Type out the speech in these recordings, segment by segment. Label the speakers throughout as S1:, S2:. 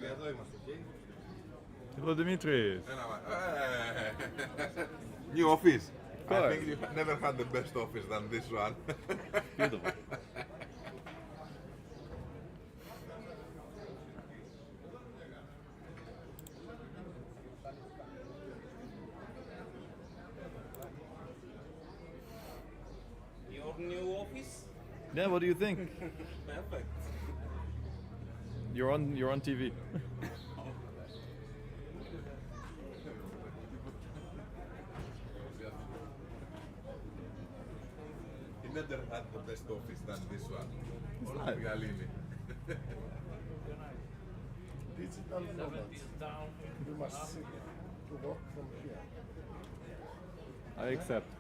S1: Εδώ είμαστε εκεί.
S2: Hello, Dimitris.
S1: New office. I
S2: course.
S1: think you never had the best office than this one.
S2: Beautiful.
S3: Your new office?
S2: Yeah, what do you think?
S3: Perfect.
S2: You're on TV.
S1: He never had the best office than this one.
S2: nice.
S1: Galini.
S4: Digital nomads. You must see to work from here.
S2: I accept.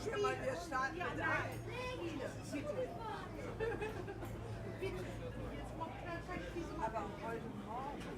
S5: schon mal, wir starten mit ein. Aber heute Morgen.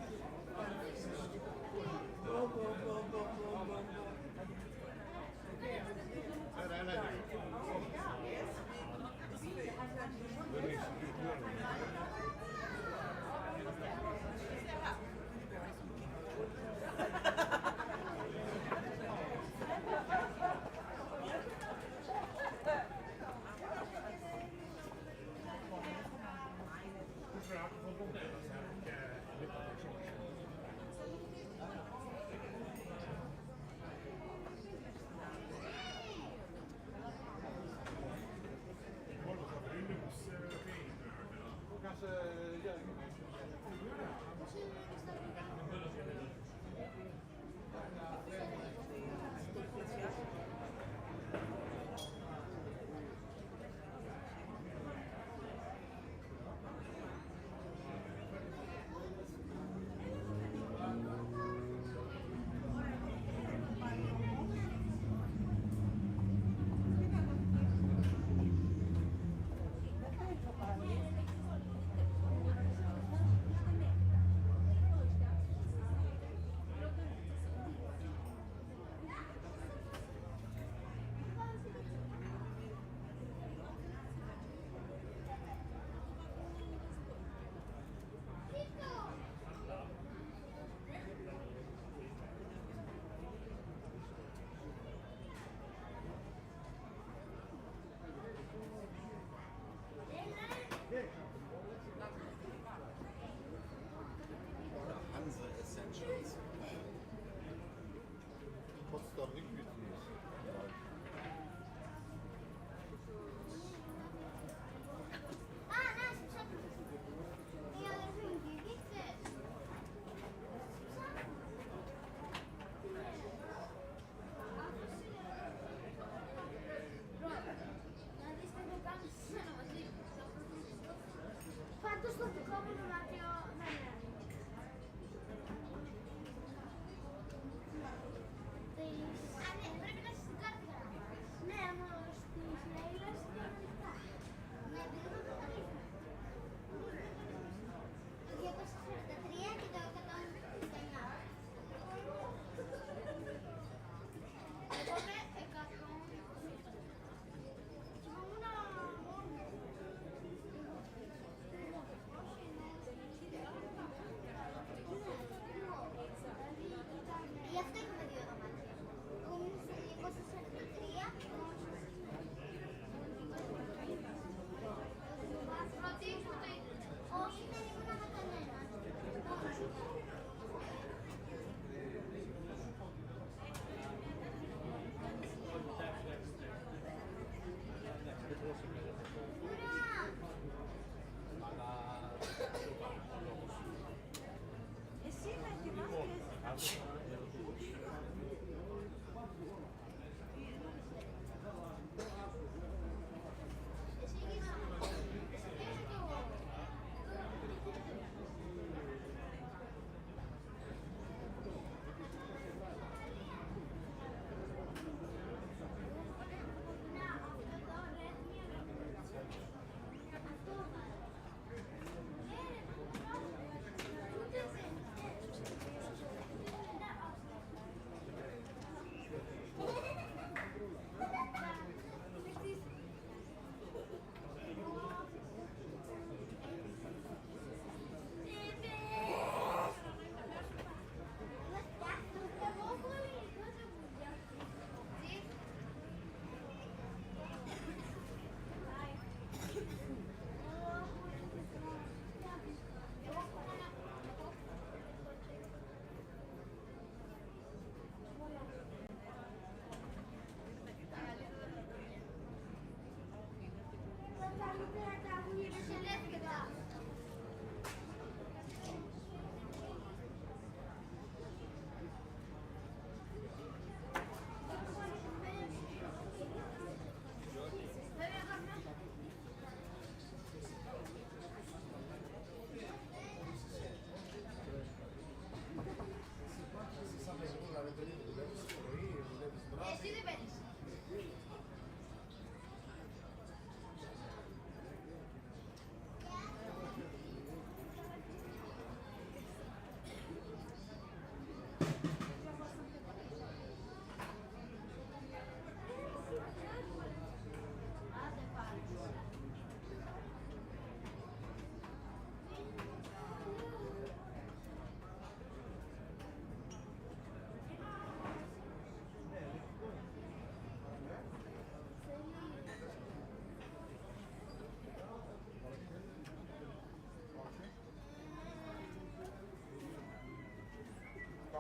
S1: Hanse Essentials.
S4: Costa Rica.
S6: Quanto sto comodo Matteo? Please.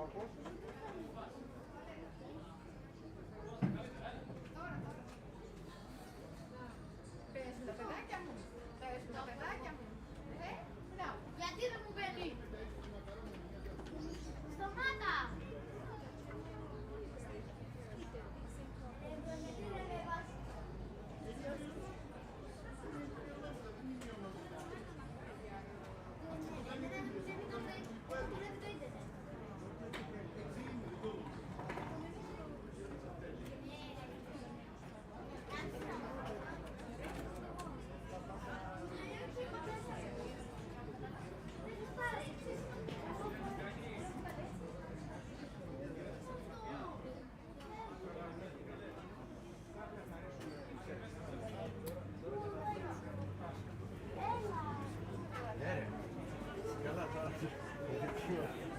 S4: κάπως.
S6: Παίζουν τα παιδάκια μου. Παίζουν τα παιδάκια μου. Γιατί δεν μου μπαίνει. Σταμάτα.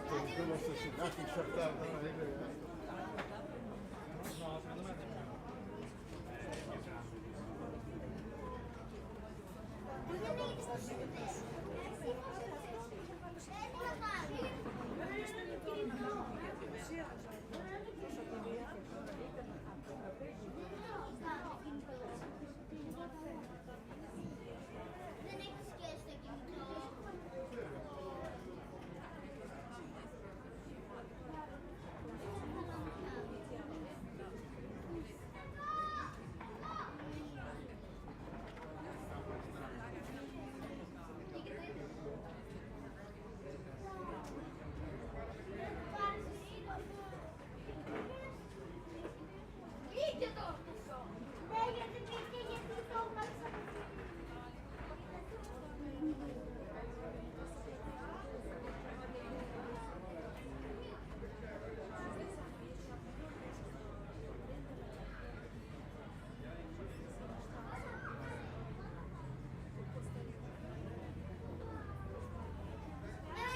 S4: Το δικό μας το συνάχι σε αυτά τώρα είναι.
S6: Δεν έχεις και στο κινητό. Βγήκε το! Ναι, γιατί βγήκε, γιατί το έβγαλες από εκεί.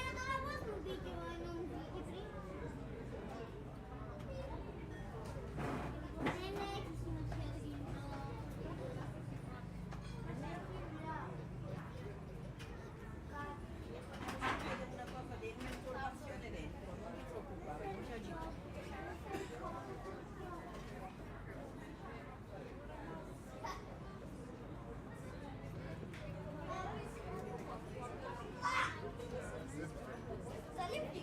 S6: Τώρα πώς μου βγήκε ενώ μου βγήκε πριν. Δεν έχει σημασία το κινητό.
S5: Una cosa dentro, informazione dentro, non ti preoccupare, non ci agito.
S6: Заліпки.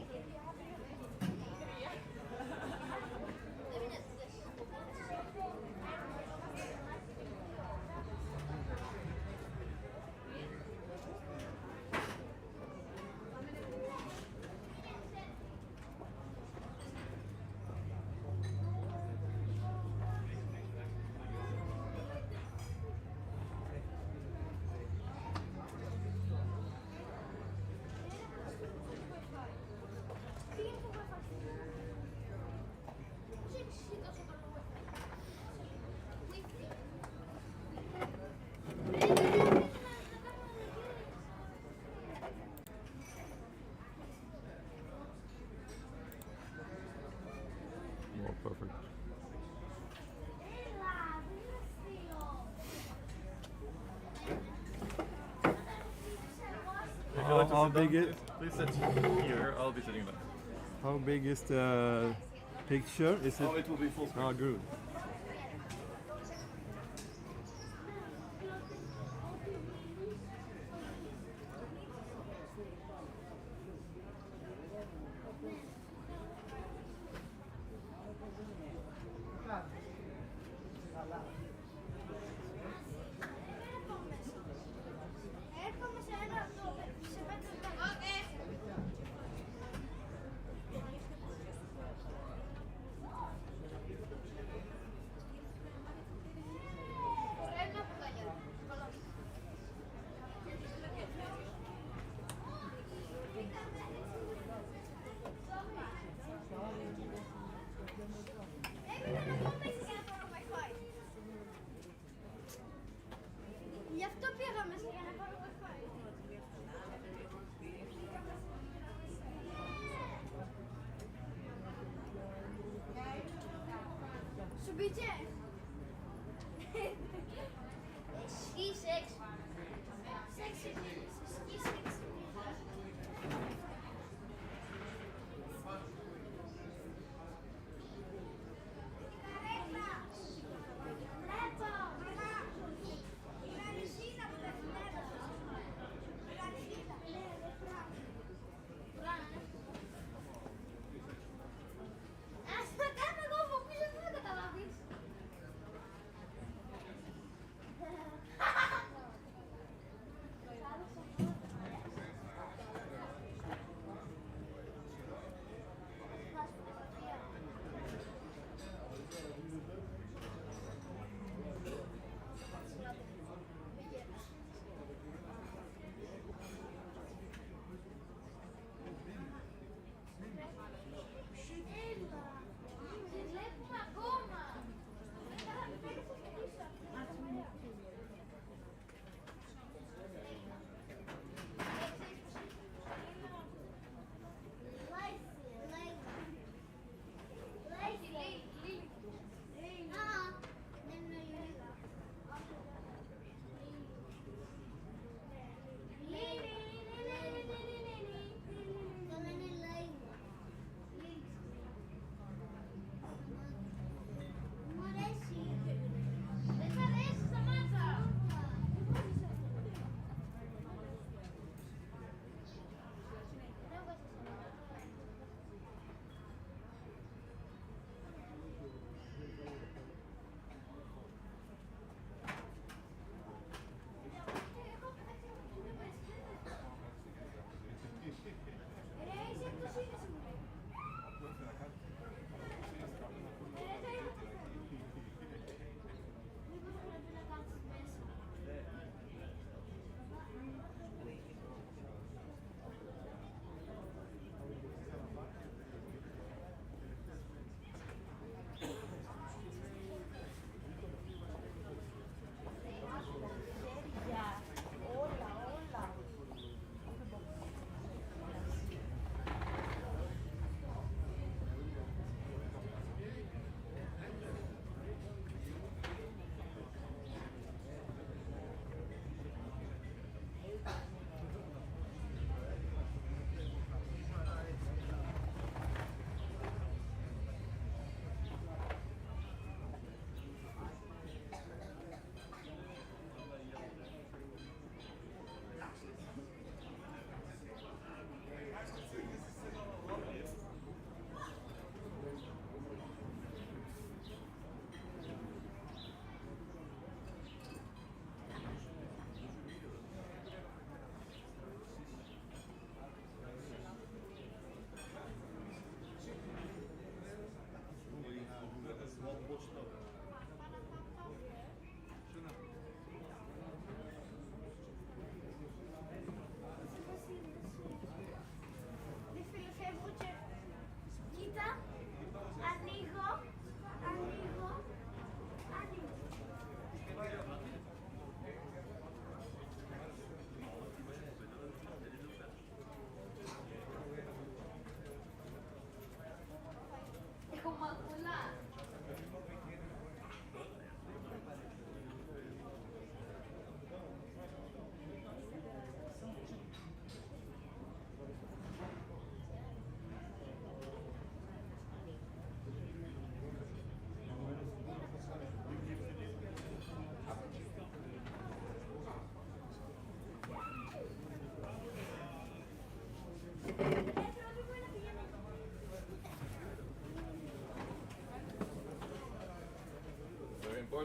S2: Oh, perfect. How big is?
S7: Please sit here. I'll be sitting there.
S2: How big is the picture? Is it?
S7: Oh, it will be full screen.
S2: Oh, good.
S6: Έρχομαι σε ένα αυτό, σε 5 λεπτά. Ένα παπαγιά. Καλό. Έπρεπε να πω μέσα για να πάρω Wi-Fi. Γι' αυτό πήγα μέσα για να πάρω Wi-Fi. Σου μπήκε. Εσύ σεξ. Σεξ. Εσύ σεξ.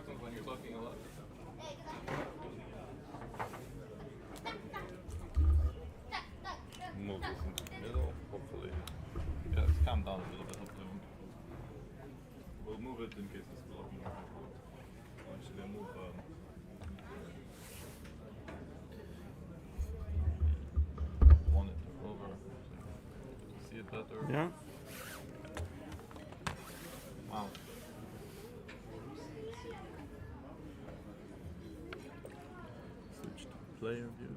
S7: happens when you're talking a lot. Move this into the middle, hopefully. Yeah, let's calm down a little bit, hopefully. We'll move it in case it's blocking. Actually, I'll move. One it over. See it better.
S2: Yeah.
S7: Wow.
S2: Switch to player view.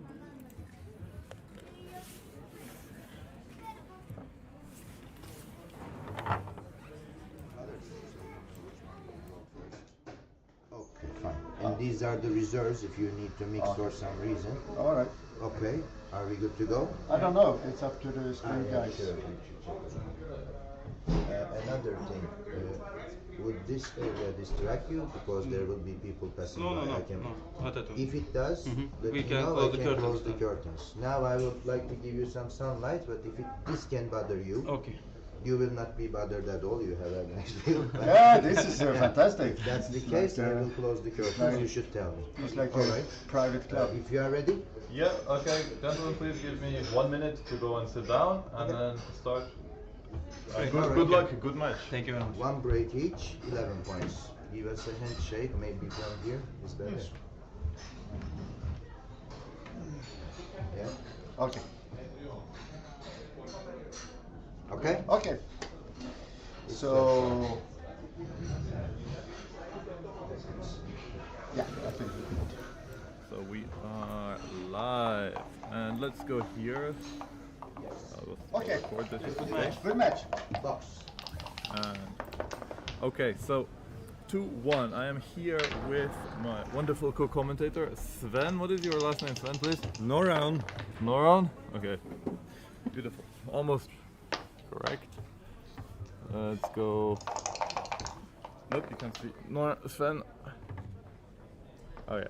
S8: Okay, fine. And these are the reserves if you need to mix for some reason.
S4: All right.
S8: Okay, are we good to go?
S4: I don't know. It's up to the screen guys.
S8: Sure. Another thing, would this area distract you? Because there will be people passing by. I can,
S3: not at all.
S8: if it does, let
S3: We
S8: me
S3: can
S8: know.
S3: close
S8: I
S3: the
S8: can
S3: curtains
S8: close the
S3: then.
S8: curtains. Now I would like to give you some sunlight, but if this can bother you,
S3: Okay.
S8: you will not be bothered at all. You have a nice view.
S4: Yeah, this is fantastic.
S8: If that's the
S4: It's
S8: case,
S4: like,
S8: I will close the curtains.
S4: like-
S8: You should tell me.
S4: It's like
S8: All
S4: a
S8: right.
S4: private club.
S8: If you are ready,
S7: Yeah, okay. Gentlemen, please give me 1 minute to go and sit down and then start. Good luck, good match.
S3: Thank you very much.
S8: one break each, 11 points. Give us a handshake, maybe from here is better. Yeah.
S4: Okay.
S8: Okay?
S4: Okay. So. Yeah, I think.
S7: So we are live, and let's go here.
S4: Okay.
S7: Record this as a tape.
S4: Good match.
S8: Box.
S7: And okay, so 2-1. I am here with my wonderful co-commentator Sven. What is your last name, Sven, please?
S2: Noran.
S7: Noran. Okay, beautiful. Almost correct. Let's go. Nope, you can't see. Sven. Okay,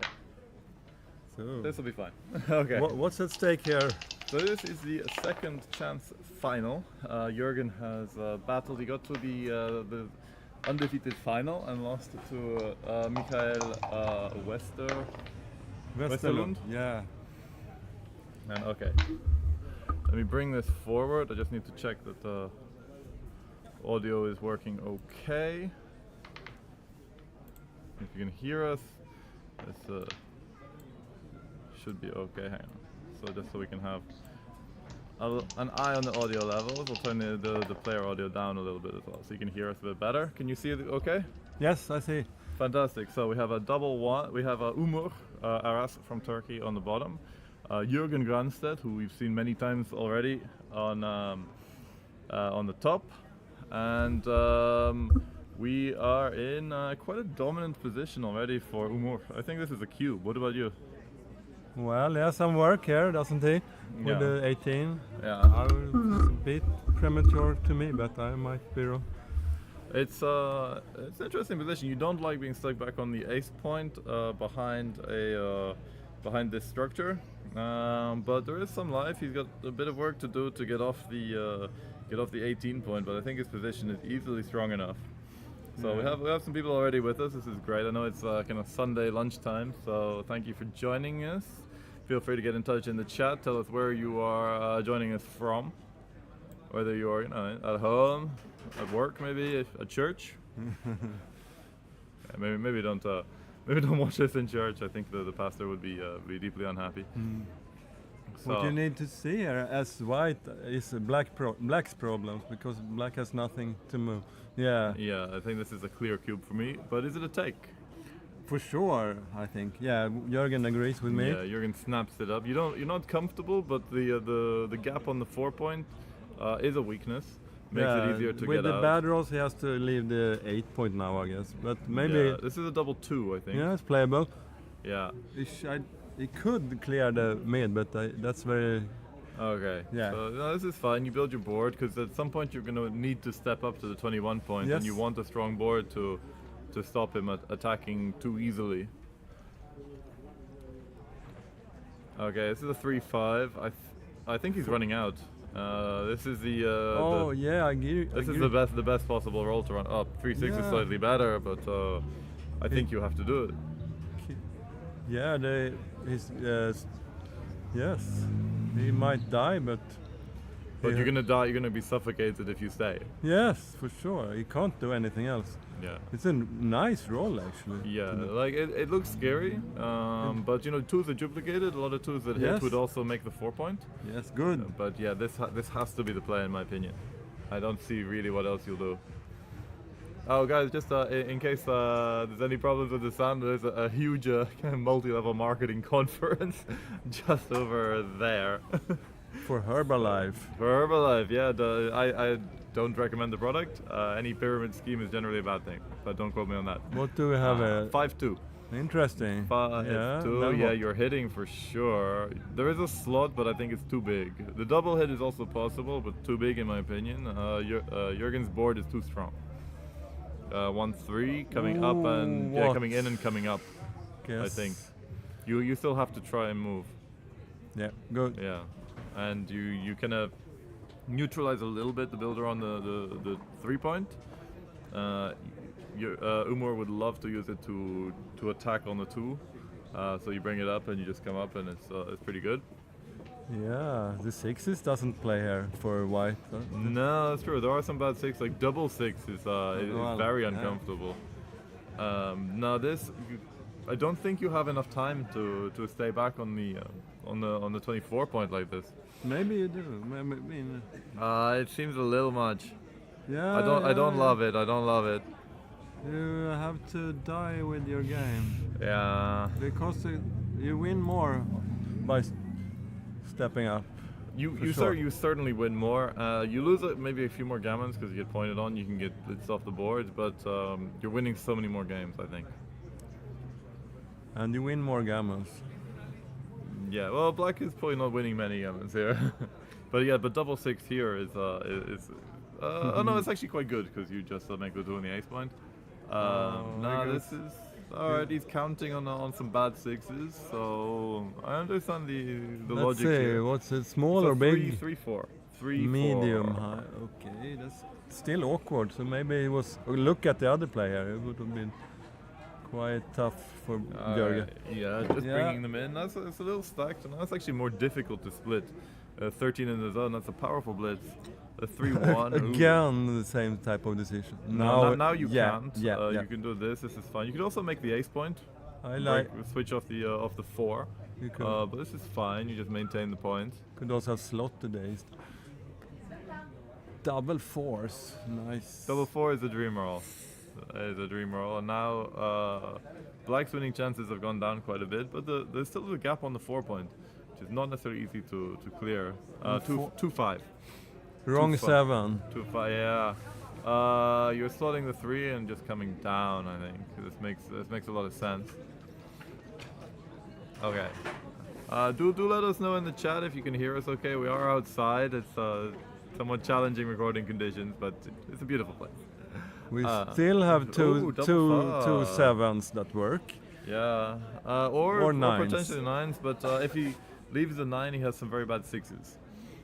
S2: So,
S7: this will be fine. Okay.
S2: what's at stake here?
S7: So this is the second chance final. Jürgen has battled. He got to the undefeated final and lost to Michael Westerlund.
S2: Yeah.
S7: And okay, let me bring this forward. I just need to check that the audio is working okay. If you can hear us, this should be okay. Hang on. So just so we can have an eye on the audio levels, we'll turn the player audio down a little bit as well, so you can hear us a bit better. Can you see it okay?
S2: Yes, I see.
S7: Fantastic. So we have a double one. We have Umur Aras from Turkey on the bottom. Jürgen Granstedt, who we've seen many times already on the top. And we are in quite a dominant position already for Umur. I think this is a cube. What about you?
S2: Well, yeah, some work here, doesn't he?
S7: Yeah.
S2: With the 18.
S7: Yeah.
S2: It's a bit premature to me, but I might be wrong.
S7: It's an interesting position. You don't like being stuck back on the ace point behind this structure, but there is some life. He's got a bit of work to do to get off the 18 point, but I think his position is easily strong enough. So we have some people already with us. This is great. I know it's kind of Sunday lunchtime, so thank you for joining us. Feel free to get in touch in the chat. Tell us where you are joining us from. Whether you are, at home, at work, maybe at church. Yeah, maybe don't watch this in church. I think the pastor would be deeply unhappy. So,
S2: What you need to see here as white is black's problems, because black has nothing to move. Yeah,
S7: yeah, I think this is a clear cube for me. But is it a take?
S2: for sure, I think. Yeah, Jürgen agrees with me.
S7: Yeah, Jürgen snaps it up. You're not comfortable, but the gap on the 4 point is a weakness. Makes it easier to
S2: with
S7: get
S2: the
S7: out.
S2: bad rolls, he has to leave the 8 point now, I guess. But maybe,
S7: Yeah, this is a double 2, I think.
S2: yeah, it's playable.
S7: Yeah.
S2: He could clear the mid, but that's very.
S7: Okay.
S2: Yeah.
S7: So no, this is fine. You build your board because at some point you're going to need to step up to the 21 point,
S2: Yes.
S7: and you want a strong board to stop him attacking too easily. Okay, this is a 3-5. I think he's running out. This is
S2: Yeah, I agree.
S7: This is the best possible roll to run up. 3-6 is
S2: Yeah.
S7: slightly better, but I think you have to do it.
S2: Yeah, yes, he might die, but
S7: You're gonna die. You're gonna be suffocated if you stay.
S2: yes, for sure. He can't do anything else.
S7: Yeah.
S2: It's a nice roll, actually.
S7: Yeah, like it looks scary, but you know, tools are duplicated. A lot of tools that hit
S2: Yes.
S7: would also make the 4 point.
S2: Yes, good.
S7: But yeah, this has to be the play in my opinion. I don't see really what else you'll do. Oh, guys, just in case there's any problems with the sound, there's a huge multi-level marketing conference just over there.
S2: For Herbalife.
S7: For Herbalife, yeah, I don't recommend the product. Any pyramid scheme is generally a bad thing, but don't quote me on that.
S2: What do we have?
S7: 5-2.
S2: Interesting.
S7: 5-2,
S2: then
S7: yeah,
S2: what?
S7: you're hitting for sure. There is a slot, but I think it's too big. The double hit is also possible, but too big in my opinion. Jürgen's board is too strong. 1-3 coming up and
S2: Ooh,
S7: coming in and coming up. I
S2: Guess.
S7: think you still have to try and move.
S2: Yeah, good.
S7: Yeah, and you kind of neutralize a little bit the builder on the 3 point. Umur would love to use it to attack on the 2. So you bring it up and you just come up and it's pretty good.
S2: Yeah, the 6s doesn't play here for white.
S7: No, that's true. There are some bad 6, like double 6 is
S2: well,
S7: very
S2: yeah.
S7: uncomfortable. Now I don't think you have enough time to stay back on the 24 point like this.
S2: Maybe you do.
S7: It seems a little much.
S2: Yeah.
S7: I don't love it. I don't love it.
S2: You have to die with your game
S7: Yeah.
S2: because you win more by stepping up.
S7: You certainly win more. You lose maybe a few more gammons because you get pointed on. You can get blitzed off the board, but you're winning so many more games, I think.
S2: And you win more gammons.
S7: Yeah, well, black is probably not winning many gammons here, but double 6 here is oh no, it's actually quite good because you just make the 2 on the ace point. This is alright. He's counting on some bad 6s, so I understand the
S2: Let's
S7: logic
S2: see,
S7: here.
S2: what's it, small
S7: So
S2: or big?
S7: 3-4.
S2: Medium high. Okay, that's still awkward. So maybe it was. Look at the other player. It would have been quite tough for Jörgen.
S7: Yeah, just bringing them in. It's a little stacked, and that's actually more difficult to split. 13 in the zone. That's a powerful blitz. A 3-1.
S2: Again, the same type of decision.
S7: Now you
S2: yeah,
S7: can't.
S2: Yeah,
S7: You can do this. This is fine. You could also make the ace point.
S2: I like.
S7: Switch off the 4.
S2: You could,
S7: But this is fine. You just maintain the point.
S2: could also have slotted ace. Double 4s. Nice.
S7: Double 4 is a dream roll. And now black's winning chances have gone down quite a bit, but there's still a gap on the 4 point, which is not necessarily easy to clear. 2-5.
S2: Wrong 7.
S7: 2-5. Yeah. You're slotting the 3 and just coming down. I think this makes a lot of sense. Okay. Do let us know in the chat if you can hear us. Okay, we are outside. It's somewhat challenging recording conditions, but it's a beautiful place.
S2: We still have two
S7: double 5.
S2: 7s that work.
S7: Yeah, or
S2: nines.
S7: potentially 9s, but if he leaves the 9, he has some very bad 6s.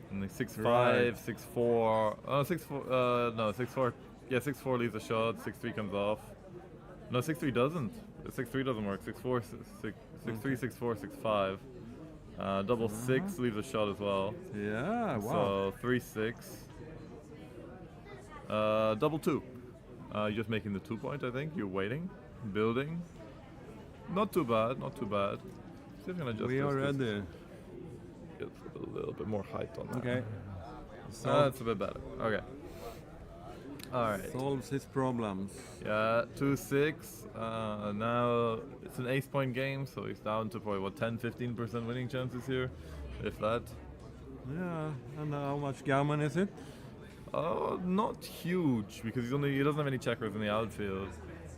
S7: And like 6-5,
S2: Right.
S7: 6-4, 6-4, no, 6-4, yeah, 6-4 leaves a shot, 6-3 comes off. No, 6-3 doesn't. 6-3 doesn't work. 6-4, 6-3, 6-4, 6-5. Double 6 leaves a shot as well.
S2: Yeah, wow.
S7: So 3-6. Double 2. You're just making the 2 point, I think. You're waiting, building. Not too bad, not too bad. See if I can adjust
S2: We
S7: this,
S2: are
S7: 'cause
S2: ready.
S7: get a little bit more height on that.
S2: Okay.
S7: That's a bit better. Okay. Alright.
S2: Solves his problems.
S7: Yeah, 2-6. Now it's an ace point game, so he's down to probably 10-15% winning chances here, if that.
S2: Yeah, and how much gammon is it?
S7: Not huge because he doesn't have any checkers in the outfield.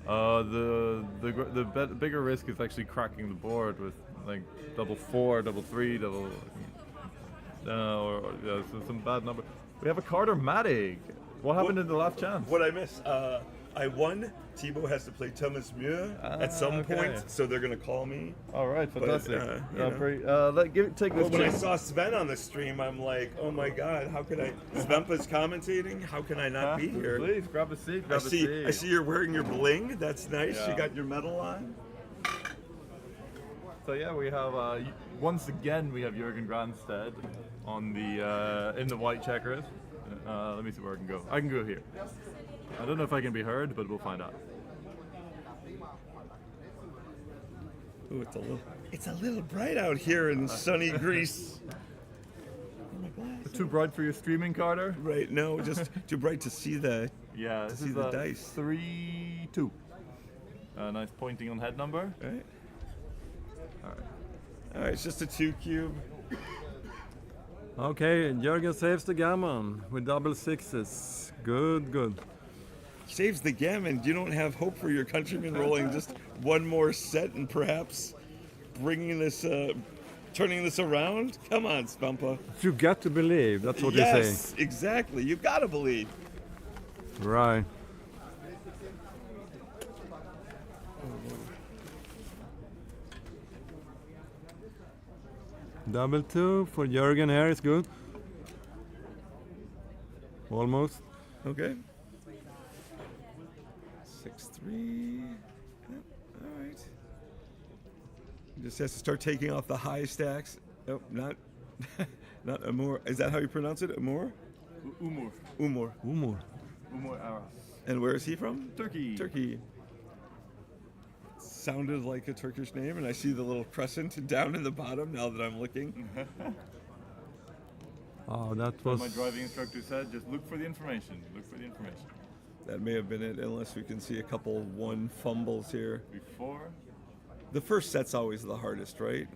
S7: The bigger risk is actually cracking the board with like double 4, double 3, double. So some bad number. We have a Carter Matic. What happened in the last chance?
S9: What I miss? I won. Thibaut has to play Thomas Muir at some
S7: okay.
S9: point, so they're gonna call me.
S7: All right, fantastic.
S9: you know.
S7: Take
S9: Well,
S7: this.
S9: when I
S7: chance.
S9: saw Sven on the stream, I'm like, oh my god, how could I? Svempa's commentating. How can I not be here?
S7: Please grab a seat.
S9: I
S7: Grab a seat.
S9: see you're wearing your bling. That's nice.
S7: Yeah.
S9: You got your medal on.
S7: So yeah, we have once again we have Jürgen Grandstedt on the in the white checkers. Let me see where I can go. I can go here. I don't know if I can be heard, but we'll find out.
S9: Ooh, it's a little bright out here in sunny Greece.
S7: Too bright for your streaming, Carter?
S9: Right? No, just too bright to see the
S7: Yeah,
S9: to
S7: this
S9: see
S7: is
S9: the dice.
S7: 3-2. Nice pointing on head number.
S9: Right.
S7: All right.
S9: All right, it's just a 2 cube.
S2: Okay, Jürgen saves the gammon with double sixes. Good, good.
S9: Saves the gammon. You don't have hope for your countrymen rolling just one more set and perhaps bringing this, turning this around? Come on, Spumpa.
S2: You got to believe, that's what you say.
S9: Yes, exactly. You gotta believe.
S2: Right. Double two for Jürgen here is good. Almost.
S9: Okay. 6-3. Yep, all right. He just has to start taking off the high stacks. Nope, not not Amor. Is that how you pronounce it? Amor?
S7: Umur.
S9: Umor.
S2: Umur.
S7: Umur Aras.
S9: And where is he from?
S7: Turkey.
S9: Turkey. Sounded like a Turkish name, and I see the little crescent down in the bottom now that I'm looking.
S2: Oh, that
S7: So
S2: was...
S7: my driving instructor said, just look for the information. Look for the information.
S9: That may have been it, unless we can see a couple one fumbles here.
S7: Before.
S9: The first set's always the hardest, right?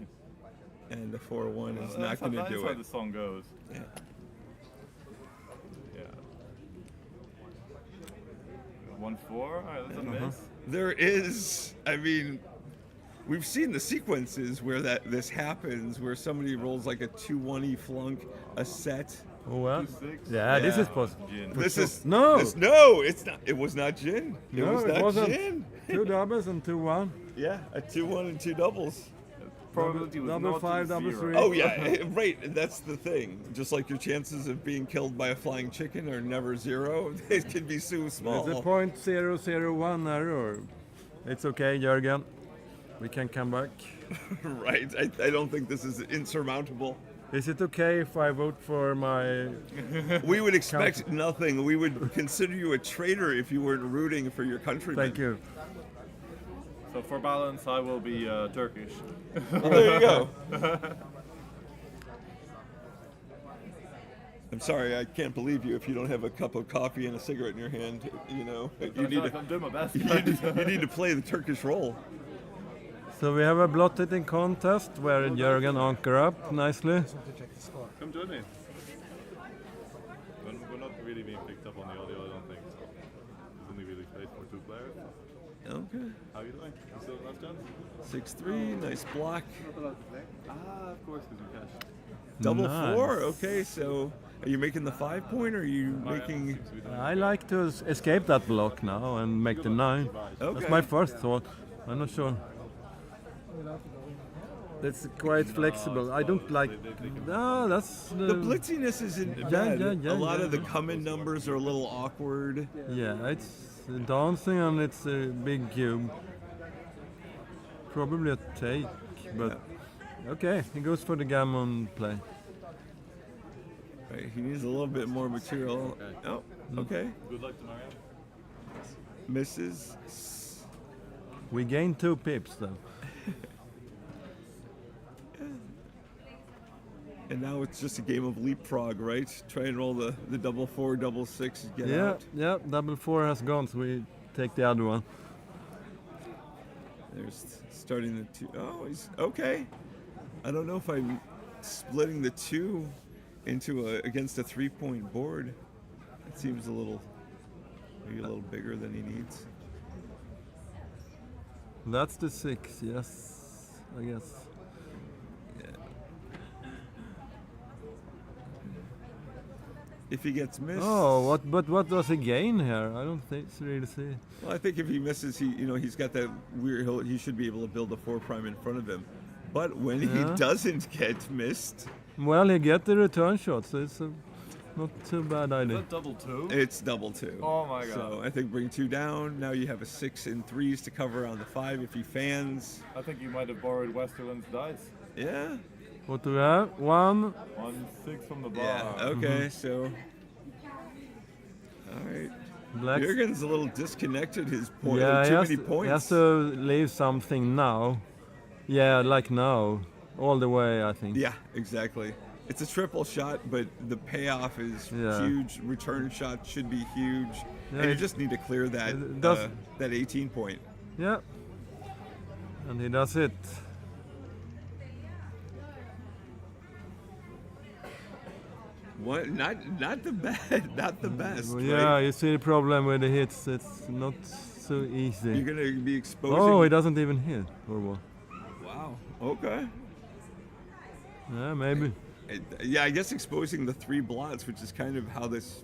S9: And the 4-1 is not going to do
S7: That's how
S9: it.
S7: the song goes.
S9: Yeah.
S7: Yeah. 1-4. All right, that's a miss.
S9: There is, I mean, we've seen the sequences where this happens, where somebody rolls like a 2-1-y flunk a set.
S2: Oh, well.
S7: 2-6.
S2: Yeah, this
S9: Yeah.
S2: is possible.
S9: This is
S2: No!
S9: no, it's not. It was not gin. It
S2: No,
S9: was
S2: it
S9: not
S2: wasn't.
S9: gin.
S2: 2 doubles and 2-1.
S9: Yeah, a 2-1 and 2 doubles.
S7: Probability was
S2: Double
S7: not
S2: five, double
S7: 0.
S2: three.
S9: Oh yeah, right. That's the thing. Just like your chances of being killed by a flying chicken are never 0. It can be so small.
S2: There's a .001 error. It's okay, Jürgen. We can come back.
S9: Right. I don't think this is insurmountable.
S2: Is it okay if I vote for my...
S9: We would expect nothing. We would consider you a traitor if you weren't rooting for your countrymen.
S2: Thank you.
S7: So for balance, I will be Turkish.
S9: Well, there you go. I'm sorry, I can't believe you if you don't have a cup of coffee and a cigarette in your hand. You know, you need
S7: I'm doing my best.
S9: you need to play the Turkish role.
S2: So we have a blotting contest where Jürgen anchor up nicely.
S7: Come join me. We're not really being picked up on the audio, I don't think. So there's only really space for 2 players.
S9: Okay.
S7: How are you doing? You still left, John?
S9: 6-3, nice block.
S7: Of course, because you cashed.
S9: Double
S2: Nice.
S9: 4. Okay, so are you making the 5 point, or are you making?
S2: I like to escape that block now and make the 9.
S9: Okay.
S2: That's my first thought. I'm not sure. That's quite flexible. I don't like... No, that's...
S9: The blitziness isn't bad.
S2: yeah,
S9: a lot
S2: yeah.
S9: of the come-in numbers are a little awkward.
S2: Yeah, it's dancing and it's a big cube. Probably a take, but... Okay, he goes for the gammon play.
S9: Right, he needs a little bit more material. Oh, okay.
S7: Good luck to Mario.
S9: Misses.
S2: We gained 2 pips though.
S9: And now it's just a game of leapfrog, right? Try and roll the double 4, double 6, get
S2: Yeah,
S9: out.
S2: yeah, double 4 has gone, so we take the other one.
S9: There's starting the 2. Oh, he's okay. I don't know if I'm splitting the 2 into against a 3-point board. It seems maybe a little bigger than he needs.
S2: That's the 6, yes, I guess.
S9: if he gets missed.
S2: Oh, what does he gain here? I don't really see.
S9: Well, I think if he misses, he's got that weird. He should be able to build a 4 prime in front of him. But when he doesn't get missed,
S2: well, he get the return shot, so it's not too bad
S7: Is
S2: idea.
S7: that double 2?
S9: it's double 2.
S7: Oh my god.
S9: So I think bring 2 down. Now you have a 6 and 3s to cover on the 5 if he fans.
S7: I think you might have borrowed Westerland's dice.
S9: Yeah.
S2: What do we have? 1.
S7: 1-6 from the bar.
S9: Yeah. Okay. So. All right.
S2: Black.
S9: Jurgen's a little disconnected. His point.
S2: Yeah,
S9: Too many points.
S2: he has to leave something now. Yeah, like now. All the way, I think.
S9: Yeah, exactly. It's a triple shot, but the payoff is
S2: Yeah.
S9: huge. Return shot should be huge,
S2: Yeah,
S9: and you
S2: it-
S9: just need to clear that
S2: it does-
S9: that 18 point.
S2: Yeah. And he does it.
S9: What? Not the bad, not the best.
S2: Yeah,
S9: right?
S2: you see the problem with the hits. It's not so easy.
S9: You're gonna be exposing.
S2: Oh, he doesn't even hit. Or what?
S9: Wow. Okay.
S2: Yeah, maybe.
S9: Yeah, I guess exposing the 3 blots, which is kind of how this,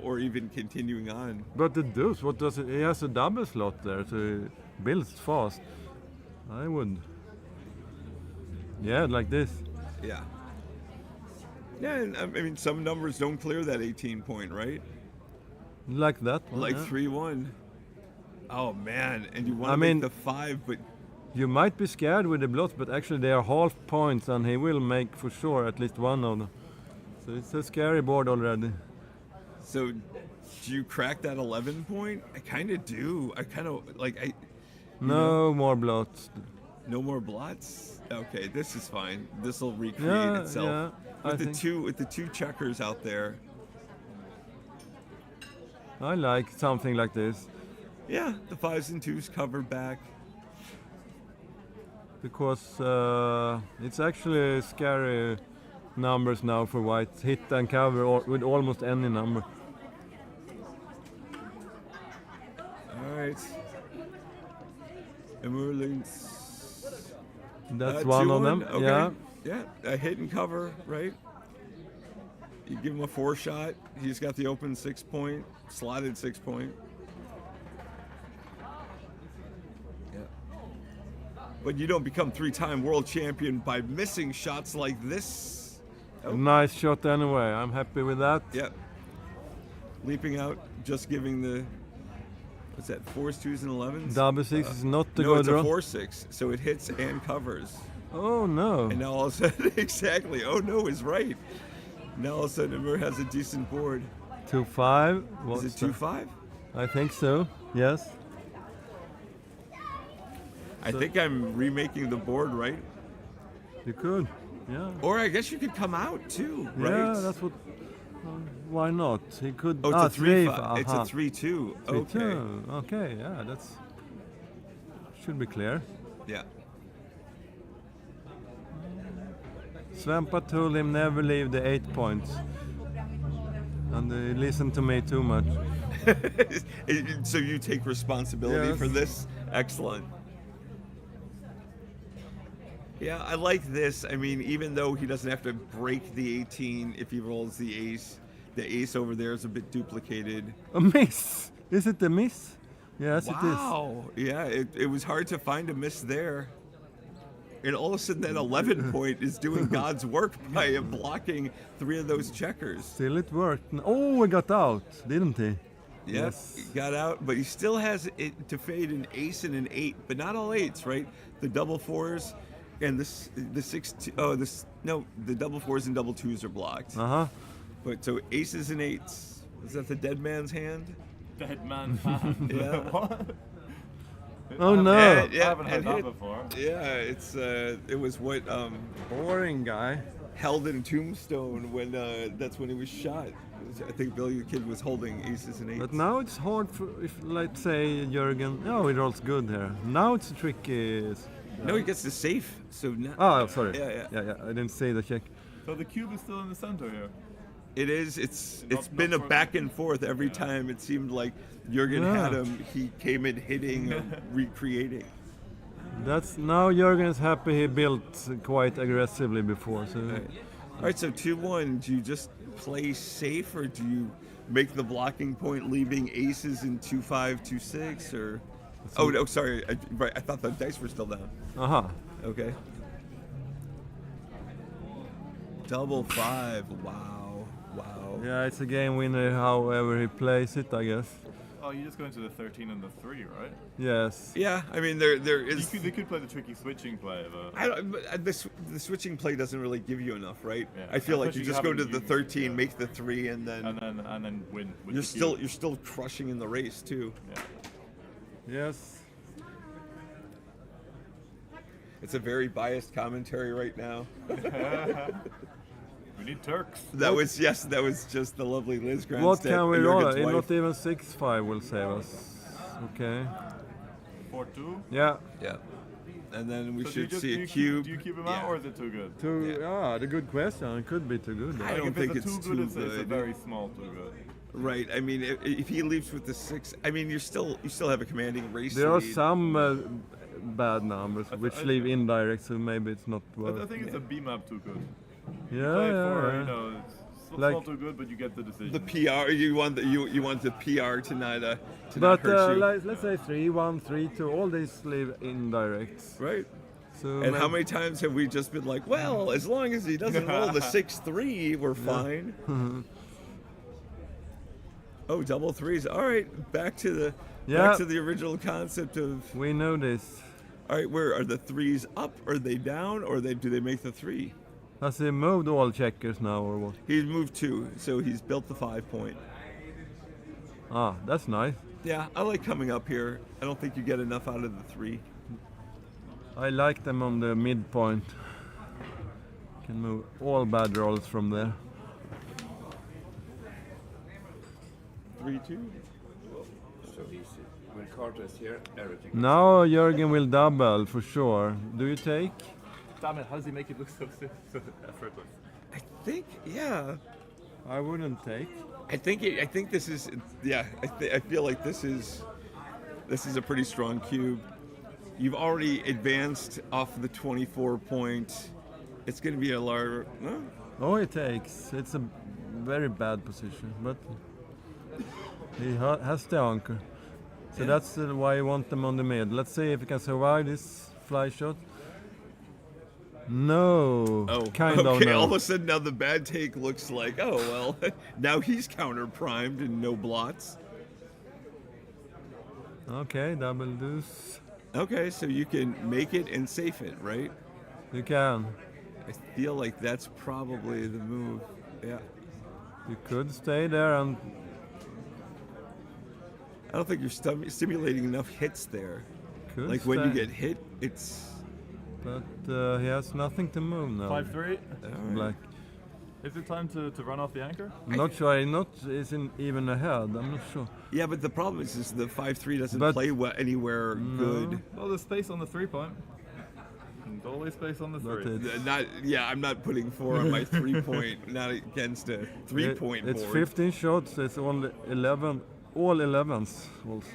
S9: or even continuing on.
S2: But the deuce, what does it? He has a double slot there, so he builds fast. I would. Yeah, like this.
S9: Yeah. Yeah, and I mean, some numbers don't clear that 18 point, right?
S2: Like that one.
S9: Like
S2: yeah.
S9: 3-1. Oh man, and you want
S2: I
S9: to make
S2: mean-
S9: the 5, but
S2: You might be scared with the blots, but actually they are half points, and he will make for sure at least one of them. So it's a scary board already.
S9: so do you crack that 11 point? I kind of do. I kind of like
S2: No more blots.
S9: no more blots. Okay, this is fine. This will recreate
S2: Yeah,
S9: itself.
S2: yeah, I
S9: With the
S2: think.
S9: two checkers out there.
S2: I like something like this
S9: Yeah, the 5s and 2s cover back.
S2: because it's actually scary numbers now for white. Hit and cover with almost any number.
S9: All right. Emerlings.
S2: That's one of them.
S9: Okay.
S2: Yeah.
S9: Yeah, a hit and cover, right? You give him a 4 shot. He's got the open 6 point, slotted 6 point. Yeah. But you don't become 3-time world champion by missing shots like this. Oh.
S2: Nice shot anyway. I'm happy with that.
S9: Yep. Leaping out, just giving the, what's that, 4s, 2s, and 11s?
S2: Double 6 is not the
S9: No,
S2: good
S9: it's a
S2: draw.
S9: 4-6, so it hits and covers.
S2: Oh no.
S9: And now all of a sudden, exactly, oh no is right. Now all of a sudden, Amir has a decent board.
S2: 2-5.
S9: Is it 2-5?
S2: I think so. Yes.
S9: I think I'm remaking the board, right?
S2: You could. Yeah.
S9: Or I guess you could come out too, right?
S2: Yeah, that's what. Why not? He could.
S9: Oh, it's a 3-5. It's a
S2: aha.
S9: 3-2.
S2: 3-2.
S9: Okay.
S2: Okay. Yeah, that's should be clear.
S9: Yeah.
S2: Svempa told him never leave the 8 points, and he listened to me too much.
S9: So you take responsibility
S2: Yes.
S9: for this? Excellent. Yeah, I like this. I mean, even though he doesn't have to break the 18 if he rolls the ace over there is a bit duplicated.
S2: A miss. Is it a miss? Yes,
S9: Wow. Yeah, it was hard to find a miss there. And all of a sudden that 11 point is doing God's work by blocking 3 of those checkers.
S2: it is. Still, it worked. Oh, he got out, didn't he?
S9: Yes, he got out, but he still has it to fade an ace and an 8, but not all 8s, right? The double 4s and the 6 the double 4s and double 2s are blocked.
S2: Uh huh.
S9: But so aces and 8s. Is that the dead man's hand?
S7: Dead man hand.
S9: Yeah.
S7: What?
S2: Oh no.
S9: Yeah,
S7: I haven't heard
S9: and
S7: that
S9: hit-
S7: before.
S9: Yeah, it was what
S2: Boring guy.
S9: held in Tombstone when that's when he was shot. I think Billy the Kid was holding aces and 8s.
S2: But now it's hard for if, let's say, Jürgen. Oh, he rolls good here. Now it's tricky.
S9: No, he gets the safe. So now,
S2: Oh, sorry.
S9: Yeah.
S2: I didn't see the check.
S7: So the cube is still in the center here.
S9: It is. It's
S7: Not
S9: been a
S7: for-
S9: back and forth every time. It seemed like Jürgen
S2: Yeah.
S9: had him. He came in hitting, or recreating.
S2: That's now Jürgen is happy he built quite aggressively before. So
S9: Right. All right, so 2-1. Do you just play safe, or do you make the blocking point, leaving aces in 2-5, 2-6, or? Oh no, sorry. Right, I thought the dice were still down.
S2: Aha.
S9: Okay. Double 5. Wow. Wow.
S2: Yeah, it's a game winner however he plays it, I guess.
S7: Oh, you just go into the 13 and the 3, right?
S2: Yes.
S9: Yeah, I mean there is.
S7: They could play the tricky switching play, but
S9: I don't. But the switching play doesn't really give you enough, right?
S7: Yeah.
S9: I feel like
S7: Especially
S9: you
S7: you
S9: just go
S7: haven't
S9: to the
S7: used
S9: 13,
S7: it.
S9: make the 3, and then
S7: and then win. With
S9: you're still crushing in the race too.
S7: Yeah.
S2: Yes.
S9: It's a very biased commentary right now.
S7: We need Turks.
S9: That was just the lovely Liz Grandstedt.
S2: What can we
S9: Jürgen's
S2: roll?
S9: wife.
S2: Not even 6-5 will save us. Okay.
S7: 4-2.
S2: Yeah.
S9: Yeah. And then we
S7: So
S9: should
S7: do
S9: see a
S7: you
S9: cube.
S7: Do you keep him
S9: Yeah.
S7: out, or is it too good?
S2: The good question. It could be too good.
S9: I don't
S7: if
S9: think
S7: it's,
S9: it's
S7: a too
S9: too
S7: good. It's a
S9: good.
S7: very small too good.
S9: Right. I mean, if he leaves with the 6, I mean, you still have a commanding race
S2: There are
S9: lead.
S2: some bad numbers which leave indirect, so maybe it's not worth.
S7: I think it's a B map too good.
S2: Yeah,
S7: Play it
S2: yeah,
S7: for,
S2: yeah.
S7: you know, it's
S2: Like-
S7: not too good, but you get the decision.
S9: The PR, you want the PR to not not
S2: But
S9: hurt you.
S2: let's say 3-1, 3-2, all these leave indirects.
S9: Right.
S2: So
S9: And how many times have we just been like, well, as long as he doesn't roll the 6-3, we're fine. Oh, double 3s. All right, back to the original concept of.
S2: we know this.
S9: All right, where are the 3s up? Are they down? Or do they make the 3?
S2: Has he moved all checkers now or what?
S9: He's moved 2, so he's built the 5 point.
S2: Ah, that's nice.
S9: Yeah, I like coming up here. I don't think you get enough out of the 3.
S2: I like them on the midpoint. Can move all bad rolls from there.
S9: 3-2.
S1: So when Carter is here, everything.
S2: Now Jürgen will double for sure. Do you take?
S7: Damn it! How does he make it look so effortless?
S9: I think, yeah.
S2: I wouldn't take.
S9: I think this is, yeah. I feel like this is a pretty strong cube. You've already advanced off the 24 point. It's going to be a large. No?
S2: Oh, he takes. It's a very bad position, but he has the anchor. So that's why you want them on the mid. Let's see if he can survive this fly shot. No.
S9: Oh,
S2: kind of
S9: okay.
S2: no.
S9: All of a sudden, now the bad take looks like, oh well, now he's counter primed and no blots.
S2: Okay, double deuce.
S9: Okay, so you can make it and safe it, right?
S2: You can.
S9: I feel like that's probably the move. Yeah.
S2: You could stay there and
S9: I don't think you're stimulating enough hits there.
S2: could
S9: Like when you
S2: stay.
S9: get hit, it's.
S2: But he has nothing to move now.
S7: 5-3.
S2: Black.
S7: Is it time to run off the anchor?
S2: I'm not sure. He isn't even ahead. I'm not sure.
S9: Yeah, but the problem is the 5-3 doesn't
S2: But-
S9: play anywhere good.
S7: Well, there's space on the 3 point. There's always space on the
S2: But
S7: 3.
S2: it's,
S9: I'm not putting 4 on my 3 point, not against a 3 point
S2: it's
S9: board.
S2: 15 shots. It's only 11. All 11s also.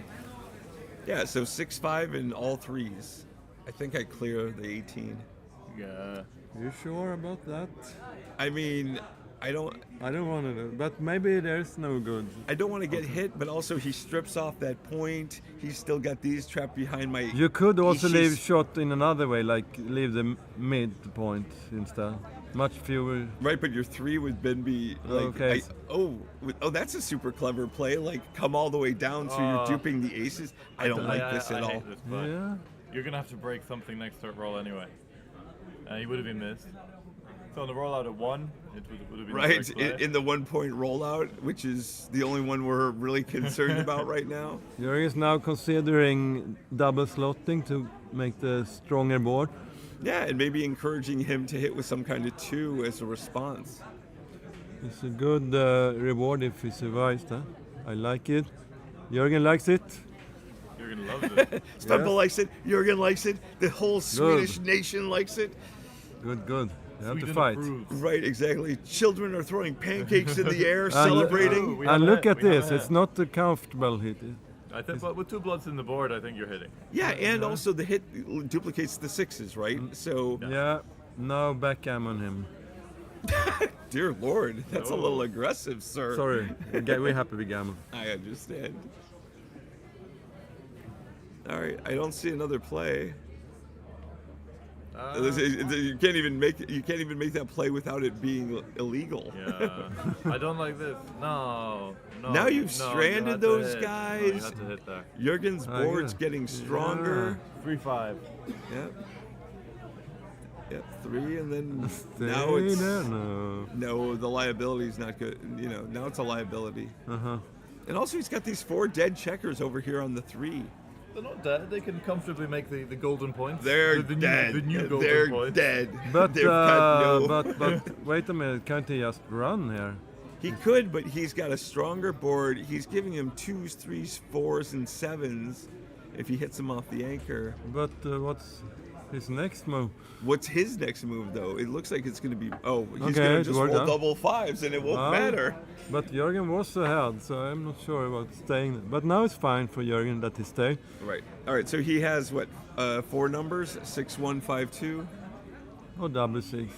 S9: Yeah, so 6-5 and all 3s. I think I clear the 18.
S7: Yeah.
S2: You sure about that?
S9: I mean, I don't
S2: want to do, but maybe there's no good.
S9: want to get hit, but also he strips off that point. He's still got these trapped behind my.
S2: You could also
S9: Ishi's-
S2: leave shot in another way, like leave the mid point instead. Much fewer.
S9: Right, but your 3 would then be like.
S2: Okay.
S9: That's a super clever play. Like come all the way down, so you're duping the aces. I don't like this at
S7: I
S9: all.
S7: hate this, but
S2: Yeah.
S7: you're gonna have to break something next turn roll anyway. He would have been missed. So on the rollout at 1, it would have been
S9: Right,
S7: the correct play.
S9: in the 1 point rollout, which is the only one we're really concerned about right now.
S2: Jürgen is now considering double slotting to make the stronger board.
S9: Yeah, and maybe encouraging him to hit with some kind of 2 as a response.
S2: It's a good reward if he survives that. I like it. Jürgen likes it.
S7: You're gonna love it.
S9: Stumble likes it, Jürgen likes it, the whole Swedish nation likes it.
S2: Good, good. You have to
S7: Sweden
S2: fight.
S7: approves.
S9: Right, exactly. Children are throwing pancakes in the air, celebrating.
S7: We have
S2: And
S7: a
S2: look
S7: hit,
S2: at
S7: we have
S2: this.
S7: a
S2: It's
S7: hit.
S2: not a comfortable hit.
S7: I think, but with 2 bloods in the board, I think you're hitting.
S9: Yeah, and also the hit duplicates the 6s, right? So
S2: Yeah. Now backgammon him.
S9: Dear Lord, that's a little aggressive, sir.
S2: Sorry, we happy we gamble.
S9: I understand. All right, I don't see another play. You can't even make that play without it being illegal.
S7: Yeah. I don't like this. No.
S9: Now you've
S7: no,
S9: stranded
S7: you had to
S9: those
S7: hit.
S9: guys.
S7: No, you had to hit there.
S9: Jurgen's board's
S2: yeah.
S9: getting stronger.
S7: 3-5.
S9: Yep. Yep, 3, and then
S2: Stay
S9: now it's
S2: there, no.
S9: no, the liability's not good. You know, now it's a liability.
S2: Uh-huh.
S9: And also, he's got these 4 dead checkers over here on the 3.
S7: They're not dead. They can comfortably make the golden points.
S9: They're
S7: the
S9: dead.
S7: New, the new golden
S9: They're
S7: points.
S9: dead.
S2: But
S9: They've got no.
S2: but wait a minute, can't he just run here?
S9: He could, but he's got a stronger board. He's giving him 2s, 3s, 4s, and 7s if he hits him off the anchor.
S2: But what's his next move?
S9: What's his next move, though? It looks like it's going to be. Oh, he's
S2: Okay,
S9: going to
S2: it
S9: just
S2: worked
S9: roll
S2: out.
S9: double 5s, and it won't matter.
S2: But Jürgen was ahead, so I'm not sure about staying. But now it's fine for Jürgen that he stayed.
S9: Right. All right. So he has what? 4 numbers: 6, 1, 5, 2.
S2: Or double 6.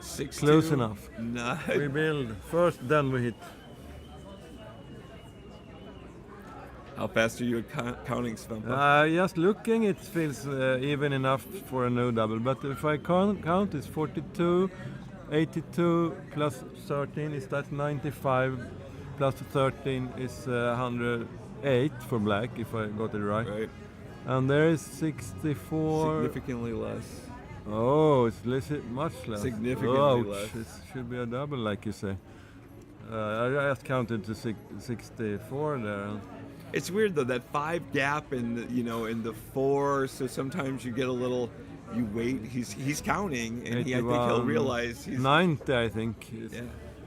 S9: 6,
S2: Close
S9: 2.
S2: enough.
S9: Nice.
S2: We build first, then we hit.
S9: How fast are you counting, Svampa?
S2: Just looking, it feels even enough for a no double. But if I count, it's 42, 82 plus 13 is that 95, plus 13 is 108 for black, if I got it right.
S9: Right.
S2: And there is 64.
S9: Significantly less.
S2: Oh, it's much less.
S9: Significantly
S2: Ouch.
S9: less.
S2: It should be a double, like you say. I just counted to 64 there.
S9: It's weird though, that 5 gap in the 4. So sometimes you get a little. You wait. He's counting, and I think he'll realize he's
S2: 90, I think.
S9: Yeah.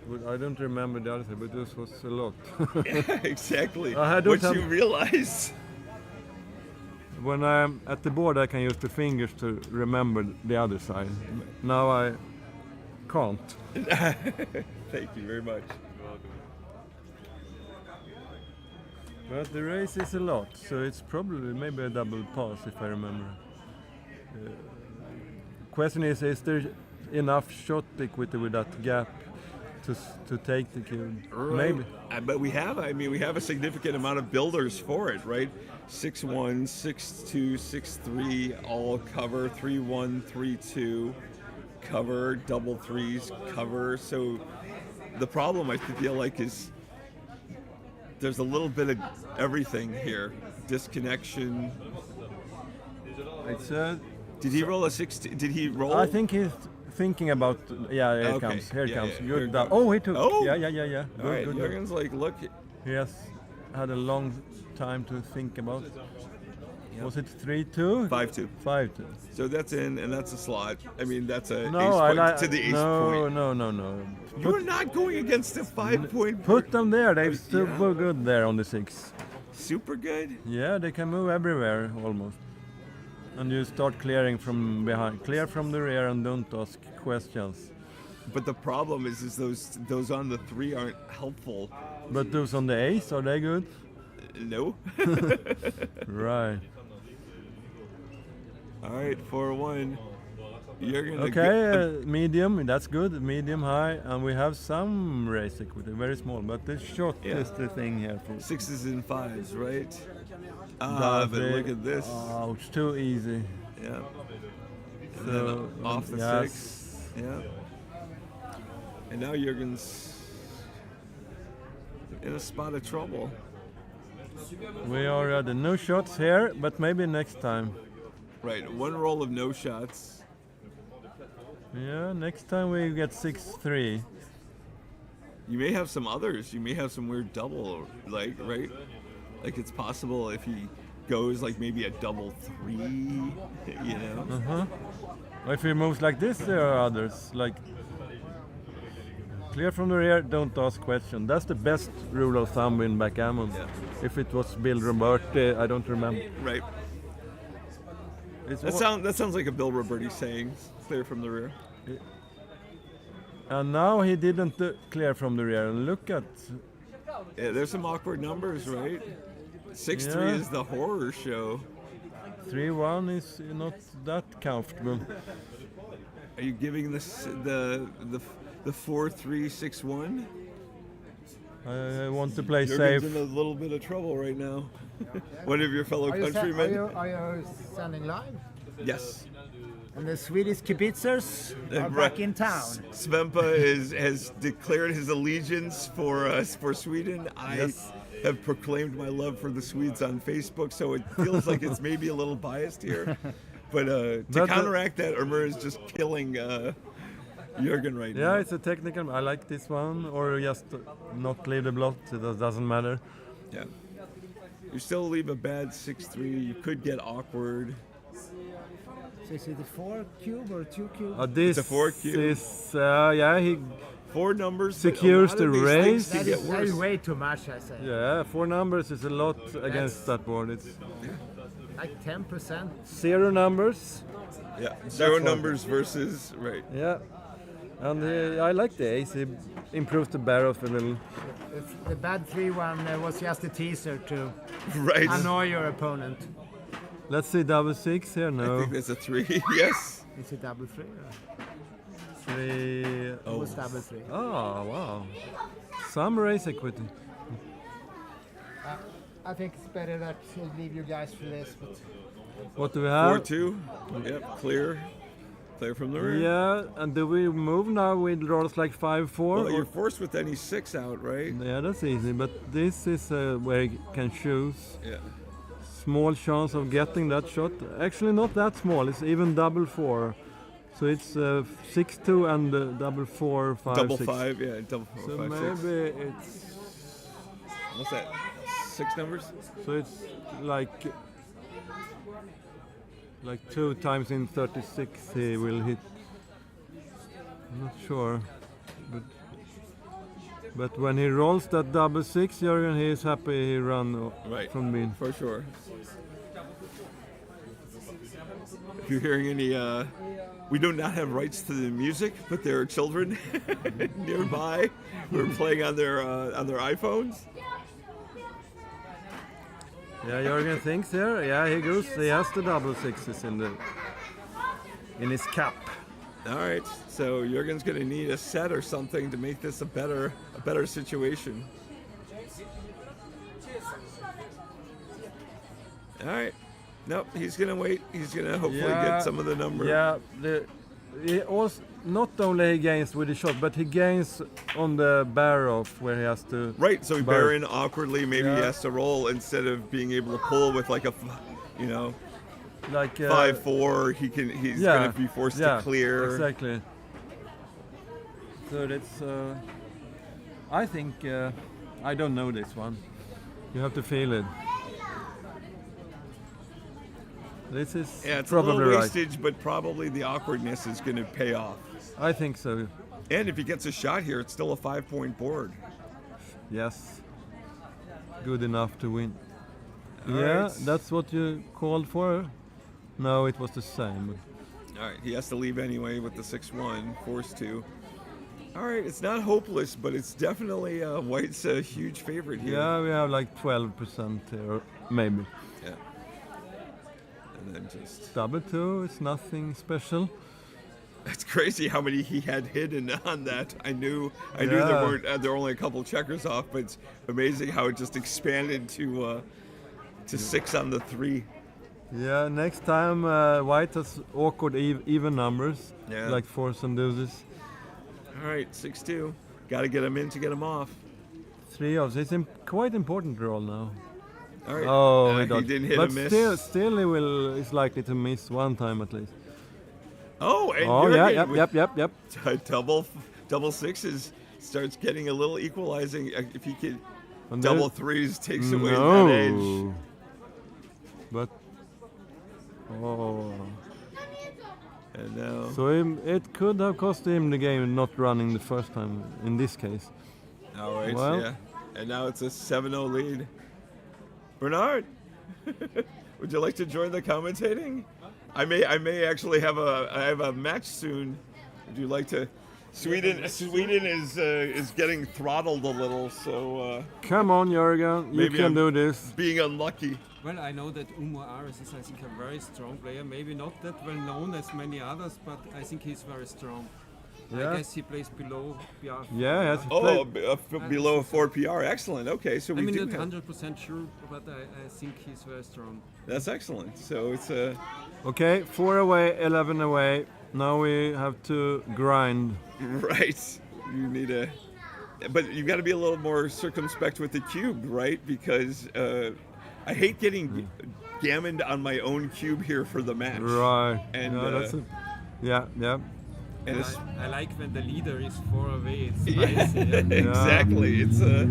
S2: But I don't remember the other side, but this was a lot.
S9: Yeah, exactly.
S2: I don't
S9: What you
S2: have-
S9: realize.
S2: When I'm at the board, I can use the fingers to remember the other side. Now I can't.
S9: Thank you very much.
S2: But the race is a lot, so it's probably maybe a double pass if I remember. Question is there enough shot equity with that gap to take the cube? Maybe.
S9: But we have a significant amount of builders for it, right? 6-1, 6-2, 6-3, all cover, 3-1, 3-2, cover, double 3s, cover. So the problem I feel like is there's a little bit of everything here. Disconnection.
S2: It's
S9: Did he roll a 16? Did he roll?
S2: I think he's thinking about. Yeah, here it
S9: Okay.
S2: comes. Here it
S9: Yeah,
S2: comes.
S9: yeah,
S2: Good.
S9: here it
S2: down.
S9: comes.
S2: Oh, he took.
S9: Oh!
S2: Yeah.
S9: All
S2: Good,
S9: right,
S2: good.
S9: Jurgen's like, look.
S2: He has had a long time to think about. Was it 3-2?
S9: 5-2.
S2: 5-2.
S9: So that's in, and that's a slot. I mean, that's a
S2: No,
S9: ace
S2: I
S9: point
S2: like.
S9: to the ace point.
S2: No.
S9: You're not going against a 5-point.
S2: Put them there. They're
S9: Yeah.
S2: super good there on the 6.
S9: Super good.
S2: Yeah, they can move everywhere almost. And you start clearing from behind. Clear from the rear and don't ask questions.
S9: But the problem is those on the 3 aren't helpful.
S2: But those on the ace, are they good?
S9: No.
S2: Right.
S9: All right, 4-1. You're gonna
S2: Okay, medium, that's good. Medium, high, and we have some race equity, very small, but the shot
S9: Yeah.
S2: is the thing here. For
S9: 6s and 5s, right?
S2: That's
S9: But
S2: it.
S9: look at this.
S2: Ouch, too easy.
S9: Yeah. And
S2: So,
S9: then off the
S2: yes.
S9: 6. Yeah. And now Jurgen's in a spot of trouble.
S2: We are at the no shots here, but maybe next time.
S9: Right, 1 roll of no shots.
S2: Yeah, next time we get 6-3.
S9: You may have some others. You may have some weird double, like, right? Like it's possible if he goes like maybe a double 3, you know?
S2: If he moves like this, there are others. Like clear from the rear, don't ask question. That's the best rule of thumb in backgammon.
S9: Yeah.
S2: If it was Bill Roberti, I don't remember.
S9: Right.
S2: It's
S9: That sounds like a Bill Roberti saying, clear from the rear.
S2: And now he didn't clear from the rear. And look at.
S9: Yeah, there's some awkward numbers, right? 6-3
S2: Yeah.
S9: is the horror show.
S2: 3-1 is not that comfortable.
S9: Are you giving this the 4-3-6-1?
S2: I want to play
S9: Jürgen's
S2: safe.
S9: in a little bit of trouble right now. One of your fellow countrymen.
S10: Are you standing live?
S9: Yes.
S10: And the Swedish Kibitzers are
S9: Right.
S10: back in town.
S9: Svempa has declared his allegiance for Sweden. I have proclaimed my love for the Swedes on Facebook, so it feels like it's maybe a little biased here. But to counteract that, Ömer is just killing Jürgen right now.
S2: Yeah, it's a technical. I like this one, or just not leave the blot. It doesn't matter.
S9: Yeah. You still leave a bad 6-3. You could get awkward.
S10: So is it a 4 cube or 2 cube?
S2: This
S9: It's a 4 cube.
S2: is he
S9: 4 numbers.
S2: secures
S9: but a lot
S2: the
S9: of these
S2: race.
S9: things can get
S10: That is
S9: worse.
S10: way too much, I say.
S2: Yeah, 4 numbers is a lot against that board. It's
S10: Like 10%.
S2: 0 numbers.
S9: Yeah. 0
S2: what-
S9: numbers versus right.
S2: Yeah, and I like the ace. He improved the barrel a little.
S10: The bad 3-1 was just a teaser to
S9: Right.
S10: annoy your opponent.
S2: Let's see double 6 here.
S9: I
S2: No,
S9: think that's a 3. Yes.
S10: Is it double 3?
S2: 3.
S10: It was double 3.
S2: Oh wow, some race equity.
S10: I think it's better that I leave you guys for this. But
S2: What do we have?
S9: 4-2. Yep. Clear. Clear from the rear.
S2: Yeah, and do we move now with rolls like 5-4?
S9: Well, you're forced with any 6 out, right?
S2: Yeah, that's easy, but this is where you can choose.
S9: Yeah.
S2: Small chance of getting that shot. Actually, not that small. It's even double 4. So it's 6-2 and double 4, 5,
S9: Double
S2: 6.
S9: 5. Yeah. Double 4,
S2: So
S9: 5, 6.
S2: maybe it's
S9: What's that? 6 numbers?
S2: so it's like 2 times in 36 he will hit. I'm not sure, but when he rolls that double 6, Jürgen, he is happy he run
S9: Right.
S2: from me.
S9: For sure. If you're hearing any, we do not have rights to the music, but there are children nearby who are playing on their iPhones.
S2: Yeah, Jürgen thinks here. Yeah, he goes. He has the double 6s in his cap.
S9: All right, so Jürgen's going to need a set or something to make this a better situation. All right. Nope, he's going to wait. He's going to hopefully get some of the number.
S2: Yeah, he also not only he gains with the shot, but he gains on the bear off where he has to.
S9: Right, so he
S2: bar-
S9: bear in awkwardly. Maybe he
S2: Yeah.
S9: has to roll instead of being able to pull with like
S2: like
S9: 5-4. He's going to be forced to clear.
S2: Exactly. So that's. I think I don't know this one. You have to feel it. This is
S9: Yeah, it's a
S2: probably
S9: little
S2: right.
S9: wastage, but probably the awkwardness is going to pay off.
S2: I think so.
S9: And if he gets a shot here, it's still a 5-point board.
S2: Yes. Good enough to win.
S9: All
S2: Yeah,
S9: right.
S2: that's what you called for. No, it was the same.
S9: All right, he has to leave anyway with the 6-1, forced to. All right, it's not hopeless, but it's definitely White's a huge favorite here.
S2: Yeah, we have like 12% here, maybe.
S9: Yeah. And then just
S2: Double 2 is nothing special.
S9: it's crazy how many he had hidden on that. I knew there
S2: Yeah.
S9: weren't there were only a couple checkers off, but it's amazing how it just expanded to 6 on the 3.
S2: Yeah, next time White has awkward even numbers,
S9: Yeah.
S2: like 4s and deuces.
S9: All right, 6-2. Got to get him in to get him off.
S2: 3 offs. It's quite important roll now.
S9: All right.
S2: Oh,
S9: he
S2: dodged.
S9: didn't hit
S2: but
S9: a miss.
S2: still he is likely to miss one time at least.
S9: Oh, and
S2: Oh yeah,
S9: Jürgen
S2: yep.
S9: with double 6s starts getting a little equalizing. If he could
S2: And
S9: double
S2: there-
S9: 3s takes away
S2: no.
S9: that edge.
S2: But
S9: And now
S2: so it could have cost him the game not running the first time in this case.
S9: all right,
S2: Well.
S9: yeah. And now it's a 7-0 lead. Bernard, would you like to join the commentating? I may actually have a match soon. Would you like to Sweden is getting throttled a little, so
S2: Come on, Jürgen, you
S9: maybe
S2: can
S9: I'm
S2: do this.
S9: being unlucky.
S11: Well, I know that Umo Ares is, I think, a very strong player. Maybe not that well known as many others, but I think he's very strong.
S2: Yeah.
S11: I guess he plays below PR.
S2: Yeah, he has to
S9: Oh,
S2: play.
S9: below a 4 PR. Excellent. Okay, so
S11: I
S9: we
S11: mean,
S9: do
S11: not
S9: have,
S11: 100% sure, but I think he's very strong.
S9: that's excellent. So it's a
S2: Okay, 4 away, 11 away. Now we have to grind.
S9: right. You need a, but you got to be a little more circumspect with the cube, right? Because I hate getting gammoned on my own cube here for the match.
S2: Right.
S9: And
S2: yeah, that's yeah, yeah.
S9: and it's,
S11: I like when the leader is far away. It's nice. Yeah.
S9: exactly. It's a.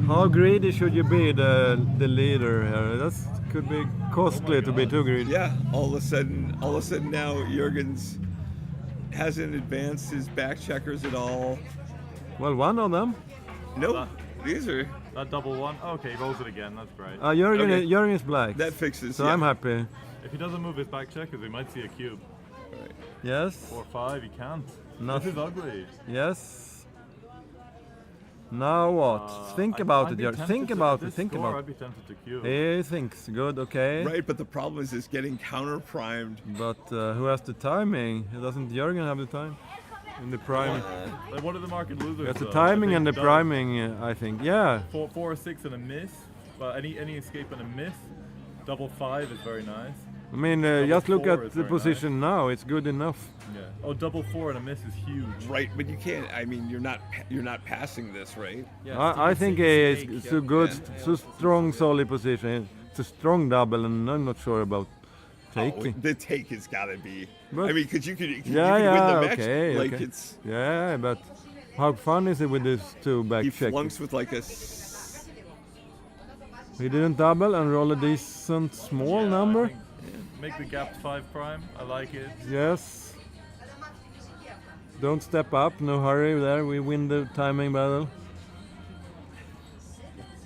S2: How greedy should you be, the leader here? That could be costly to be too greedy.
S9: Yeah, all of a sudden now Jürgen's hasn't advanced his back checkers at all.
S2: Well, one of them.
S9: Nope, these are
S7: That double one. Okay, he rolls it again. That's great.
S2: Jürgen,
S9: Okay.
S2: Jürgen is black.
S9: that fixes.
S2: So
S9: yeah.
S2: I'm happy.
S7: If he doesn't move his back checkers, we might see a cube.
S9: Right.
S2: Yes.
S7: 4-5, he can't.
S2: Not-
S7: This is ugly.
S2: Yes. Now what? Think about it, Jürgen. Think about it. Think about
S7: I'd
S2: it.
S7: be tempted to cube.
S2: He thinks. Good, okay.
S9: Right, but the problem is getting counter primed.
S2: But who has the timing? Doesn't Jürgen have the time? In the priming.
S7: Like, what are the market losers?
S2: That's the
S7: though?
S2: timing
S7: I
S2: and the
S7: think
S2: priming, I think. Yeah.
S7: 4, 4, 6 and a miss. Well, any escape and a miss. Double 5 is very nice.
S2: I mean,
S7: Double
S2: just look
S7: 4
S2: at
S7: is
S2: the
S7: very
S2: position now. It's good enough.
S7: Yeah. Oh, double 4 and a miss is huge.
S9: Right, but you can't. I mean, you're not passing this, right?
S11: Yeah,
S2: I think
S11: it's a
S2: it's
S11: snake,
S2: so
S11: yeah.
S2: good,
S11: Yeah.
S2: so strong, solid position. It's a strong double, and I'm not sure about
S9: Oh,
S2: taking.
S9: the take has got to be.
S2: But-
S9: I mean, because you could
S2: Yeah,
S9: win
S2: yeah,
S9: the match.
S2: okay,
S9: Like
S2: okay.
S9: it's
S2: Yeah, but how fun is it with these two back
S9: he
S2: checkers?
S9: flunks with like a.
S2: He didn't double and roll a decent small
S7: Yeah, I
S2: number.
S7: think- Make the gap 5 prime. I like it.
S2: Yes. Don't step up, no hurry there. We win the timing battle.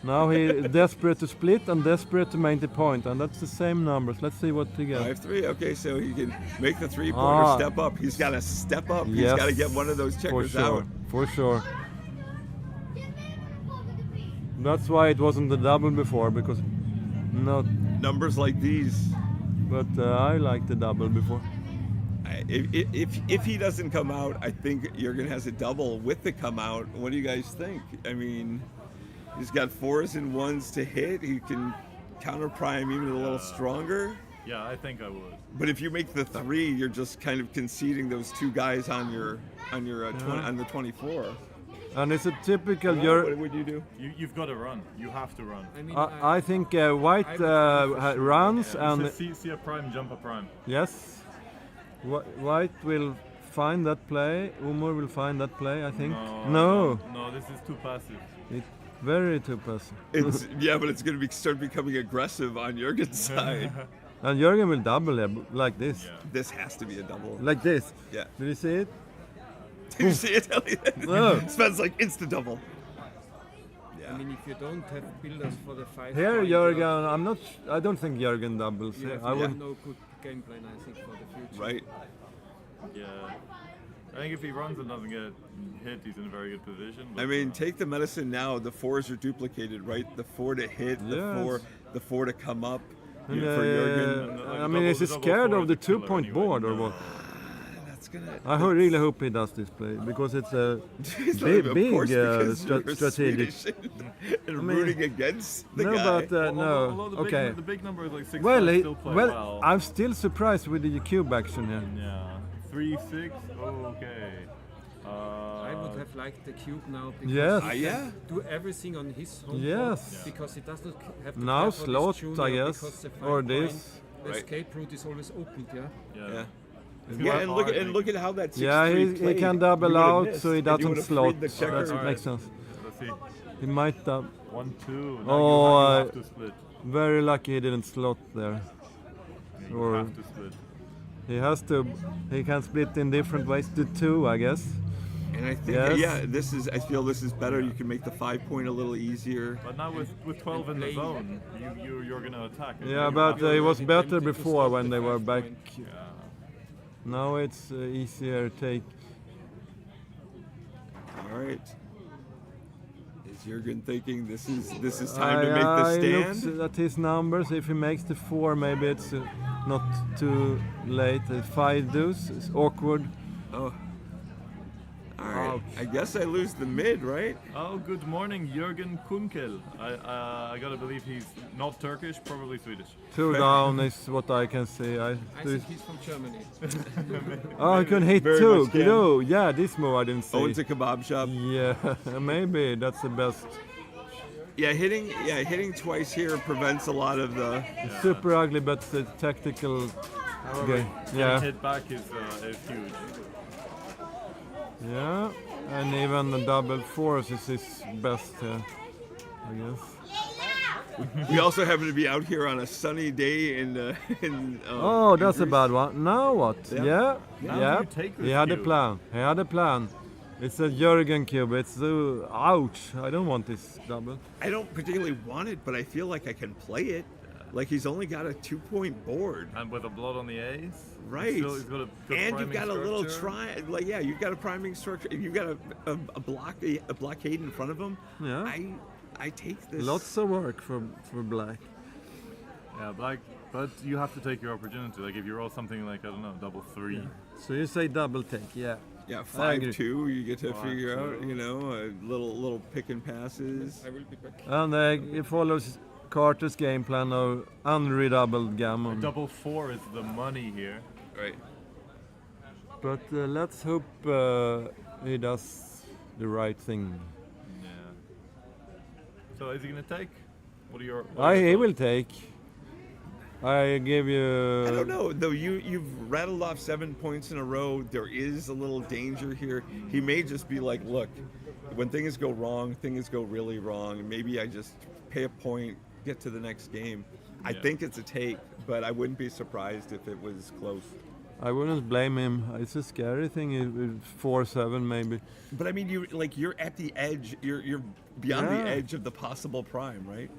S2: Now he desperate to split and desperate to make the point, and that's the same numbers. Let's see what he gets.
S9: 5-3. Okay, so he can make the 3-pointer
S2: Ah.
S9: step up. He's got to step up.
S2: Yes,
S9: He's got to get one of those
S2: for
S9: checkers
S2: sure,
S9: out.
S2: for sure. That's why it wasn't the double before, because not.
S9: Numbers like these.
S2: But I liked the double before.
S9: If he doesn't come out, I think Jürgen has a double with the come out. What do you guys think? I mean, he's got 4s and 1s to hit. He can counter prime even a little stronger.
S7: Yeah, I think I would.
S9: But if you make the 3, you're just kind of conceding those 2 guys on your on the 24.
S2: And it's a typical.
S9: What would you do?
S7: You've got to run. You have to run.
S11: I mean,
S2: I think White runs and
S7: See a prime, jump a prime.
S2: yes, White will find that play. Umar will find that play. I think. No.
S7: No, this is too passive.
S2: It's very too passive.
S9: It's yeah, but it's going to start becoming aggressive on Jürgen's side.
S2: And Jürgen will double like this.
S7: Yeah.
S9: This has to be a double.
S2: Like this.
S9: Yeah.
S2: Did you see it?
S9: Did you see it?
S2: No.
S9: Spen's like insta double.
S11: I mean, if you don't have builders for the 5
S2: Here,
S11: point,
S2: Jürgen. I'm not. I don't think Jürgen doubles.
S11: you have
S2: I would.
S11: no good game plan, I think, for the future.
S9: Right.
S7: Yeah. I think if he runs and doesn't get hit, he's in a very good position.
S9: I mean, take the medicine now. The 4s are duplicated, right? The 4 to hit,
S2: Yes.
S9: the 4 to come up.
S2: And,
S9: For Jürgen,
S7: like
S2: I
S7: a
S2: mean, is he
S7: double
S2: scared
S7: four
S2: of
S7: is
S2: the
S7: a killer
S2: 2-point
S7: anyway.
S2: board or what?
S9: that's gonna.
S2: I really hope he does this play because it's a
S9: He's not
S2: big,
S9: even- of course, because you're
S2: strategic.
S9: Swedish and
S2: I mean-
S9: rooting against the
S2: No,
S9: guy.
S2: but
S7: Although
S2: no.
S7: the big,
S2: Okay.
S7: the big number is like 6.
S2: Well,
S7: still play well.
S2: I'm still surprised with the cube action here.
S7: Yeah. 3-6. Oh, okay.
S11: I would have liked the cube now because
S2: Yes.
S11: he
S9: yeah.
S11: can do everything on his home
S2: Yes.
S11: front because he does not have to
S2: Now
S11: care for this
S2: slot,
S11: junior
S2: I guess,
S11: because the 5
S2: or
S11: point,
S2: this.
S11: the
S9: Right.
S11: escape route is always opened, yeah.
S9: Yeah.
S7: It's
S9: Yeah,
S7: quite
S9: and look
S7: hard,
S9: and look at how that 6-3
S2: Yeah, he
S9: played.
S2: can double
S9: You would've
S2: out,
S9: missed,
S2: so he
S9: and you
S2: doesn't
S9: would've
S2: slot.
S9: freed the checkers.
S2: That makes sense.
S7: Let's see.
S2: He might double.
S7: 1-2.
S2: Oh,
S7: Now you have to split.
S2: Very lucky he didn't slot there.
S7: You
S2: Or
S7: have to split.
S2: he has to. He can split in different ways to 2, I guess.
S9: And I think,
S2: Yes.
S9: yeah, this is. I feel this is better. You can make the 5-point a little easier.
S7: But now with 12 in the zone, you're gonna attack. it.
S2: Yeah,
S7: You
S2: but
S7: have to-
S2: it was
S11: be
S2: better
S11: tempted to
S2: before
S11: slot
S2: when
S11: the
S2: they were
S11: 5
S2: back.
S11: point.
S7: Yeah.
S2: Now it's easier take.
S9: right. Is Jürgen thinking this is time to make the
S2: He
S9: stand?
S2: looks at his numbers. If he makes the 4, maybe it's not too late. 5 deuce is awkward.
S9: Oh. All right.
S2: Ouch.
S9: I guess I lose the mid, right?
S7: Oh, good morning, Jürgen Kunkel. I gotta believe he's not Turkish, probably Swedish.
S2: 2 down is what I can see.
S11: I think he's from Germany.
S2: Oh, he can hit
S9: Very
S2: 2.
S9: much can.
S2: No, yeah, this move I didn't see.
S9: Owns a kebab shop.
S2: Yeah, maybe that's the best.
S9: Yeah, hitting twice here prevents a lot of the.
S2: It's super ugly, but the tactical game. Yeah,
S7: Hit back is huge.
S2: yeah, and even the double 4s is his best here, I guess.
S9: We also happen to be out here on a sunny day in.
S2: Oh, that's a
S9: Greece.
S2: bad one. Now what?
S9: Yeah.
S2: Yeah,
S7: Now
S2: yeah.
S7: you take
S2: He
S7: this
S2: had a
S7: cube.
S2: plan. He had a plan. It's a Jürgen cube. It's ouch. I don't want this double.
S9: I don't particularly want it, but I feel like I can play it. Like he's only got a 2-point board.
S7: And with a blood on the A's.
S9: Right.
S7: He's got a good
S9: And you've
S7: priming
S9: got a little
S7: structure.
S9: you've got a priming structure. You've got a blockade in front of him.
S2: Yeah.
S9: I take this.
S2: Lots of work for black.
S7: Yeah, black. But you have to take your opportunity. Like if you roll something like, I don't know, double 3.
S2: So you say double take, yeah.
S9: Yeah,
S2: I agree.
S9: 5-2. You get to figure
S7: 5-2.
S9: out, little pick and passes.
S11: I will be back.
S2: And it follows Carter's game plan of unredoubled gammon.
S7: Double 4 is the money here.
S9: Right.
S2: But let's hope he does the right thing.
S7: Yeah. So is he gonna take? What are your?
S2: He will take. I give you.
S9: I don't know though. You've rattled off 7 points in a row. There is a little danger here. He may just be like, look, when things go wrong, things go really wrong. Maybe I just pay a point, get to the next game. I
S7: Yeah.
S9: think it's a take, but I wouldn't be surprised if it was close.
S2: I wouldn't blame him. It's a scary thing. 4-7 maybe.
S9: But I mean, you're at the edge. You're beyond the
S2: Yeah.
S9: edge of the possible prime, right?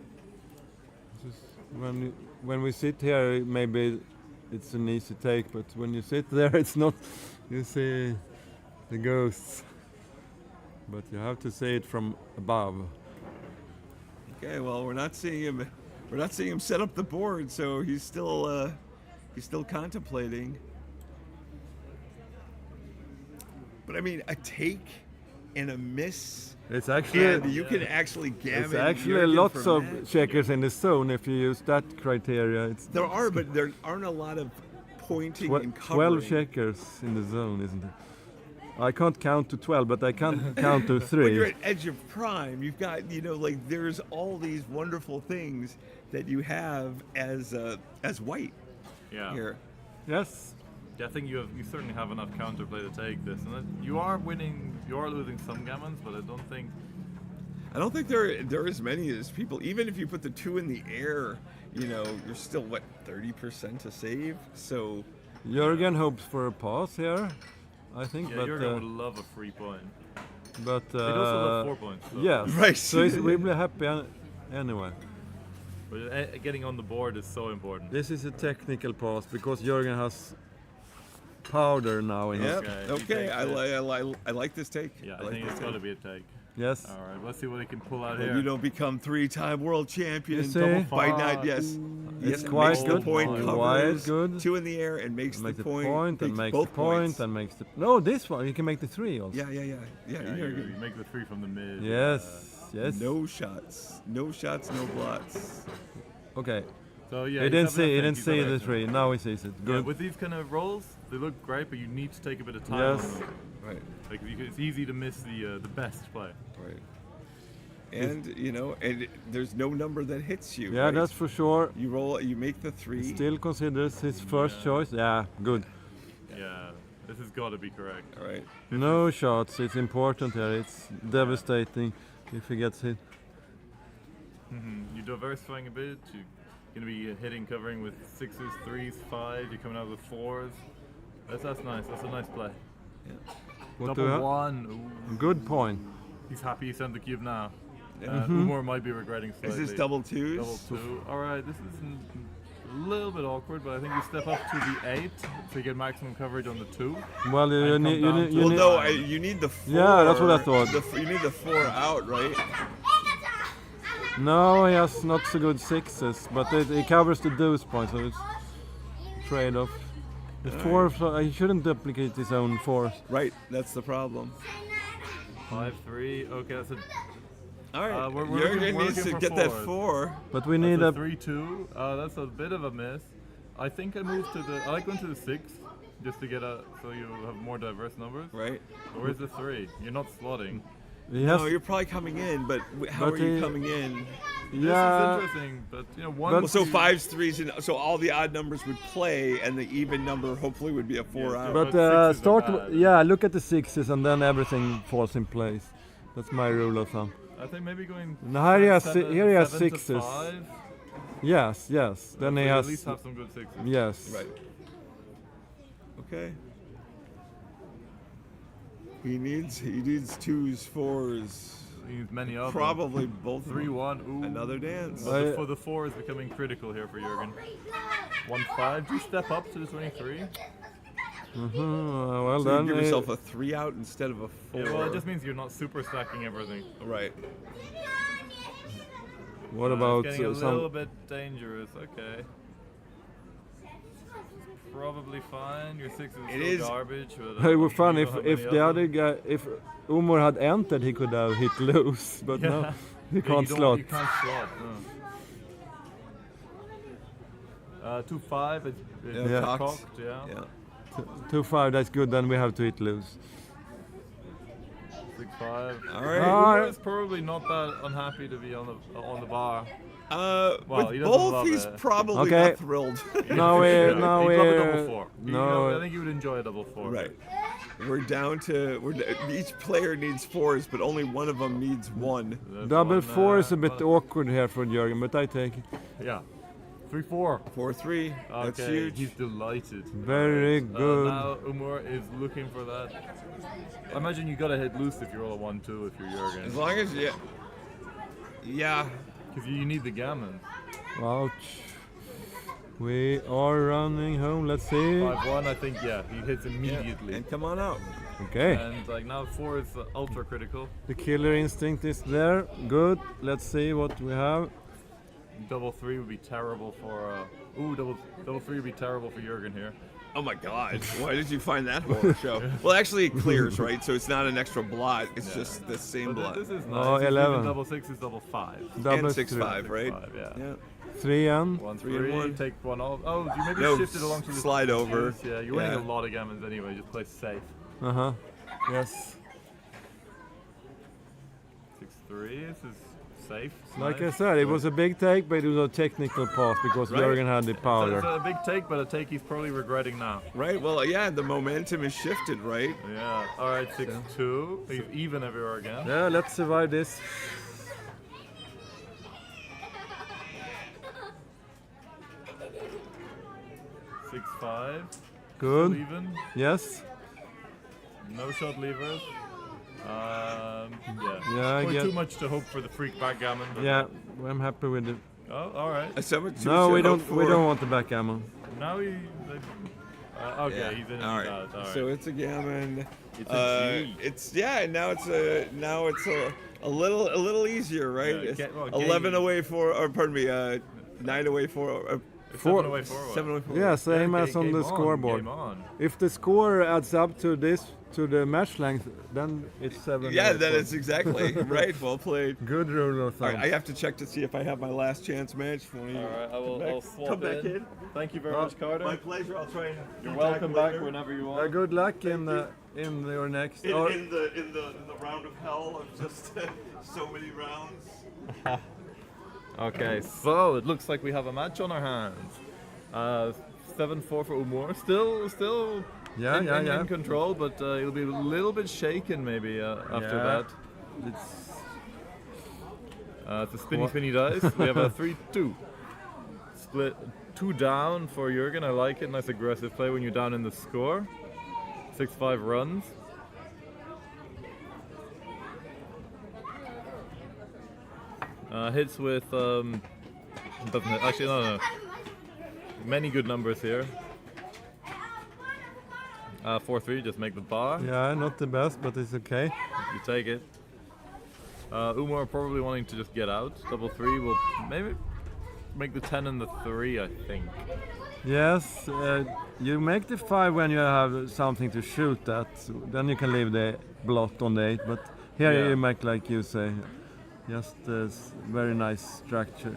S2: When we sit here, maybe it's an easy take, but when you sit there, it's not. You see the ghosts. But you have to see it from above.
S9: Okay. Well, we're not seeing him. We're not seeing him set up the board, so he's still contemplating. But I mean, a take and a miss.
S2: It's actually.
S9: And you can actually gammon.
S2: It's actually
S9: Jürgen
S2: lots
S9: from
S2: of
S9: that.
S2: checkers in the zone if you use that criteria.
S9: There are, but there aren't a lot of pointing and
S2: 12
S9: covering.
S2: checkers in the zone, isn't it? I can't count to 12, but I can count to
S9: When you're
S2: 3.
S9: at edge of prime, you've got there's all these wonderful things that you have as white
S7: Yeah.
S9: here.
S2: Yes.
S7: Yeah, I think you certainly have enough counterplay to take this, and you are winning. You are losing some gammons, but I don't think
S9: there are as many as people. Even if you put the 2 in the air, you're still 30% to save. So
S2: Jürgen hopes for a pass here, I think,
S7: Yeah,
S2: but
S7: Jürgen would love a 3 point.
S2: but
S7: He'd also love 4 points. So.
S2: yes.
S9: Right.
S2: So we'll be happy anyway.
S7: But getting on the board is so important.
S2: This is a technical pass because Jürgen has powder now in his.
S9: Yep.
S7: Okay,
S9: Okay.
S7: he
S9: I like this take.
S7: Yeah,
S9: I
S7: I
S9: like
S7: think
S9: this
S7: it's
S9: take.
S7: got to be a take.
S2: Yes.
S7: All right, let's see what he can pull out
S9: Well,
S7: here.
S9: you don't become 3-time world champion.
S2: You see?
S9: By
S7: Double
S9: night,
S7: five.
S9: yes.
S2: It's
S9: Yes,
S2: quite
S9: makes
S2: good.
S9: The point,
S7: Quite
S9: covers,
S2: good.
S9: 2 in the air and makes
S2: Makes
S9: the
S2: the
S9: point.
S2: point and
S9: takes
S2: makes the
S9: both
S2: point
S9: points.
S2: and makes the. No, this one you can make the 3 also.
S9: Yeah.
S7: Yeah,
S9: You're
S7: you
S9: good.
S7: make the 3 from the mid.
S2: Yes. Yes.
S9: No shots, no blots.
S2: Okay.
S7: So yeah,
S2: He didn't
S7: he's having
S2: see. He
S7: a
S2: didn't
S7: think,
S2: see
S7: he's
S2: the
S7: having a
S2: 3. Now he sees it.
S7: think.
S2: Good.
S7: Yeah, with these kind of rolls, they look great, but you need to take a bit of time
S2: Yes.
S7: on them.
S9: Right,
S7: Like it's easy to miss the best play.
S9: right. And and there's no number that hits you.
S2: Yeah,
S9: right?
S2: that's for sure.
S9: You roll, you make the 3.
S2: Still considers his first choice. Yeah, good.
S7: Yeah, this has got to be correct.
S9: All right.
S2: No shots. It's important here. It's devastating if he gets hit.
S7: You're diversifying a bit. You're going to be hitting, covering with 6s, 3s, 5s. You're coming out with 4s. That's nice. That's a nice play.
S2: What do
S7: Double
S2: you have?
S7: 1. Ooh.
S2: Good point.
S7: He's happy he sent the cube now.
S9: Yeah.
S7: Umar might be regretting
S9: Is
S7: slightly.
S9: this double 2s?
S7: Double 2. All right, this is a little bit awkward, but I think you step up to the 8 so you get maximum coverage on the 2.
S2: Well, you
S7: And
S2: need,
S7: come
S2: you
S7: down
S2: need,
S7: to-
S2: you
S9: Well,
S2: need,
S9: no, you need the 4.
S2: Yeah, that's what I thought.
S9: You need the 4 out, right?
S2: No, he has not so good 6s, but he covers the deuce point, so it's trade-off. The 4, he shouldn't duplicate his own 4s.
S9: Right, that's the problem.
S7: 5-3. Okay, that's a.
S9: All right,
S7: we're
S9: Jürgen
S7: looking- we're
S9: needs to
S7: looking for
S9: get that
S7: 4s.
S9: 4.
S2: But we need
S7: That's
S2: a...
S7: 3-2. That's a bit of a miss. I think I moved to the. I like going to the 6 just to get so you have more diverse numbers.
S9: Right.
S7: But where's the 3? You're not slotting.
S2: He has,
S9: No, you're probably coming in, but how
S2: But
S9: are you
S2: he-
S9: coming in?
S7: This
S2: yeah,
S7: is interesting, but one.
S2: But-
S9: Well, so 5s, 3s, and so all the odd numbers would play, and the even number hopefully would be a 4
S7: Yes,
S9: out.
S2: but
S7: But 6s are
S2: start...
S7: bad.
S2: Yeah, look at the 6s and then everything falls in place. That's my rule of thumb.
S7: I think maybe going.
S2: Now here he has,
S7: seven-
S2: here he has
S7: 7 to
S2: 6s.
S7: 5.
S2: Yes, yes. Then
S7: So
S2: he
S7: you
S2: has...
S7: at least have some good 6s.
S2: Yes.
S9: Right. Okay. He needs 2s, 4s,
S7: He needs many of them.
S9: probably both. of them.
S7: 3-1. Ooh.
S9: Another dance.
S7: But for the 4 is becoming critical here for Jürgen. 1-5. Do you step up to the 23?
S2: Well
S9: So you
S2: then...
S9: give yourself a 3 out instead of a 4.
S7: Yeah, well, it just means you're not super stacking everything.
S9: Right.
S2: what about
S7: It's getting a
S2: some...
S7: little bit dangerous. Okay. Probably fine. Your 6 is
S9: It
S7: still
S9: is-
S7: garbage. But,
S2: It would fun
S7: you
S2: if
S7: don't have
S2: if
S7: many
S2: the
S7: of
S2: other
S7: them.
S2: guy, if Umar had entered, he could have hit loose, but no,
S7: Yeah.
S2: he
S7: Yeah,
S2: can't
S7: you
S2: slot.
S7: You can't slot. No. 2-5. It's
S9: Yeah,
S2: cocked.
S7: cocked. Yeah.
S9: Yeah.
S2: 2-5, that's good. Then we have to hit loose.
S7: 6-5.
S9: All right.
S2: Ah.
S7: Is probably not that unhappy to be on the bar.
S9: With
S7: he doesn't
S9: both,
S7: love
S9: he's
S7: it.
S9: probably
S2: Okay.
S9: not thrilled.
S2: Now
S7: Yeah,
S2: now
S7: he'd love a double
S2: we
S7: 4.
S2: no.
S7: I think you would enjoy a double 4.
S9: Right. We're down to each player needs 4s, but only one of them needs 1.
S7: That's
S2: Double
S7: one,
S2: 4 is a bit
S7: one-
S2: awkward here for Jürgen, but I take it.
S7: Yeah. 3-4.
S9: 4-3. That's
S7: Okay,
S9: huge.
S7: he's delighted.
S2: Very good.
S7: Now Umar is looking for that. I imagine you gotta hit loose if you roll a 1-2 if you're
S9: As
S7: Jürgen.
S9: long as you. Yeah.
S7: Because you need the gammon.
S2: Ouch. We are running home. Let's see.
S7: 5-1, I think, yeah, he hits immediately.
S9: And come on out.
S2: Okay.
S7: And like now 4 is ultra critical.
S2: The killer instinct is there. Good. Let's see what we have.
S7: Double 3 would be terrible for. Double 3 would be terrible for Jürgen here.
S9: Oh my God! Why did you find that horror show? Well, actually, it clears, right? So it's not an extra blot. It's just the same
S7: But
S9: blot.
S7: this is nice.
S2: Oh,
S7: It's
S2: 11.
S7: even Double 6 is double 5.
S2: Double
S9: And 6-5,
S2: 3.
S9: right?
S7: 5, yeah.
S9: Yeah.
S2: 3 and
S7: 1,
S9: 3 and
S7: 3,
S9: 1.
S7: take 1 off. Oh, you maybe
S9: No,
S7: shift it along to the
S9: slide over.
S7: deuce. Yeah, you're winning
S9: Yeah.
S7: a lot of gammons anyway. Just play safe.
S2: Yes.
S7: 6-3. This is safe. It's
S2: Like I
S7: nice.
S2: said, it was a big take, but it was a technical pass because
S9: Right.
S2: Jürgen had the
S7: So
S2: powder.
S7: it's a big take, but a take he's probably regretting now.
S9: Right. Well, yeah. The momentum is shifted, right?
S7: Yeah. All right, 6-2. He's even everywhere again.
S2: Yeah, let's survive this.
S7: Six, 5.
S2: Good.
S7: Still even.
S2: Yes.
S7: No shot levers. Yeah.
S2: Yeah, I
S7: Probably
S2: get-
S7: too much to hope for the freak backgammon. But
S2: Yeah, I'm happy with it.
S7: Oh, all right.
S9: A 7-2
S2: No, we
S9: should
S2: don't.
S9: hope
S2: We
S9: for-
S2: don't want the backgammon.
S7: Now he. Okay,
S9: Yeah.
S7: he's in and
S9: All
S7: he's
S9: right.
S7: out. All right.
S9: So it's a gammon.
S7: It's a G.
S9: It's and now it's a little easier, right?
S7: Yeah,
S9: It's
S7: get- well,
S9: 11
S7: game.
S9: away for, or pardon me, 9 away for.
S2: Four-
S7: 7 away forward.
S9: 7 away for.
S2: Yeah, same as on
S7: Game
S2: the scoreboard.
S7: Game on.
S2: If the score adds up to this, to the match length, then it's 7.
S9: Yeah, then it's exactly right. Well played.
S2: Good rule of
S9: All
S2: thumb.
S9: right, I have to check to see if I have my last chance match for you.
S7: All right, I'll swap
S9: come back
S7: in.
S9: in.
S7: Thank you very much, Carter.
S9: My pleasure. I'll try and.
S7: You're
S9: be
S7: welcome back
S9: later.
S7: whenever you want.
S2: Good luck in your next.
S9: In,
S2: or-
S9: in the round of hell of just so many rounds.
S7: Okay, so it looks like we have a match on our hands. 7-4 for Umar. Still
S2: Yeah, yeah.
S7: in control, but it'll be a little bit shaken maybe after
S2: Yeah.
S7: that. It's a spinny dice. We have a 3-2. Split 2 down for Jürgen. I like it. Nice aggressive play when you're down in the score. 6-5 runs. Hits with doesn't hit. Actually no. many good numbers here. 4-3, just make the bar.
S2: Yeah, not the best, but it's okay.
S7: You take it. Umar probably wanting to just get out. Double 3 will maybe make the 10 and the 3, I think.
S2: Yes, you make the 5 when you have something to shoot at. Then you can leave the blot on the 8. But here
S7: Yeah.
S2: you make like you say, just very nice structure.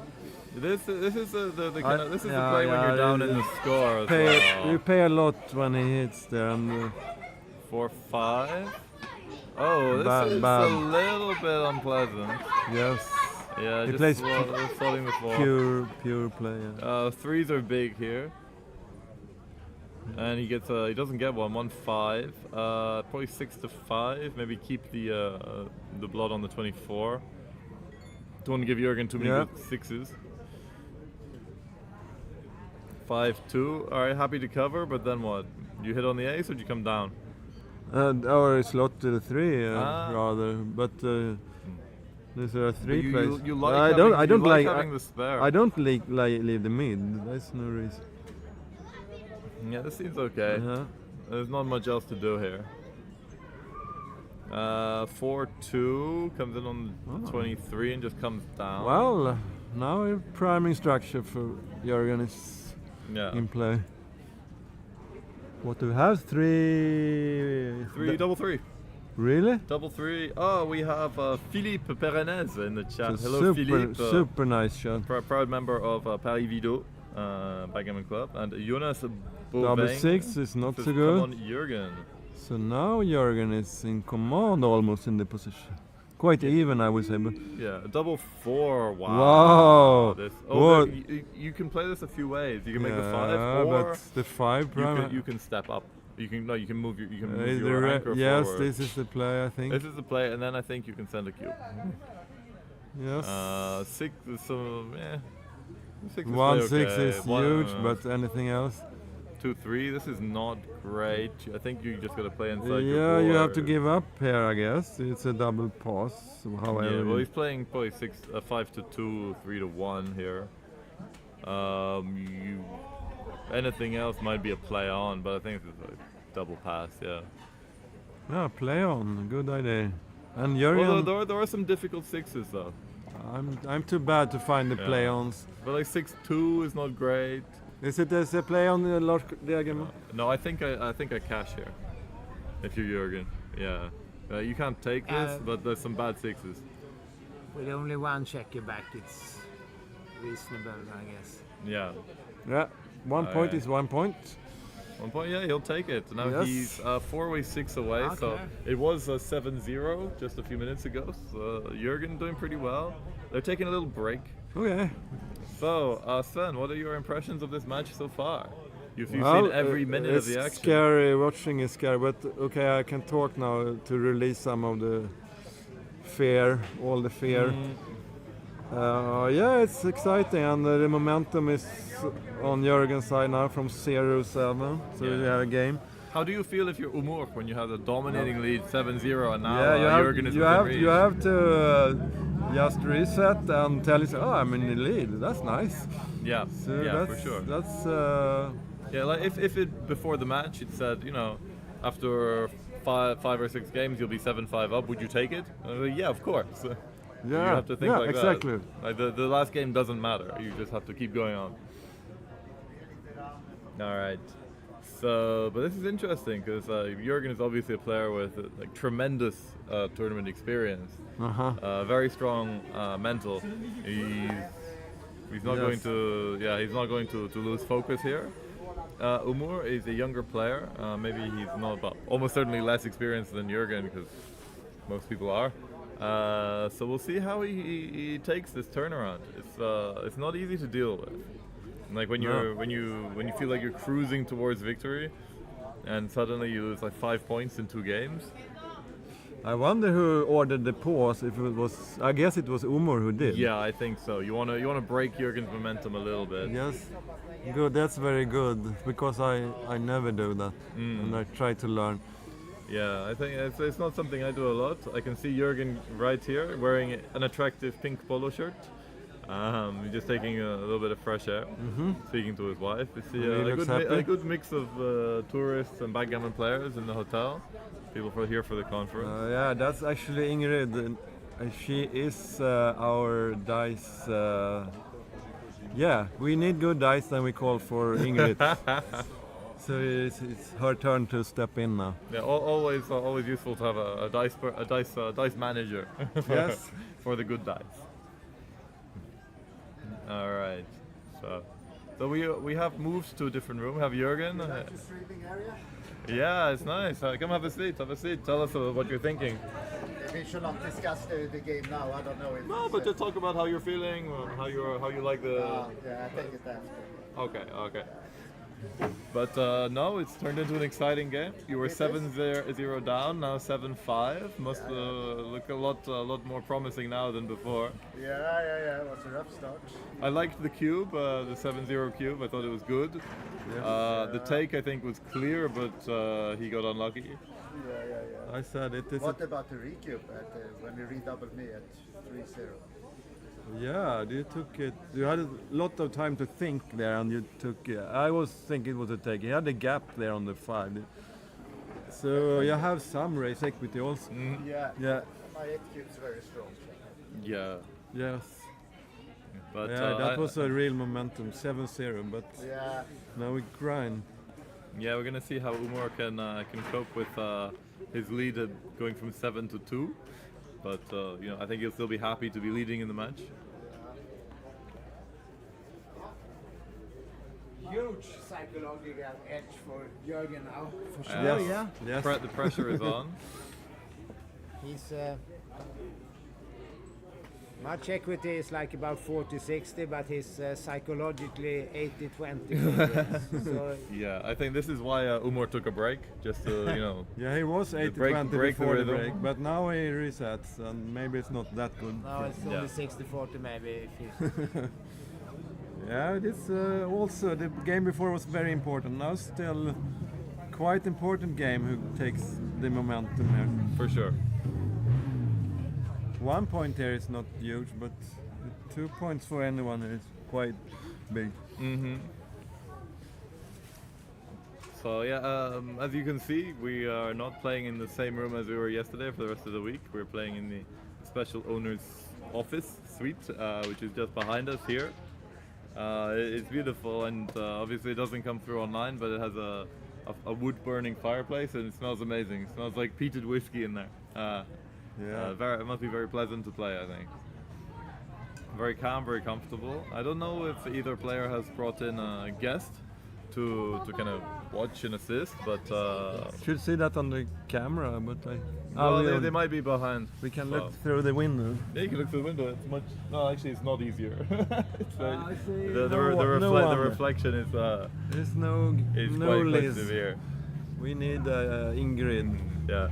S7: This is the
S2: Yeah,
S7: play when you're down in the score as well.
S2: You pay a lot when he hits there. And,
S7: 4-5. Oh, this
S2: Bad,
S7: is
S2: bad.
S7: a little bit unpleasant.
S2: yes,
S7: Yeah,
S2: he
S7: just
S2: plays
S7: floating the 4.
S2: pure play. Yeah.
S7: 3s are big here. And he gets he doesn't get one. 1-5. Probably 6-5. Maybe keep the blood on the 24. Don't want to give Jürgen too many
S2: Yeah.
S7: good 6s. 5-2. All right, happy to cover, but then what? You hit on the ace, or do you come down?
S2: Or slot to the 3
S7: Ah.
S2: rather, but these are 3
S7: You-
S2: plays.
S7: you like
S2: I
S7: having-
S2: don't. I
S7: you
S2: don't
S7: like
S2: like.
S7: having the spare.
S2: I don't leave the mid. That's no reason.
S7: Yeah, this seems okay.
S2: Yeah.
S7: There's not much else to do here. 4-2 comes in on
S2: Oh.
S7: 23 and just comes down.
S2: Well, now a priming structure for Jürgen is
S7: Yeah.
S2: in play. What do we have? 3.
S7: 3 double 3.
S2: Really?
S7: Double 3. Oh, we have Philippe Perenez in the chat.
S2: It's a
S7: Hello,
S2: super,
S7: Philippe.
S2: super nice shot.
S7: Proud member of Paris Vido Backgammon Club. And Jonas
S2: Double
S7: Boveng
S2: 6 is not
S7: says,
S2: so good.
S7: Come on, Jürgen.
S2: So now Jürgen is in command almost in the position. Quite even, I would say. But
S7: Yeah, double 4. Wow.
S2: Wow.
S7: This,
S2: What?
S7: you can play this a few ways. You can make the
S2: yeah,
S7: 5, or
S2: but the 5 prime.
S7: you can step up. You can move your
S2: the
S7: your anchor
S2: yes,
S7: forward.
S2: this is the play, I think.
S7: This is the play, and then I think you can send a cube.
S2: Yes.
S7: 6 is so 6 is
S2: 1-6
S7: okay.
S2: is huge, but anything else?
S7: 2-3. This is not great. I think you just gotta play inside your
S2: Yeah,
S7: board.
S2: you have to give up here, I guess. It's a double pass. However,
S7: Yeah, well, he's playing probably 5-2, 3-1 here. Anything else might be a play on, but I think it's a double pass. Yeah.
S2: yeah, play on. Good idea. And Jürgen,
S7: Well, there are some difficult 6s though.
S2: I'm too bad to find the
S7: Yeah.
S2: play-ons.
S7: But like 6-2 is not great.
S2: Is it as a play on the large diagram?
S7: No, I think I cash here. If you're Jürgen, yeah. You can't take this, but there's some bad 6s.
S10: With only one checker back, it's reasonable, I guess.
S7: Yeah.
S2: Yeah, 1 point
S7: yeah.
S2: is 1 point.
S7: 1 point, yeah, he'll take it. Now
S2: Yes.
S7: he's 4-way 6 away, so
S10: Okay.
S7: it was 7-0 just a few minutes ago. So Jürgen doing pretty well. They're taking a little break.
S2: Okay.
S7: So, Sven, what are your impressions of this match so far? You've
S2: Well,
S7: seen every minute of
S2: it's
S7: the action.
S2: scary, watching is scary, but okay, I can talk now to release some of the fear, all the fear. Yeah, it's exciting, and the momentum is on Jürgen's side now from 0-7, so we have a game.
S7: How do you feel if you're Umur when you have the dominating lead 7-0 and now
S2: Yeah,
S7: Jürgen is
S2: you
S7: within
S2: have
S7: reach?
S2: you have to just reset and tell yourself, oh, I'm in the lead. That's nice.
S7: Yeah,
S2: So
S7: yeah,
S2: that's,
S7: for sure.
S2: That's
S7: Yeah, like if it before the match it said, after five or 6 games you'll be 7-5 up, would you take it? I was like, yeah, of course. You
S2: yeah,
S7: have to think
S2: yeah,
S7: like
S2: exactly.
S7: that. Like the last game doesn't matter. You just have to keep going on. All right. So, but this is interesting because Jürgen is obviously a player with like tremendous tournament experience. Very strong mental. He's not
S2: Yes.
S7: going to he's not going to lose focus here. Umur is a younger player. Maybe he's not, but almost certainly less experienced than Jürgen because most people are. So we'll see how he takes this turnaround. It's not easy to deal with. Like when you feel like you're cruising towards victory, and suddenly you lose like 5 points in 2 games.
S2: I wonder who ordered the pause. If it was, I guess it was Umur who did.
S7: Yeah, I think so. You wanna break Jürgen's momentum a little bit.
S2: Yes, good. That's very good because I never do that, and I try to learn.
S7: Yeah, I think it's not something I do a lot. I can see Jürgen right here wearing an attractive pink polo shirt. He's just taking a little bit of fresh air, speaking to his wife. We see
S2: He
S7: a
S2: looks
S7: good,
S2: happy.
S7: a good mix of tourists and backgammon players in the hotel. People here for the conference.
S2: Yeah, that's actually Ingrid. She is our dice. Yeah, we need good dice, and we call for Ingrid. So it's her turn to step in now.
S7: Yeah, always useful to have a dice manager.
S2: Yes.
S7: For the good dice. All right, so we have moved to a different room. We have Jürgen.
S4: Streaming area?
S7: Yeah, it's nice. Come have a seat. Have a seat. Tell us what you're thinking.
S4: We should not discuss the game now. I don't know. If
S7: No, but just talk about how you're feeling, or how you like the.
S4: Yeah, I take it after.
S7: Okay. But no, it's turned into an exciting game. You were 7-0 down, now 7-5. Must look a lot more promising now than before.
S4: Yeah. It was a rough start.
S7: I liked the cube, the 7-0 cube. I thought it was good. The take I think was clear, but he got unlucky.
S4: Yeah.
S2: I said it.
S4: What about the recube when you redoubled me at 3-0?
S2: Yeah, you took it. You had a lot of time to think there, and you took. I was thinking it was a take. You had a gap there on the 5, so you have some race equity also.
S4: Yeah. My 8 cube's very strong.
S7: Yeah.
S2: Yes.
S7: But
S2: that was a real momentum, 7-0. But now we grind.
S7: Yeah, we're gonna see how Umar can cope with his lead going from 7 to 2. But I think he'll still be happy to be leading in the match.
S10: Huge psychological edge for Jürgen now, for sure.
S2: Yes.
S7: The pressure is on.
S10: He's much equity is like about 40-60, but he's psychologically 80-20. So
S7: Yeah, I think this is why Umar took a break, just to
S2: Yeah, he was 80-20
S7: break
S2: before the
S7: rhythm.
S2: break, but now he resets, and maybe it's not that good.
S10: now it's only 60-40 maybe. If he,
S2: Yeah, this also the game before was very important. Now still quite important game who takes the momentum here.
S7: For sure.
S2: 1 point here is not huge, but 2 points for anyone is quite big.
S7: So as you can see, we are not playing in the same room as we were yesterday for the rest of the week. We're playing in the special owner's office suite, which is just behind us here. It's beautiful, and obviously it doesn't come through online, but it has a wood-burning fireplace, and it smells amazing. It smells like peated whiskey in there. It must be very pleasant to play, I think. Very calm, very comfortable. I don't know if either player has brought in a guest to kind of watch and assist, but
S2: Should see that on the camera, but
S7: they might be behind.
S2: we can look through the window.
S7: Yeah, you can look through the window. It's much. No, actually, it's not easier. It's
S2: I see.
S7: the reflection is
S2: There's
S7: quite
S2: Liz.
S7: severe.
S2: We need Ingrid.
S7: Yeah.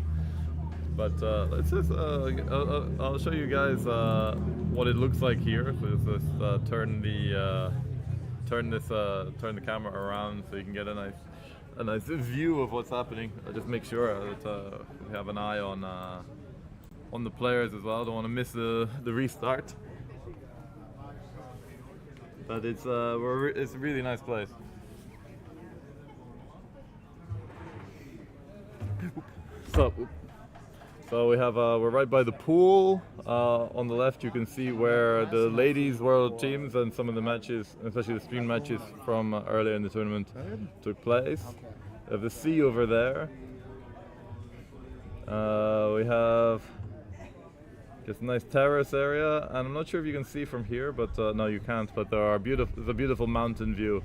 S7: But let's just I'll show you guys what it looks like here. So let's just turn the camera around so you can get a nice view of what's happening. I'll just make sure that we have an eye on the players as well. Don't want to miss the restart. But it's a really nice place. So we have we're right by the pool. On the left, you can see where the ladies' world teams and some of the matches, especially the stream matches from earlier in the tournament, took place. We have the sea over there. We have just a nice terrace area, and I'm not sure if you can see from here, but no, you can't. But there's a beautiful mountain view.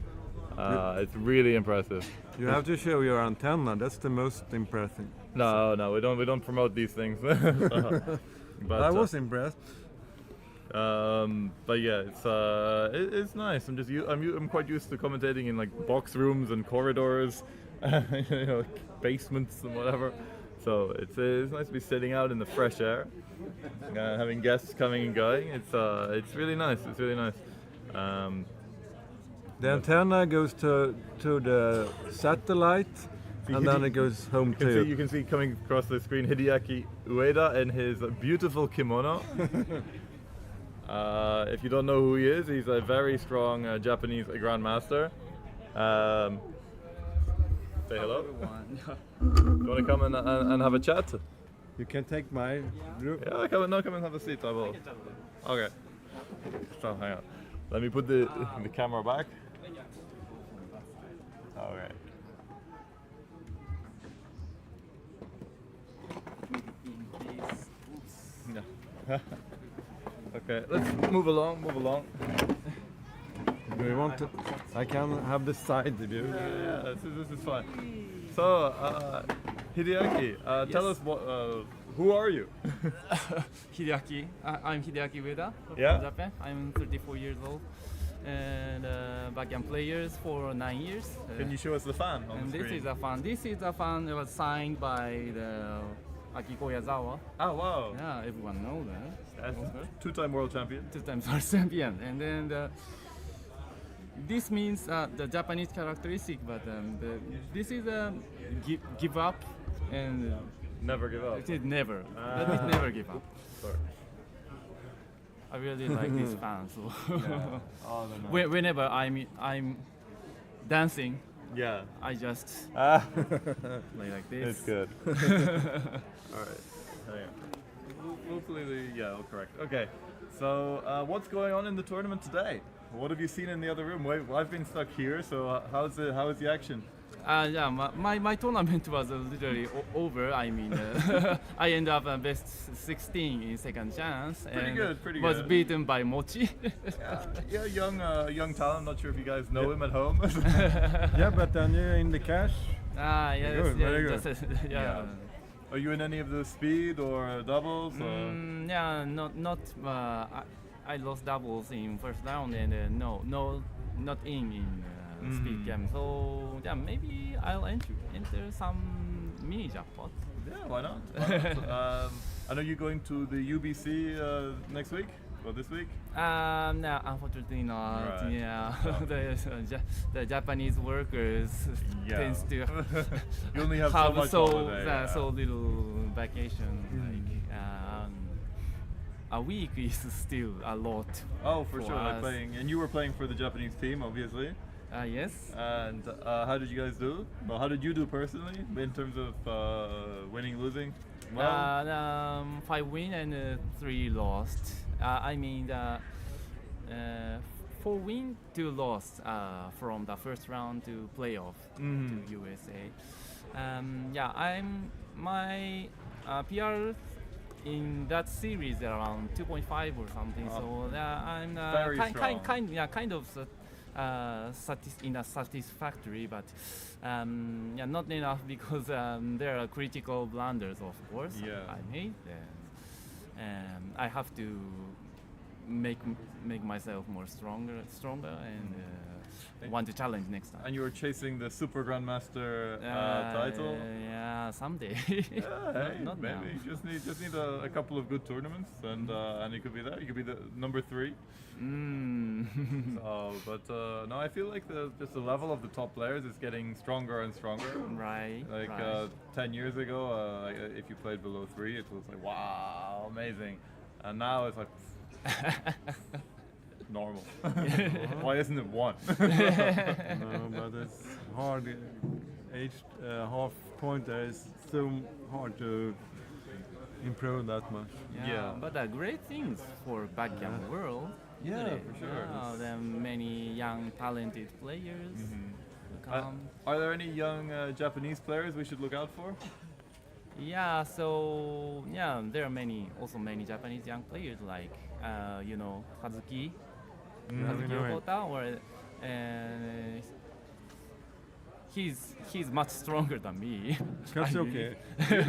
S7: It's really impressive.
S2: You have to show your antenna. That's the most impressive.
S7: No, we don't promote these things. But
S2: I was impressed.
S7: But yeah, it's nice. I'm quite used to commentating in like box rooms and corridors, basements and whatever. So it's nice to be sitting out in the fresh air, having guests coming and going. It's really nice. It's really nice.
S2: The antenna goes to the satellite, and then it goes home to
S7: You can see coming across the screen Hideaki Ueda in his beautiful kimono. If you don't know who he is, he's a very strong Japanese grandmaster. Say hello. You want to come and have a chat?
S2: You can take my room.
S7: Yeah, come and have a seat. I will. Okay. So hang on. Let me put the camera back. Okay. Yeah. Okay, let's move along.
S2: Do you want to? I can have the side view.
S7: Yeah, this is fine. So, Hideaki, tell us who are you?
S12: Hideaki. I'm Hideaki Ueda from
S7: Yeah?
S12: Japan. I'm 34 years old and backgammon players for 9 years.
S7: Can you show us the fan on
S12: And
S7: the
S12: this
S7: screen?
S12: is a fan. This is a fan. It was signed by the Akiko Yazawa.
S7: Oh wow!
S12: Yeah, everyone knows that.
S7: That's two-time world champion.
S12: Two-time world champion. And then this means the Japanese characteristic, but this is a give up and
S7: Never give up.
S12: it is never. That is never give up.
S7: Sorry.
S12: I really like this fan. So
S7: Oh, they're nice.
S12: whenever I'm dancing,
S7: Yeah.
S12: I just play like this.
S7: It's good. All right. Hang on. Hopefully, all correct. Okay. So, what's going on in the tournament today? What have you seen in the other room? Wait, well, I've been stuck here. So, how is the action?
S12: Yeah, my tournament was literally over. I mean, I ended up best 16 in second chance.
S7: Pretty
S12: and
S7: good, pretty
S12: was
S7: good.
S12: beaten by Mochi.
S7: Yeah, young talent. Not sure if you guys know him at home.
S2: Yeah, but then you're in the cash.
S12: Yes,
S2: Good,
S12: yeah,
S2: very good.
S12: just,
S7: Yeah. Are you in any of the speed or doubles?
S12: Yeah, not. I lost doubles in first round and not in speed game. So yeah, maybe I'll enter some mini jackpot.
S7: Yeah, why not? Why not? I know you're going to the UBC next week or this week.
S12: No, unfortunately not.
S7: Right.
S12: Yeah,
S7: Oh.
S12: the Japanese workers
S7: Yeah.
S12: tends to
S7: You only have so much holiday, yeah.
S12: so little vacation. Like a week is still a lot.
S7: Oh, for sure. Like
S12: us.
S7: playing, and you were playing for the Japanese team, obviously.
S12: Yes.
S7: And how did you guys do? Well, how did you do personally in terms of winning, losing? Well,
S12: 5 win and 3 lost. I mean, 4 win, 2 lost from the first round to playoff to USA. My PR in that series around 2.5 or something. So I'm
S7: Very strong.
S12: kind of satisfactory, but not enough because there are critical blunders, of course.
S7: Yeah.
S12: I made. I have to make myself more stronger, and want to challenge next time.
S7: and you were chasing the Super Grandmaster title.
S12: Yeah, someday.
S7: Yeah, hey,
S12: not
S7: maybe
S12: now.
S7: just need a couple of good tournaments, and you could be there. You could be the number 3. But no, I feel like just the level of the top players is getting stronger and stronger.
S12: Right.
S7: Like
S12: right.
S7: 10 years ago, if you played below 3, it was like wow, amazing, and now it's like normal. Why isn't it 1?
S2: No, but it's hard. Half point there is so hard to improve that much.
S7: Yeah.
S12: But great things for backgammon world.
S7: Yeah,
S12: isn't it?
S7: for sure.
S12: Yeah, there are many young talented players who come.
S7: Are there any young Japanese players we should look out for?
S12: Yeah, so there are many Japanese young players like Kazuki Okota, or he's much stronger than me.
S2: That's
S12: I
S2: okay.
S12: believe.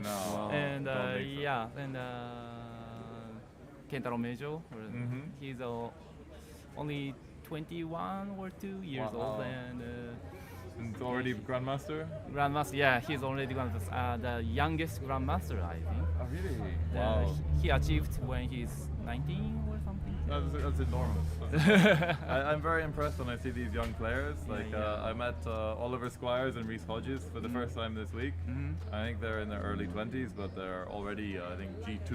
S7: No.
S12: And
S7: don't think so.
S12: and Kentaro Mejo, he's only 21 or 2 years
S7: Wow.
S12: old, and
S7: And already Grandmaster?
S12: Grandmaster. Yeah, he's already Grandmaster, the youngest Grandmaster, I think.
S7: Oh, really?
S12: Uh,
S7: Wow.
S12: He achieved when he's 19 or something.
S7: That's enormous. I'm very impressed when I see these young players. Like I met Oliver Squires and Reese Hodges for the first time this week. I think they're in their early 20s, but they're already I think G2,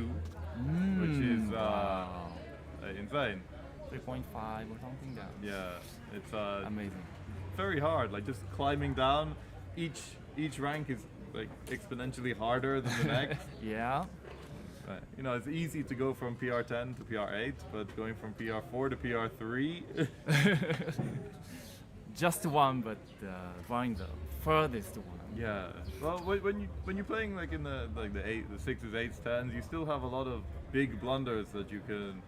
S7: which is insane.
S12: 3.5 or something.
S7: Yeah, it's
S12: Amazing.
S7: very hard. Like just climbing down, each rank is like exponentially harder than the next.
S12: Yeah.
S7: You know, it's easy to go from PR10 to PR8, but going from PR4 to PR3.
S12: Just one, but find the furthest one.
S7: Yeah. Well, when you're playing like in the sixes, eights, tens, you still have a lot of big blunders that you can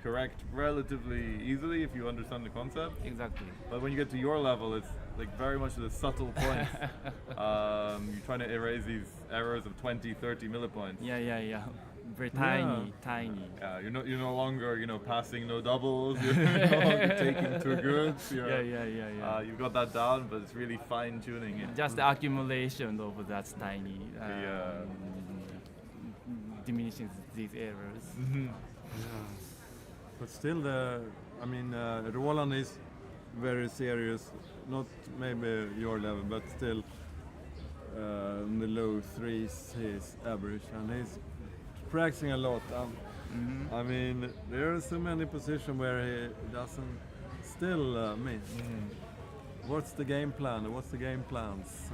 S7: correct relatively easily if you understand the concept.
S12: Exactly.
S7: But when you get to your level, it's like very much the subtle points. You're trying to erase these errors of 20, 30 millipoints.
S12: Yeah. Very tiny.
S7: Yeah, you're no longer passing no doubles. You're no longer taking two goods.
S12: Yeah.
S7: You've got that down, but it's really fine tuning it.
S12: Just the accumulation of that tiny diminishes these errors.
S2: But still, Roland is very serious. Not maybe your level, but still in the low threes his average, and he's practicing a lot. I mean, there are so many positions where he doesn't still miss. What's the game plan? What's the game plans?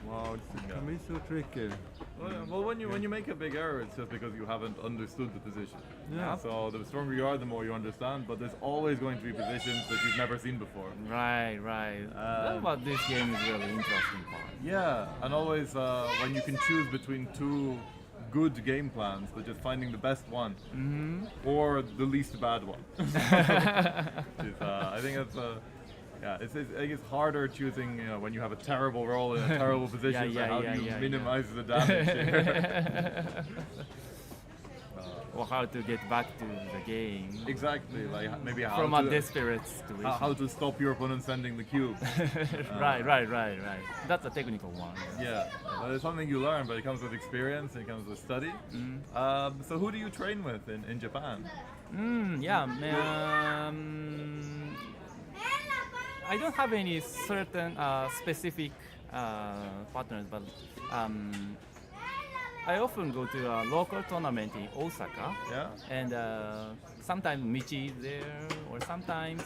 S2: Wow, it can be so tricky.
S7: Well, when you make a big error, it's just because you haven't understood the position.
S2: Yeah.
S7: So the stronger you are, the more you understand. But there's always going to be positions that you've never seen before.
S12: Right. That's what this game is really interesting part.
S7: Yeah, and always when you can choose between two good game plans, but just finding the best one or the least bad one. I think that's. It's harder choosing when you have a terrible roll in a terrible position. How do you minimize the damage?
S12: Or how to get back to the game.
S7: Exactly, like maybe how
S12: from
S7: to,
S12: a desperate situation.
S7: How to stop your opponent sending the cube.
S12: Right. That's a technical one.
S7: Yeah, but it's something you learn, but it comes with experience, it comes with study. So who do you train with in Japan?
S12: I don't have any certain specific partners, but I often go to a local tournament in Osaka.
S7: Yeah.
S12: And sometimes Michi is there, or sometimes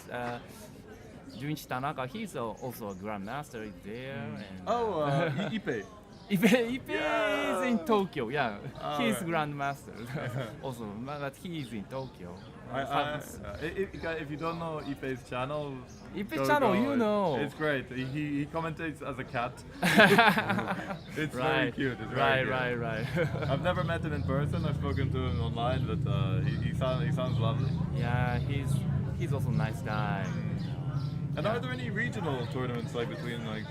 S12: Junichi Tanaka, he's also a grandmaster is there. And,
S7: Ippei.
S12: Ippei is in Tokyo, he's grandmaster also, but he is in Tokyo.
S7: If you don't know Ippei's channel,
S12: you know.
S7: It's great. He commentates as a cat. It's very cute. It's
S12: right.
S7: I've never met him in person. I've spoken to him online, but he sounds lovely.
S12: Yeah, he's also a nice guy.
S7: And are there any regional tournaments like between like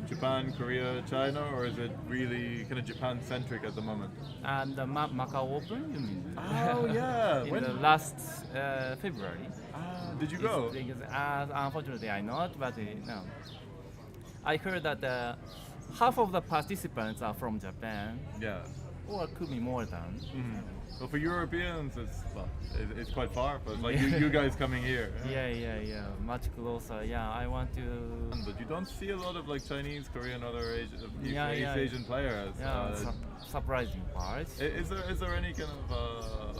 S7: Japan, Korea, China, or is it really kind of Japan-centric at the moment?
S12: And the Macau Open, you mean?
S7: Oh yeah.
S12: In the last February.
S7: Did you go?
S12: Unfortunately, I not, but no. I heard that half of the participants are from Japan.
S7: Yeah.
S12: Or it could be more than.
S7: So for Europeans, it's quite far, but like you guys coming here.
S12: Yeah, much closer. Yeah, I want to.
S7: But you don't see a lot of like Chinese, Korean, other East Asian players.
S12: Yeah, surprising part.
S7: Is there any kind of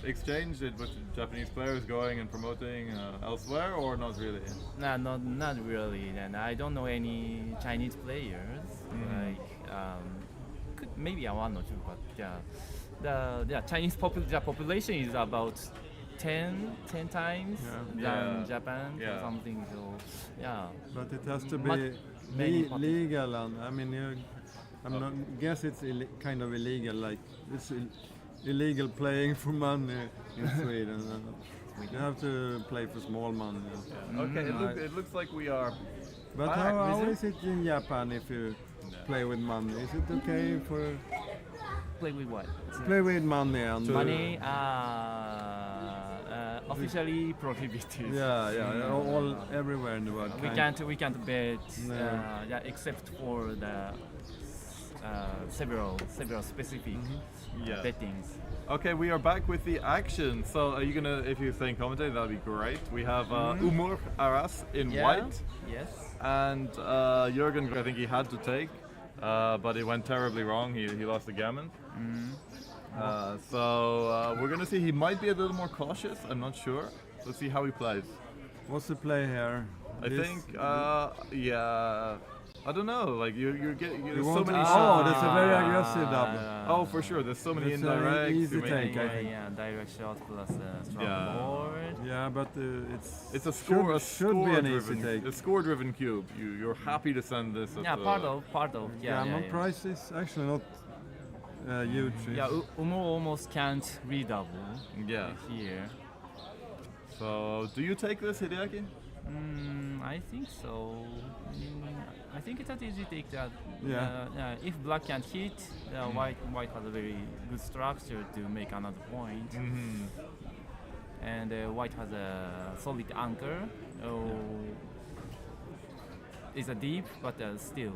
S7: exchange with Japanese players going and promoting elsewhere, or not really?
S12: No, not really. And I don't know any Chinese players. Maybe one or two, but the Chinese population is about 10 times than Japan or something. So
S2: But it has to be legal, and I mean, guess it's kind of illegal. Like it's illegal playing for money in Sweden. You have to play for small money.
S7: Okay, it looks like we are.
S2: But how is it in Japan if you play with money? Is it okay for
S12: play with what?
S2: Play with money and
S12: money. Officially prohibited.
S2: Yeah, all everywhere in the world.
S12: We can't bet. Except for the several specific bettings.
S7: Okay, we are back with the action. So are you gonna, if you're saying commentate, that'd be great. We have Umur Aras in white.
S12: Yes.
S7: And Jürgen, I think he had to take, but it went terribly wrong. He lost the gammon. So we're gonna see. He might be a little more cautious. I'm not sure. Let's see how he plays.
S2: What's the play here?
S7: I think, yeah. I don't know. Like you're getting there's so
S2: want
S7: many
S2: to-
S7: shots.
S2: oh, that's a very aggressive double.
S7: Oh, for sure. There's so many
S2: That's an
S7: indirects.
S2: easy
S7: you may-
S2: take, I
S12: Yeah,
S2: think.
S12: yeah, direct shot plus strong
S7: Yeah.
S12: board.
S2: Yeah, but
S7: It's a score.
S2: should be an easy
S7: score-driven,
S2: take.
S7: a score-driven cube. You're happy to send this. At
S12: Yeah, part of.
S2: Yeah, my price is actually not huge.
S12: Yeah, Umo almost can't redouble.
S7: Yeah.
S12: Here.
S7: So, do you take this, Hideaki?
S12: I think so. I think it's an easy take that.
S2: Yeah.
S12: If black can't hit, white has a very good structure to make another point. And white has a solid anchor. It's a deep, but still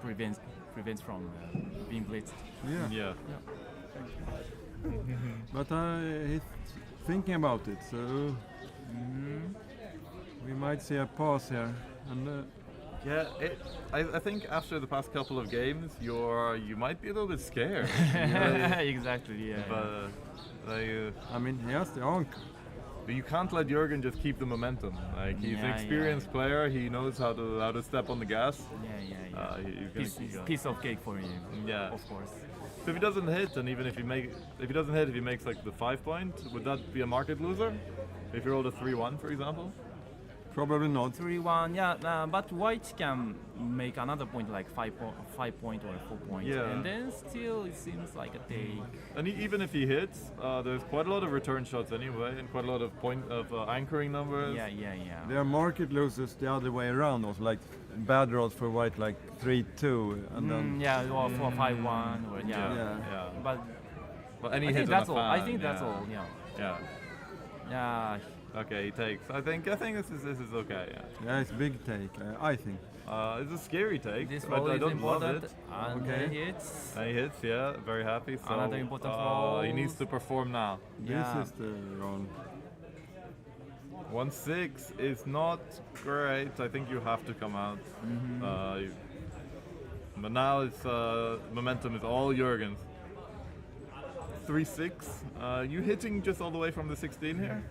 S12: prevents from being blitzed.
S2: Yeah. But he's thinking about it, so we might see a pause here. And
S7: Yeah, I think after the past couple of games, you might be a little bit scared.
S12: Exactly. Yeah.
S7: But
S2: I mean, he has the anchor.
S7: But you can't let Jürgen just keep the momentum. Like he's an
S12: Yeah,
S7: experienced player. He knows how to step on the gas.
S12: Yeah.
S7: He's gonna
S12: Piece of cake for him.
S7: Yeah.
S12: Of course.
S7: So if he doesn't hit, and even if he doesn't hit, if he makes like the 5 point, would that be a market loser? If you rolled a 3-1, for example.
S2: Probably not.
S12: 3-1, yeah, but white can make another point like 5 point or 4 point.
S7: Yeah.
S12: And then still it seems like a take.
S7: And even if he hits, there's quite a lot of return shots anyway, and quite a lot of anchoring numbers.
S12: Yeah.
S2: There are market losers the other way around, also like bad rolls for white, like 3-2, and then
S12: or 4-5-1, or
S7: Yeah.
S12: But
S7: any
S12: I
S7: hit
S12: think
S7: on
S12: that's
S7: a
S12: all. I
S7: fan,
S12: think that's
S7: yeah.
S12: all. Yeah.
S7: Yeah.
S12: Yeah.
S7: Okay, he takes. I think this is okay. Yeah.
S2: Yeah, it's a big take. I think.
S7: It's a scary take.
S12: This
S7: I
S12: roll is
S7: don't love
S12: important.
S7: it.
S12: And
S2: Okay.
S12: he hits.
S7: And he hits. Yeah, very happy. So
S12: Another important
S7: he
S12: roll.
S7: needs to perform now.
S12: Yeah.
S2: This is the roll.
S7: 1-6 is not great. I think you have to come out. But now it's momentum is all Jürgen's. 3-6. You hitting just all the way from the 16 here,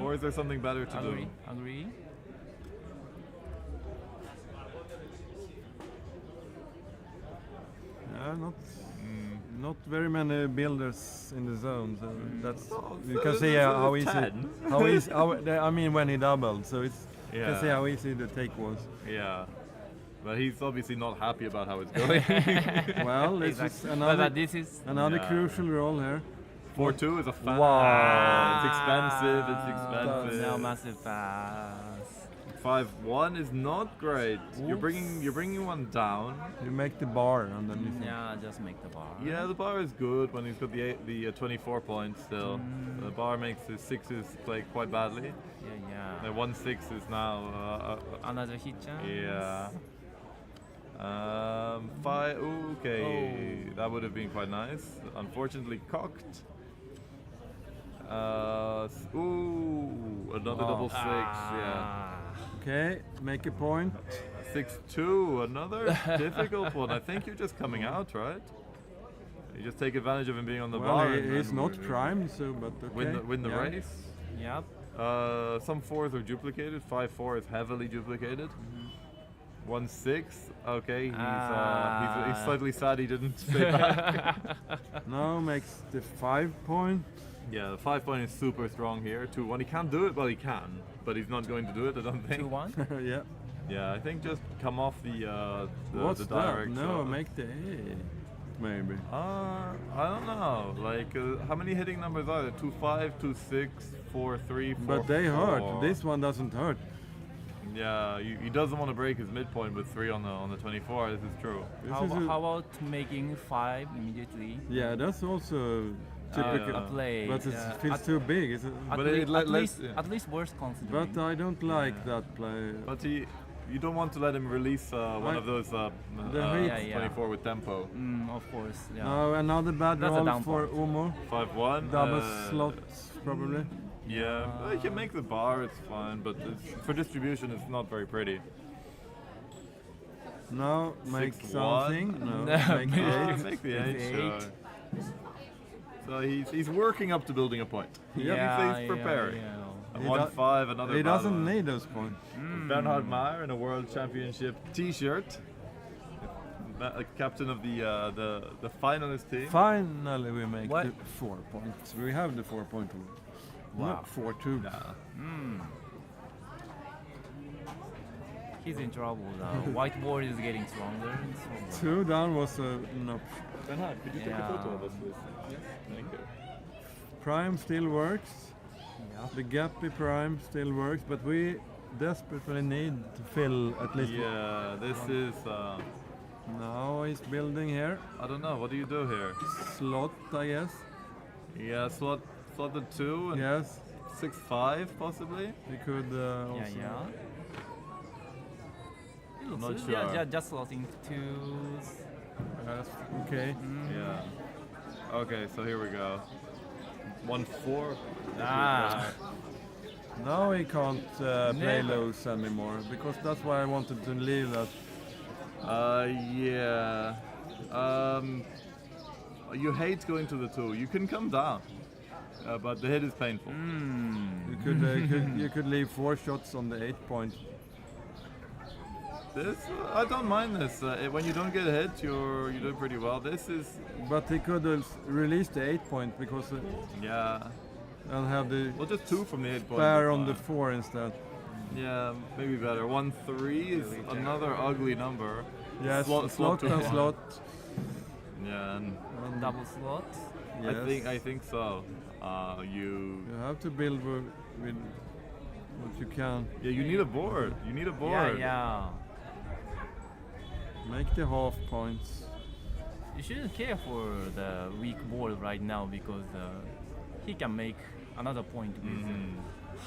S7: or is there something better to do?
S12: Agree.
S2: Yeah, not very many builders in the zone, so that's you can see how easy,
S7: 10.
S2: I mean when he doubled, so it's you can see
S7: Yeah.
S2: how easy the take was.
S7: Yeah. But he's obviously not happy about how it's going.
S2: Well, this
S12: Exactly.
S2: is another
S12: But this is
S2: another crucial roll here.
S7: 4-2 is a fan.
S2: Wow.
S7: It's expensive. It's expensive.
S12: Now massive pass.
S7: 5-1 is not great. You're bringing one down.
S2: You make the bar and then you think,
S12: Yeah, just make the bar.
S7: Yeah, the bar is good when he's got the 24 points still. The bar makes his 6s play quite badly.
S12: Yeah.
S7: The 1-6 is now.
S12: Another hit chance.
S7: Yeah. Okay, that would have been quite nice. Unfortunately, cocked. Another double 6. Yeah.
S2: okay, make a point.
S7: 6-2, another difficult one. I think you're just coming out, right? You just take advantage of him being on the
S2: Well,
S7: bar.
S2: he's not primed, so but okay.
S7: Win the
S2: yeah.
S7: race.
S12: Yep.
S7: Some 4s are duplicated. 5-4 is heavily duplicated. 1-6. Okay, he's slightly sad he didn't stay back.
S2: Now makes the 5 point.
S7: Yeah, the 5 point is super strong here. 2-1. He can't do it. Well, he can, but he's not going to do it. I don't think.
S12: 2-1.
S2: Yeah.
S7: Yeah, I think just come off the
S2: What's
S7: the
S2: that?
S7: direct.
S2: No,
S7: shot.
S2: make the 8. Maybe.
S7: I don't know. Like, how many hitting numbers are there? 2-5, 2-6, 4-3, 4-4.
S2: But they hurt. This one doesn't hurt.
S7: Yeah, he doesn't want to break his midpoint with 3 on the 24. This is true.
S2: This is
S12: How about making 5 immediately?
S2: yeah, that's also typical.
S12: A play.
S2: But it feels too big. Is it?
S12: At least worse considering.
S2: But I don't like that play.
S7: But you don't want to let him release one of those 24 with tempo.
S12: Of course. Yeah.
S2: No, another bad
S12: That's a
S2: roll
S12: down
S2: for
S12: point.
S2: Umo.
S7: 5-1.
S2: Double slots probably.
S7: Yeah, well, you can make the bar, it's fine, but for distribution it's not very pretty.
S2: No, make
S7: 6-1.
S2: something. No, make
S12: Make-
S2: 8.
S7: Make the 8, sure. So he's working up to building a point. He's preparing.
S2: He
S7: 1-5, another.
S2: He doesn't
S7: battle.
S2: need those points.
S7: Bernhard Maier in a World Championship T-shirt. Captain of the finalist team.
S2: Finally, we make the 4 points. We have the 4 point rule.
S12: Wow.
S2: 4-2.
S12: He's in trouble now. Whiteboard is getting stronger and stronger.
S2: 2 down was an option.
S7: Bernhard, could you take a photo of us, please? Yes, thank you.
S2: Prime still works. The gappy prime still works, but we desperately need to fill at least.
S7: Yeah, this is.
S2: Now he's building here.
S7: I don't know. What do you do here?
S2: Slot, I guess.
S7: Yeah, slot the 2 and
S2: Yes.
S7: 6-5 possibly.
S2: We could also.
S7: Not sure.
S12: Just slotting 2s.
S2: Okay.
S7: Yeah. Okay, so here we go. 1-4.
S2: Now he can't play lows anymore, because that's why I wanted to leave that.
S7: Yeah. You hate going to the 2. You can come down, but the hit is painful.
S2: You could leave 4 shots on the 8 point.
S7: This I don't mind this. When you don't get hit, you're doing pretty well. This is.
S2: But he could release the 8 point because. And have the.
S7: Well, just 2 from the 8 point.
S2: Spare on the 4 instead.
S7: Yeah, maybe better. 1-3 is another ugly number.
S2: Yes, slot and slot.
S7: Yeah, and
S12: double slot.
S2: Yes.
S7: I think so. You
S2: have to build with what you can.
S7: Yeah, you need a board. You need a board.
S12: Yeah.
S2: Make the half points.
S12: You shouldn't care for the weak board right now, because he can make another point with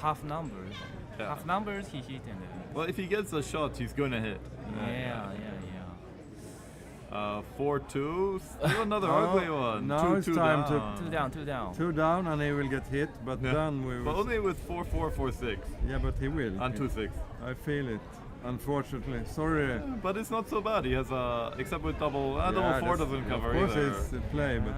S12: half numbers.
S7: Yeah.
S12: Half numbers he hit and.
S7: Well, if he gets a shot, he's gonna hit. 4-2, still another ugly one.
S2: Now it's time
S12: to 2 down.
S2: 2 down, and he will get hit, but then we will.
S7: But only with 4-4, 4-6.
S2: Yeah, but he will.
S7: And 2-6.
S2: I feel it. Unfortunately, sorry.
S7: But it's not so bad. He has except with double 4 doesn't cover
S2: either. Of course,
S7: either.
S2: it's the play, but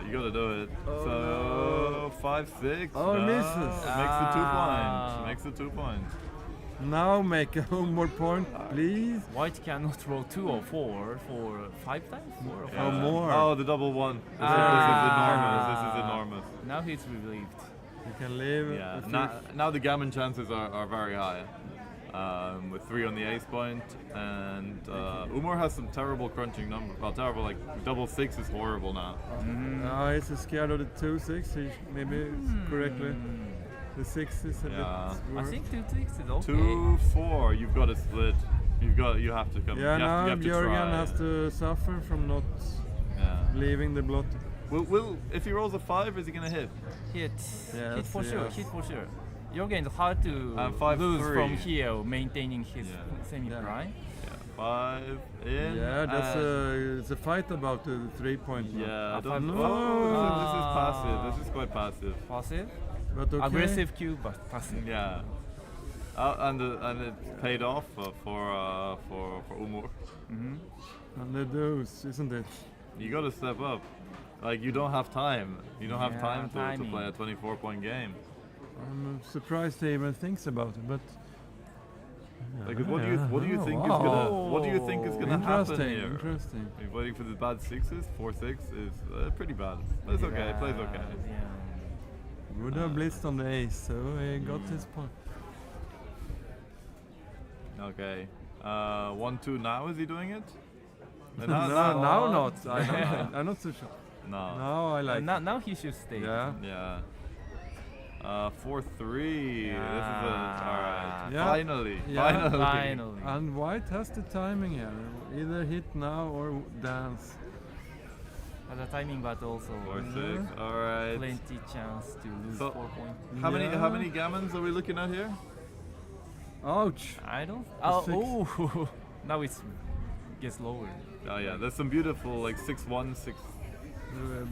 S7: you gotta do it. So 5-6.
S2: Oh, misses.
S7: Makes the 2 point. Makes the 2 point.
S2: Now make a more point, please.
S12: White cannot roll 2 or 4 for 5 times? 4 or 5
S2: or more.
S7: Oh, the double 1. This is enormous. This is enormous.
S12: Now he's relieved.
S2: You can leave.
S7: Yeah. Now the gammon chances are very high. With 3 on the ace point, and Umar has some terrible crunching numbers. Well, terrible, like double 6 is horrible now.
S2: He's scared of the 2-6, maybe correctly. The 6 is a bit worse.
S12: I think 2-6 is okay.
S7: 2-4, you've got to split. You have to come.
S2: Yeah, now
S7: you have to
S2: Jürgen
S7: try.
S2: has to suffer from not leaving the blot.
S7: If he rolls a 5, is he gonna hit?
S12: Hit.
S2: Yes,
S12: Hit for sure.
S2: yes.
S12: Hit for sure. Jürgen is hard to
S7: 5-3.
S12: lose from here, maintaining his semi-prime.
S7: 5 in.
S2: Yeah, it's a fight about the 3 point.
S7: Yeah, I don't
S2: No.
S7: know. This is passive. This is quite passive.
S12: Passive?
S2: But okay.
S12: Aggressive cube, but passive.
S7: Yeah. And it paid off for Umar.
S2: And the deuce, isn't it?
S7: You got to step up. Like, you don't have time. You don't have time to
S12: timing.
S7: play a 24-point game.
S2: I'm surprised he even thinks about it, but.
S7: Like, what do you think is gonna happen here?
S2: Interesting.
S7: Are you waiting for the bad 6s? 4-6 is pretty bad. But it's okay. Plays okay.
S2: Would have blitzed on the ace, so he got his point.
S7: Okay. 1-2 now. Is he doing it?
S2: Now not. I'm not so sure.
S7: No.
S2: Now I like.
S12: Now he should stay.
S2: Yeah.
S7: Yeah. 4-3. This is alright.
S2: Yeah.
S7: Finally.
S2: And White has the timing here. Either hit now or dance.
S12: The timing, but also
S7: 4-6. Alright.
S12: plenty chance to lose 4 points.
S7: How many gammons are we looking at here?
S2: Ouch.
S12: I don't. Now it gets lower.
S7: Oh yeah, there's some beautiful like 6-1, 6.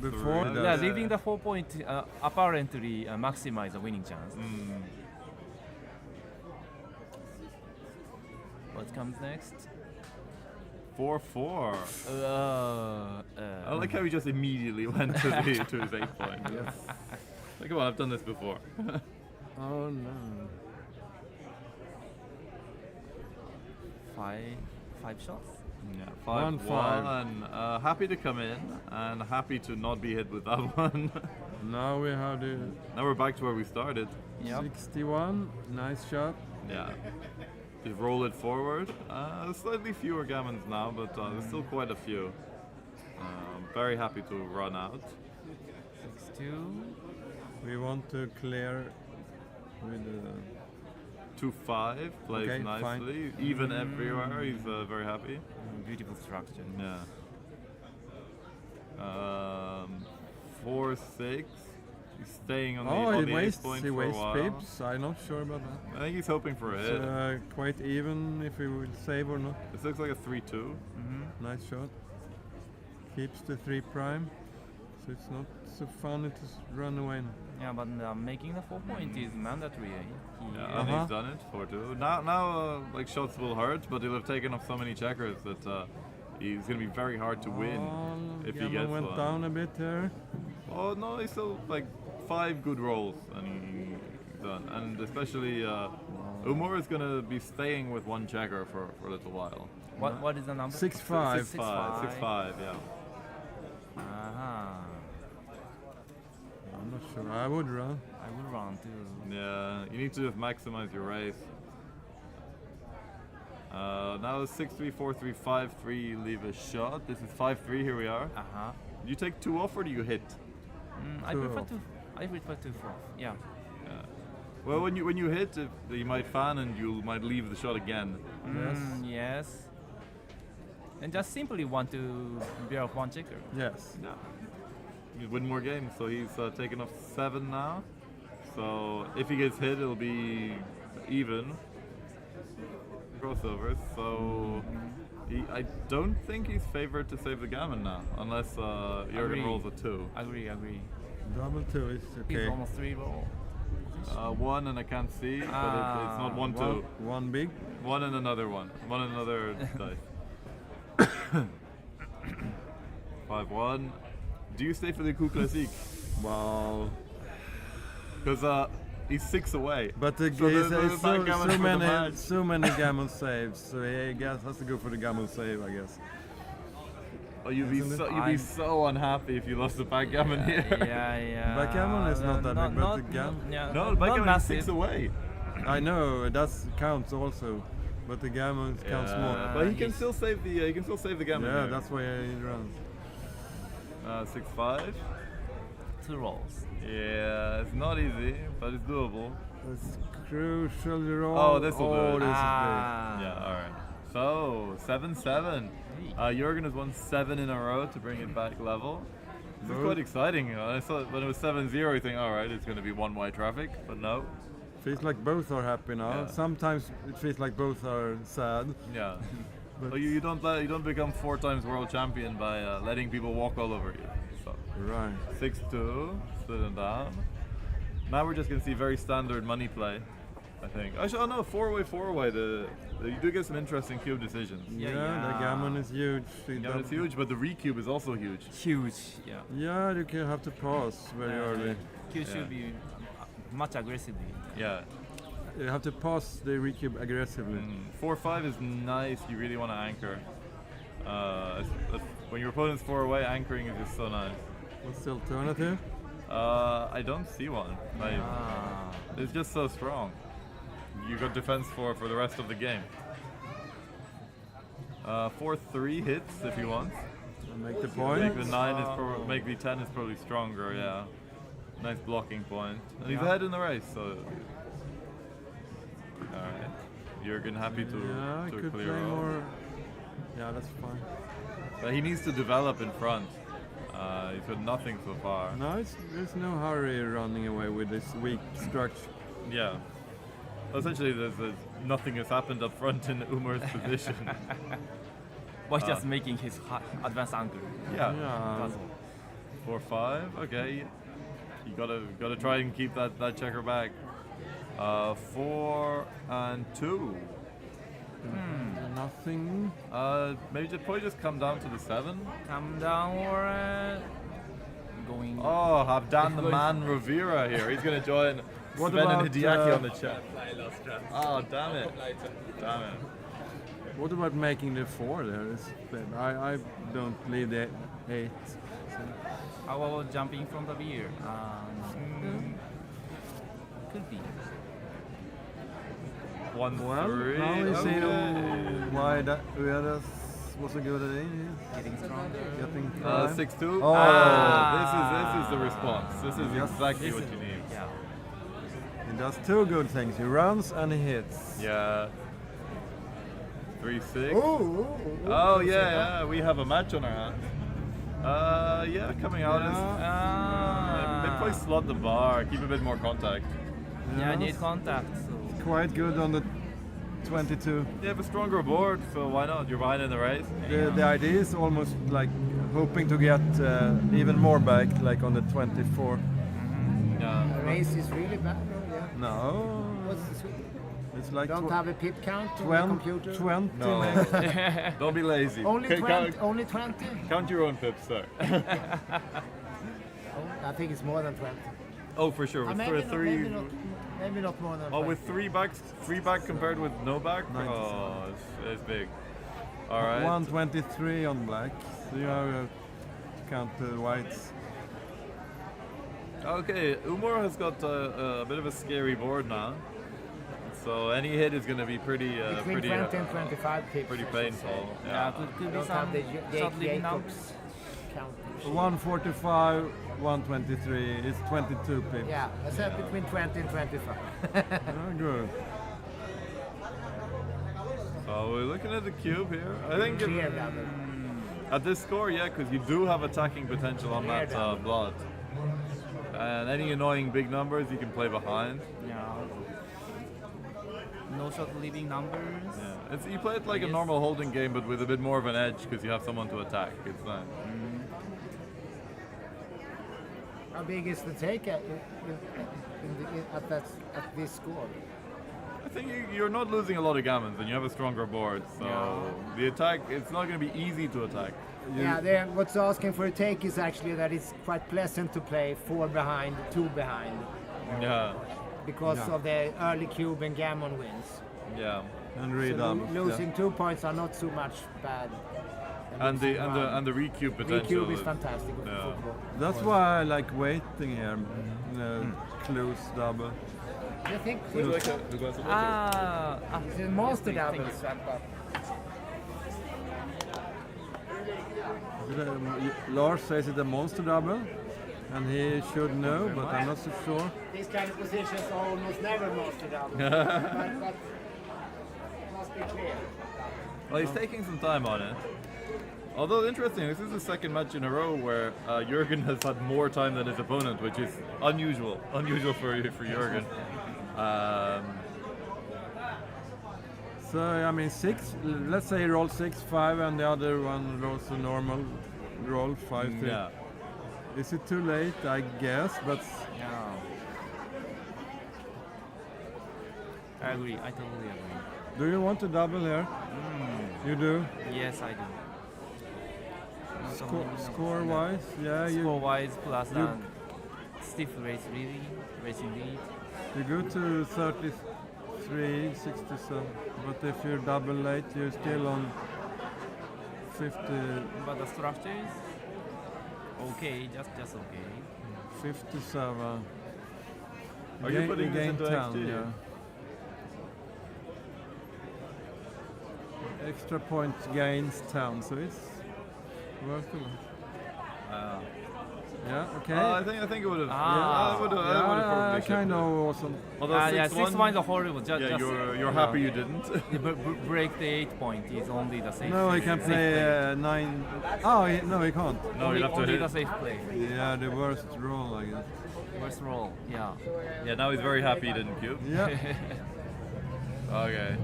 S2: Before that.
S12: Yeah, leaving the 4 point apparently maximize the winning chance. What comes next?
S7: 4-4. I like how he just immediately went to his 8 point. Yes. Like, come on, I've done this before.
S2: Oh no.
S12: Five shots.
S7: Yeah,
S2: 1-5.
S7: 5-1. Happy to come in and happy to not be hit with that one.
S2: Now we have the
S7: Now we're back to where we started.
S12: Yep.
S2: 61. Nice shot.
S7: Yeah. Just roll it forward. Slightly fewer gammons now, but there's still quite a few. Very happy to run out.
S12: 6-2.
S2: We want to clear with
S7: 2-5 plays
S2: Okay,
S7: nicely. Even everywhere. He's very happy.
S12: Beautiful structure.
S7: Yeah. 4-6. He's staying on the, on the ace point
S2: he
S7: for a
S2: wastes
S7: while.
S2: pips. I'm not sure about that.
S7: I think he's hoping for a hit.
S2: It's quite even if he will save or not.
S7: This looks like a 3-2.
S2: Nice shot. Keeps the 3 prime. So it's not so fun to run away now.
S12: Yeah, but making the 4 point is mandatory.
S7: Yeah, and he's done it 4-2. Now, like shots will hurt, but he'll have taken off so many checkers that he's going to be very hard to win if he
S2: Gammon
S7: gets
S2: went
S7: one.
S2: down a bit there.
S7: Oh no, he's still like 5 good rolls and he's done. And especially Umur is going to be staying with 1 checker for a little while.
S12: What is the number?
S2: 6-5.
S7: 6-5, yeah.
S2: I'm not sure. I would run.
S12: I would run too.
S7: Yeah, you need to just maximize your race. Now it's 6-3, 4-3, 5-3, leave a shot. This is 5-3, here we are. Do you take 2 off or do you hit?
S12: I prefer to throw. Yeah.
S7: Well, when you hit, you might fan and you might leave the shot again.
S12: Yes. And just simply want to bear off 1 checker.
S2: Yes.
S7: Yeah. You win more games, so he's taken off 7 now. So if he gets hit, it'll be even. Crossovers, so I don't think he's favored to save the gammon now, unless Jürgen rolls a 2.
S12: Agree.
S2: Double 2 is okay.
S12: He's almost 3 roll.
S7: 1 and I can't see, but it's not 1-2.
S2: One big.
S7: 1 and another one. 1 and another dice. 5-1. Do you stay for the coup classique?
S2: Wow.
S7: Because he's 6 away.
S2: But
S7: So
S2: there's
S7: backgammon for the match.
S2: so many gammon saves, so he has to go for the gammon save, I guess.
S7: Oh, you'd be so unhappy if you lost the backgammon here.
S12: Yeah.
S2: Backgammon is not that big, but the gammon.
S12: Yeah,
S7: No, the backgammon is
S12: massive.
S7: 6 away.
S2: I know that counts also, but the gammon counts more.
S7: But he can still save the gammon.
S2: Yeah,
S7: here.
S2: that's why he runs.
S7: 6-5.
S12: 2 rolls.
S7: Yeah, it's not easy, but it's doable.
S2: It's crucial roll.
S7: Oh, this will do it.
S2: This is
S7: Yeah, alright. So, 7-7. Jürgen has won 7 in a row to bring it back level. This is quite exciting. I thought when it was 7-0, you think, alright, it's going to be one-way traffic, but no.
S2: Feels like both are happy now.
S7: Yeah.
S2: Sometimes it feels like both are sad.
S7: Yeah.
S2: But
S7: Well, you don't become 4 times world champion by letting people walk all over you. So
S2: right.
S7: 6-2, split it down. Now we're just gonna see very standard money play, I think. Actually, oh no, 4-way. You do get some interesting cube decisions.
S2: Yeah, the gammon is huge.
S7: Gammon is huge, but the recube is also huge.
S12: Huge. Yeah.
S2: Yeah, you can have to pause very early.
S12: Q should be much aggressively.
S7: Yeah.
S2: You have to pass the recube aggressively.
S7: 4-5 is nice. You really want to anchor. When your opponent's 4 away, anchoring is just so nice.
S2: What's the alternative?
S7: I don't see one. It's just so strong. You got defense for the rest of the game. 4-3 hits if you want.
S2: Make the point.
S7: Make the 9 is make the 10 is probably stronger. Yeah. Nice blocking point. And he's ahead in the race, so. Alright. Jürgen happy to
S2: could
S7: clear
S2: play
S7: off.
S2: more. Yeah, that's fine.
S7: But he needs to develop in front. He's got nothing so far.
S2: No, there's no hurry running away with this weak structure.
S7: Yeah. Essentially, nothing has happened up front in Umur's position.
S12: But just making his advanced angle.
S7: Yeah.
S12: That's all.
S7: 4-5. Okay. You gotta try and keep that checker back. 4 and 2.
S2: Enough anything?
S7: Maybe just come down to the 7.
S12: Come down or going.
S7: Oh, have Dan the Man Rivera here. He's going to join
S2: What
S7: Sven and
S2: about,
S7: Hideaki on the chat. Oh, damn it. Damn it.
S2: What about making the 4 there? I don't leave the 8. So.
S12: How about jumping from the beer? Could be.
S7: 1-3.
S2: Now we see
S7: Okay.
S2: why that Uedas was a good idea.
S12: Getting stronger.
S2: Getting
S7: 6-2.
S2: Oh,
S7: This is the response. This is
S2: Yes.
S7: exactly what you need.
S12: Yeah.
S2: He does 2 good things. He runs and he hits.
S7: Yeah. 3-6.
S10: Ooh.
S7: Oh yeah, we have a match on our hands. Yeah, coming out is maybe play slot the bar, keep a bit more contact.
S12: Yeah, I need contact. So.
S2: Quite good on the 22.
S7: You have a stronger board, so why not? You're behind in the race.
S2: The idea is almost like hoping to get even more back, like on the 24.
S7: Yeah.
S10: The race is really bad, though, yeah.
S2: No.
S10: What's the sweet?
S2: It's like
S10: Don't have a pit count on the
S2: 20,
S10: computer?
S2: 20
S7: No.
S2: maybe.
S7: Don't be lazy.
S10: Only
S7: Okay,
S10: 20? Only 20?
S7: Count your own pips, sir.
S10: I think it's more than 20.
S7: Oh, for sure. With
S10: Maybe,
S7: three.
S10: maybe not more than 20.
S7: Oh, with 3 backs, 3 back compared with no back.
S2: 97.
S7: Oh, it's big. All right.
S2: 123 on black. So you have to count the whites.
S7: Okay, Umar has got a bit of a scary board now. So any hit is going to be pretty,
S10: Between
S7: pretty,
S10: 20 and 25 pips.
S7: pretty
S10: I should
S7: painful.
S10: say.
S12: Yeah, could be
S10: Don't
S12: some
S10: have the
S12: short
S10: Jake
S12: living
S10: Jacobs
S12: numbers.
S10: count.
S2: 145, 123. It's 22 pips.
S10: Yeah, I said between 20 and 25.
S2: Oh, good.
S7: So we're looking at the cube here. I think it,
S10: Clear double.
S7: at this score, yeah, because you do have attacking potential on that blood. And any annoying big numbers you can play behind.
S12: Yeah. No short living numbers.
S7: Yeah. It's, you play it like a normal holding game, but with a bit more of an edge because you have someone to attack. It's nice.
S10: How big is the take at this score?
S7: I think you're not losing a lot of gammons and you have a stronger board, so the attack, it's not going to be easy to attack.
S10: Yeah, what's asking for a take is actually that it's quite pleasant to play 4 behind, 2 behind.
S7: Yeah.
S10: Because of the early cube and gammon wins.
S7: Yeah.
S2: And redoubles.
S10: Losing 2 points are not so much bad.
S7: And the recube potential.
S10: Recube is fantastic with football.
S2: That's why I like waiting here. Close double.
S10: You think?
S12: It's
S10: It's a monster double.
S2: Lars says it's a monster double, and he should know, but I'm not so sure.
S10: These kind of positions are almost never monster double. but must be clear.
S7: Well, he's taking some time on it. Although interesting, this is the second match in a row where Jürgen has had more time than his opponent, which is unusual for Jürgen.
S2: So I mean 6. Let's say he rolls 6-5, and the other one rolls a normal roll 5-3.
S7: Yeah.
S2: Is it too late? I guess, but
S12: I agree. I totally agree.
S2: do you want to double here? You do.
S12: Yes, I do.
S2: Score-wise, yeah.
S12: Score-wise, plus stiff racing lead.
S2: You go to 33, 67, but if you're double late, you're still on 50.
S12: But the structure is okay, just okay.
S2: 57.
S7: Are you putting this into
S2: 10,
S7: XG?
S2: yeah. Extra point gains 10, so it's worth it. Yeah, okay.
S7: I think it would have. I would have probably.
S2: Kind of awesome.
S7: Although
S12: 6-1 is horrible.
S7: Yeah, you're happy you didn't.
S12: Break the 8 point is only the safe.
S2: No, he can play 9. Oh, no, he can't.
S7: No, you have to
S12: only
S7: hit.
S12: the safe play.
S2: Yeah, the worst roll, I guess.
S12: Worst roll, yeah.
S7: Yeah, now he's very happy he didn't cube.
S2: Yeah.
S7: Okay.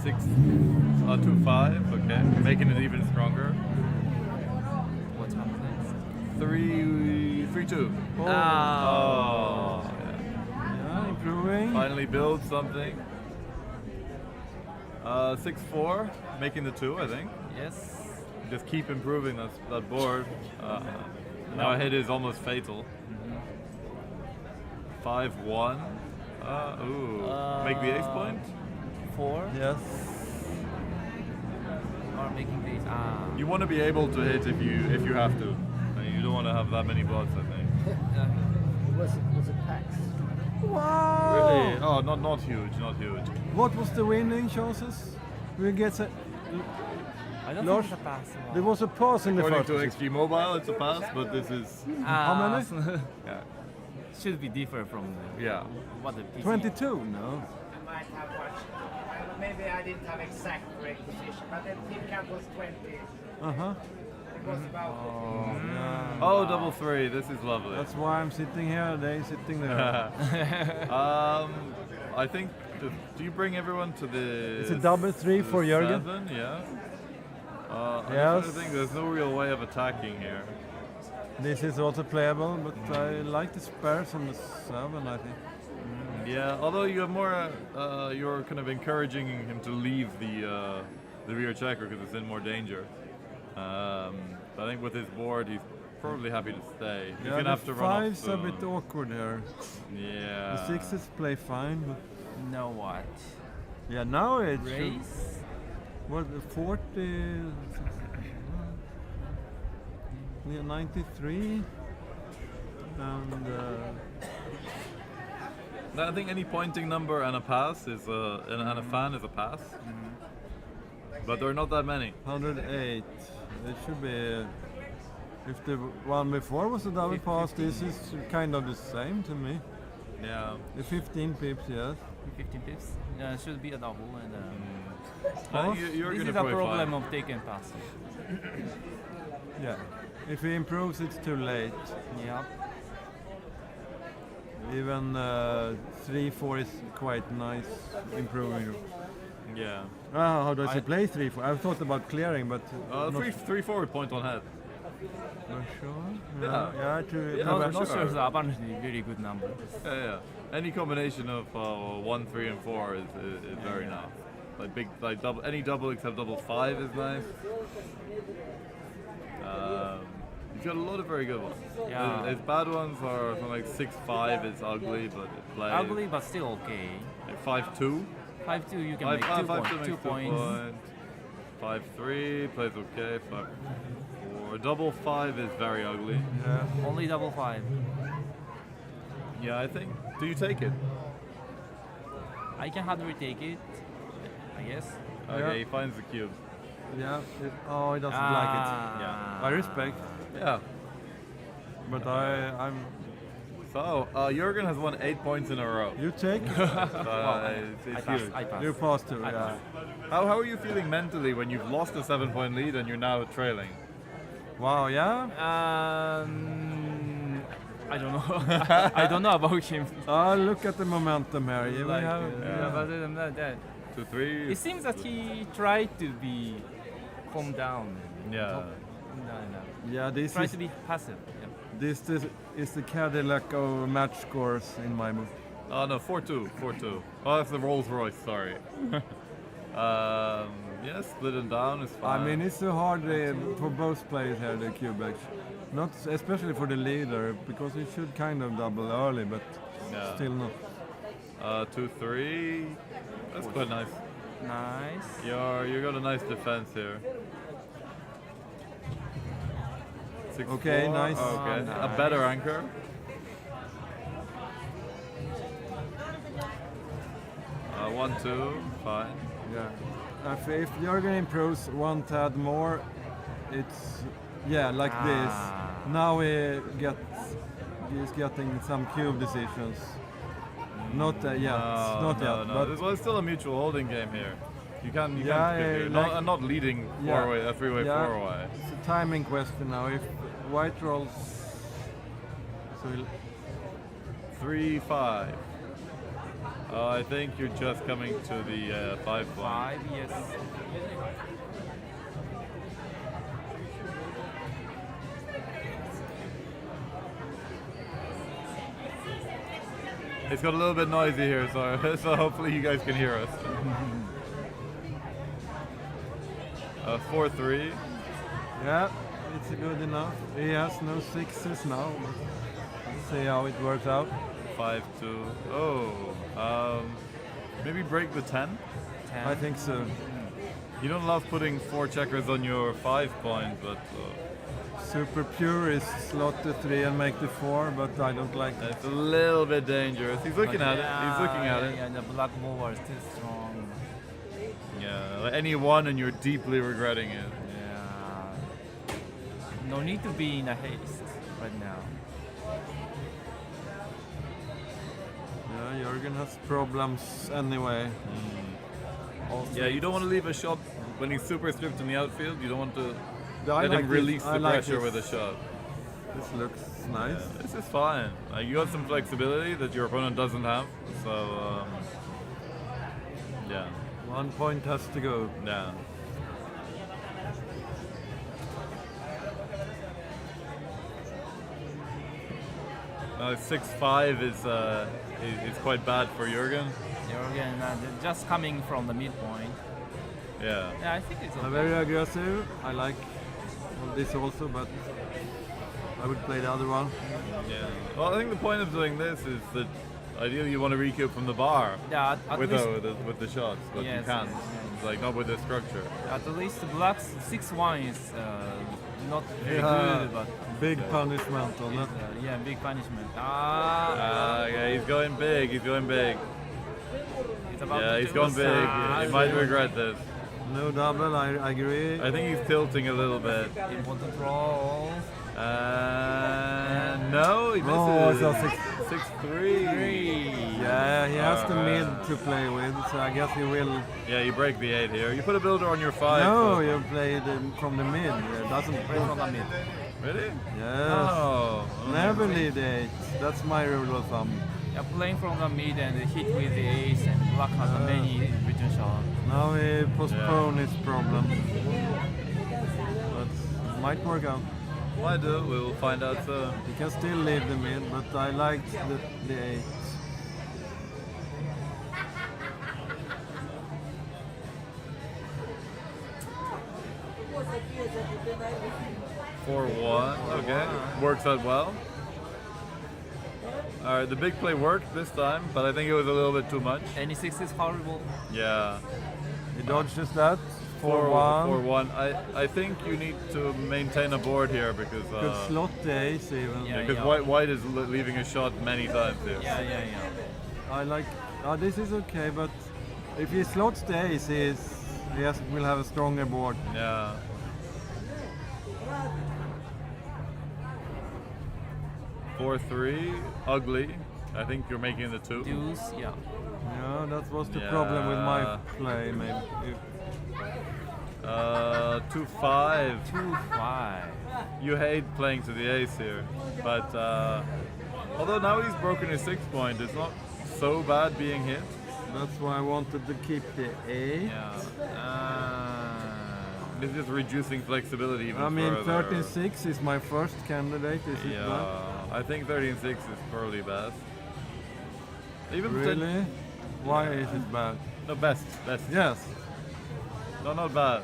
S7: 2-5. Okay, making it even stronger.
S12: What comes next?
S7: 3-2.
S2: Oh.
S7: Yeah.
S2: Yeah, improving.
S7: Finally build something. 6-4, making the 2, I think.
S12: Yes.
S7: Just keep improving that board. Now a hit is almost fatal. 5-1. Make the ace point.
S12: 4.
S2: Yes.
S12: Or making these.
S7: You want to be able to hit if you have to. You don't want to have that many blots, I think.
S10: It was a pax.
S2: Wow!
S7: Really? Oh, not huge, not huge.
S2: What was the winning chances? We get a,
S12: I don't
S2: Lars,
S12: think it's a pass.
S2: there was a pass in the
S7: According
S2: first
S7: to
S2: position.
S7: XG Mobile, it's a pass, but this is
S2: How many?
S7: yeah.
S12: Should be different from
S7: Yeah.
S12: what the PC.
S2: 22? No.
S10: I might have watched. Maybe I didn't have exact break position, but the team count was 20.
S2: Uh-huh.
S10: It was about.
S7: Oh, double 3. This is lovely.
S2: That's why I'm sitting here, they sitting there.
S7: I think. Do you bring everyone to the?
S2: It's a double 3
S7: to
S2: for
S7: the
S2: Jürgen.
S7: 7, yeah.
S2: Yes.
S7: I think there's no real way of attacking here.
S2: This is also playable, but I like the spares on the 7, I think.
S7: Yeah, although you have more, you're kind of encouraging him to leave the rear checker because it's in more danger. I think with his board, he's probably happy to stay. He's
S2: Yeah,
S7: gonna have
S2: the
S7: to run off
S2: 5's a
S7: soon.
S2: bit awkward here.
S7: Yeah.
S2: The 6's play fine, but
S12: Know what?
S2: yeah, now it's
S12: Race?
S2: what, the 40, yeah, 93, and
S7: I think any pointing number and a pass is and a fan is a pass. But there are not that many.
S2: 108. It should be. If the one before was a double pass, this is kind of the same to me.
S7: Yeah.
S2: The 15 pips, yes.
S12: 15 pips. Yeah, it should be a double. And
S7: You're
S12: this
S7: gonna
S12: is a
S7: play
S12: problem
S7: fine.
S12: of taking pass.
S2: Yeah. If he improves, it's too late.
S12: Yeah.
S2: Even 3-4 is quite nice improving.
S7: Yeah.
S2: How does he play 3-4? I've thought about clearing, but not
S7: 3-4 with point on head.
S2: not sure.
S7: Yeah.
S2: Yeah,
S12: Not sure it's apparently very good number.
S7: Yeah. Any combination of 1, 3, and 4 is very nice. Like big, like double, any double except double 5 is nice. He's got a lot of very good ones.
S12: Yeah.
S7: His bad ones are something like 6-5 is ugly, but it plays.
S12: Ugly, but still okay.
S7: Like 5-2.
S12: 5-2, you can make 2 points. 2 points.
S7: 5-3 plays okay. 5-4. Double 5 is very ugly.
S2: Yeah.
S12: Only double 5.
S7: Yeah, I think. Do you take it?
S12: I can hardly take it, I guess.
S7: Okay,
S2: Yeah.
S7: he finds the cube.
S2: Yeah. He doesn't like it.
S7: Yeah.
S2: I respect,
S7: Yeah.
S2: but I'm.
S7: So, Jürgen has won 8 points in a row.
S2: You take.
S7: It's
S12: I pass.
S7: huge.
S12: I pass.
S2: You passed too.
S12: I
S2: Yeah.
S12: pass.
S7: How are you feeling mentally when you've lost a 7-point lead and you're now trailing?
S2: Wow. Yeah.
S12: I don't know. I don't know about him.
S2: Look at the momentum here. Yeah, we
S12: Like,
S2: have.
S12: yeah, but other than that,
S7: 2-3.
S12: it seems that he tried to be calm down.
S7: Yeah.
S12: No.
S2: Yeah. This
S12: Try
S2: is
S12: to be passive. Yeah.
S2: this is the Cadillac of match scores in my book.
S7: Oh no, 4-2. 4-2. Oh, that's the Rolls Royce. Sorry. Yeah, split it down is fine.
S2: I mean, it's so hard for both players here, the Quebec. Not especially for the leader, because he should kind of double early, but
S7: Yeah.
S2: still not.
S7: 2-3. That's quite nice.
S12: Nice.
S7: You got a nice defense here. 6-4.
S2: Okay, nice.
S7: Okay,
S12: Nice.
S7: a better anchor. Uh, 1-2, fine.
S2: Yeah. If Jürgen improves one tad more, it's like this. Now he's getting some cube decisions. Not yet, not yet.
S7: No.
S2: But
S7: This was still a mutual holding game here. You can't skip here.
S2: like-
S7: Not leading three-way four away.
S2: It's a timing question now. If white rolls, so
S7: 3-5. I think you're just coming to the 5 point.
S12: 5, yes.
S7: It's got a little bit noisy here, so hopefully you guys can hear us. 4-3.
S2: Yeah, it's good enough. He has no sixes now. Let's see how it works out.
S7: 5-2. Oh, maybe break the 10.
S2: I think so.
S7: You don't love putting 4 checkers on your 5 point, but
S2: Super pure is slot the 3 and make the 4, but I don't like it.
S7: it's a little bit dangerous. He's looking at it. He's looking at it.
S12: Yeah, the black ball is too strong.
S7: Yeah, like any 1 and you're deeply regretting it.
S12: Yeah. No need to be in a haste right now.
S2: Yeah, Jürgen has problems anyway.
S7: Yeah, you don't want to leave a shot when he's super stripped in the outfield. You don't want to
S2: I
S7: let
S2: like
S7: him
S2: this.
S7: release
S2: I
S7: the
S2: like
S7: pressure
S2: this.
S7: with a shot.
S2: This looks nice.
S7: Yeah, this is fine. Like, you got some flexibility that your opponent doesn't have. So, yeah.
S2: 1 point has to go.
S7: Yeah. No, 6-5 is quite bad for Jürgen.
S12: Jürgen just coming from the midpoint.
S7: Yeah.
S12: Yeah, I think it's okay.
S2: Very aggressive. I like this also, but I would play the other one.
S7: Yeah. Well, I think the point of doing this is that ideally you want to recoup from the bar.
S12: Yeah, at
S7: with
S12: least,
S7: with the shots, but
S12: Yes,
S7: you can't.
S12: yes, yes.
S7: Like not with the structure.
S12: at least the black's 6-1 is not very
S2: Yeah,
S12: good, but
S2: big punishment on that.
S12: yeah, big punishment.
S7: Yeah, he's going big. He's going big.
S12: It's about
S7: Yeah,
S12: to
S7: he's
S12: do
S7: going big.
S12: some-
S7: He might regret this.
S2: No double, I agree.
S7: I think he's tilting a little bit.
S12: Important roll.
S7: No, he misses.
S2: Oh, so
S7: 6-3.
S2: Yeah, he has the mid
S7: Alright.
S2: to play with, so I guess he will.
S7: Yeah, you break the 8 here. You put a builder on your 5.
S2: No,
S7: so-
S2: you play from the mid. It doesn't play
S12: From the mid.
S7: Really?
S2: Yes.
S7: Oh.
S2: Never lead 8. That's my rule of thumb.
S12: Yeah, playing from the mid and hit with the ace and black has a many return shot.
S2: Now he postpone his problem. But might work out.
S7: Why do? We'll find out soon.
S2: He can still leave the mid, but I liked the 8.
S7: 4-1. Okay. Works out well. Alright, the big play worked this time, but I think it was a little bit too much.
S12: Any 6 is horrible.
S7: Yeah.
S2: He dodges that. 4-1.
S7: 4-1. I think you need to maintain a board here because
S2: Could slot the ace even.
S12: Yeah,
S7: because
S12: yeah.
S7: white is leaving a shot many times here.
S12: Yeah.
S2: I like. This is okay, but if he slots the ace, will have a stronger board.
S7: Yeah. Four, 3, ugly. I think you're making the 2.
S12: Deuce, yeah.
S2: Yeah, that was the problem with my
S7: Yeah.
S2: play, maybe.
S7: 2-5.
S12: 2-5.
S7: You hate playing to the ace here, but although now he's broken his 6 point, it's not so bad being hit.
S2: That's why I wanted to keep the A.
S7: It's just reducing flexibility even
S2: I mean,
S7: further.
S2: 13-6 is my first candidate. Is it bad?
S7: I think 13-6 is probably best. Even
S2: Really? Why is it bad?
S7: No, best.
S2: Yes.
S7: No, not bad.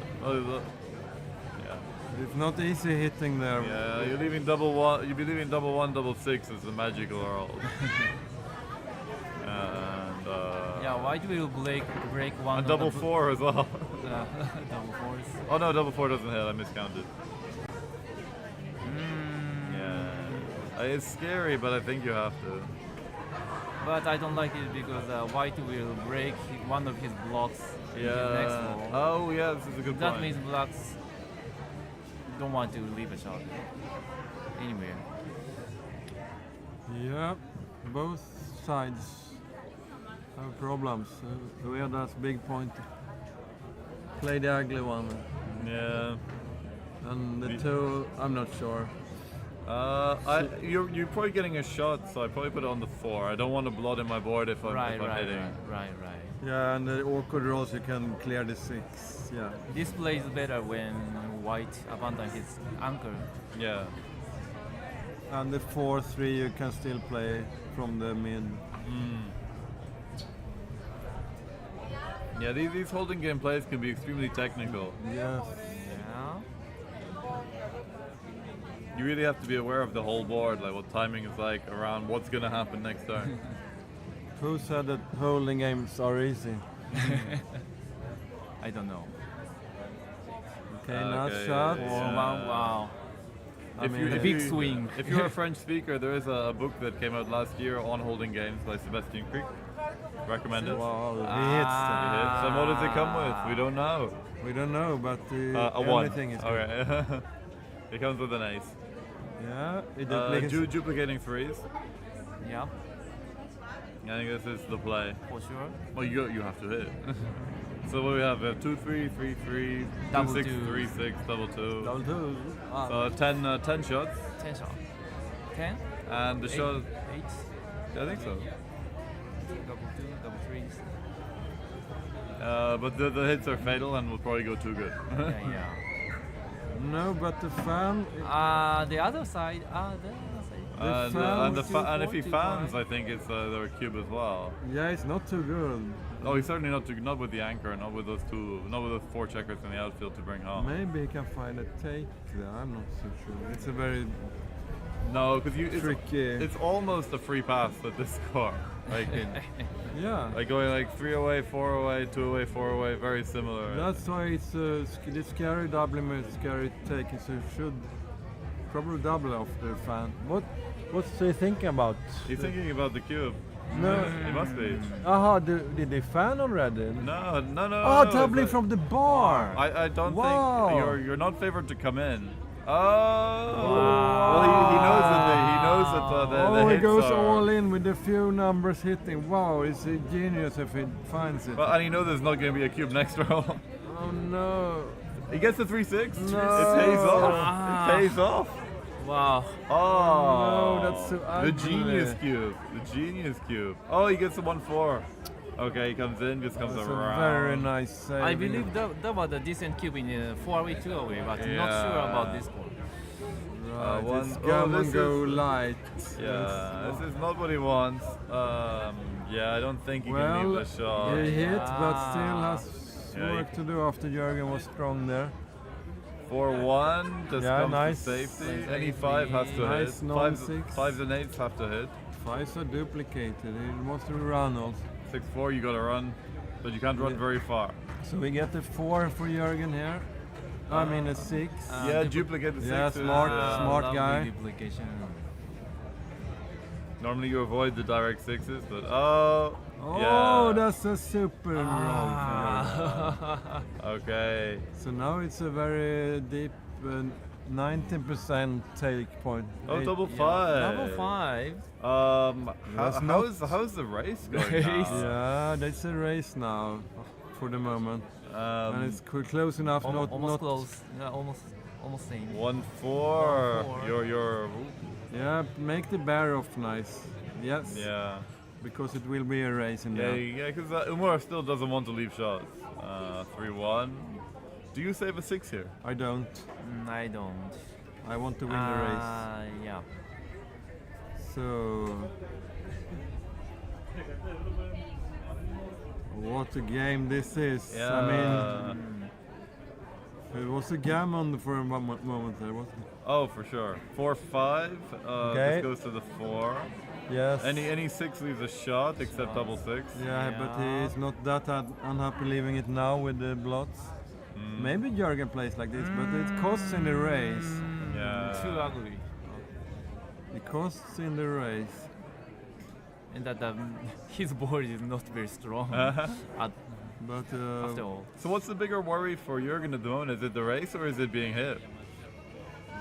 S2: It's not easy hitting there.
S7: Yeah, you're leaving double 1. You'd be leaving double 1, double 6 as a magical world. And
S12: yeah, why do we break one?
S7: and
S12: of
S7: double
S12: the
S7: 4 as well.
S12: double 4s.
S7: Oh no, double 4 doesn't hit. I miscounted. Yeah, it's scary, but I think you have to.
S12: But I don't like it because white will break one of his blocks in his next
S7: Yeah.
S12: roll.
S7: Oh yeah, this is a good
S12: That
S7: point.
S12: means blacks don't want to leave a shot anywhere.
S2: Yeah, both sides have problems. Weird, that's big point. Play the ugly one.
S7: Yeah.
S2: And the 2, I'm not sure.
S7: You're probably getting a shot, so I probably put it on the 4. I don't want to blot in my board if I'm hitting.
S12: Right.
S2: Yeah, and the awkward rolls you can clear the 6. Yeah.
S12: This plays better when white abandons his anchor.
S7: Yeah.
S2: And the 4-3 you can still play from the mid.
S7: Yeah, these holding game plays can be extremely technical.
S2: Yes.
S7: you really have to be aware of the whole board, like what timing is like around what's gonna happen next turn.
S2: Who said that holding games are easy?
S12: I don't know.
S2: Okay, nice shot.
S7: yeah.
S12: Wow.
S7: If
S12: A big swing.
S7: If you're a French speaker, there is a book that came out last year on holding games by Sebastian Creek. Recommend it.
S2: Wow, he
S7: He hits. And what does it come with? We don't know.
S2: We don't know, but
S7: A one.
S2: everything is good.
S7: Okay. It comes with an ace.
S2: Yeah, it duplicates.
S7: Duplicating threes.
S12: Yeah,
S7: I think this is the play.
S12: for sure.
S7: Well, you have to hit. So what we have? We have 2-3, 3-3,
S12: Double
S7: 2-6,
S12: two.
S7: 3-6, double two.
S2: Double two. Ah.
S7: So 10 shots.
S12: 10 shot. 10?
S7: And the shot.
S12: 8?
S7: I think so.
S12: Double 2, double 3s.
S7: But the hits are fatal and will probably go too good.
S12: Yeah.
S2: No, but the fan.
S12: The other side. The other side.
S7: And if he fans, I think it's the cube as well.
S2: Yeah, it's not too good.
S7: Oh, he's certainly not with the anchor, not with those 4 checkers in the outfield to bring home.
S2: Maybe he can find a take there. I'm not so sure. It's a very
S7: No, because
S2: tricky.
S7: it's almost a free pass at this score. Like,
S2: Yeah.
S7: like going like 3 away, 4 away, 2 away, 4 away, very similar.
S2: That's why it's the scary doubling with scary taking. So you should probably double off the fan. What's he thinking about?
S7: He's thinking about the cube.
S2: No.
S7: He must be.
S2: Aha, did they fan already?
S7: No.
S2: Oh,
S7: no,
S2: doubling
S7: it's
S2: from the bar.
S7: I don't
S2: Wow.
S7: think you're not favored to come in. Oh, well he knows that the
S2: he
S7: hits
S2: goes
S7: are,
S2: all in with a few numbers hitting. Wow, it's a genius if he finds it.
S7: But and he knows there's not going to be a cube next row.
S2: Oh no.
S7: He gets the 3-6.
S2: No.
S7: It pays off. It pays off.
S12: Wow.
S7: Oh,
S2: No, that's so
S7: the
S2: ugly.
S7: genius cube. The genius cube. Oh, he gets a 1-4. Okay, he comes in, just comes
S2: That's
S7: around.
S2: a very nice save.
S12: I believe that was a decent cube in 4-away, 2-away, but not sure about this one.
S2: Right,
S7: one-
S2: it's
S7: oh,
S2: come
S7: this
S2: and go
S7: is-
S2: light.
S7: Yeah, this is not what he wants. Yeah, I don't think he can leave
S2: Well,
S7: the shot.
S2: he hit, but still has
S7: Yeah,
S2: work to do after Jürgen was strong there.
S7: 4-1, just
S2: Yeah,
S7: comes
S2: nice.
S7: to safety. Any 5 has to
S2: Nice
S7: hit.
S2: non-six.
S7: 5s and 8s have to hit.
S2: Fives are duplicated. He wants to run also.
S7: 6-4, you gotta run, but you can't run very far.
S2: So we get a 4 for Jürgen here. I mean a 6.
S7: Yeah, duplicate the 6.
S2: Yeah, smart
S12: Lovely
S2: guy.
S12: duplication.
S7: Normally you avoid the direct 6s, but oh,
S2: Oh,
S7: yeah.
S2: that's a super roll for Jürgen.
S7: Okay.
S2: So now it's a very deep 19% take point.
S7: Oh,
S2: Eight-
S7: double 5.
S12: Double 5.
S2: That's not-
S7: How's the race going now?
S2: Yeah, that's a race now for the moment. And it's close enough, not
S12: Almost
S2: not
S12: close. Yeah, almost same.
S7: 1-4.
S12: 1-4.
S7: You're
S2: Yeah, make the bear off nice. Yes.
S7: yeah.
S2: Because it will be a race in
S7: Yeah,
S2: there.
S7: yeah, because Umar still doesn't want to leave shots. 3-1. Do you save a 6 here?
S2: I don't.
S12: I don't.
S2: I want to win the race.
S12: Yeah.
S2: So. What a game this is.
S7: Yeah.
S2: I mean, it was a gammon for a moment there, wasn't it?
S7: Oh, for sure. 4-5.
S2: Okay.
S7: This goes to the 4.
S2: Yes.
S7: Any 6 leaves a shot except double 6.
S2: Yeah, but he is not that unhappy leaving it now with the blots. Maybe Jürgen plays like this, but it costs in the race.
S7: Yeah.
S12: Too ugly.
S2: It costs in the race.
S12: And that his board is not very strong.
S2: But
S12: After all.
S7: So what's the bigger worry for Jürgen at the moment? Is it the race or is it being hit?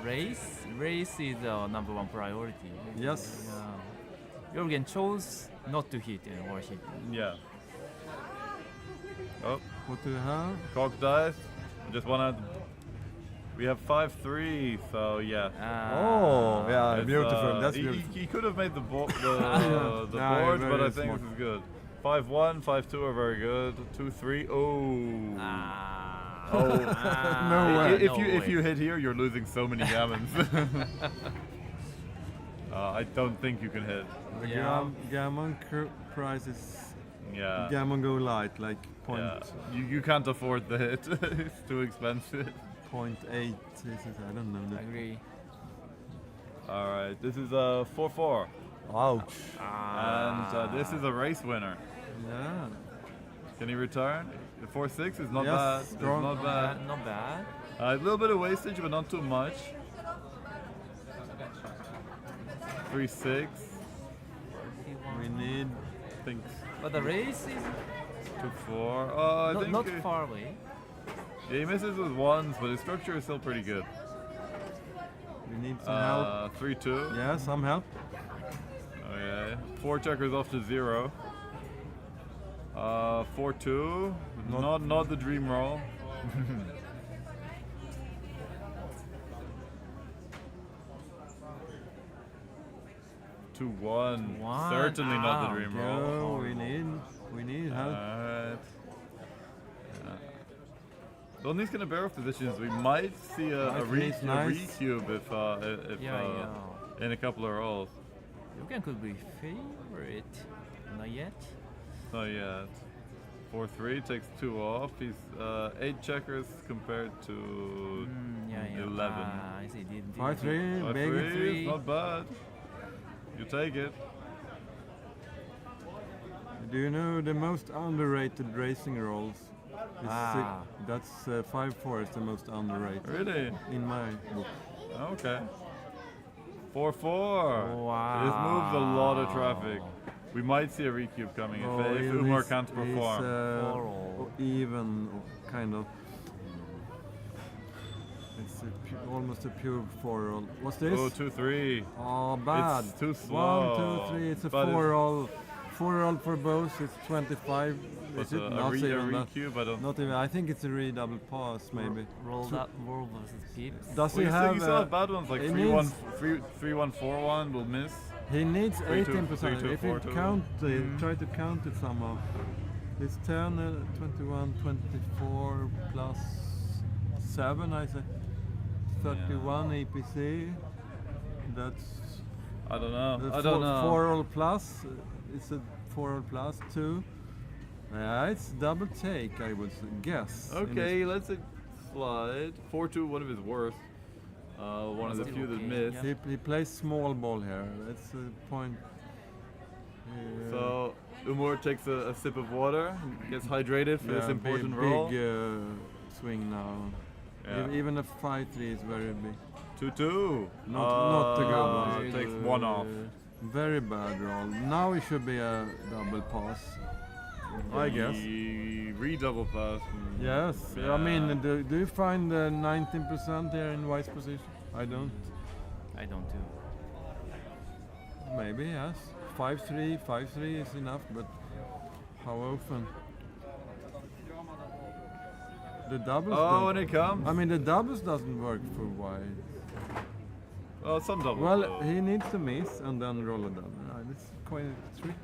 S12: Race is the number 1 priority.
S2: yes.
S12: Jürgen chose not to hit or hit.
S7: Yeah. Oh,
S2: What do you have?
S7: cock dice. Just one out. We have 5-3, so yeah.
S2: Oh, yeah,
S7: It's,
S2: beautiful. That's
S7: he,
S2: beautiful.
S7: He could have made the, the
S2: Yeah,
S7: board, but
S2: very
S7: I think
S2: smart.
S7: this is good. 5-1, 5-2 are very good. 2-3. Oh.
S2: No way.
S7: If you hit here, you're losing so many gammons. I don't think you can hit.
S2: The
S12: Yeah.
S2: gammon price is
S7: Yeah.
S2: gammon go light, like point,
S7: Yeah. You can't afford the hit. It's too expensive.
S2: 0.8. Is it? I don't know.
S12: Agree.
S7: All right, this is a 4-4.
S2: Ouch.
S7: And this is a race winner.
S2: Yeah.
S7: Can he return? The 4-6 is not
S2: Yes,
S7: bad. It's
S2: strong.
S7: not bad.
S12: Not bad.
S7: A little bit of wastage, but not too much. 3-6.
S2: We need.
S7: Think
S12: But the race is
S7: 2-4. I think
S12: not far away.
S7: Yeah, he misses with ones, but his structure is still pretty good.
S2: We need some help.
S7: 3-2.
S2: Yeah, some help.
S7: Okay. 4 checkers off to 0. 4-2. Not the dream roll. One. Certainly not the dream roll.
S2: Go. We need help.
S7: Alright. On these kind of barrel positions, we might see a re-cube if in a couple of rolls.
S12: You could be favorite. Not yet.
S7: Not yet. 4-3 takes 2 off. He's 8 checkers compared to 11.
S12: I see.
S2: 5-3, big 3.
S7: Not bad. You take it.
S2: Do you know the most underrated racing rolls? That's 5-4 is the most underrated.
S7: Really?
S2: In my book.
S7: Okay. 4-4.
S12: Wow.
S7: This moves a lot of traffic. We might see a recube coming if Umar can't perform.
S2: Even kind of. It's almost a pure 4-roll. What's this?
S7: Oh, 2-3.
S2: Oh, bad.
S7: It's too slow.
S2: 1, 2, 3. It's a 4-roll. 4-roll for both. It's 25. Is it? Not even that.
S7: Recube, I don't.
S2: Not even. I think it's a redouble pass, maybe.
S12: Roll versus Pips.
S2: Does he have?
S7: You still have bad ones like 3-1, 3-1, 4-1 will miss.
S2: He needs 18%.
S7: 3-2,
S2: If he
S7: 4-2.
S2: count it, try to count it somehow. It's 10, 21, 24 plus 7, I say. 31 APC. That's.
S7: I don't know. I
S2: 4-roll plus. It's a 4-roll plus 2. Yeah, it's double take, I would guess.
S7: Okay, let's slide. 4-2, one of his worst. One of the few that missed.
S2: He plays small ball here. That's a point.
S7: So Umar takes a sip of water, gets hydrated for this important roll.
S2: Big swing now.
S7: Yeah.
S2: Even a 5-3 is very big.
S7: 2-2.
S2: Not a good one.
S7: He takes 1 off.
S2: Very bad roll. Now it should be a double pass. I guess.
S7: Redouble pass.
S2: Yes. I mean, do you find 19% here in White's position? I don't.
S12: I don't too.
S2: Maybe, yes. 5-3 is enough, but how often? The doubles.
S7: Oh, when it comes.
S2: I mean, the doubles doesn't work for White.
S7: Well, some doubles.
S2: Well, he needs to miss and then roll a double. It's quite a trick.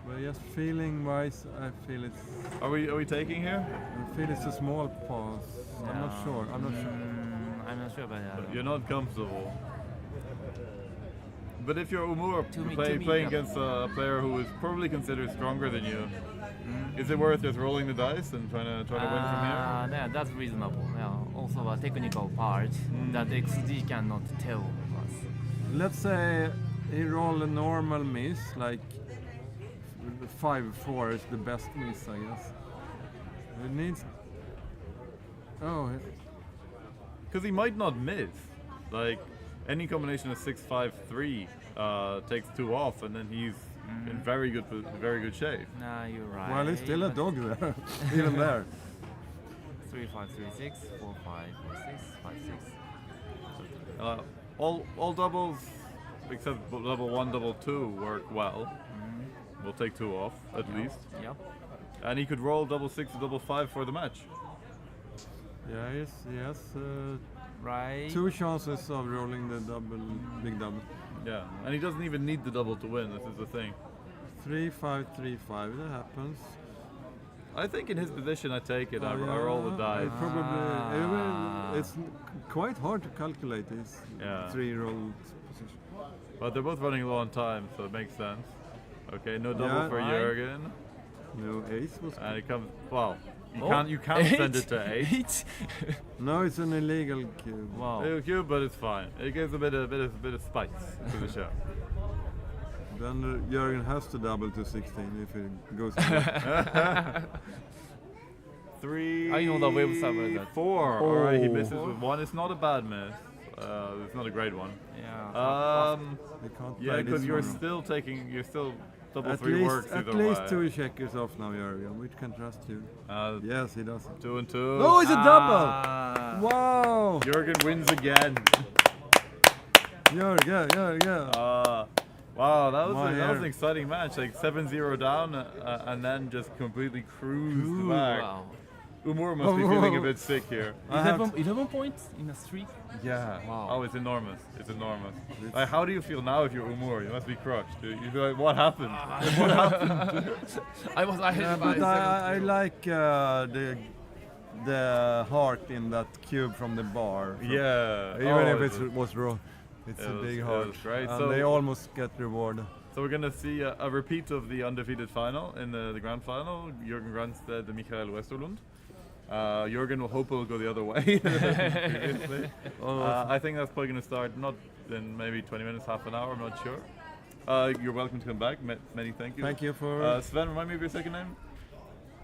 S2: But just feeling wise, I feel it's.
S7: Are we taking here?
S2: I feel it's a small pass. I'm not sure. I'm not sure
S12: about that.
S7: You're not comfortable. But if you're Umur playing against a player who is probably considered stronger than you, is it worth just rolling the dice and trying to win from here?
S12: Yeah, that's reasonable. Yeah, also a technical part that XG cannot tell us.
S2: Let's say he rolled a normal miss, like 5-4 is the best miss, I guess. It needs. Oh.
S7: Because he might not miss. Like any combination of 6-5-3 takes 2 off, and then he's in very good shape.
S12: Nah, you're right.
S2: Well, he's still a dog there, even there.
S12: 3-5-3-6, 4-5-4-6, 5-6.
S7: All doubles except double 1, double 2 work well. We'll take 2 off at least.
S12: Yep.
S7: And he could roll double 6 or double 5 for the match.
S2: Yeah, yes.
S12: Right.
S2: 2 chances of rolling the big double.
S7: Yeah, and he doesn't even need the double to win. This is the thing.
S2: 3-5-3-5. That happens.
S7: I think in his position, I take it. I roll the dice.
S2: It's quite hard to calculate his 3-roll position.
S7: But they're both running low on time, so it makes sense. Okay, no double for Jürgen.
S2: No ace was.
S7: And it comes. Well, You can't send it to 8.
S2: No, it's an illegal cube.
S12: Wow.
S7: Little cube, but it's fine. It gives a bit of spice to the show.
S2: Then Jürgen has to double to 16 if it goes.
S7: 3.
S12: I know the website with that.
S7: 4.
S2: Oh.
S7: Alright, he misses with 1. It's not a bad miss. It's not a great one.
S12: Yeah.
S2: They can't
S7: Yeah,
S2: play
S7: because
S2: this
S7: you're
S2: one.
S7: still double
S2: At
S7: 3 works
S2: least,
S7: either
S2: at least
S7: way.
S2: 2 checkers off now, Jürgen. We can trust you. Yes, he does.
S7: 2 and 2.
S2: Oh, it's a double!
S12: Ah.
S2: Wow!
S7: Jürgen wins again.
S2: Jürgen.
S7: Wow, that was
S2: My
S7: that was
S2: hair.
S7: an exciting match. Like 7-0 down, and then just completely cruised back.
S12: Wow.
S7: Umur must be feeling a bit sick here.
S12: 11 points in a streak?
S7: Yeah.
S12: Wow.
S7: Oh, it's enormous. It's enormous. Like, how do you feel now if you're Umur? You must be crushed. You feel like, what happened? What happened?
S12: I was ahead by
S2: But I like the heart in that cube from the bar.
S7: Yeah.
S2: Even
S7: Oh,
S2: if it was raw, it's a big
S7: it
S2: heart.
S7: was great.
S2: And
S7: So-
S2: they almost get rewarded.
S7: So we're gonna see a repeat of the undefeated final in the grand final. Jürgen Grandstedt and Michael Westerlund. Jürgen will hope it'll go the other way. Previously. I think that's probably going to start not in maybe 20 minutes, half an hour, I'm not sure. You're welcome to come back. Many thank you.
S2: Thank you for
S7: Sven, remind me of your second name?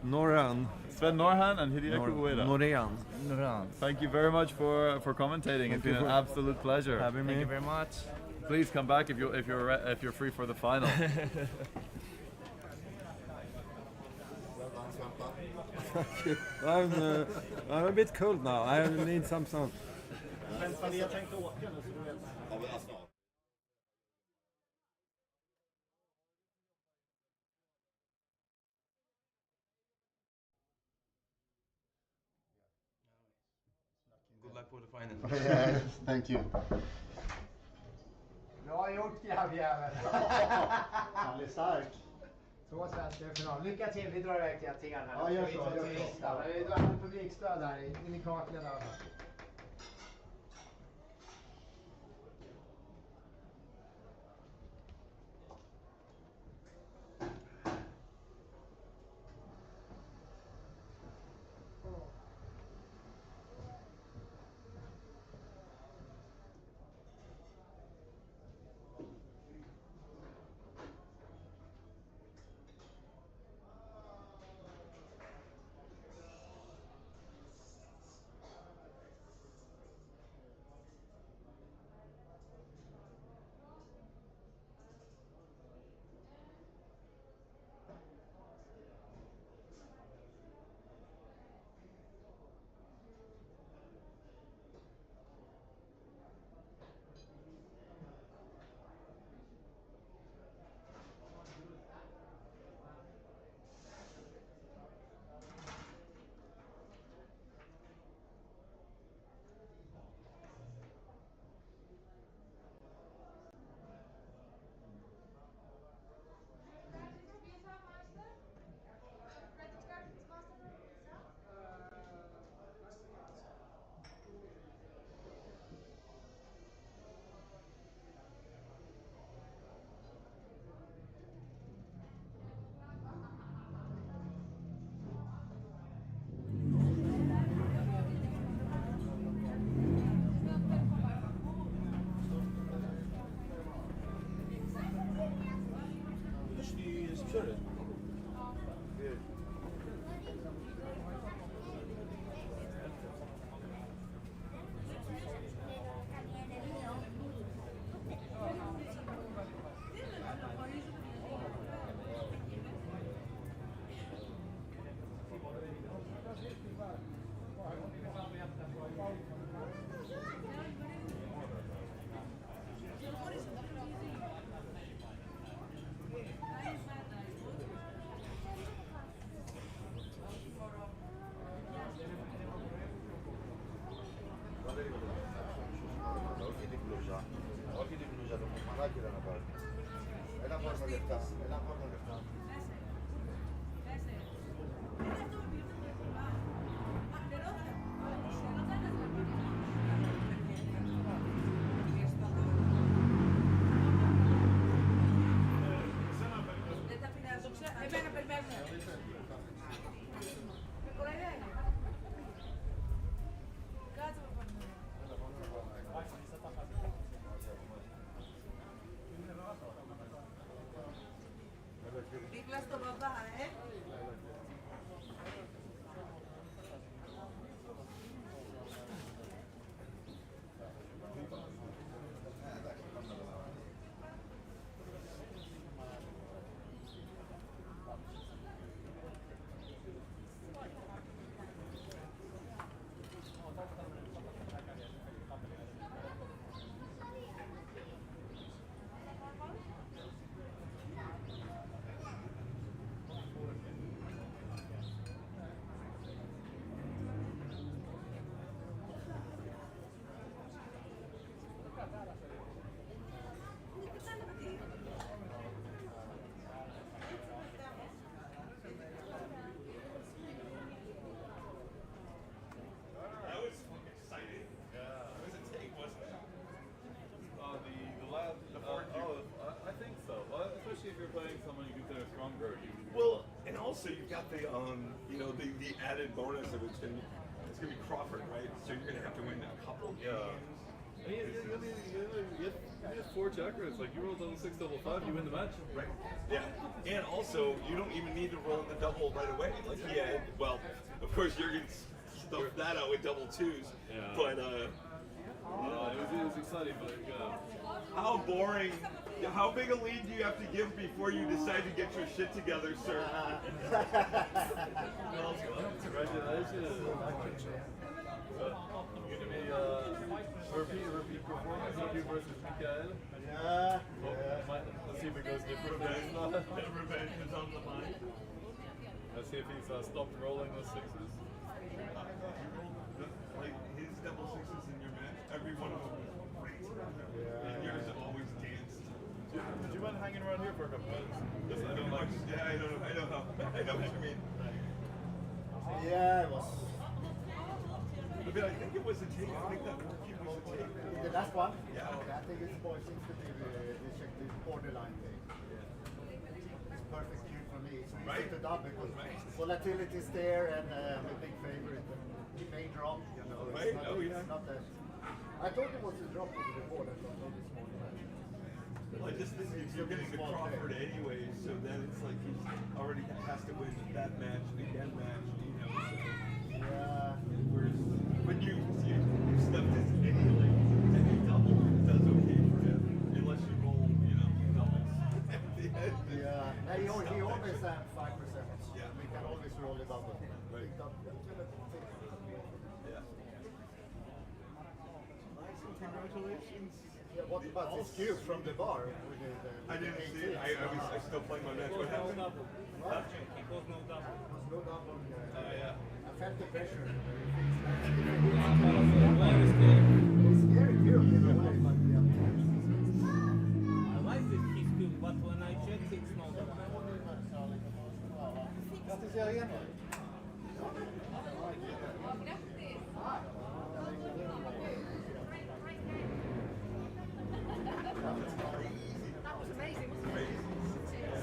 S2: Noran.
S7: Sven Norhan and Hideaki Ueda.
S2: Noran.
S7: Thank you very much for commentating. It's been an absolute pleasure.
S2: Having me.
S12: Thank you very much.
S7: Please come back if you're free for the final.
S2: I'm a bit cold now. I need some sun.
S1: Good luck for the final.
S4: Yes, thank you.
S10: Bra gjort grabbjävel!
S4: Han är stark.
S10: Så svensk final. Lycka till, vi drar iväg till Aten här.
S4: Ja, gör så.
S10: Vi drar publikstöd här i kaklen i alla fall.
S5: È bene per me.
S9: the the added bonus of it's gonna be Crawford, right? So you're gonna have to win a couple games.
S7: I mean, you have 4 checkers. Like you roll double 6, double 5, you win the match.
S9: Right. Yeah. And also, you don't even need to roll the double right away. Like he had, well, of course Jurgen stuffed that out with double 2s.
S7: Yeah.
S9: But
S7: it was exciting, but
S9: how boring. How big a lead do you have to give before you decide to get your shit together, sir?
S7: Well, congratulations. But I'm going to be repeat performance of you versus Mikael.
S4: Yeah.
S7: Let's see if it goes different.
S9: Revenge is on the mind.
S7: Let's see if he's stopped rolling those 6s.
S9: Like his double 6s in your match, every one of them was great. And yours always danced.
S7: Did you mind hanging around here for a couple minutes?
S9: I don't like. Yeah, I know what you mean.
S4: Yeah, it was.
S9: But I think it was a take. I think that working was a take.
S4: The last one?
S9: Yeah.
S4: Okay, I think it's seems to be the borderline thing. It's perfect cue for me. It's easy to dub because volatility is there and I'm a big favorite. He may drop, you know.
S9: Right?
S4: Not,
S9: Oh, yeah.
S4: It's not that. I thought it was a drop over the board. I thought maybe small.
S9: Well, I just think if you're getting the Crawford anyway, so then it's like he already has to win that match and again match, you know. So.
S4: Yeah.
S9: Whereas when you stuffed his any double does okay for him, unless you roll, doubles at the end.
S4: Yeah. He always has 5%. Yeah. We can always roll a double.
S9: Right.
S4: Yeah.
S9: Congratulations.
S4: Yeah, what about this cue from the bar?
S9: I didn't see it. I still playing my match. What happened?
S4: What?
S3: It was no double.
S4: It was no double.
S9: Yeah.
S4: I felt the pressure.
S3: Very
S4: It's scary cue in a way, but yeah.
S3: I like this his cube, but when I checked it's no double.
S4: Grattis Jörgen!
S6: That was amazing, wasn't it?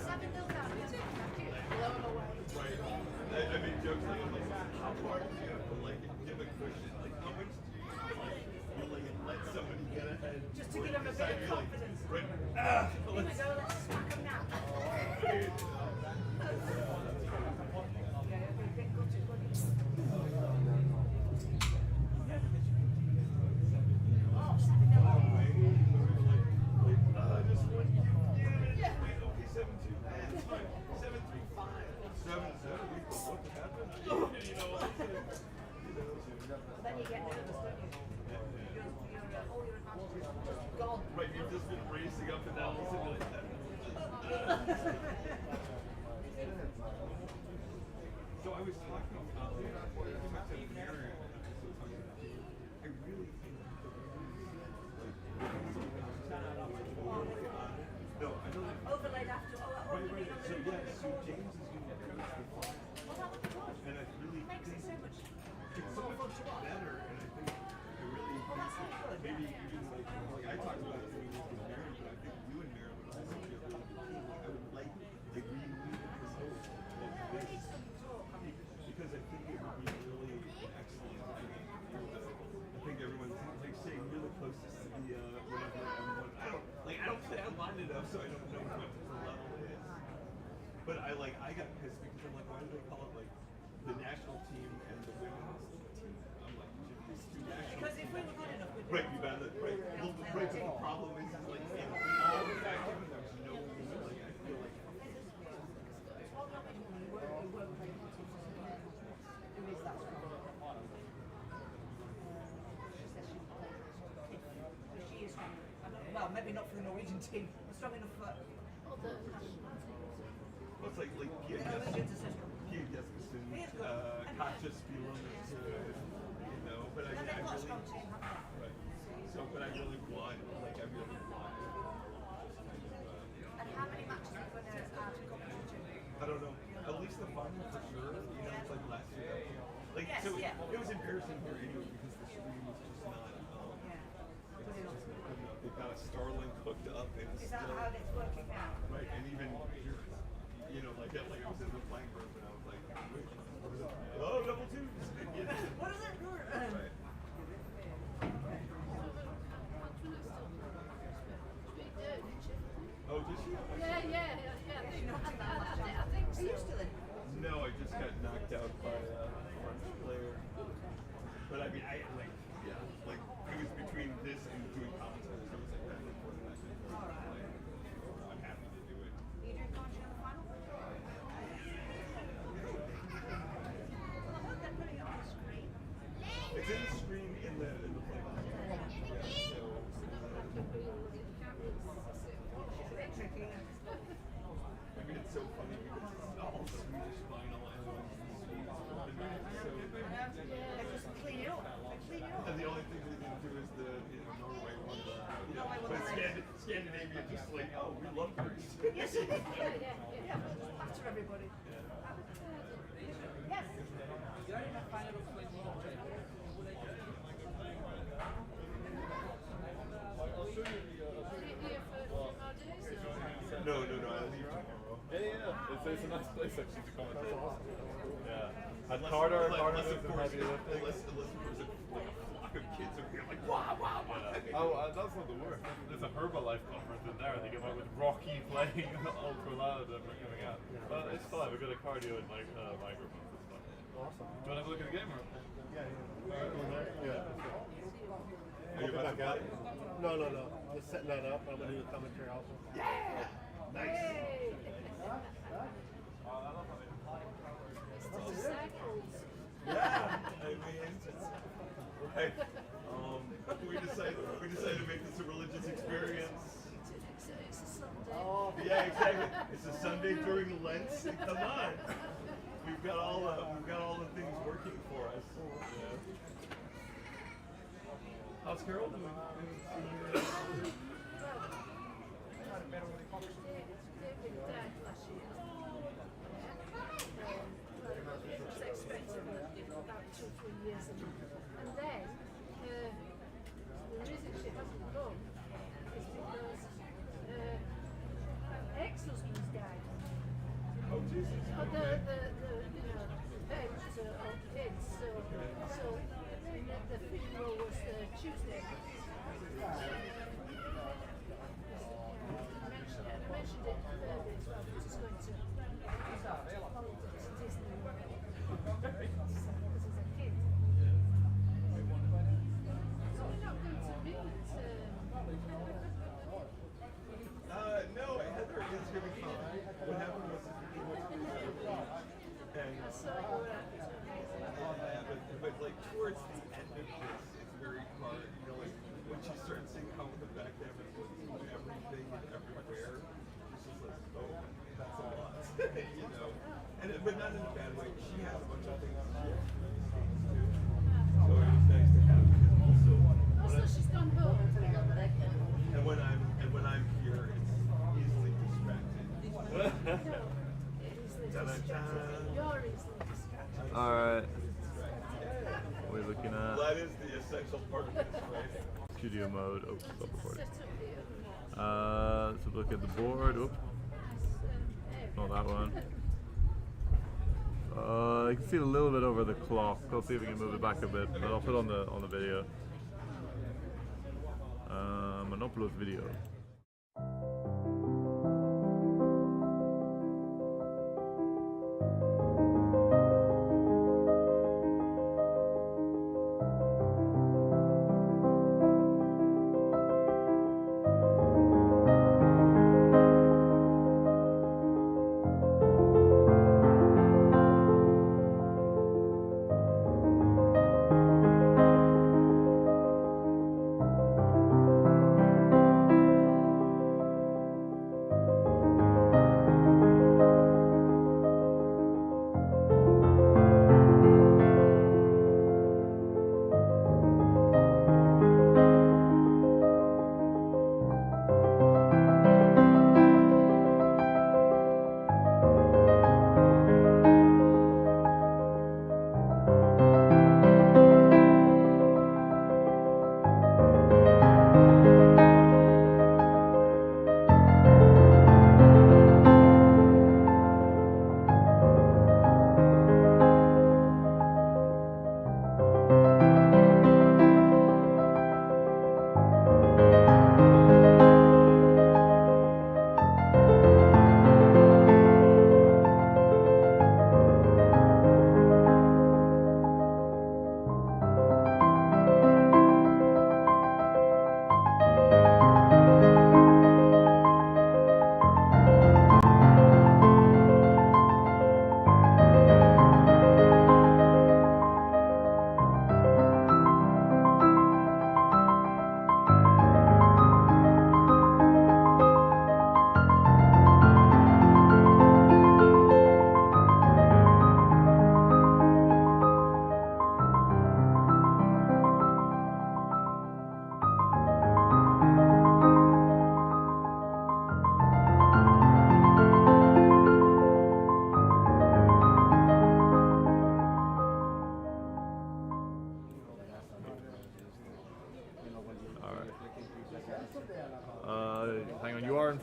S6: 7-0 down. Blown away.
S9: Right. I mean, jokes like, how far do you have to give a cushion? Like, how much do you let somebody get ahead?
S5: Just to give them a bit of confidence.
S9: Right.
S5: Here we go, let's smack them now. Then you get nervous, don't you? All your advantages gone.
S9: Right, you've just been racing up and down the simulator. So I was talking about I really think no, I don't think
S5: Overlaid after.
S9: right. So so James is going to coach the final. And I really
S5: Makes it so much
S9: better, and I think maybe even like I talked about it when we with Mary, but I think you and Mary would also be a really good team. I would like we need this hope of this because I think it would be really excellent. I think everyone's staying really close to the whatever I don't play online enough, so I don't know what the level is. But I got pissed because I'm like, why do they call it like the national team and the women's team? I'm like, these two national
S5: because if we were good enough, we'd
S9: right, you better right. Well, but the problem is like in all the vacuum, there's no like I feel like
S5: she is strong. Well, maybe not for the Norwegian team, but strong enough for
S9: well, it's like Pia Jespersen, Katja Spilum, but I
S5: they've got a strong
S9: really
S5: team, haven't they?
S9: right. So, but I really want
S5: And how many matches are going to add to competition?
S9: I don't know. At least the final for sure. It's like last year. Like
S5: Yes,
S9: so,
S5: yeah.
S9: it was embarrassing here anyway because the stream was just not. They've got a Starlink hooked up and
S5: Is that how it's working now?
S9: right, and even here, like I was in the playing group and I was like, Oh, double twos.
S5: What is it?
S9: Right. Oh, did she?
S6: Yeah. I think so.
S5: Are you still in?
S9: No, I just got knocked out by a French player. But I mean, I like, yeah, like it was between this and doing commentary, so it was like back and forth. I'm happy to do it.
S5: You doing commentary on the final? Well, I heard they're putting it on the screen.
S9: It's in the screen in the playoffs. Yeah, so. I mean, it's so funny because it's all Swedish final and
S5: Just clean it up.
S9: and the only thing we didn't do is the Norway one. But Scandinavia just like, oh, we love Greece.
S5: Yes. Yeah, we'll just patter everybody. Yes.
S9: No, I leave tomorrow.
S7: Yeah. It's a nice place actually to come and yeah.
S9: Unless
S7: Carter
S9: of
S7: does the
S9: course,
S7: heavy lifting.
S9: unless there was like a flock of kids over here like, wow.
S7: Oh, that's not the worst. There's a Herbalife conference in there. They come out with Rocky playing ultra loud and we're coming out. But it's fine. We've got a cardio and microphones. It's fine. Awesome. Do you want to have a look at the game or?
S13: Yeah.
S9: Are you about to play?
S13: No. Just setting that up. I'm going to do the commentary also.
S9: Yeah! Nice! Yeah! I mean, right. We decided to make this a religious experience.
S6: It's a Sunday.
S9: Yeah, exactly. It's a Sunday during Lent. Come on. We've got all the things working for us. Yeah. How's Carol doing?
S6: And then, the reason she hasn't gone is because ex-husband's died.
S9: Oh, Jesus.
S6: The parents of kids, so the funeral was Tuesday. I mentioned it earlier as well, because it's going to politics and Disney. Because he's a kid. So we're not going to meet.
S9: No, Heather is going to be fine. What happened was he went to but like towards the end of this, it's very hard. You know, like when she starts seeing how the backgammon was doing everything and everywhere, it's just like, oh, that's a lot. You know, but not in a bad way. She has a bunch of things she actually skates too. So it was nice to have because also
S6: she's gone home.
S9: And when I'm here, it's easily distracted.
S6: You're easily distracted.
S2: Alright. What are we looking at?
S9: That is the essential part of this, right?
S2: Studio mode. Oh, stop recording. Let's look at the board. Oops. Not that one. You can see a little bit over the clock. I'll see if we can move it back a bit, but I'll put it on the video. An upload video.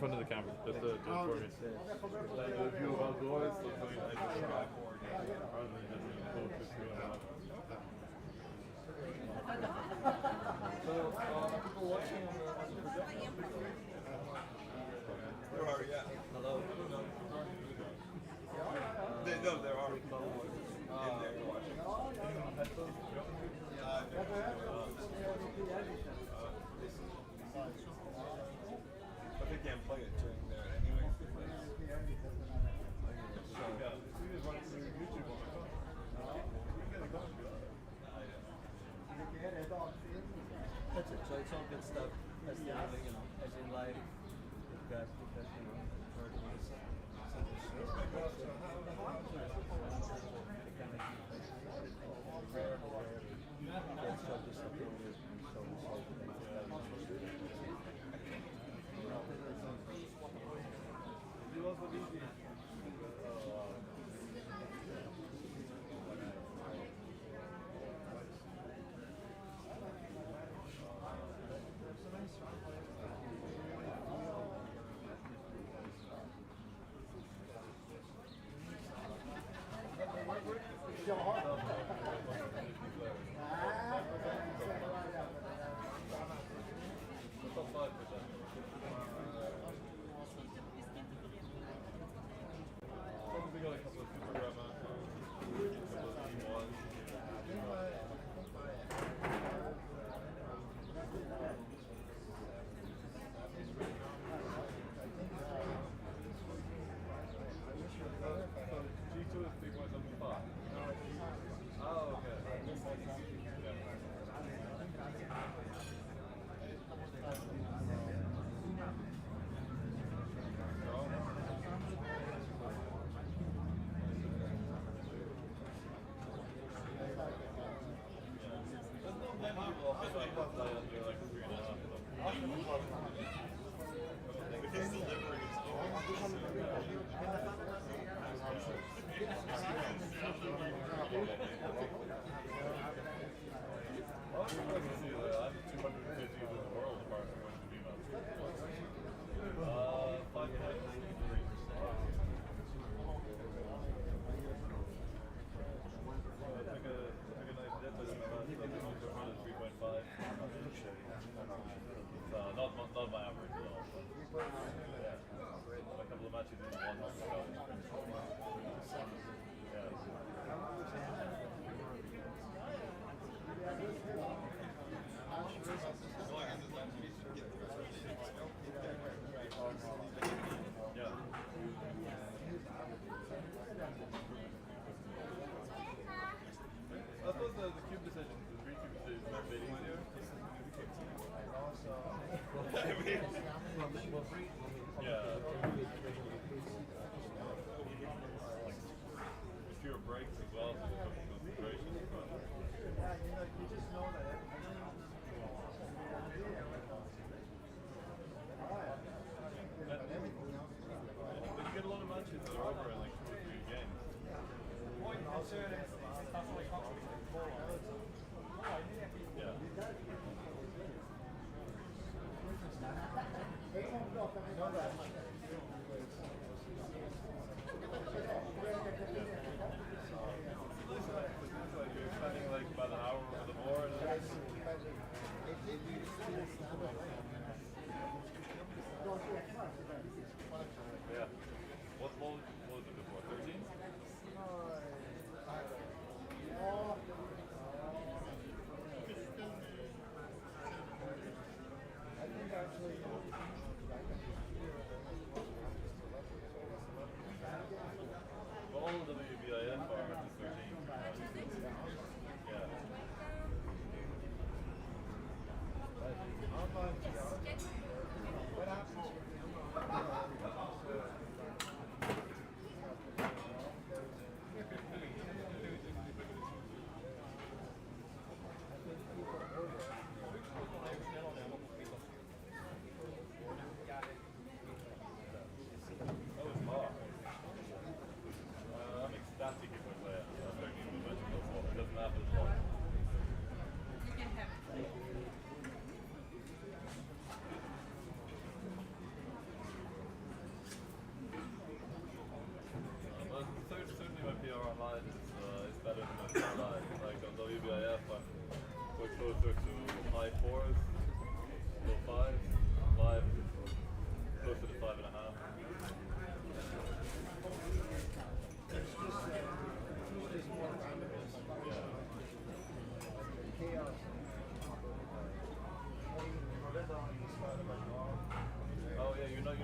S7: front of the camera. Just for me. Like the view of our boys, so I just track rather than just focus people watching on the projector?
S1: There are, yeah.
S7: Hello.
S1: No, there are people in there watching. But they can't play it during there anyway.
S14: That's it. So it's all good stuff. As the, as in life, guys, because
S7: Not my average at all. But, yeah. A couple of matches in one month ago. Yeah. I suppose the cube decision, the 3 cube decision is not big easier. we're closer to high fours, low fives, five, closer to 5.5. Oh yeah, you're not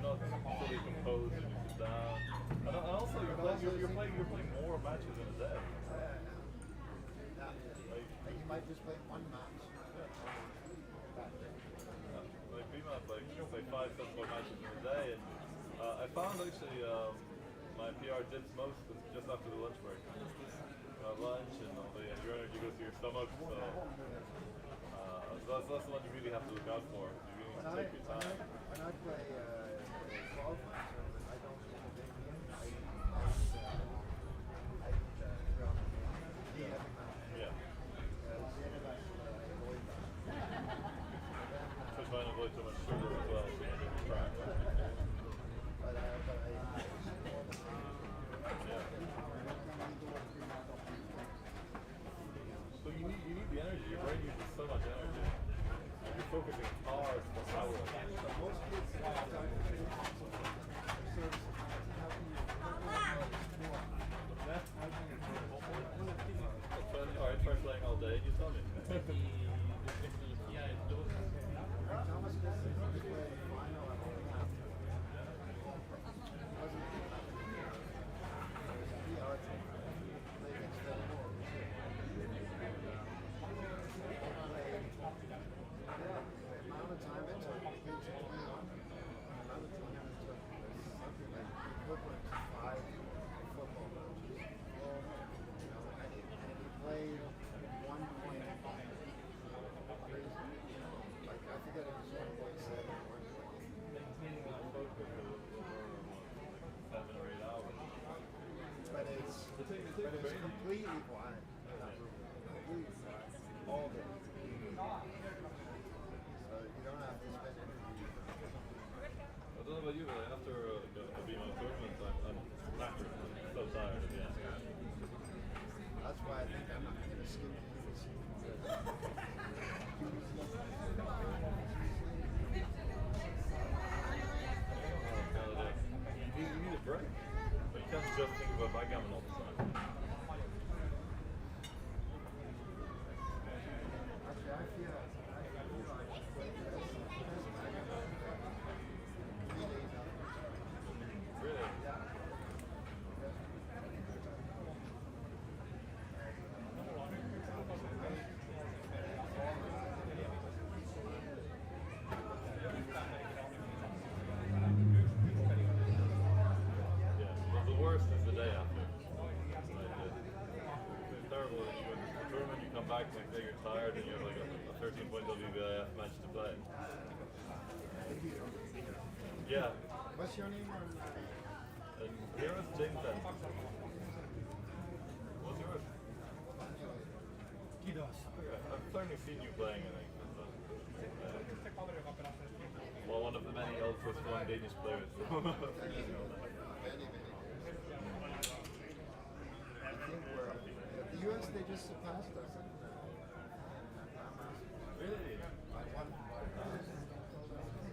S7: fully composed when you sit down. And also you're playing more matches in a day.
S4: You might just play one match.
S7: Like Bima play 5 more matches in a day, and I found actually my PR dips most just after the lunch break. Lunch and all the your energy goes to your stomach, so that's the one you really have to look out for. You really need to take your time.
S4: When I play golf, I don't I
S7: yeah. So try and avoid so much sugar as well, so you don't get cracked. So you need the energy. Your brain uses so much energy. You're focusing hard for hours.
S4: Most kids
S7: Alright, try playing all day and you tell me.
S4: But it's completely quiet. Completely quiet. All day. So you don't have to spend energy.
S7: I don't know about you, but after a BMO tournament, I'm knackered. I'm so tired at the end.
S4: That's why I think I'm not going to skip this.
S7: You need a break. But you can't just think about backgammon all the time.
S4: Actually, I feel like
S7: Really? The worst is the day after. It's terrible when you win the tournament, you come back next day, you're tired, and you have like a 13-point WBIF match to play. Yeah.
S4: What's your name?
S7: And here is James then. What's yours? I've certainly seen you playing, I think. Well, one of the many ultra strong Danish players.
S4: The US, they just surpassed us.
S7: Really?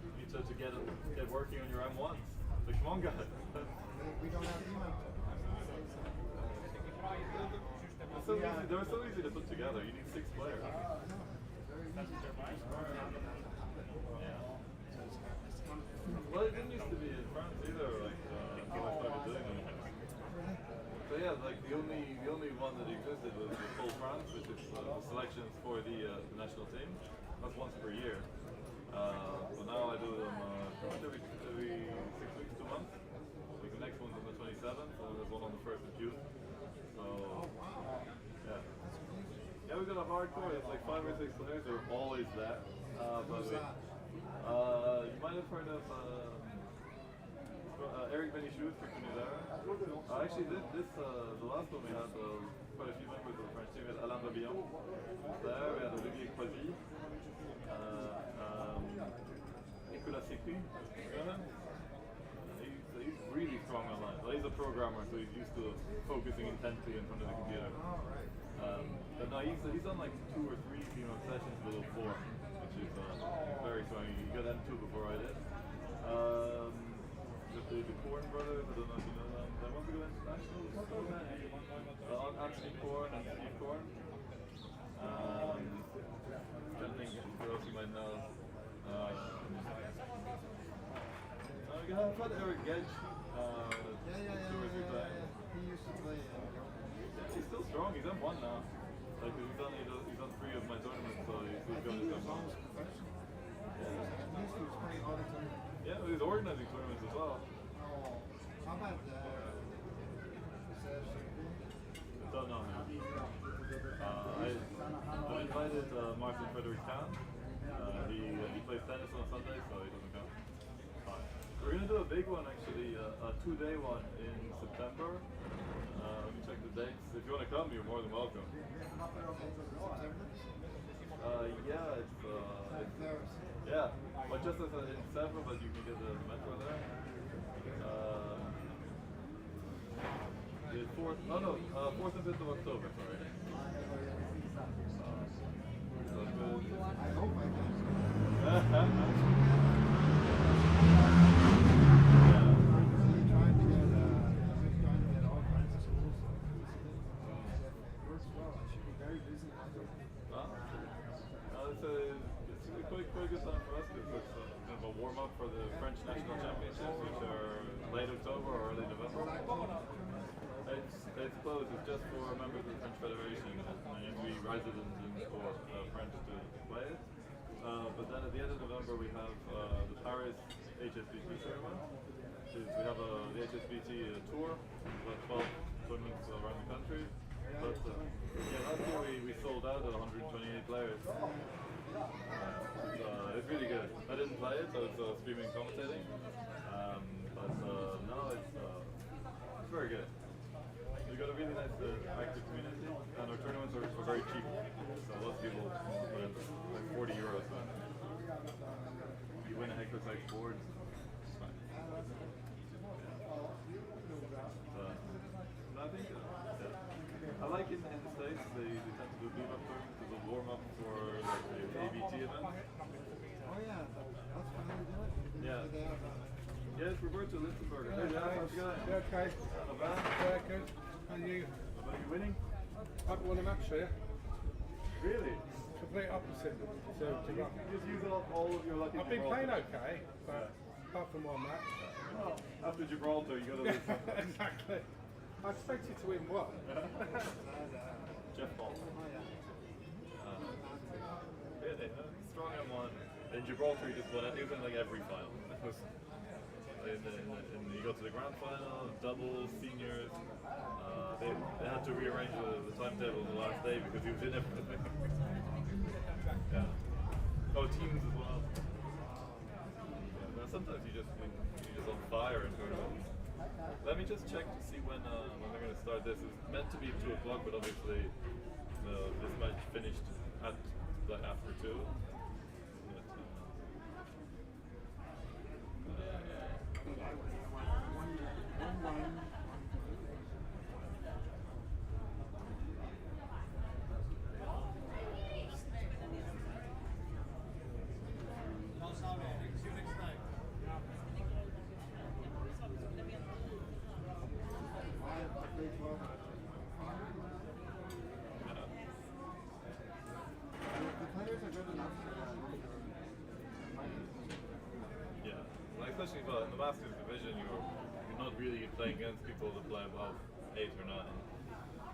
S7: You need to get working on your M1s. So come on, guys.
S4: We don't have email.
S7: They were so easy to put together. You need 6 players. Well, it didn't used to be in France either, like, until I started doing them. So yeah, like the only one that existed was the Full France, which is the selections for the national team. That's once per year. But now I do them every 6 weeks, 2 months. Like the next one's on the 27th, and there's one on the 1st of June. So yeah. Yeah, we've got a hardcore. It's like 5 or 6 players. They're always there. You might have heard of Eric Benichou from Tunisia. Actually, the last one we had quite a few members of the French team. We had Alain Babillon there. We had Olivier Croisy, Nicolas Sécu. He's really strong online. Well, he's a programmer, so he's used to focusing intently in front of the computer. But no, he's on like 2 or 3 sessions below 4, which is very strong. You got M2 before I did. The Korn brothers, I don't know if you know them. They want to go international. Anthony Korn and Steve Korn. I think who else you might know. I've had Eric Gedge 2 or 3 times.
S4: He used to play.
S7: He's still strong. He's M1 now. Like he's done 3 of my tournaments, so he's going to come on. Yeah, he's organizing tournaments as well.
S4: How about
S7: Don't know him. I invited Martin Frederick Kahn. He plays tennis on Sunday, so he doesn't come. We're going to do a big one actually, a 2-day one in September. Let me check the dates. If you want to come, you're more than welcome. Yeah, yeah, but just as in September, but you can get the metro there. The 4th, oh no, 4th and 5th of October, sorry.
S4: I hope I can. Trying to get all kinds of schools. Works well. I should be very busy.
S7: It's quite a good time for us because it's kind of a warm-up for the French National Championships, which are late October or early November. It's closed, it's just for members of the French Federation and usually residents for French to play it. But then at the end of November we have the Paris HSBT ceremony. We have the HSBT tour, about 12 tournaments around the country. But yeah, last year we sold out at 128 players. It's really good. I didn't play it, so it's streaming commentating. But no, it's very good. We've got a really nice active community, and our tournaments are very cheap. So lots of people spend like 40 euros. You win a Hector-type board. It's fine. I think I like in the States they tend to do beam-up tournaments as a warm-up for like the ABT event.
S4: Oh yeah, that's when they do it.
S7: Yeah. Yes, Roberto Lichtenberger. Hey, how's it going?
S13: Yeah, okay.
S7: Not bad.
S13: Yeah, good. And you?
S7: Are you winning?
S13: I've won a match here.
S7: Really?
S13: Complete opposite. So
S7: you just use all of your lucky.
S13: I've been playing okay, but apart from one match.
S7: Well, after Gibraltar, you got to lose.
S13: Exactly. I expected to win one.
S7: Jeff Paul. Strong M1. In Gibraltar, he just won it. He was in like every final. You go to the grand final, doubles, seniors. They had to rearrange the timetable the last day because he was in everything. Yeah. Oh, teams as well. Yeah, sometimes you're just on fire in tournaments. Let me just check to see when they're going to start this. It's meant to be 2 o'clock, but obviously this match finished at after 2. Especially in the Masters division, you're not really playing against people that play above 8 or 9.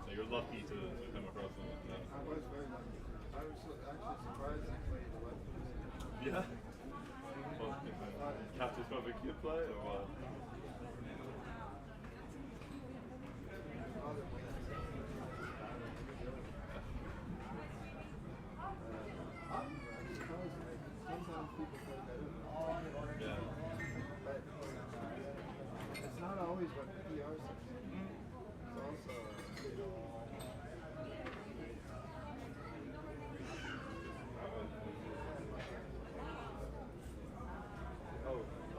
S7: So you're lucky to come across them. Yeah.
S4: I was very lucky. I was actually surprised he played well.
S7: Yeah? Well, catastrophic kid play or what?
S4: Sometimes people play better.
S7: Yeah.
S4: But it's not always what PR says. It's also,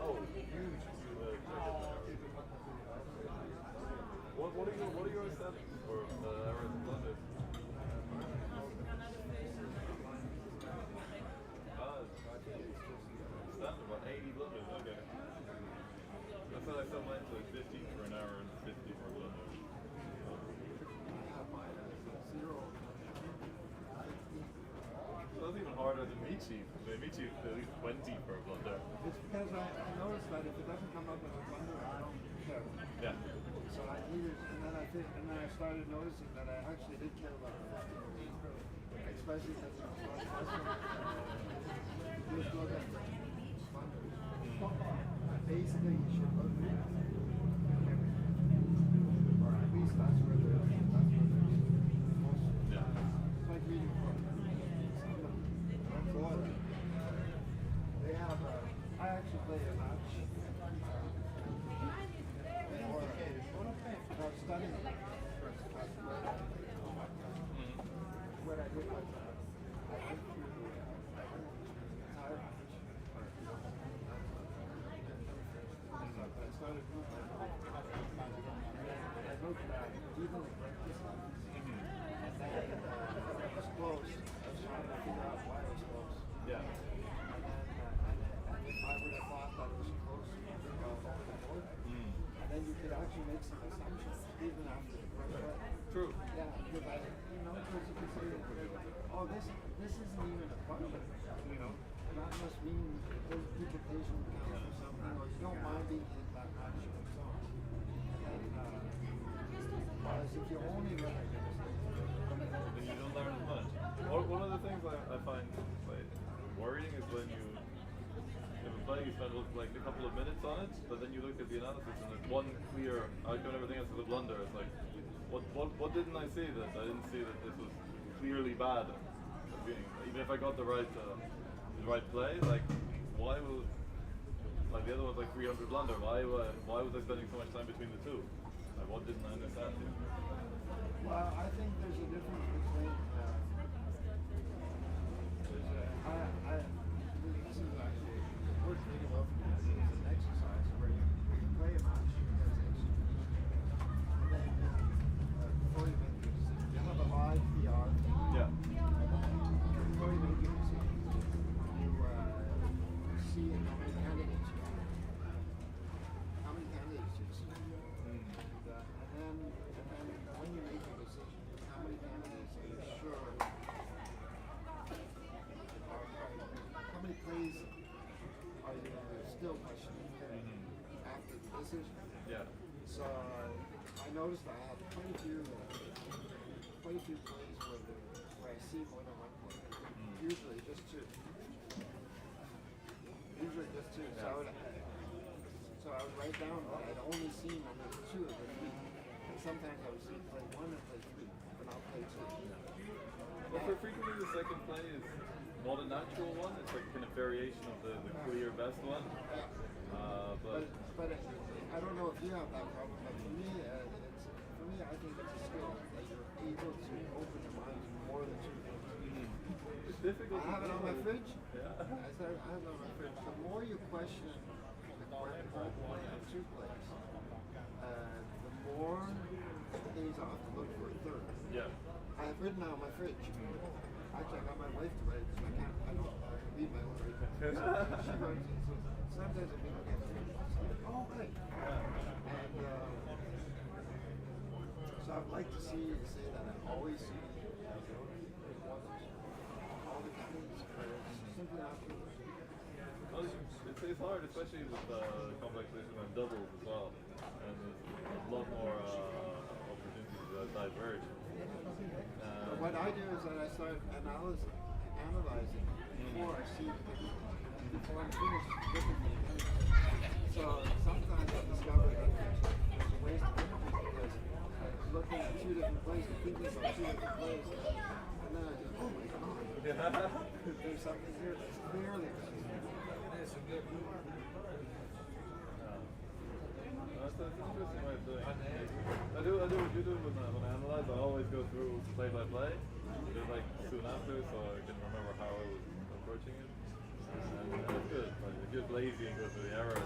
S7: Oh, huge. as a Mitsi. Mitsi at least 20 for a blunder.
S15: It's because I noticed that if it doesn't come up as a blunder, I don't care.
S7: Yeah.
S15: So I needed, and then I started noticing that I actually did care about the 15, especially because it was my first one. Just look at blunders. Basically, you should look at everything, or at least that's where there's most.
S7: Yeah.
S15: It's like reading a book. They have I actually play a match. I was studying first class. What I did was I went through the entire match. I started I looked at even the breakfast lines. And then it was close. I was trying to figure out why it was close.
S7: Yeah.
S15: And if I would have thought that it was close over the board, and then you could actually make some assumptions even after the first shot.
S7: True.
S15: Yeah, because because you can say, oh, this isn't even a blunder. That must mean there's duplication counts or something, or you don't mind being hit that much or so on. And whereas if you only look at it,
S7: then you don't learn as much. One of the things I find like worrying is when you have a play, you spend like a couple of minutes on it, but then you look at the analysis and there's one clear outcome and everything else is a blunder. It's like, what didn't I see that? I didn't see that this was clearly bad at the beginning. Even if I got the right play, like why will like the other one's like 300 blunder? Why was I spending so much time between the two? Like what didn't I understand here?
S15: well, I think there's a difference between. This is actually works really well for me. It's an exercise where you play a match against X. And then before you make your decision, you have a live PR.
S7: Yeah.
S15: Before you make your decision, you see how many candidates you have. How many candidates you see. And then when you make your decision, how many candidates are you sure? How many plays are you still questioning after the decision?
S7: Yeah.
S15: So I noticed I had quite a few plays where I see more than one play. Usually just two. So I would write down that I'd only seen on the two of the three. And sometimes I would see play one and play three, but I'll play two.
S7: But for frequently the second play is not a natural one, it's like kind of variation of the clear best one. But
S15: I don't know if you have that problem, but for me, I think it's a skill that you're able to open your mind to more than two things.
S7: It's difficult.
S15: I have it on my fridge.
S7: Yeah.
S15: I said I have it on my fridge. The more you question the one and two plays, the more things I have to look for a third.
S7: Yeah.
S15: I have written out my fridge. Actually, I got my wife to write it because I don't read my own writing. She writes it. So sometimes I think, oh, right. And so I'd like to see you say that I always see all the candidates, but it's simply not true.
S7: Well, it's hard, especially with complex position and doubles as well. And there's a lot more opportunities to diverge.
S15: What I do is that I start analyzing before I see before I'm finished differently. So sometimes I discover that there's a waste of energy because I'm looking at two different places, thinking about two different places, and then I just, oh my god, there's something here that's clearly
S7: That's an interesting way of doing it. I do what you do when I analyze. I always go through play by play, just like soon after, so I can remember how I was approaching it. And it's good. Like, if you're lazy and go through the errors.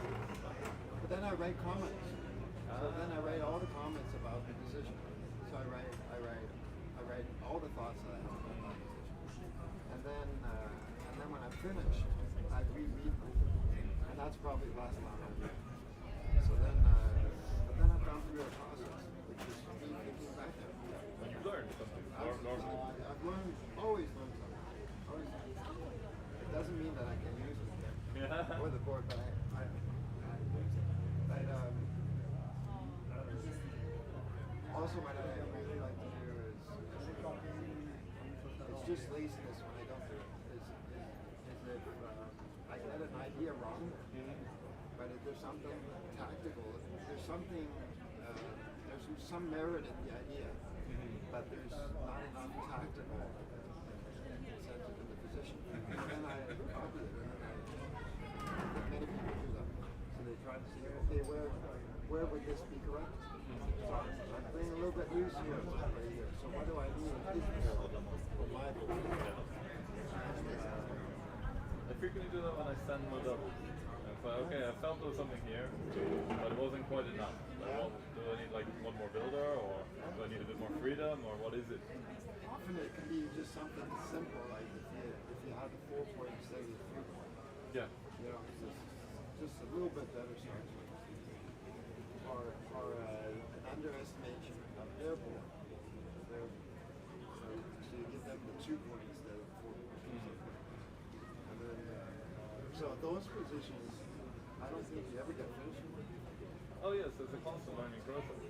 S15: But then I write comments. So then I write all the comments about the decision. So I write all the thoughts that I have about the decision. And then when I'm finished, I reread them. And that's probably the last time I read. So then I've gone through a process, which is me thinking back at it.
S7: When you learn something, normally.
S15: I've always learned something. Always learned something. that I can use it here.
S7: Yeah.
S15: Or the board, but also what I really like to do is, it's just laziness when I don't do it, is if I get an idea wrong, but if there's something tactical, there's something, there's some merit in the idea, but there's not enough tactical incentive in the position. And then I copy it, and then I think many people do that. So they try to see, okay, where would this be correct? So I'm playing a little bit loose here, so what do I need in this board for my board?
S7: I frequently do that when I send my double. It's like, okay, I felt there was something here, but it wasn't quite enough. Like, do I need like one more builder, or do I need a bit more freedom, or what is it?
S15: Often it can be just something simple, like if you have a 4-point instead of a 3-point.
S7: Yeah.
S15: You know, it's just a little bit better start. Or an underestimation of their board. So you give them the 2-point instead of 4-point. And then, so those positions, I don't think you ever get finished.
S7: Oh yes, it's a constant learning process.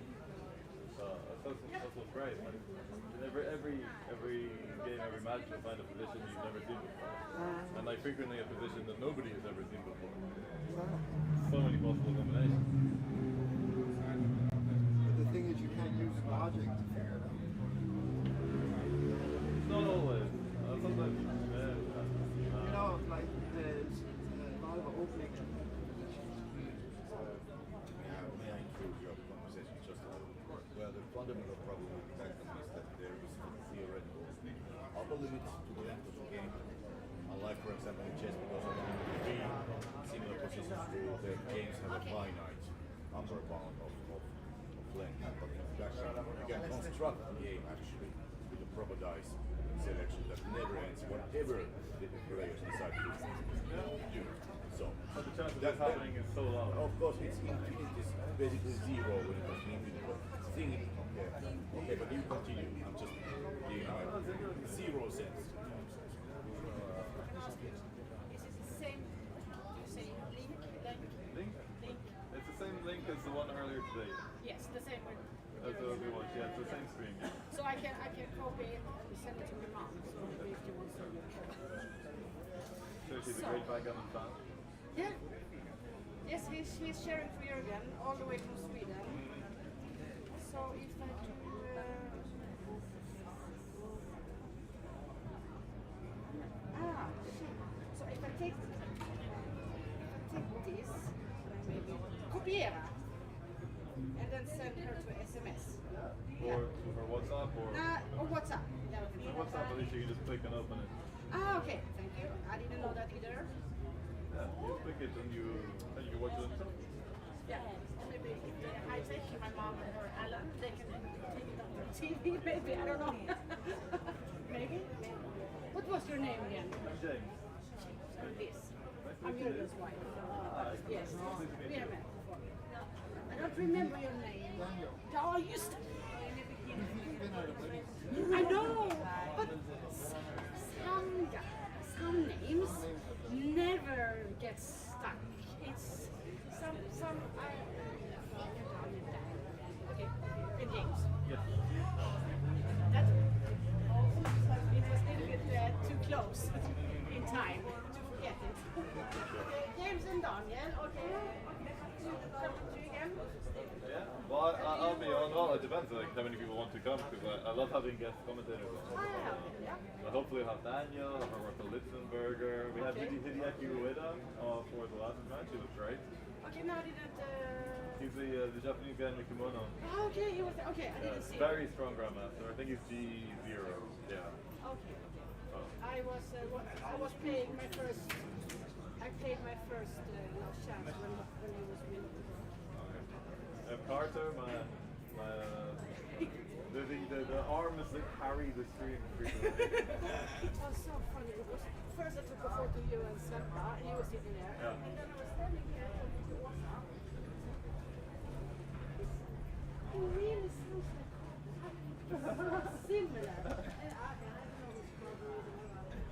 S7: That's what's great. Like, in every game, every match, you'll find a position you've never seen before, and like frequently a position that nobody has ever seen before. So many possible combinations.
S15: But the thing is, you can't use logic to figure it out.
S7: Not always. Sometimes.
S15: You know, like there's a lot of opening positions.
S1: May I intrude your conversation just a little bit? Well, the fundamental problem with backgammon is that there is a theoretical upper limit to the length of the game. Unlike, for example, in chess, because of three similar positions rule, the games have a finite upper bound of length. But in backgammon, you can construct the game actually with a proper dice selection that never ends, whatever the players decide to do. So,
S7: but the chance of that happening is so low.
S1: Of course, it's infinite. It's basically zero when it comes to infinite. But thing, okay, but you continue. I'm just being zero sense.
S6: Is it the same? You say link?
S7: Link? It's the same link as the one earlier today.
S6: Yes, the same one.
S7: That's what we watched. Yeah, it's the same stream.
S6: So I can copy it and send it to my mom. So maybe if you want to.
S7: So she's a great backgammon fan.
S6: Yeah. Yes, he's sharing for Jürgen all the way from Sweden. So if I do. Shit. So if I take this, maybe kopiera, and then send her to SMS.
S7: Or WhatsApp,
S6: or WhatsApp. Yeah.
S7: So WhatsApp, at least you can just click and open it.
S6: Okay, thank you. I didn't know that either.
S7: Yeah, you click it and you watch it on.
S6: Yeah, maybe if I take my mom or Alan, they can take it on their TV, maybe, I don't know. Maybe? What was your name again?
S7: James.
S6: This. I'm Jürgen's wife. Yes, we have met before. I don't remember your name. Oh, just. I know, but some names never get stuck. It's some okay, and James.
S7: Yes.
S6: That it was a little bit too close in time to forget it. James and Daniel, okay. Come to you again.
S7: Yeah. Well, I'll be on. Well, it depends like how many people want to come because I love having guest commentators on. But hopefully we'll have Daniel, Roberto Litzenberger. We had Hideaki Ueda for the last match. He was great.
S6: Okay, now didn't.
S7: He's the Japanese guy in the kimono.
S6: Okay, he was there. Okay, I didn't see.
S7: Very strong grandmaster. I think he's G0. Yeah.
S6: Okay. I was playing my first. I played my first last chance when he was winning.
S7: Carter, the arms that carry the stream frequently.
S6: It was so funny. It was first I took a photo of you and Svenka, and he was sitting there.
S7: Yeah.
S6: And then I was standing here and he was up. He really sounds like similar. And I don't know which one.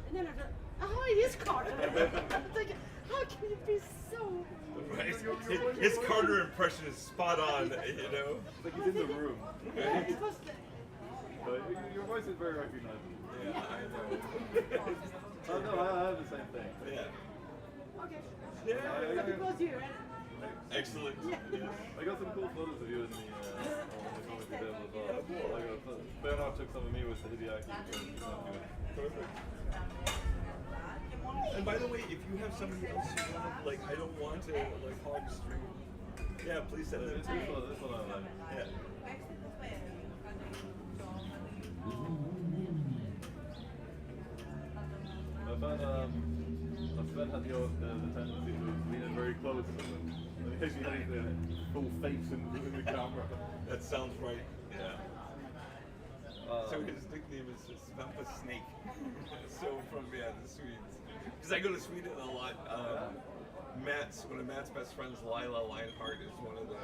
S6: And then I thought, oh his Carter. I'm thinking, how can you be so...
S9: Right. His Carter impression is spot on, you know?
S7: It's like he's in the room.
S6: Yeah, it was the...
S7: But your voice is very recognizable.
S9: Yeah, I know.
S7: Oh no, I have the same thing.
S9: Yeah.
S6: Okay.
S9: Yeah.
S6: So it was you, right?
S9: Excellent.
S6: Yeah.
S9: Yes.
S7: I got some cool photos of you in the comic video as well. Bernard took some of me with the Hideaki.
S9: Perfect. And by the way, if you have somebody else you want to, like, I don't want to, like, hog stream. Yeah, please send them to me.
S7: This one I like.
S9: Yeah.
S7: My friend had the tendency to lean in very close to them. He had full face in the camera.
S9: That sounds right. Yeah. So his nickname is Svampa Snake. So from the Swedes. Because I go to Sweden a lot. One of Matt's best friends, Lila Lionheart, is one of the.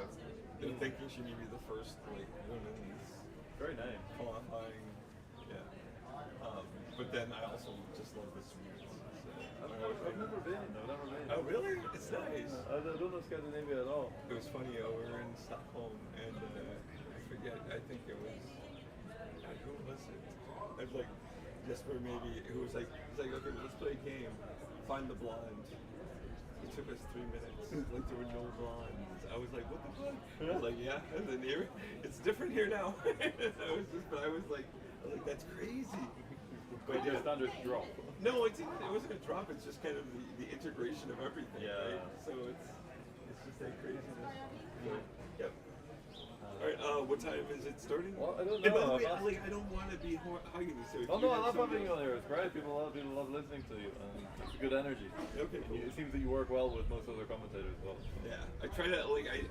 S9: They're thinking she may be the first women's.
S7: Very nice.
S9: Qualifying. Yeah. But then I also just love the Swedes.
S7: I've never been.
S9: Oh really? It's nice.
S7: I don't know Scandinavia at all.
S9: It was funny. We were in Stockholm, and I forget. I think it was. Who was it? I was like Jesper maybe. Who was like, he's like, okay, let's play a game. Find the blonde. It took us 3 minutes. Like there were no blondes. I was like, what the fuck? I was like, yeah. And then here, it's different here now. I was like, that's crazy.
S7: But your standards drop.
S9: No, it wasn't a drop. It's just kind of the integration of everything.
S7: Yeah.
S9: Right? So it's just that craziness. Yep. All right. What time is it starting?
S7: Well, I don't
S9: And by
S7: know.
S9: the way, I don't want to be hugging you. So if
S7: Oh
S9: you
S7: no, I
S9: have
S7: love having
S9: somebody-
S7: you on here. It's great. People love listening to you. It's good energy.
S9: Okay, cool.
S7: It seems that you work well with most other commentators as well.
S9: Yeah, I try to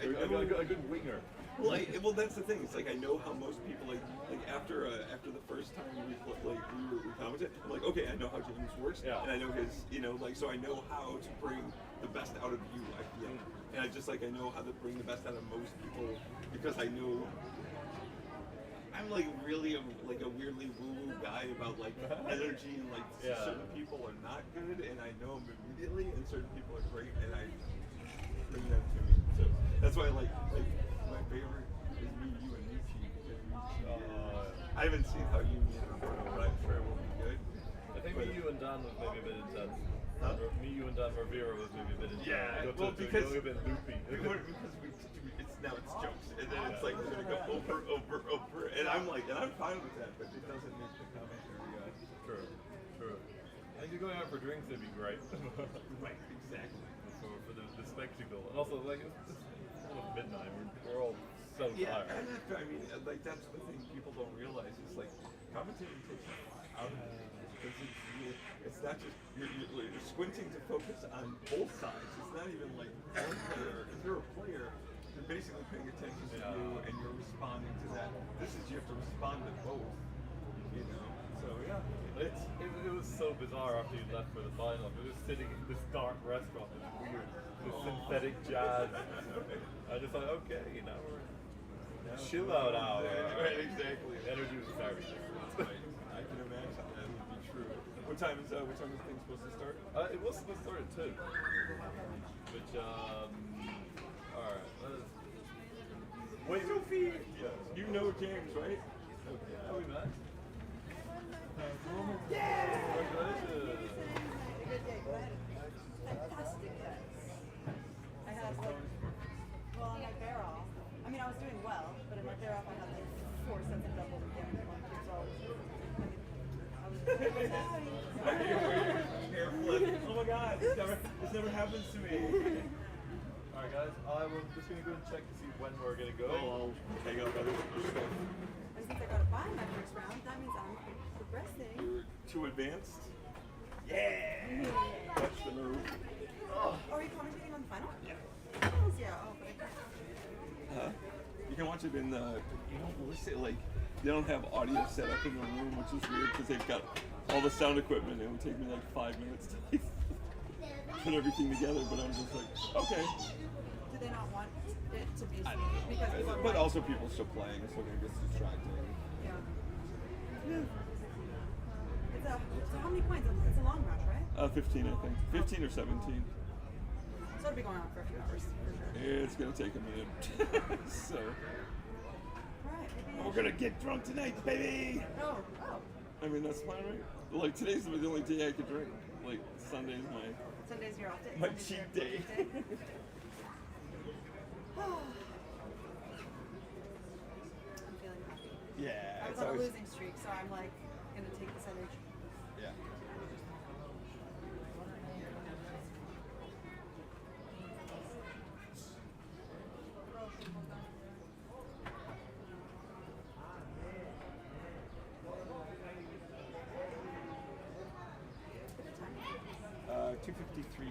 S7: You're a good winger.
S9: Well, that's the thing. It's like I know how most people like after the first time we commented, I'm like, okay, I know how James works,
S7: Yeah.
S9: and I know his, so I know how to bring the best out of you. I feel, and I just I know how to bring the best out of most people because I know. I'm like really a weirdly woo-woo guy about like energy and like certain people are not good and I know them immediately and certain people are great and I bring them to me. So that's why like my favorite is Me, You, and Michi because Michi I haven't seen how you meet him, but I'm sure it will be good.
S7: I think Me, You, and Dan was maybe a bit intense.
S9: Huh?
S7: Me, You, and Dan Rivera was maybe a bit intense.
S9: Yeah,
S7: Got
S9: because
S7: a bit loopy.
S9: now it's jokes, and then it's like we're gonna go over, and I'm fine with that, but it doesn't make the commentary.
S7: True. I think you're going out for drinks, it'd be great.
S9: Right, exactly.
S7: For the spectacle, and also like it's almost midnight. We're all so tired.
S9: And I mean, like that's the thing people don't realize. It's like commentating takes out of it because it's not just you're squinting to focus on both sides. It's not even like one player. If you're a player. You're basically paying attention to you and you're responding to that. This is you have to respond to both, So yeah,
S7: it was so bizarre after you left for the final. We were just sitting in this dark restaurant, this weird, this synthetic jazz. I just thought, okay, now we're chill out hour.
S9: Right, exactly.
S7: Energy was very different.
S9: I can imagine that would be true. What time is things supposed to start?
S7: It was supposed to start at 2. Which alright.
S9: Wait, Sophie! You know James, right?
S7: Okay. How we met?
S5: Good day, go ahead. Fantastic test. I had on my bear off. I mean, I was doing well, but in my bear off, I had 4 sets of doubles at the end of one kick, so I was
S9: Hair flip. Oh my god, this never happens to me.
S7: Alright guys, I'm just gonna go and check to see when we're gonna go.
S9: I'll hang up other stuff.
S5: And since I got a bye in my first round, that means I'm progressing.
S9: You're too advanced? Yeah! That's the move.
S5: Oh, are you commentating on the final?
S9: Yeah.
S5: Yeah, but I can't.
S9: You can watch it in the, they don't have audio set up in the room, which is weird because they've got all the sound equipment. It would take me like 5 minutes to put everything together, but I'm just like, okay.
S5: Do they not want it to be because people
S9: But also people still playing, so it gets distracting.
S5: Yeah. It's so how many points? It's a long match, right?
S9: 15, I think. 15 or 17.
S5: So it'll be going on for a few hours, for sure.
S9: It's gonna take a minute. So
S5: Right, maybe
S9: we're gonna get drunk tonight, baby.
S5: Oh.
S9: I mean, that's fine, right? Like today's the only day I could drink. Like Sunday's
S5: Sunday's your off day.
S9: my
S5: Sunday's
S9: cheat
S5: your
S9: day.
S5: cheat I'm feeling happy.
S9: Yeah,
S5: I was
S9: it's
S5: on a
S9: always-
S5: losing streak, so I'm like gonna take this energy.
S9: Yeah.
S5: Good time.
S9: 253.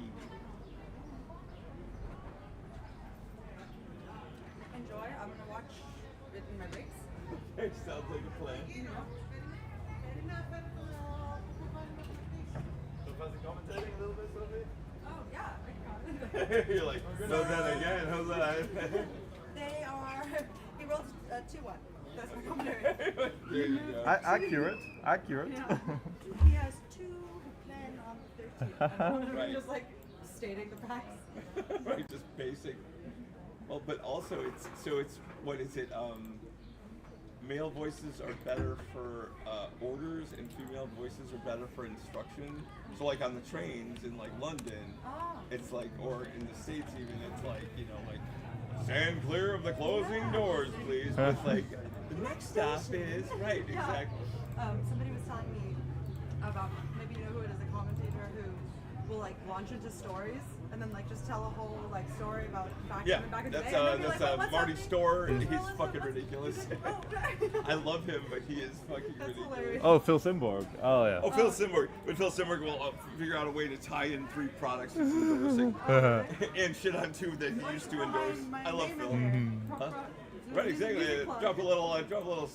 S5: Enjoy. I'm gonna watch it in my breaks.
S9: It sounds like a plan. So fast commentating a little bit, Sophie?
S5: Oh yeah, I got it.
S9: You're like, no, that again, how's that?
S5: They are. He rolled 2-1. That's my commentary.
S9: There you go.
S7: Accurate.
S5: Yeah. He has 2 men on 13.
S9: Right.
S5: Just like stating the facts.
S9: Right, just basic. Well, but also it's what is it? Male voices are better for orders, and female voices are better for instruction. So like on the trains in like London, it's like, or in the States even, it's like, you know, like stand clear of the closing doors, please. But it's like the next stop is right,
S5: Yeah.
S9: exactly.
S5: Somebody was telling me about, maybe you know who it is, a commentator who will like launch into stories and then like just tell a whole like story about back
S9: Yeah,
S5: in the day.
S9: that's
S5: And then be like,
S9: Marty
S5: happening?
S9: Storr.
S5: Who's
S9: He's
S5: rolling
S9: fucking
S5: the-
S9: ridiculous.
S5: Oh, okay.
S9: I love him, but he is fucking
S5: That's
S9: ridiculous.
S5: hilarious.
S7: Oh, Phil Simborg. Oh yeah.
S9: Oh, Phil Simborg. But Phil Simborg will figure out a way to tie in 3 products he's endorsing and shit on 2 that he used to endorse. I love Phil. Huh? Right, exactly. Drop a little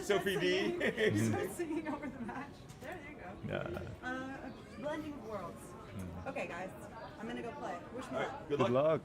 S9: Sophie D.
S5: Start singing over the match. There you go.
S7: Yeah.
S5: A blending of worlds. Okay, guys, I'm gonna go play. Wish me luck.
S9: Good
S7: Good luck.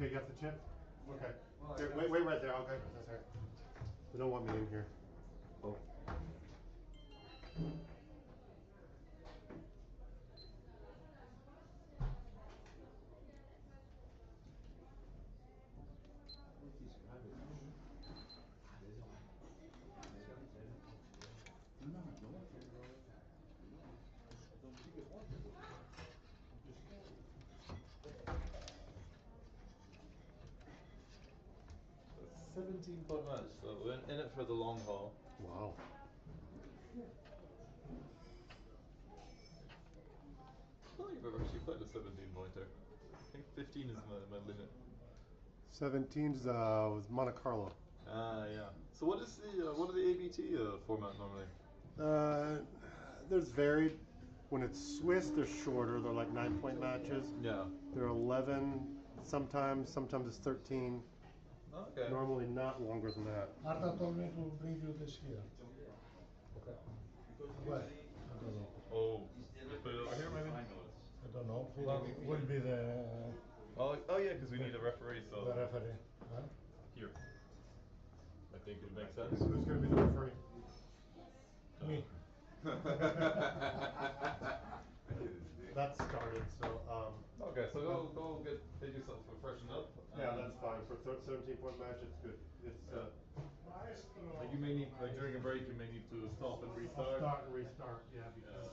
S13: Okay, you got the chip? Okay. Here, wait right there. Okay, that's all right. They don't want me in here. Oh.
S7: It's 17-point match, so we're in it for the long haul.
S13: Wow.
S7: I don't think I've ever actually played a 17-pointer. I think 15 is my limit.
S13: 17's was Monte Carlo.
S7: Ah, yeah. So what is the what are the ABT format normally?
S13: There's varied. When it's Swiss, they're shorter. They're like 9-point matches.
S7: Yeah.
S13: They're 11 sometimes it's 13.
S7: Okay.
S13: Normally not longer than that.
S16: Arda told me to bring you this here. Okay. Where? I don't know.
S7: Oh. Put it over here maybe?
S16: I don't know. Who will be the
S7: Oh yeah, because we need a referee, so...
S16: the referee? Huh?
S7: Here. I think it makes sense.
S13: Who's going to be the referee?
S16: Me.
S13: That started, so
S7: Okay, so go get yourself freshened up.
S13: yeah, that's fine for 17-point match. It's good. It's
S7: like you may need, like during a break, you may need to stop and restart.
S13: Start and restart. Yeah, because.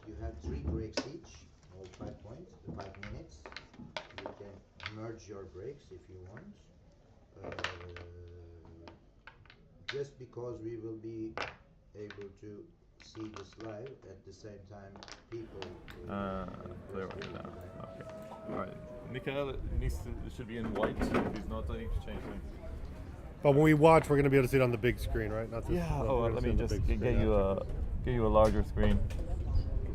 S8: You have 3 breaks each, all 5 points, 5 minutes. You can merge your breaks if you want. Just because we will be able to see this live at the same time, people.
S7: Clear right now. Okay. All right. Mikael should be in white. If he's not, I need to change things.
S13: But when we watch, we're going to be able to see it on the big screen, right? Not this,
S7: Yeah.
S13: no,
S7: Oh,
S13: we're
S7: let
S13: gonna
S7: me
S13: see it on the
S7: just
S13: big
S7: get
S13: screen
S7: you
S13: after.
S7: get you a larger screen.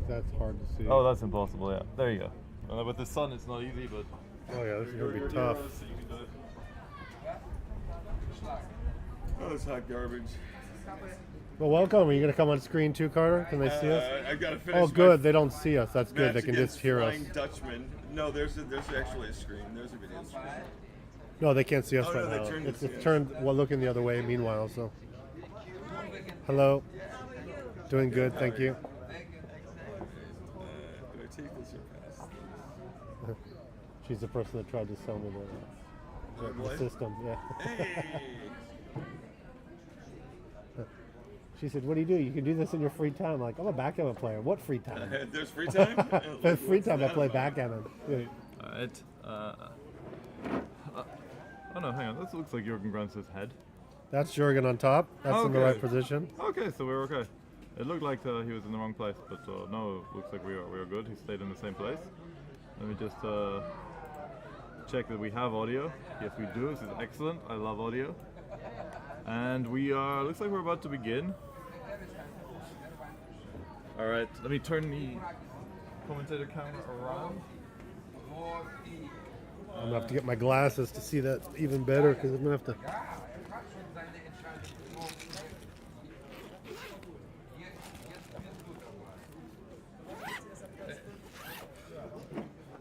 S13: That's hard to see.
S7: Oh, that's impossible. Yeah. There you go. With the sun, it's not easy, but.
S13: Oh yeah, this is going to be tough.
S7: So you can do it.
S9: Oh, it's hot garbage.
S13: Well, welcome. Are you going to come on screen too, Carter? Can they see us?
S9: I gotta finish.
S13: Oh,
S9: my
S13: good. They don't see us. That's good.
S9: match
S13: They can
S9: against
S13: just hear us.
S9: Flying Dutchman. No, there's actually a screen. There's a video screen.
S13: No, they can't see us
S9: Oh,
S13: right
S9: no, they
S13: now.
S9: turned
S13: It's
S9: it, yeah.
S13: turned, well, looking the other way meanwhile, so. Hello. Doing good, thank you.
S9: Do I take this or pass?
S13: She's the person that tried to sell me the system, yeah.
S9: Hey!
S13: She said, what do? You can do this in your free time. I'm like, I'm a backgammon player. What free time?
S9: There's free time?
S13: There's free time I play backgammon. Yeah.
S7: Alright. Oh no, hang on. This looks like Jürgen Granz's head.
S13: That's Jürgen on top. That's in the right
S7: Okay.
S13: position.
S7: Okay, so we're okay. It looked like he was in the wrong place, but no, it looks like we are good. He stayed in the same place. Let me just check that we have audio. Yes, we do. This is excellent. I love audio. And we are. Looks like we're about to begin. All right. Let me turn the commentator camera around.
S13: I'm gonna have to get my glasses to see that even better because I'm gonna have to.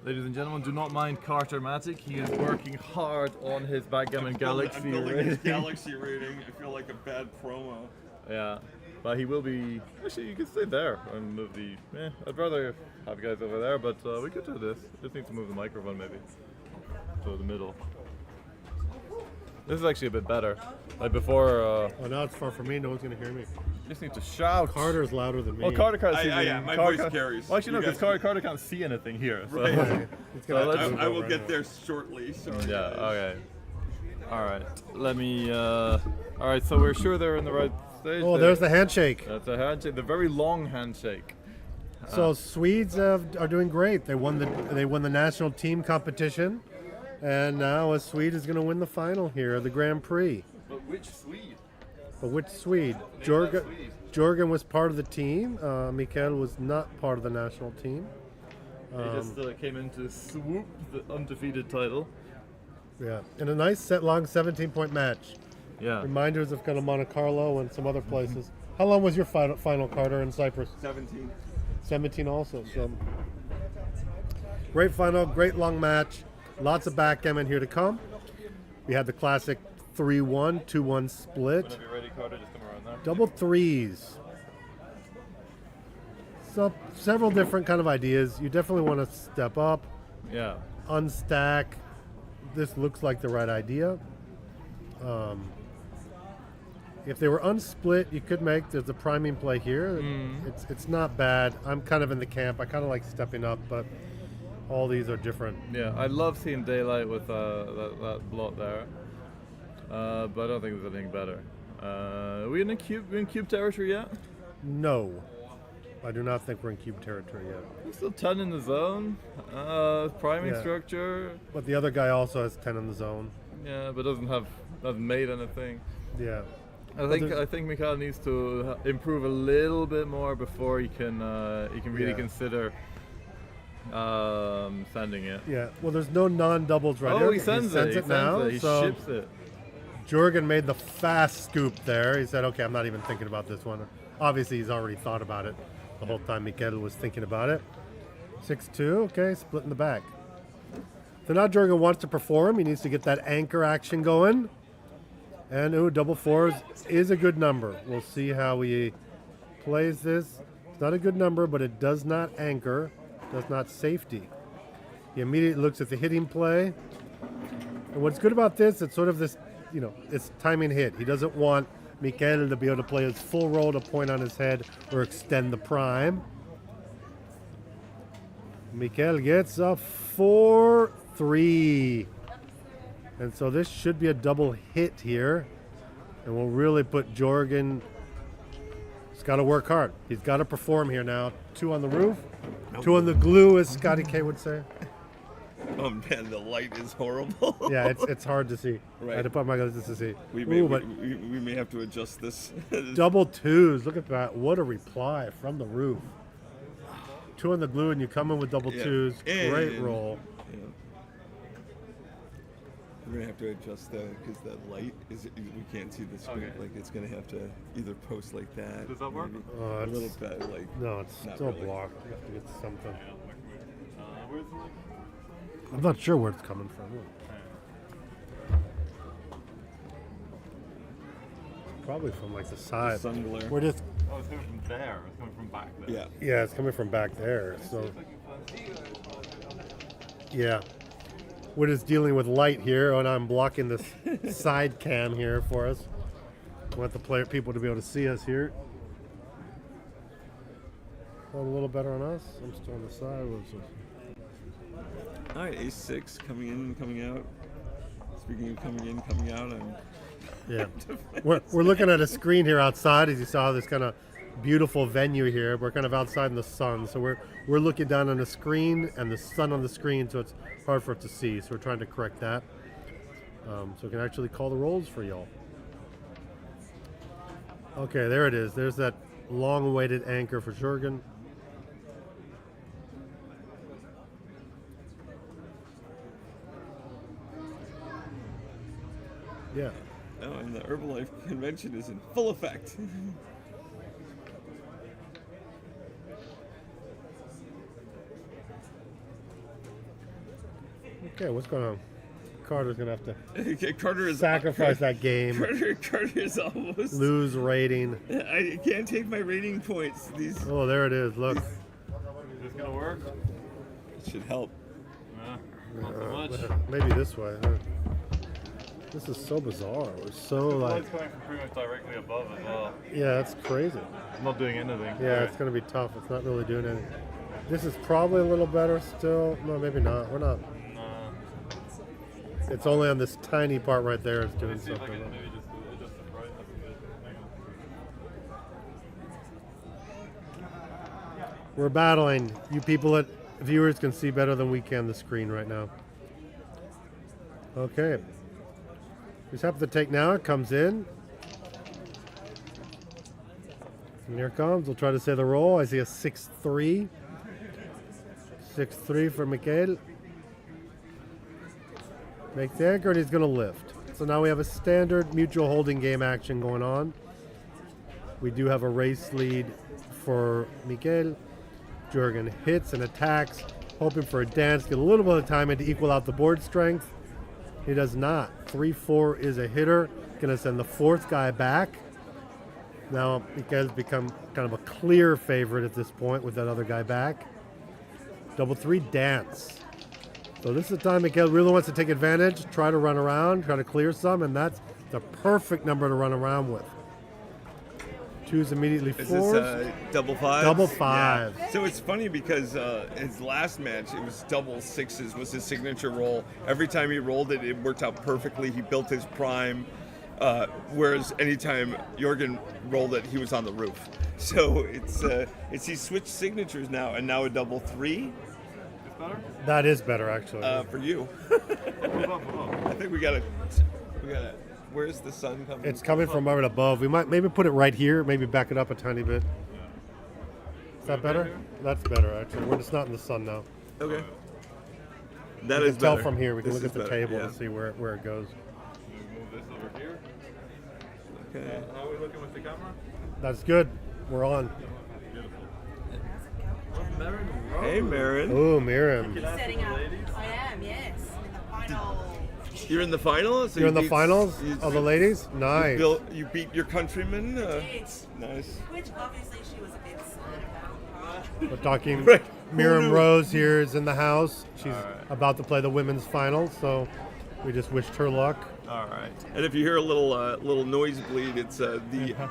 S7: Ladies and gentlemen, do not mind Carter Matic. He is working hard on his backgammon galaxy
S9: I'm building
S7: rating.
S9: his galaxy rating. I feel like a bad promo.
S7: Yeah, but he will be. Actually, you can stay there and move the. I'd rather have you guys over there, but we could do this. Just need to move the microphone maybe to the middle. This is actually a bit better. Like before.
S13: Oh, now it's far from me. No one's gonna hear me.
S7: You just need to shout.
S13: Carter's louder than me.
S7: Well, Carter can't see.
S9: Yeah, my voice carries.
S7: Well, actually, no,
S9: You
S7: because
S9: guys-
S7: Carter can't see anything here. So.
S9: Right. I will
S13: right
S9: get
S13: now.
S9: there shortly. Sorry.
S7: Yeah.
S9: guys.
S7: Okay. All right. Let me. All right. So we're sure they're in the right stage.
S13: Oh, there's the handshake.
S7: That's a handshake. The very long handshake.
S13: So Swedes are doing great. They won the national team competition, and now a Swede is going to win the final here, the Grand Prix.
S7: But which Swede?
S13: But which Swede? Jürgen was part of the team. Mikael was not part of the national team.
S7: He just came in to swoop the undefeated title.
S13: Yeah, in a nice long 17-point match.
S7: Yeah.
S13: Reminders of kind of Monte Carlo and some other places. How long was your final, Carter, in Cyprus?
S9: 17.
S13: 17 also. So great final, great long match. Lots of backgammon here to come. We had the classic 3-1, 2-1 split.
S7: Whenever you're ready, Carter, just come around there.
S13: Double threes. So several different kind of ideas. You definitely want to step up,
S7: Yeah.
S13: unstack. This looks like the right idea. If they were unsplit, you could make. There's a priming play here. It's not bad. I'm kind of in the camp. I kind of like stepping up, but all these are different.
S7: Yeah, I love seeing daylight with that blot there. But I don't think there's anything better. Are we in cube territory yet?
S13: No, I do not think we're in cube territory yet.
S7: We're still 10 in the zone. Priming
S13: Yeah.
S7: structure.
S13: But the other guy also has 10 in the zone.
S7: Yeah, but hasn't made anything.
S13: Yeah.
S7: I think Mikael needs to improve a little bit more before he can really
S13: Yeah.
S7: consider sending it.
S13: Yeah. Well, there's no non-doubles right
S7: Oh,
S13: here.
S7: he sends it
S13: now.
S7: He
S13: so
S7: ships it.
S13: Jürgen made the fast scoop there. He said, "Okay, I'm not even thinking about this one." Obviously, he's already thought about it the whole time Mikael was thinking about it. 6-2. Okay, split in the back. So now Jürgen wants to perform. He needs to get that anchor action going. And double fours is a good number. We'll see how he plays this. It's not a good number, but it does not anchor, does not safety. He immediately looks at the hitting play. And what's good about this, it's sort of this, it's timing hit. He doesn't want Mikael to be able to play his full roll to point on his head or extend the prime. Mikel gets a 4-3. And so this should be a double hit here. And we'll really put Jorgen. He's got to work hard. He's got to perform here now. 2 on the roof, 2 on the glue, as Scotty K would say.
S9: Oh man, the light is horrible.
S13: Yeah, it's hard to see.
S9: Right.
S13: I had to put my glasses to see.
S9: We may,
S13: Ooh, but
S9: we may have to adjust this.
S13: double 2s. Look at that. What a reply from the roof. 2 on the glue, and you come in with double 2s. Great roll.
S9: Yeah. We're gonna have to adjust that because that light is. We can't see the screen.
S7: Okay.
S9: Like it's gonna have to either post like that.
S7: Does that work?
S9: maybe
S13: Oh,
S9: a little bit like.
S13: No, it's
S9: not
S13: still
S9: really.
S13: blocked. You have to get something.
S7: Where's the link?
S13: I'm not sure where it's coming from. Probably from like the side.
S9: sun glare.
S13: We're just.
S7: Oh, it's coming from there. It's coming from back there.
S9: Yeah.
S13: Yeah, it's coming from back there. So. Yeah. We're just dealing with light here, and I'm blocking this side cam here for us. I want the people to be able to see us here. A little better on us. I'm still on the side.
S9: All right, ace-6 coming in and coming out. Speaking of coming in, coming out,
S13: Yeah. We're looking at a screen here outside, as you saw, this kind of beautiful venue here. We're kind of outside in the sun, so we're looking down on the screen and the sun on the screen, so it's hard for us to see. So we're trying to correct that, so we can actually call the rolls for y'all. Okay, there it is. There's that long-awaited anchor for Jorgen. Yeah.
S9: Oh, and the Herbalife convention is in full effect.
S13: Okay, what's going on? Carter's gonna have to
S9: Carter is
S13: sacrifice that game.
S9: Carter is almost
S13: Lose rating.
S9: I can't take my rating points. These.
S13: Oh, there it is. Look.
S7: Is this gonna work?
S9: It should help.
S7: Not so much.
S13: Maybe this way. Huh? This is so bizarre. We're so
S7: The
S13: like.
S7: light's coming from pretty much directly above as well.
S13: Yeah, that's crazy.
S7: I'm not doing anything.
S13: Yeah, it's gonna be tough. It's not really doing anything. This is probably a little better still. No, maybe not. We're not. It's only on this tiny part right there. It's doing
S7: See if I
S13: something.
S7: can maybe just adjust the bright. That's good. Hang on.
S13: We're battling. You people at viewers can see better than we can the screen right now. Okay. Just happen to take now. It comes in. And here it comes. We'll try to say the roll. I see a 6-3. 6-3 for Mikel. Makes the anchor, and he's going to lift. So now we have a standard mutual holding game action going on. We do have a race lead for Mikel. Jorgen hits and attacks, hoping for a dance, get a little bit of time in to equal out the board strength. He does not. 3-4 is a hitter. Going to send the fourth guy back. Now Mikel's become kind of a clear favorite at this point with that other guy back. Double 3 dance. So this is the time Mikel really wants to take advantage, try to run around, try to clear some, and that's the perfect number to run around with. 2's immediately 4s.
S9: Is this double 5?
S13: Double 5.
S9: Yeah. So it's funny because his last match, it was double 6s was his signature roll. Every time he rolled it, it worked out perfectly. He built his prime. Whereas anytime Jorgen rolled it, he was on the roof. So it's he switched signatures now, and now a double 3.
S7: Better?
S13: That is better, actually.
S9: For you. I think we gotta. Where's the sun coming?
S13: It's coming from right above. We might maybe put it right here, maybe back it up a tiny bit. Is that better? That's better, actually. We're just not in the sun now.
S9: Okay.
S13: We
S9: That
S13: can
S9: is
S13: tell
S9: better.
S13: from here. We can
S9: This
S13: look at
S9: is
S13: the
S9: better,
S13: table
S9: yeah.
S13: to see where it goes.
S7: Move this over here.
S9: Okay.
S7: How are we looking with the camera?
S13: That's good. We're on.
S9: Hey, Marin.
S13: Oh, Miriam.
S5: Setting up. I am, yes. In the final.
S9: You're in the finals.
S13: You're in the finals of the ladies? Nice.
S9: You beat your countryman.
S5: Nice.
S9: Which
S5: obviously she was a bit sad about.
S13: We're talking.
S9: Right.
S13: Miriam
S9: Who knew?
S13: Rose here is in the house. She's
S7: All right.
S13: about to play the women's finals, so we just wished her luck.
S7: All right.
S9: And if you hear a little nosebleed, it's the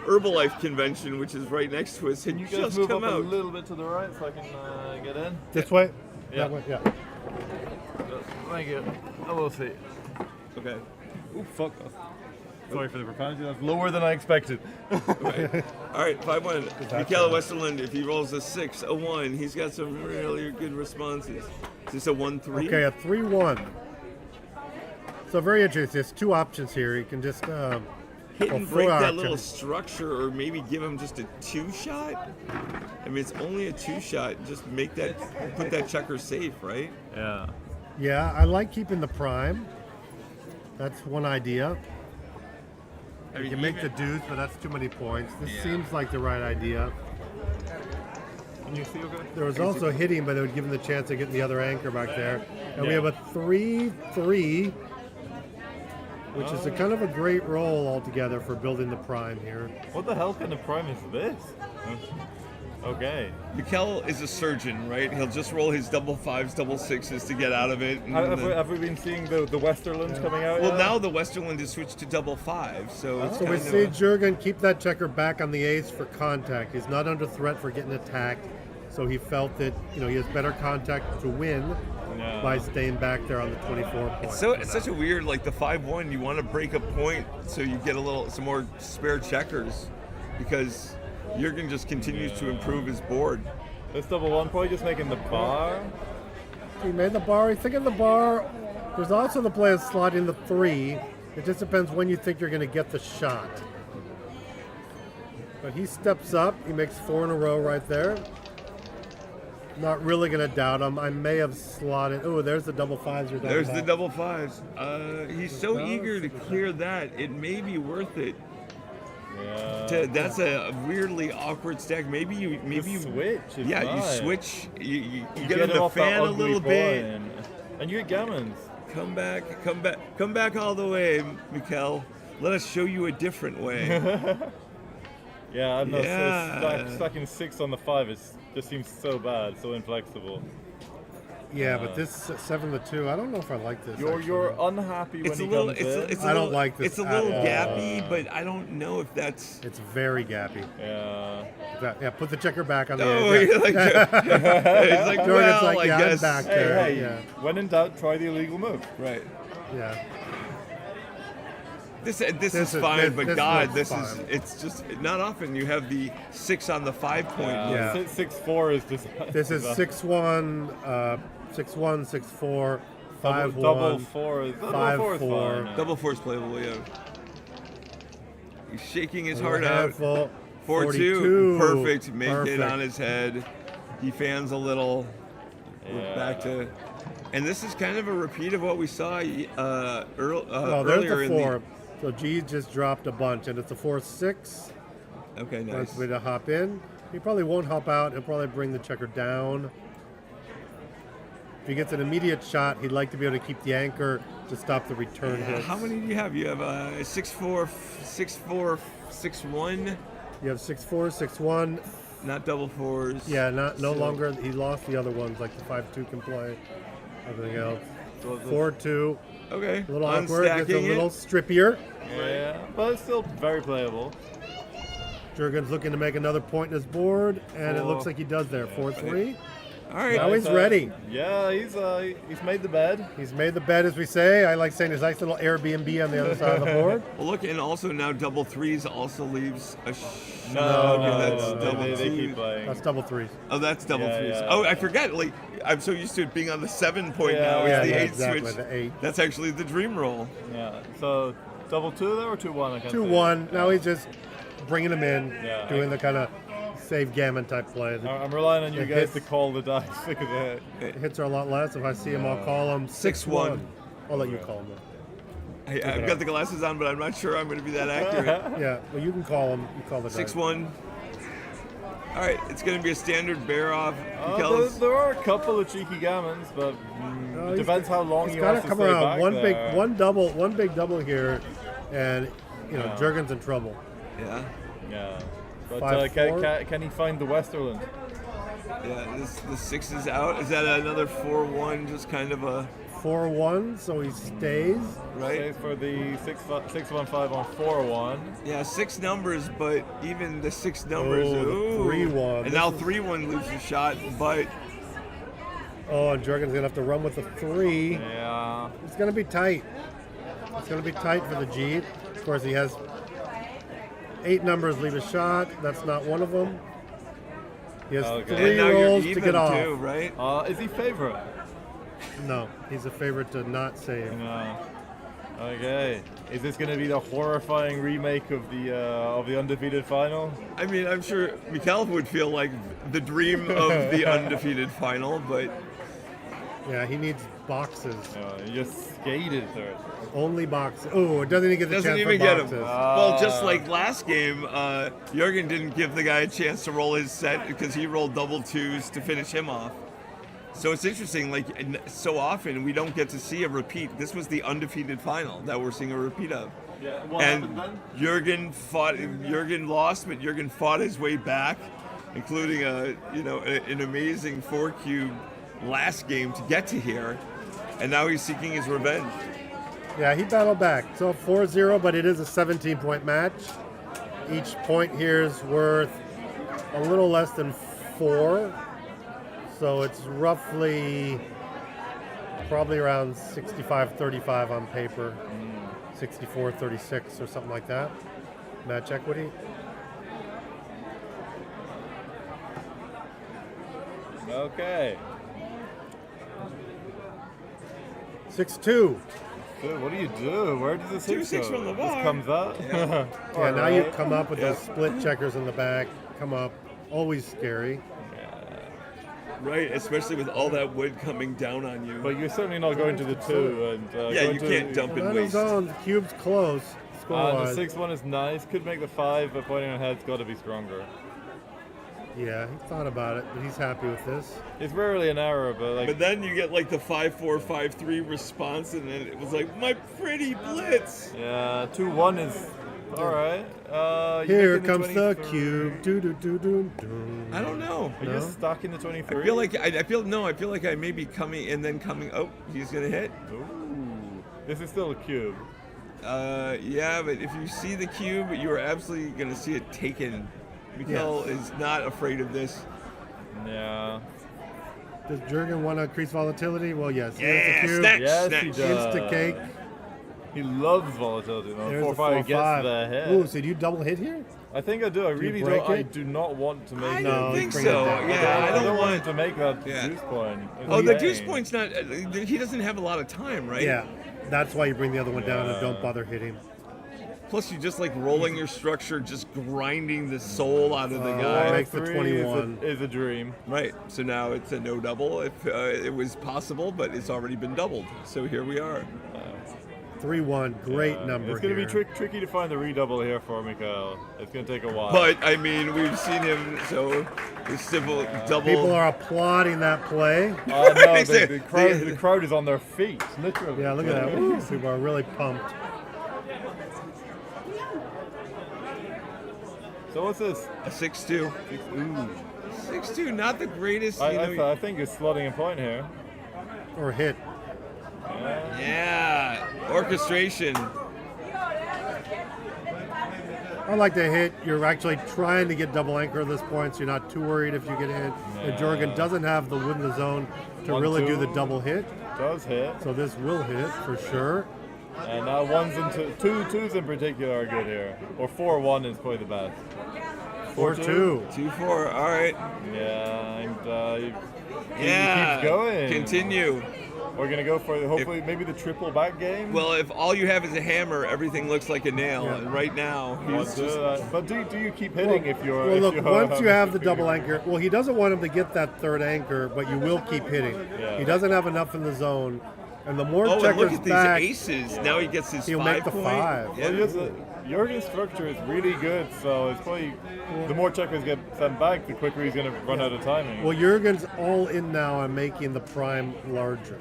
S9: Herbalife convention, which is right next to us.
S7: Can you guys
S9: just
S7: move
S9: come
S7: up
S9: out.
S7: a little bit to the right so I can get in?
S13: This way?
S7: Yeah.
S13: That one, yeah.
S7: Thank you. I will see.
S9: Okay.
S7: Ooh, fuck. Sorry for the profanity. That's lower than I expected.
S9: Right. All right, 5-1. Michaela Westerlund, if he rolls a 6, a 1, he's got some really good responses. Is this a 1-3?
S13: Okay, a 3-1. So very interesting. There's two options here. You can just
S9: hit and break that little structure, or maybe give him just a 2-shot. I mean, it's only a 2-shot. Just make that, put that checker safe, right?
S7: Yeah.
S13: Yeah, I like keeping the prime. That's one idea.
S9: I mean,
S13: you can make the deuce, but that's too many points. This seems like the right idea.
S7: Can you see okay?
S13: There was also hitting, but it would give him the chance of getting the other anchor back there. And we have a 3-3, which is a kind of a great roll altogether for building the prime here.
S7: What the hell kind of prime is this? Okay.
S9: Mikel is a surgeon, right? He'll just roll his double 5s, double 6s to get out of it. And
S7: Have we been seeing the Westerland coming out?
S9: Well,
S7: yet?
S9: now the Westerland is switched to double 5, so it's
S13: So we
S9: kind
S13: see
S9: of
S13: Jurgen keep that checker back on the ace for contact. He's not under threat for getting attacked, so he felt that he has better contact to win by staying back there on the 24 points.
S9: it's such a weird, like the 5-1, you want to break a point so you get some more spare checkers, because Jurgen just continues to improve his board.
S7: This double 1 probably just making the bar.
S13: He made the bar. He's thinking the bar. There's also the play of slotting the 3. It just depends when you think you're going to get the shot. But he steps up. He makes 4 in a row right there. Not really going to doubt him. I may have slotted. Oh, there's the double 5s you're talking
S9: There's
S13: about.
S9: the double 5s. He's so eager to clear that, it may be worth it. That's a weirdly awkward stack. Maybe you
S7: switch.
S9: You switch. You get
S7: it
S9: him to
S7: off that
S9: fan a
S7: ugly
S9: little bit.
S7: And you get gammons.
S9: Come back all the way, Mikel. Let us show you a different way.
S7: Yeah, I know.
S9: Yeah.
S7: So stacking 6 on the 5 just seems so bad, so inflexible.
S13: Yeah, but this 7-2, I don't know if I like this.
S7: You're unhappy when
S9: It's a
S7: he
S9: little.
S7: comes in.
S13: I don't like this.
S9: It's a little
S13: at all.
S9: gappy, but I don't know if that's.
S13: It's very gappy.
S7: Yeah.
S13: Put the checker back on the
S9: Oh,
S13: edge.
S9: you're like, it's like,
S13: Jordan's
S9: well, I
S13: I'm
S9: guess.
S13: back there.
S7: Hey,
S13: Yeah.
S7: when in doubt, try the illegal move.
S9: Right.
S13: Yeah.
S9: This is fine, but
S13: this
S9: God,
S13: looks
S9: this is
S13: fine.
S9: it's just not often you have the 6 on the 5 point.
S13: Yeah.
S7: 6-4 is just.
S13: This is 6-1, 6-1, 6-4, 5-1.
S7: Double 4 is
S13: 5-4.
S7: fine.
S9: Double 4's playable, yeah. He's shaking his
S13: Another
S9: heart out.
S13: handful.
S9: 4-2, perfect. Make it
S13: Perfect.
S9: on his head. He fans a little. We're
S7: Yeah.
S9: back to, and this is kind of a repeat of what we saw
S13: Well,
S9: earlier
S13: there's
S9: in
S13: the 4. So G just dropped a bunch, and it's a 4-6.
S9: Okay, nice.
S13: Wants me to hop in. He probably won't hop out. He'll probably bring the checker down. If he gets an immediate shot, he'd like to be able to keep the anchor to stop the return hits.
S9: How many do you have? You have 6-4, 6-4, 6-1.
S13: You have 6-4, 6-1.
S9: Not double 4s.
S13: Yeah, no longer. He lost the other ones, like the 5-2 can play. Everything else. 4-2.
S9: Okay.
S13: A little awkward. Gets a
S9: Unstacking
S13: little
S9: it.
S13: strippier.
S7: Yeah, but it's still very playable.
S13: Jurgen's looking to make another point in his board, and it
S7: Four.
S13: looks like he does there. 4-3.
S9: All right.
S13: Now he's ready.
S7: Yeah, he's made the bed.
S13: He's made the bed, as we say. I like saying his nice little Airbnb on the other side of the board.
S9: Well, look, and also now double 3s also leaves a
S7: No,
S9: double
S7: they
S9: 2s.
S7: keep playing.
S13: That's double 3s.
S9: Oh, that's double
S7: Yeah,
S9: 3s.
S7: yeah.
S9: Oh, I forget. Like, I'm so used to it being on the 7 point now. It's
S13: Yeah,
S9: the
S13: yeah,
S9: 8
S13: exactly,
S9: switch.
S13: the 8.
S9: That's actually the dream roll.
S7: Yeah. So double 2 there or 2-1? I can't
S13: 2-1. Now he's just bringing him in,
S7: Yeah.
S13: doing the kind of save gammon type play.
S7: I'm relying on you
S13: The
S7: guys
S13: hits-
S7: to call the dice because
S13: the hits are a lot less. If I see him, I'll call him 6-1. I'll let you call him.
S9: I've got the glasses on, but I'm not sure I'm going to be that accurate.
S13: Yeah, well, you can call him. You call the dice.
S9: 6-1. All right, it's going to be a standard bear off.
S7: there are a couple of cheeky gammons, but
S13: No,
S7: it depends how long
S13: he's
S7: you
S13: got
S7: have
S13: to
S7: to
S13: come
S7: stay
S13: around.
S7: back
S13: One
S7: there.
S13: big double here, and
S7: Yeah.
S13: Jurgen's in trouble.
S9: Yeah.
S7: Yeah. But
S13: 5-4.
S7: can he find the Westerland?
S9: Yeah, the 6 is out. Is that another 4-1? Just kind of a
S13: 4-1, so he stays.
S9: right.
S7: Stays for the 6-1-5 on 4-1.
S9: Yeah, 6 numbers, but even the 6 numbers.
S13: Oh, the
S9: ooh.
S13: 3-1.
S9: And now 3-1 loses a shot, but
S13: Oh, and Jurgen's gonna have to run with a 3.
S2: Yeah.
S13: It's gonna be tight. It's gonna be tight for the Jeep. Of course, he has 8 numbers leave a shot. That's not one of them. He has 3
S9: And now you're
S13: rolls to
S9: even
S13: get off.
S9: too, right?
S2: Is he favorite?
S13: No, he's a favorite to not save.
S2: No. Okay. Is this going to be the horrifying remake of the undefeated final?
S9: I mean, I'm sure Mikhail would feel like the dream of the undefeated final, but
S13: Yeah, he needs boxes.
S2: He just skated through it.
S13: Only boxes. Oh, it doesn't even get the
S9: doesn't
S13: chance
S9: even
S13: for
S9: get
S13: boxes.
S9: him. Well, just like last game, Jurgen didn't give the guy a chance to roll his set because he rolled double 2s to finish him off. So it's interesting, like so often we don't get to see a repeat. This was the undefeated final that we're seeing a repeat of.
S2: Yeah, what
S9: and
S2: happened then?
S9: Jurgen lost, but Jurgen fought his way back, including an amazing 4-cube last game to get to here, and now he's seeking his revenge.
S13: Yeah, he battled back. So 4-0, but it is a 17-point match. Each point here is worth a little less than 4. So it's roughly probably around 65-35 on paper. 64-36 or something like that. Match equity.
S2: Okay.
S13: 6-2.
S2: Dude, what do you do? Where does the 6
S9: 2-6
S2: go?
S9: from the
S2: This
S9: bar.
S2: comes up.
S13: Yeah,
S2: All
S13: now you
S2: right.
S13: come up with
S9: Yeah.
S13: those split checkers in the back. Come up. Always scary.
S9: Right, especially with all that wood coming down on you.
S2: But you're certainly not going to the 2. And
S9: Yeah,
S2: going
S9: you
S2: to-
S9: can't dump in
S13: Not
S9: waste.
S13: his own. The cube's close.
S2: The
S13: Score-wise.
S2: 6-1 is nice. Could make the 5, but pointing on head's got to be stronger.
S13: Yeah, he thought about it, but he's happy with this.
S2: It's rarely an error, but like.
S9: But then you get like the 5-4, 5-3 response, and then it was like, my pretty blitz.
S2: Yeah, 2-1 is all right.
S13: Here comes the cube. Do do do do do.
S9: I don't know.
S2: Are you stuck in the 23?
S9: I feel like I feel like I may be coming and then coming. Oh, he's gonna hit.
S2: Ooh, this is still a cube.
S9: Yeah, but if you see the cube, you are absolutely gonna see it taken. Mikhail is not afraid of this.
S2: Yeah.
S13: Does Jurgen want to increase volatility? Well, yes.
S9: Yeah,
S13: Here's the cube.
S9: snatch,
S2: Yes,
S9: snatch.
S2: he does.
S13: Insta cake.
S2: He loves volatility. Man.
S13: There's
S2: 4-5
S13: a
S2: gets
S13: 4-5.
S2: the hit.
S13: Ooh, so do you double hit here?
S2: I think I do. I
S13: Do you
S2: really
S13: break
S2: don't. I
S13: it?
S2: do not want to make.
S9: I
S2: it.
S9: don't think
S13: bring it
S9: so.
S13: down.
S9: Yeah,
S2: I don't want
S9: want
S2: him to make that
S9: Yeah.
S2: deuce point. in
S9: Oh, the
S2: game.
S9: deuce point's not. He doesn't have a lot of time, right?
S13: Yeah. That's why you bring the other one down and
S2: Yeah.
S13: don't bother hitting.
S9: Plus, you just like rolling your structure, just grinding the soul out of the guy.
S13: Make the
S2: 3
S13: 21.
S2: is a dream.
S9: Right. So now it's a no double if it was possible, but it's already been doubled. So here we are.
S13: 3-1. Great number.
S2: It's going to
S13: here.
S2: be tricky to find the redouble here for Mikhail. It's going to take a while.
S9: But I mean, we've seen him. So the civil double.
S13: People are applauding that play.
S2: No,
S9: Makes it-
S2: the crowd is on their feet, literally.
S13: Yeah, look at that. Woo, people are really pumped.
S2: So what's this?
S9: A 6-2.
S2: Ooh.
S9: 6-2, not the greatest.
S2: I think it's slotting a point here.
S13: Or hit.
S9: Yeah, orchestration.
S13: I like to hit. You're actually trying to get double anchor at this point, so you're not too worried if you get hit. And Jurgen doesn't have the wood in the zone to
S2: 1,
S13: really
S2: 2.
S13: do the double hit.
S2: Does hit.
S13: So this will hit for sure.
S2: And now 1s and 2s in particular are good here. Or 4-1 is probably the best.
S13: 4-2.
S9: 2-4. All right.
S2: Yeah, and
S9: Yeah.
S2: keeps going.
S9: Continue.
S2: We're gonna go for hopefully maybe the triple back game.
S9: Well, if all you have is a hammer, everything looks like a nail.
S13: Yeah.
S9: And right now, he's just.
S2: But do you keep hitting if you're?
S13: Well,
S2: if
S13: look,
S2: you're
S13: once you have the double anchor, well, he doesn't want him to get that third anchor, but you will keep hitting.
S2: Yeah.
S13: He doesn't have enough in the zone. And the more
S9: Oh, and
S13: checkers
S9: look at these
S13: back,
S9: aces. Now he gets his
S13: he'll
S9: 5
S13: make the
S9: point.
S13: 5.
S9: Yeah.
S2: Well, Jurgen's structure is really good, so it's probably the more checkers get sent back, the quicker he's gonna run out of timing.
S13: Well, Jurgen's all in now on making the prime larger.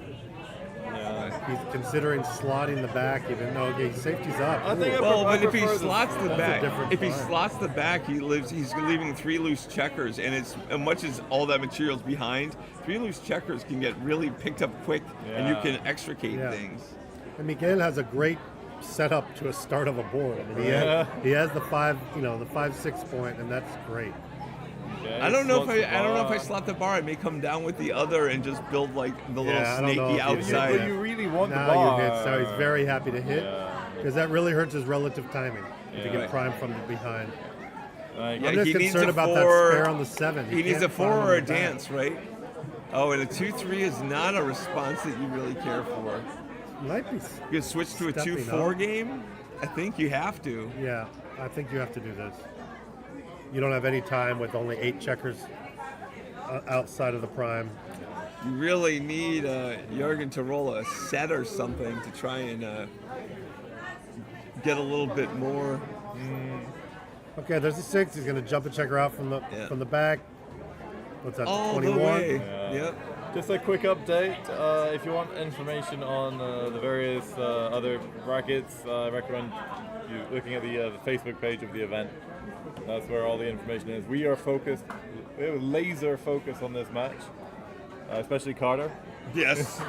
S2: Yeah.
S13: He's considering slotting the back, even though safety's up.
S2: I think
S9: Well,
S2: I
S9: but if he
S2: prefer
S9: slots the
S13: That's a
S9: back,
S13: different
S9: if he
S13: fine.
S9: slots the back, he's leaving 3 loose checkers, and it's as much as all that material's behind, 3 loose checkers can get really picked up quick, and you
S2: Yeah.
S9: can extricate
S13: Yeah.
S9: things.
S13: And Miguel has a great setup to a start of a board. I mean, he has the 5, the 5-6 point, and that's great.
S12: Yeah,
S9: I don't know if
S12: slots the
S9: I don't know if I
S12: bar.
S9: slot the bar. I may come down with the other and just build like the little
S13: Yeah, I don't know
S9: snaky
S13: if you-
S9: outside.
S12: But you really want the
S13: Now
S12: bar.
S13: you hit, so he's very happy to hit
S12: Yeah.
S13: because that really hurts his relative timing if you
S12: Yeah.
S13: get primed from behind.
S12: Like,
S9: Yeah,
S13: I'm just
S9: he needs
S13: concerned
S9: a
S13: about
S9: four-
S13: that spare on the 7.
S9: He needs
S13: can't
S9: a 4
S13: prime on
S9: or a
S13: the back.
S9: dance, right? Oh, and a 2-3 is not a response that you really care for.
S13: Might be.
S9: You can switch to a
S13: stepping
S9: 2-4
S13: up.
S9: game. I think you have to.
S13: Yeah, I think you have to do this. You don't have any time with only 8 checkers outside of the prime.
S9: You really need Jurgen to roll a set or something to try and get a little bit more.
S13: Okay, there's a 6. He's going to jump a checker out from the back. What's that?
S9: All the
S13: 21.
S9: way.
S12: Yeah.
S9: Yep.
S7: Just a quick update. If you want information on the various other brackets, I recommend you looking at the Facebook page of the event. That's where all the information is. We are focused, we have a laser focus on this match, especially Carter.
S9: Yes.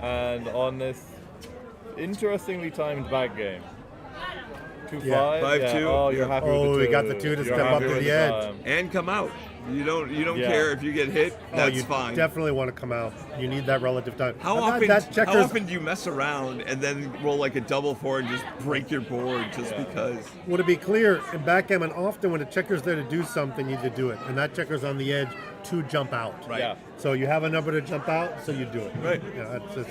S7: And on this interestingly timed back game. 2-5.
S9: Yeah, 5-2.
S7: Oh, you're
S9: Yeah.
S7: happy with the
S13: Oh,
S7: 2.
S13: we got the 2 to
S7: You're
S13: step
S7: happy
S13: up to
S7: with
S13: the edge.
S7: time.
S9: And come out. You don't
S7: Yeah.
S9: care if you get hit.
S13: Oh,
S9: That's
S13: you
S9: fine.
S13: definitely want to come out. You need that relative time.
S9: How
S13: I've had
S9: often?
S13: that
S9: How
S13: checkers-
S9: often do you mess around and then roll like a double 4 and just break your board just because?
S13: Well, to be clear, in backgammon, often when a checker's there to do something, you need to do it. And that checker's on the edge to jump out.
S9: Right.
S7: Yeah.
S13: So you have a number to jump out, so you do it.
S9: Right.
S13: Yeah, that's just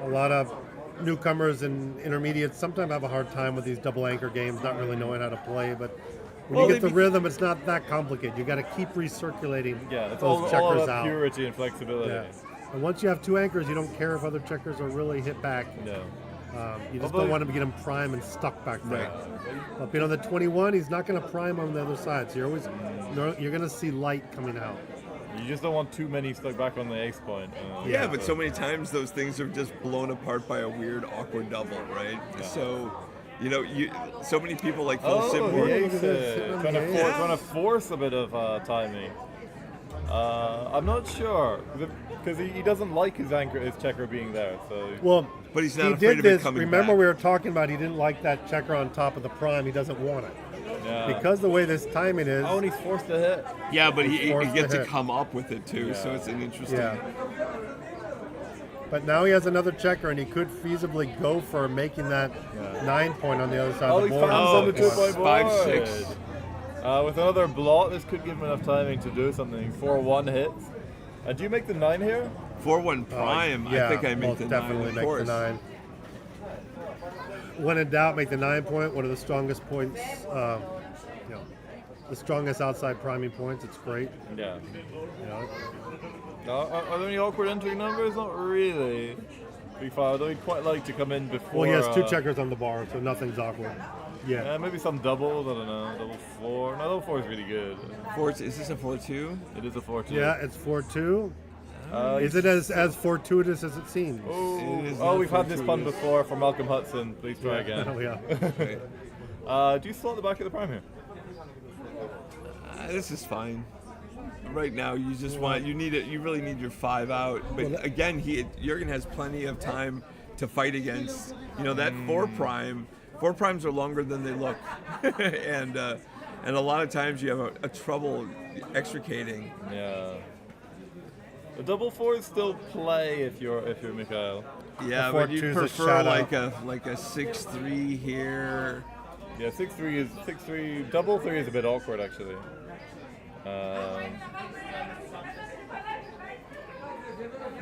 S13: a lot of newcomers and intermediates sometimes have a hard time with these double anchor games, not really knowing how to play. But when
S7: Well,
S13: you get
S7: they
S13: the rhythm, it's not that complicated. You got to keep recirculating
S7: Yeah, it's
S13: those
S7: all
S13: checkers
S7: about
S13: out.
S7: purity and flexibility.
S13: Yeah. And once you have 2 anchors, you don't care if other checkers are really hit back.
S7: No.
S13: You just
S7: Although-
S13: don't want to get him prime and stuck back there.
S9: Right.
S13: But being on the 21, he's not going to prime on the other side. So you're going to see light coming out.
S7: You just don't want too many stuck back on the ace point.
S9: Yeah, but so many times those things are just blown apart by a weird, awkward double, right? So, so many people like full
S7: Oh,
S9: sim
S7: the
S9: board.
S7: ace,
S13: Look
S7: trying
S13: at this.
S7: to force a bit of timing. I'm not sure because he doesn't like his checker being there. So
S13: Well,
S9: But he's not
S13: he
S9: afraid
S13: did
S9: of it
S13: this.
S9: coming
S13: Remember,
S9: back.
S13: we were talking about he didn't like that checker on top of the prime. He doesn't want it.
S7: yeah.
S13: Because the way this timing is.
S7: Oh, and he's forced to hit.
S9: Yeah, but he
S13: forced
S9: gets
S13: to
S9: to
S13: hit.
S9: come up with it too, so
S7: Yeah.
S9: it's an interesting.
S13: Yeah. But now he has another checker, and he could feasibly go for making that 9 point on the other side
S7: Oh,
S13: of
S7: he
S13: the board.
S7: finds on the 2-point board.
S9: 5-6.
S7: With another blot, this could give him enough timing to do something. 4-1 hits. Do you make the 9 here?
S9: 4-1 prime.
S13: Yeah,
S9: I think I make
S13: most
S9: the
S13: definitely
S9: 9. Of
S13: make
S9: course.
S13: the 9. When in doubt, make the 9 point. One of the strongest points. The strongest outside priming points. It's great.
S7: Yeah.
S13: You know.
S7: Are there any awkward entering numbers? Not really. Although he'd quite like to come in before.
S13: Well, he has 2 checkers on the bar, so nothing's awkward. Yeah.
S7: Yeah, maybe some doubles. I don't know. Double 4. No, double 4 is really good.
S9: Is this a 4-2?
S7: It is a 4-2.
S13: Yeah, it's 4-2.
S7: he's-
S13: Is it as fortuitous as it seems?
S7: Oh, we've had this pun before from Malcolm Hudson. Please try again.
S13: Oh, yeah.
S7: Do you slot the back of the prime here?
S9: This is fine. Right now, you just want you really need your 5 out. But again, Jurgen has plenty of time to fight against. That 4 prime. 4 primes are longer than they look, and a lot of times you have a trouble extricating.
S7: Yeah. A double 4 is still play if you're Mikhail.
S9: Yeah, but you prefer like a 6-3 here.
S7: Yeah, 6-3. Double 3 is a bit awkward actually.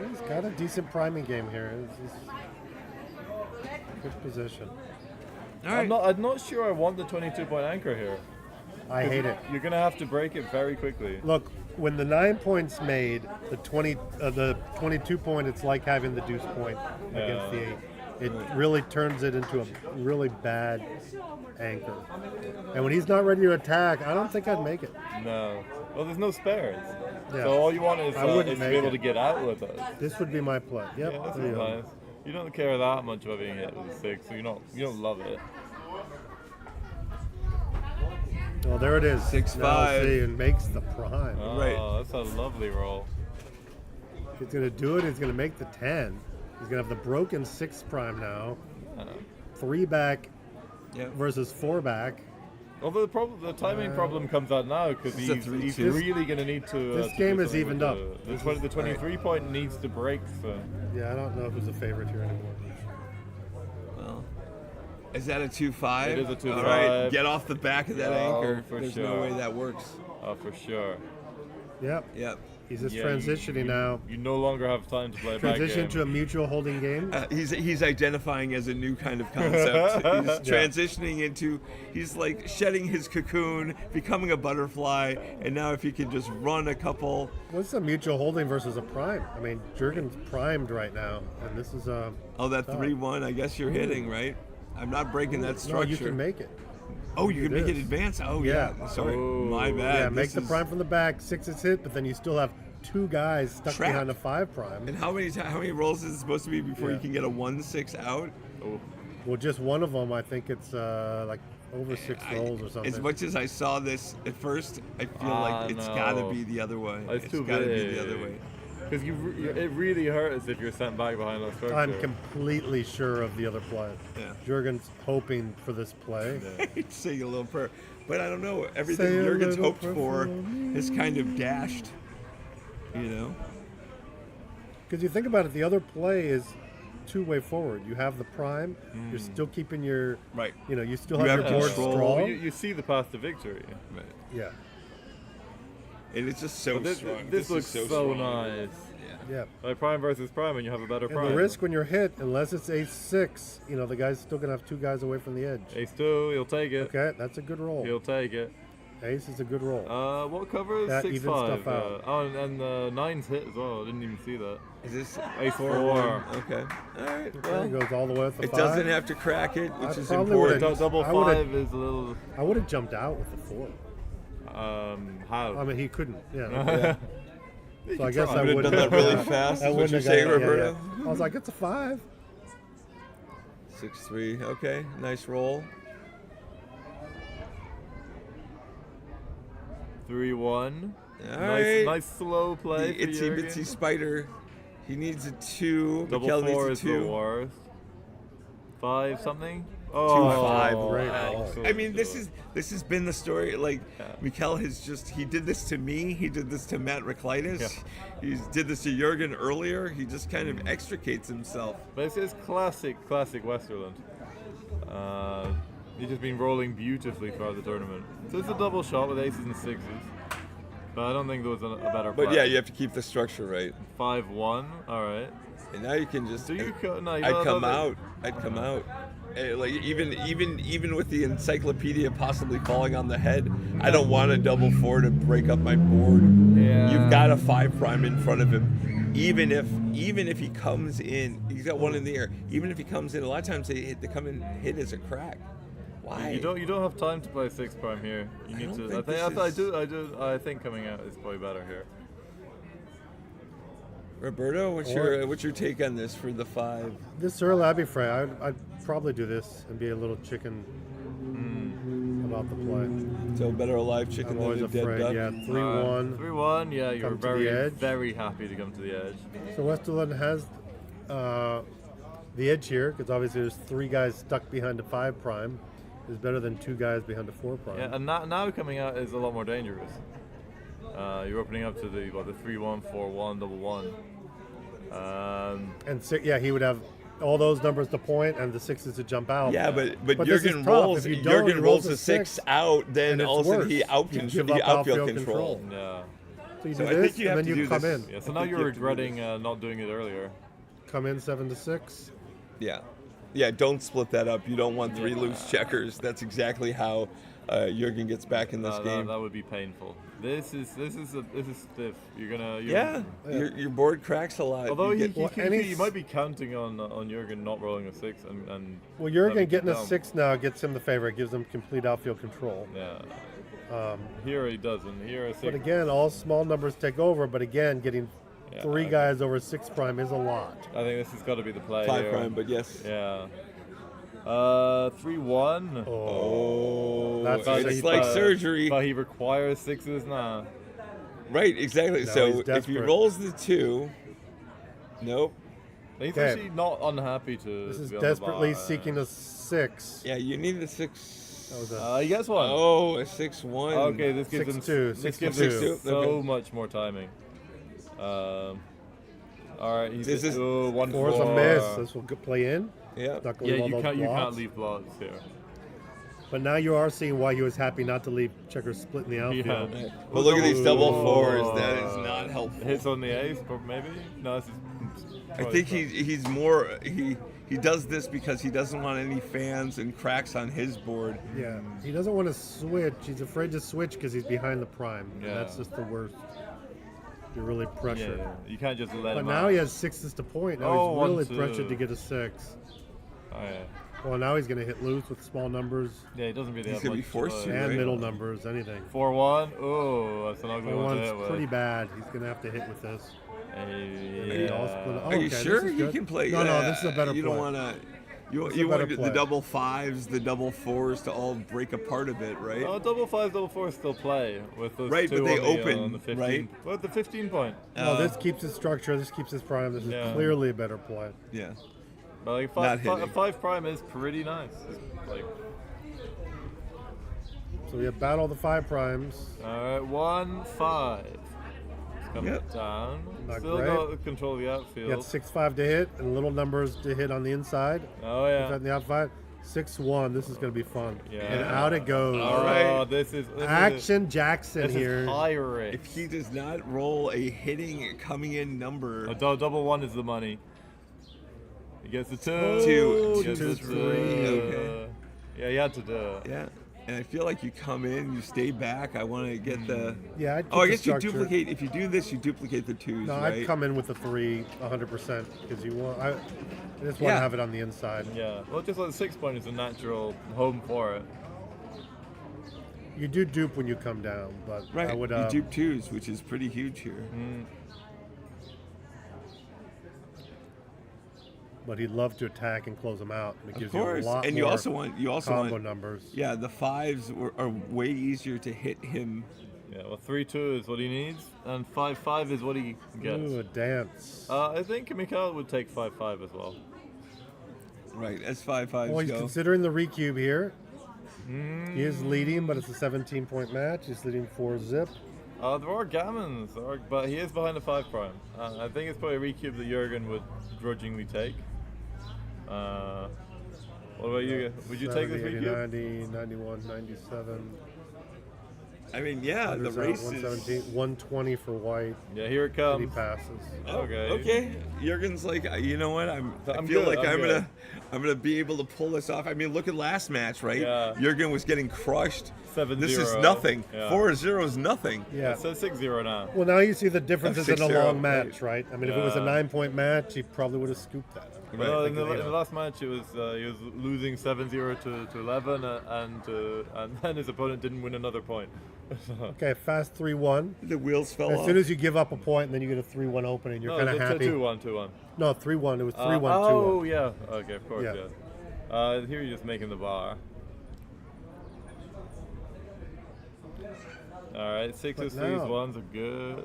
S13: He's got a decent priming game here. It's good position.
S7: I'm not sure I want the 22-point anchor here.
S13: I hate it.
S7: You're gonna have to break it very quickly.
S13: Look, when the 9 points made, the 22 point, it's like having the deuce point against the 8. It really turns it into a really bad anchor. And when he's not ready to attack, I don't think I'd make it.
S7: No. Well, there's no spares.
S13: Yeah.
S7: So all you want is,
S13: I wouldn't
S7: is to be
S13: make
S7: able
S13: it.
S7: to get out with it.
S13: This would be my play. Yep.
S7: Yeah, this
S13: there
S7: is
S13: you go.
S7: nice. You don't care that much about being hit with a 6, so you don't love it.
S13: Well, there it is.
S9: 6-5.
S13: Now, see, and makes the prime.
S7: Oh,
S9: Right.
S7: That's a lovely roll.
S13: He's going to do it. He's going to make the 10. He's going to have the broken 6 prime now. 3 back versus 4 back.
S7: Although the timing problem comes out now because
S9: It's a
S7: he's
S9: 3-2.
S7: really going to need to.
S13: This
S7: to
S13: game
S7: do
S13: is
S7: something
S13: evened
S7: with
S13: up.
S7: The 23 point needs to break. So.
S13: Yeah, I don't know who's a favorite here anymore.
S9: Well, is that a 2-5?
S7: It is a 2-5.
S9: All right, get off the back of that anchor.
S7: For
S9: There's
S7: sure.
S9: no way that works.
S7: Oh, for sure.
S13: Yep. He's just transitioning now.
S7: You no longer have time to play a back
S13: Transition
S7: game.
S13: to a mutual holding game.
S9: He's identifying as a new kind of concept. He's
S13: Yeah.
S9: transitioning into, he's like shedding his cocoon, becoming a butterfly, and now if he can just run a couple.
S13: What's a mutual holding versus a prime? I mean, Jurgen's primed right now, and this is a.
S9: Oh, that 3-1, I guess you're hitting, right? I'm not breaking that structure.
S13: No, you can make it.
S9: Oh, you can make it
S13: is.
S9: advance? Oh, yeah. Sorry. My bad.
S13: Yeah, make
S9: This
S13: the
S9: is-
S13: prime from the back, 6 is hit, but then you still have 2 guys stuck
S9: Trapped.
S13: behind a 5 prime.
S9: And how many rolls is it supposed to be before you can get a 1-6 out?
S7: Oh.
S13: Well, just one of them, I think it's like over 6 rolls or something.
S9: As much as I saw this at first, I feel like it's got to be the other way.
S7: It's too
S9: got to be
S7: big.
S9: the other way.
S7: Because it really hurts if you're sent back behind that structure.
S13: I'm completely sure of the other play.
S9: Yeah.
S13: Jurgen's hoping for this play.
S9: He's saying a little prayer. But I don't know. Everything
S13: Say a
S9: Jurgen's
S13: little
S9: hoped
S13: prayer
S9: for
S13: for
S9: is kind of dashed. You know?
S13: Because you think about it, the other play is 2-way forward. You have the prime. You're still keeping your
S9: right.
S13: You know, you still have your board strong.
S7: You see the path to victory.
S9: Right.
S13: Yeah.
S9: And it's just so
S7: This,
S9: strong.
S7: this looks
S9: is
S7: so
S9: strong.
S7: nice.
S13: Yeah.
S7: Like prime versus prime, and you have a better
S13: And
S7: prime.
S13: the risk when you're hit, unless it's ace-6, you know, the guy's still going to have 2 guys away from the edge.
S7: Ace-2, he'll take it.
S13: Okay, that's a good roll.
S7: He'll take it.
S13: Ace is a good roll.
S7: What cover is
S13: That
S7: 6-5?
S13: evens stuff out.
S7: And 9's hit as well. I didn't even see that.
S9: Is this
S7: Ace-4?
S9: Okay. All right.
S13: Okay,
S9: Well,
S13: goes all the way with the
S9: it
S13: 5.
S9: doesn't have to crack it, which is
S13: probably
S9: important.
S13: would've-
S7: Double
S13: I would've-
S7: 5 is a little.
S13: I would have jumped out with the 4.
S7: How?
S13: I mean, he couldn't. Yeah.
S9: Yeah.
S13: So I guess
S9: try.
S13: I
S9: You
S13: would
S9: would've done that really fast,
S13: I
S9: is what
S13: wouldn't
S9: you're
S13: have
S9: saying,
S13: got that,
S9: Roberto?
S13: I was like, it's a 5.
S9: 6-3. Okay. Nice roll.
S7: 3-1.
S9: All
S7: Nice,
S9: right.
S7: nice slow play.
S9: The
S7: for
S9: itsy
S7: Jurgen.
S9: bitsy spider. He needs a 2.
S7: Double
S9: Mikkel
S7: 4
S9: needs
S7: is
S9: a 2.
S7: the worst. 5 something.
S9: 2-5.
S13: Great
S9: Wow.
S13: roll.
S9: I mean, this has been the story. Like, Mikkel he did this to me. He did this to Matt Reklitis. He did this to Jurgen earlier. He just kind of extricates himself.
S7: But it's classic Westerland. He's just been rolling beautifully throughout the tournament. So it's a double shot with aces and 6s. But I don't think there was a better play.
S9: But yeah, you have to keep the structure right.
S7: 5-1. All right.
S9: And now you can just.
S7: No,
S9: I'd come out. Like even with the encyclopedia possibly falling on the head, I don't want a double 4 to break up my board.
S7: Yeah.
S9: You've got a 5 prime in front of him. Even if he comes in, he's got 1 in the air. Even if he comes in, a lot of times they come in hit as a crack. Why?
S7: You don't have time to play 6 prime here. You need to. I think coming out is probably better here.
S9: Roberto, what's your take on this for the 5?
S13: This early, I'd be afraid. I'd probably do this and be a little chicken about the play.
S9: So better a live chicken
S13: I'm
S9: than
S13: always
S9: a dead
S13: afraid.
S9: duck.
S13: Yeah, 3-1.
S7: 3-1. Yeah, you're
S13: Come to the edge.
S7: very happy to come to the edge.
S13: So Westerland has the edge here because obviously there's 3 guys stuck behind a 5 prime. Is better than 2 guys behind a 4 prime.
S7: Yeah, and now coming out is a lot more dangerous. You're opening up to the 3-1, 4-1, double 1.
S13: And he would have all those numbers to point and the 6s to jump out.
S9: Yeah, but
S13: this is
S9: Jurgen
S13: tough.
S9: rolls.
S13: If you don't,
S9: Jurgen
S13: he
S9: rolls
S13: a
S9: a 6 out, then
S13: and it's
S9: all of a sudden
S13: worse.
S9: he
S13: You give up
S9: outfield control.
S7: Yeah.
S13: So you
S9: So
S13: do
S9: I
S13: this,
S9: think you
S13: and
S9: have
S13: then
S9: to
S13: you
S9: do
S13: come
S9: this.
S13: in.
S7: Yeah, so now you're regretting not doing it earlier.
S13: Come in 7-6.
S9: Yeah. Yeah, don't split that up. You don't want 3 loose checkers. That's exactly how Jurgen gets back in this game.
S7: That would be painful. This is stiff.
S9: Your board cracks a lot.
S7: Although
S9: You
S7: he might be counting on Jurgen not rolling a 6 and
S13: Well, Jurgen
S7: having
S13: getting
S7: to
S13: a 6 now gets him the favor. It gives him complete outfield control.
S7: Yeah. Here he doesn't. Here a 6.
S13: But again, all small numbers take over. But again, getting 3 guys over 6 prime is a lot.
S7: I think this has got to be the play.
S9: 5
S7: here.
S9: prime, but yes.
S7: Yeah. 3-1.
S9: Oh,
S13: That's
S9: it's like surgery.
S7: But he requires 6s now.
S9: Right, exactly.
S13: No,
S9: so
S13: he's
S9: if he
S13: desperate.
S9: rolls the 2, nope.
S7: He's
S13: Okay.
S7: actually not unhappy to.
S13: This is
S7: be on the
S13: desperately
S7: bar.
S13: seeking a 6.
S9: Yeah, you need the 6.
S13: That was
S2: He gets one.
S9: Oh, a 6-1.
S2: Okay, this gives him
S13: 6-2,
S2: this gives
S13: 6-2.
S2: him so
S9: Okay.
S2: much more timing. All right, he's
S9: This is-
S2: 1
S13: 4's a miss. This will play in.
S9: Yeah.
S13: Not gonna
S2: Yeah,
S13: leave all
S2: you
S13: those
S2: can't
S13: blocks.
S2: leave blocks here.
S13: But now you are seeing why he was happy not to leave checkers split in the outfield.
S2: Yeah.
S9: But look at these double 4s. That is not helpful.
S2: Hits on the ace, but maybe no. This is
S9: I think he's more he does this because he doesn't want any fans and cracks on his board.
S13: Yeah, he doesn't want to switch. He's afraid to switch because he's behind the prime. And
S2: Yeah.
S13: that's just the worst. You're really pressured.
S2: Yeah, you can't just let
S13: But
S2: him
S13: now
S2: out.
S13: he has 6s to point. Now
S2: Oh,
S13: he's really
S2: 1-2.
S13: pressured to get a 6.
S2: Oh yeah.
S13: Well, now he's going to hit loose with small numbers
S2: Yeah, he doesn't really
S9: He's
S2: have
S9: gonna be
S2: much
S9: forced
S2: choice.
S9: to,
S13: and
S9: right?
S13: middle numbers, anything.
S2: 4-1. Oh, that's an ugly one to hit
S13: 4-1's
S2: with.
S13: pretty bad. He's going to have to hit with this.
S2: Hey,
S13: All split up. Oh,
S9: Are you
S13: okay,
S9: sure
S13: this is
S9: you
S13: good.
S9: can play?
S13: No, this is a better
S9: You
S13: play.
S9: don't want to. You,
S13: This is
S9: you
S13: a better
S9: want the
S13: play.
S9: double 5s, the double 4s to all break apart a bit, right?
S2: Oh, double 5, double 4 still play with those
S9: Right,
S2: two
S9: but they
S2: on the,
S9: open,
S2: on the 15.
S9: right?
S2: What, the 15 point?
S13: No, this keeps his structure. This keeps his prime. This is
S2: Yeah.
S13: clearly a better play.
S9: Yeah.
S2: But like
S9: Not
S2: 5
S9: hitting.
S2: 5 prime is pretty nice. It's like,
S13: So we have battle the 5 primes.
S2: all right, 1-5. It's coming
S9: Yep.
S2: down.
S13: Not
S2: Still
S13: great.
S2: got control of the
S13: You
S2: outfield.
S13: got 6-5 to hit and little numbers to hit on the inside.
S2: Oh yeah.
S13: In the outside. 6-1. This is going to be fun.
S2: Yeah.
S13: And out it goes.
S9: All right.
S2: Oh, this is
S13: Action Jackson
S2: This
S13: here.
S2: is high risk.
S9: If he does not roll a hitting coming in number,
S2: A double 1 is the money. He gets the 2.
S9: Two,
S2: He gets
S9: two,
S2: the
S9: three,
S2: 2.
S9: okay.
S2: Yeah, you had to do it.
S9: yeah. And I feel like you come in, you stay back. I want to get the.
S13: Yeah, I'd
S9: Oh, I
S13: keep the
S9: guess you
S13: structure.
S9: duplicate. If you do this, you duplicate the 2s,
S13: No,
S9: right?
S13: I'd come in with the 3 100% because you want. I just want to
S9: Yeah.
S13: have it on the inside.
S2: Yeah. Well, just like the 6 point is a natural home for it.
S13: You do dupe when you come down, but
S9: Right.
S13: I would.
S9: You dupe 2s, which is pretty huge here.
S13: But he'd love to attack and close them out. It
S9: Of
S13: gives
S9: course,
S13: you a lot
S9: and
S13: more
S9: you also
S13: combo
S9: want
S13: numbers.
S9: Yeah, the 5s are way easier to hit him.
S2: Yeah, well, 3-2 is what he needs, and 5-5 is what he gets.
S13: Ooh, a dance.
S2: I think Mikhail would take 5-5 as well.
S9: Right, as 5-5s
S13: Well, he's
S9: go.
S13: considering the recube here. He is leading, but it's a 17-point match. He's leading 4-zip.
S2: There are gammons, but he is behind the 5 prime. I think it's probably a recube that Jurgen would grudgingly take. What about you? Would you take this
S13: 70,
S2: recube?
S13: 90, 91, 97.
S9: I mean, yeah, the
S13: Others out,
S9: race
S13: 117,
S9: is.
S13: 120 for white.
S2: Yeah, here it
S13: And he
S2: comes.
S13: passes.
S2: Okay.
S9: Okay, Jurgen's like, you know what? I
S2: I'm
S9: feel
S2: good,
S9: like
S2: I'm
S9: I'm gonna be able to pull this off. I mean, look at last match, right?
S2: Yeah.
S9: Jurgen was getting crushed.
S2: 7-0.
S9: This is nothing.
S2: Yeah.
S9: 4-0 is nothing.
S13: Yeah.
S2: It says 6-0 now.
S13: Well, now you see the differences in a
S9: 6-0,
S13: long match, right? I mean, if it was a
S2: Yeah.
S13: 9-point match, he probably would have scooped that.
S2: Well,
S13: Right.
S2: in the last match, it was he was losing 7-0 to 11, and then his opponent didn't win another point.
S13: Okay, fast 3-1.
S9: The wheels fell
S13: As
S9: off.
S13: soon as you give up a point, and then you get a 3-1 opening, you're kind of happy.
S2: 2-1, 2-1.
S13: No, 3-1. It was 3-1, 2-1.
S2: Oh yeah. Okay, of course.
S13: Yeah.
S2: Yeah. Here you're just making the bar. All right, 6s, 3s,
S13: now-
S2: 1s are good.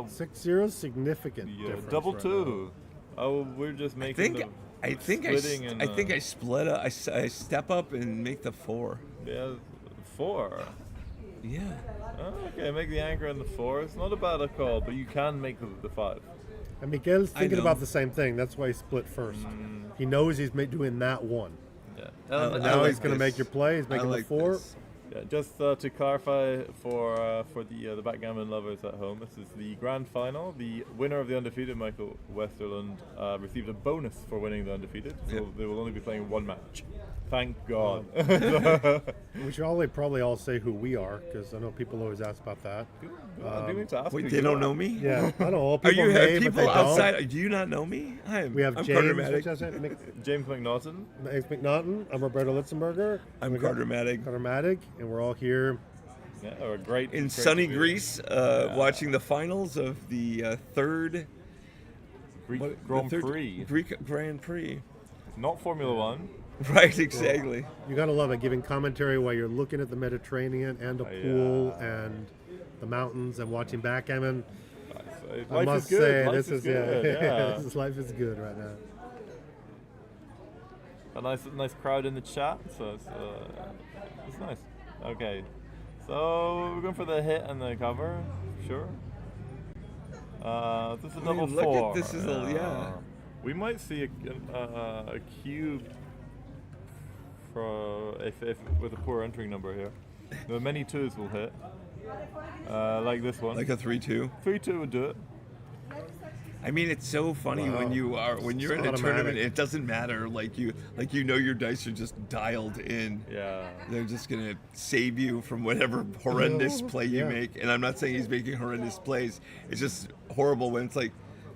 S13: 6-0 significant
S2: Yeah,
S13: difference
S2: double
S13: right
S2: 2. Oh, we're just making
S9: I think I split. I step up and make the 4.
S2: Yeah, 4.
S9: Yeah.
S2: Oh, okay, make the anchor on the 4. It's not a bad call, but you can make the 5.
S13: And Miguel's
S9: I
S13: thinking
S9: know.
S13: about the same thing. That's why he split first. He knows he's doing that one.
S2: Yeah.
S13: And now he's going to make your play. He's making the 4.
S2: Yeah, just to clarify for the backgammon lovers at home, this is the grand final. The winner of the undefeated, Michael Westerlund, received a bonus for winning the undefeated, so they will only be playing one match. Thank God.
S13: We should probably all say who we are, because I know people always ask about that.
S2: Do you need to ask
S9: Wait,
S2: who
S9: they
S2: you
S9: don't
S2: are?
S9: know me?
S13: Yeah, I don't know.
S9: Are
S13: People
S9: you
S13: may,
S9: people
S13: but they
S9: outside?
S13: don't.
S9: Do you not know me?
S13: We have
S9: I'm
S13: James,
S9: Carter-matic.
S2: James McNaughton.
S13: James McNaughton. I'm Roberto Litzenberger.
S9: I'm
S13: We got
S9: Carter-matic.
S13: Carter-matic, and we're all here.
S2: Yeah, a great
S9: In
S2: great
S9: sunny
S2: to be
S9: Greece, watching the finals of the third
S2: Greek
S9: what-
S2: Grand
S9: the third
S2: Prix.
S9: Greek Grand Prix.
S2: Not Formula One.
S9: Right, exactly.
S13: You gotta love it, giving commentary while you're looking at the Mediterranean and a pool and the mountains and watching backgammon. I
S2: Life
S13: must
S2: is good.
S13: say,
S2: Life
S13: this
S2: is
S13: is
S2: good. Yeah.
S13: life is good right now.
S7: a nice crowd in the chat, so it's nice. Okay, so we're going for the hit and the cover, sure. This is a double
S9: look
S7: four.
S9: at this is yeah.
S7: We might see a cube for if with a poor entering number here. There are many twos will hit, like this one.
S9: Like a 3-2.
S7: 3-2 would do it.
S9: I mean, it's so funny when you're in a tournament. It doesn't matter. Like you know your dice are just dialed in.
S7: Yeah.
S9: They're just gonna save you from whatever horrendous play you make. And I'm not saying he's making horrendous plays. It's just horrible when it's like,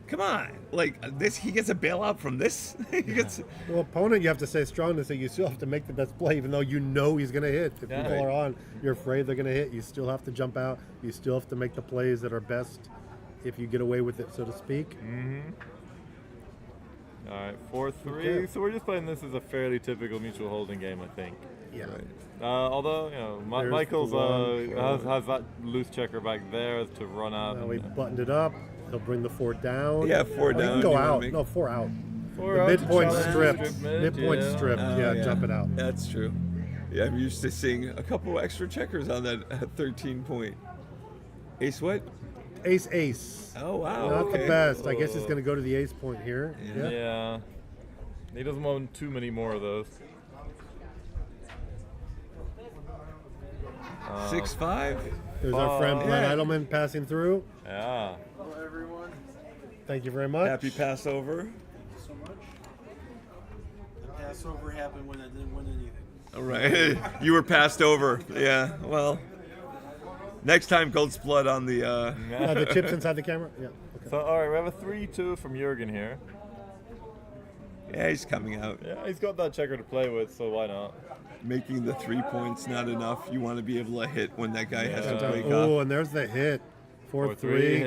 S9: come on, like this. He gets a bailout from this. He gets.
S13: Well, opponent, you have to stay strong to say you still have to make the best play, even though you know he's going to hit. If people are on, you're afraid they're going to hit. You still have to jump out. You still have to make the plays that are best. If you get away with it, so to speak.
S7: Mm-hmm. All right, 4-3.
S13: Okay.
S7: So we're just playing this as a fairly typical mutual holding game, I think.
S13: Yeah.
S7: Although Michael's has that loose checker back there to run out.
S13: Now we buttoned it up. He'll bring the 4 down.
S9: Yeah, 4 down.
S13: You can go out. No, 4 out.
S7: 4
S13: the
S7: out
S13: midpoint
S7: to
S13: stripped.
S7: strip mid,
S13: Midpoint
S7: yeah.
S13: stripped. Yeah, jump it out.
S9: That's true. Yeah, I'm used to seeing a couple extra checkers on that 13 point. Ace what?
S13: Ace.
S9: Oh wow.
S13: Not
S9: okay.
S13: the best. I guess it's going to go to the ace point here.
S7: Yeah. He doesn't want too many more of those.
S9: 6-5.
S13: There's our friend Glenn Edelman passing through.
S7: Yeah.
S15: Hello, everyone.
S13: Thank you very much.
S9: Happy Passover.
S15: Thank you so much. The Passover happened when I didn't win anything.
S9: All right. You were passed over. Yeah. Well. Next time, Gold's Blood on the.
S13: The chips inside the camera. Yeah. Okay.
S7: So all right, we have a 3-2 from Jurgen here.
S9: Yeah, he's coming out.
S7: Yeah, he's got that checker to play with, so why not?
S9: Making the 3 points not enough. You want to be able to hit when that guy has to wake
S13: Oh,
S9: up.
S13: and there's the hit. 4-3.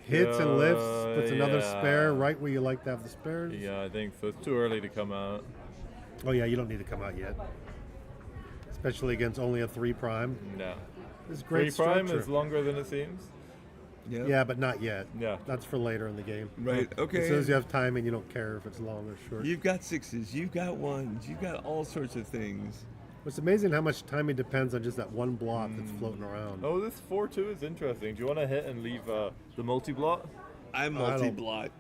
S7: Hits and
S13: lifts. Puts another
S7: yeah.
S13: spare right where you like to have the spares.
S7: Yeah, I think so. It's too early to come out.
S13: Oh yeah, you don't need to come out yet. Especially against only a 3 prime.
S7: No.
S13: This is great
S7: 3 prime
S13: structure.
S7: is longer than it seems.
S13: Yeah, but not yet.
S7: Yeah.
S13: That's for later in the game.
S9: Right, okay.
S13: As soon as you have timing, you don't care if it's long or short.
S9: You've got 6s. You've got 1s. You've got all sorts of things.
S13: It's amazing how much timing depends on just that one block that's floating around.
S7: Oh, this 4-2 is interesting. Do you want to hit and leave the multi-blot?
S9: I'm multi-blot.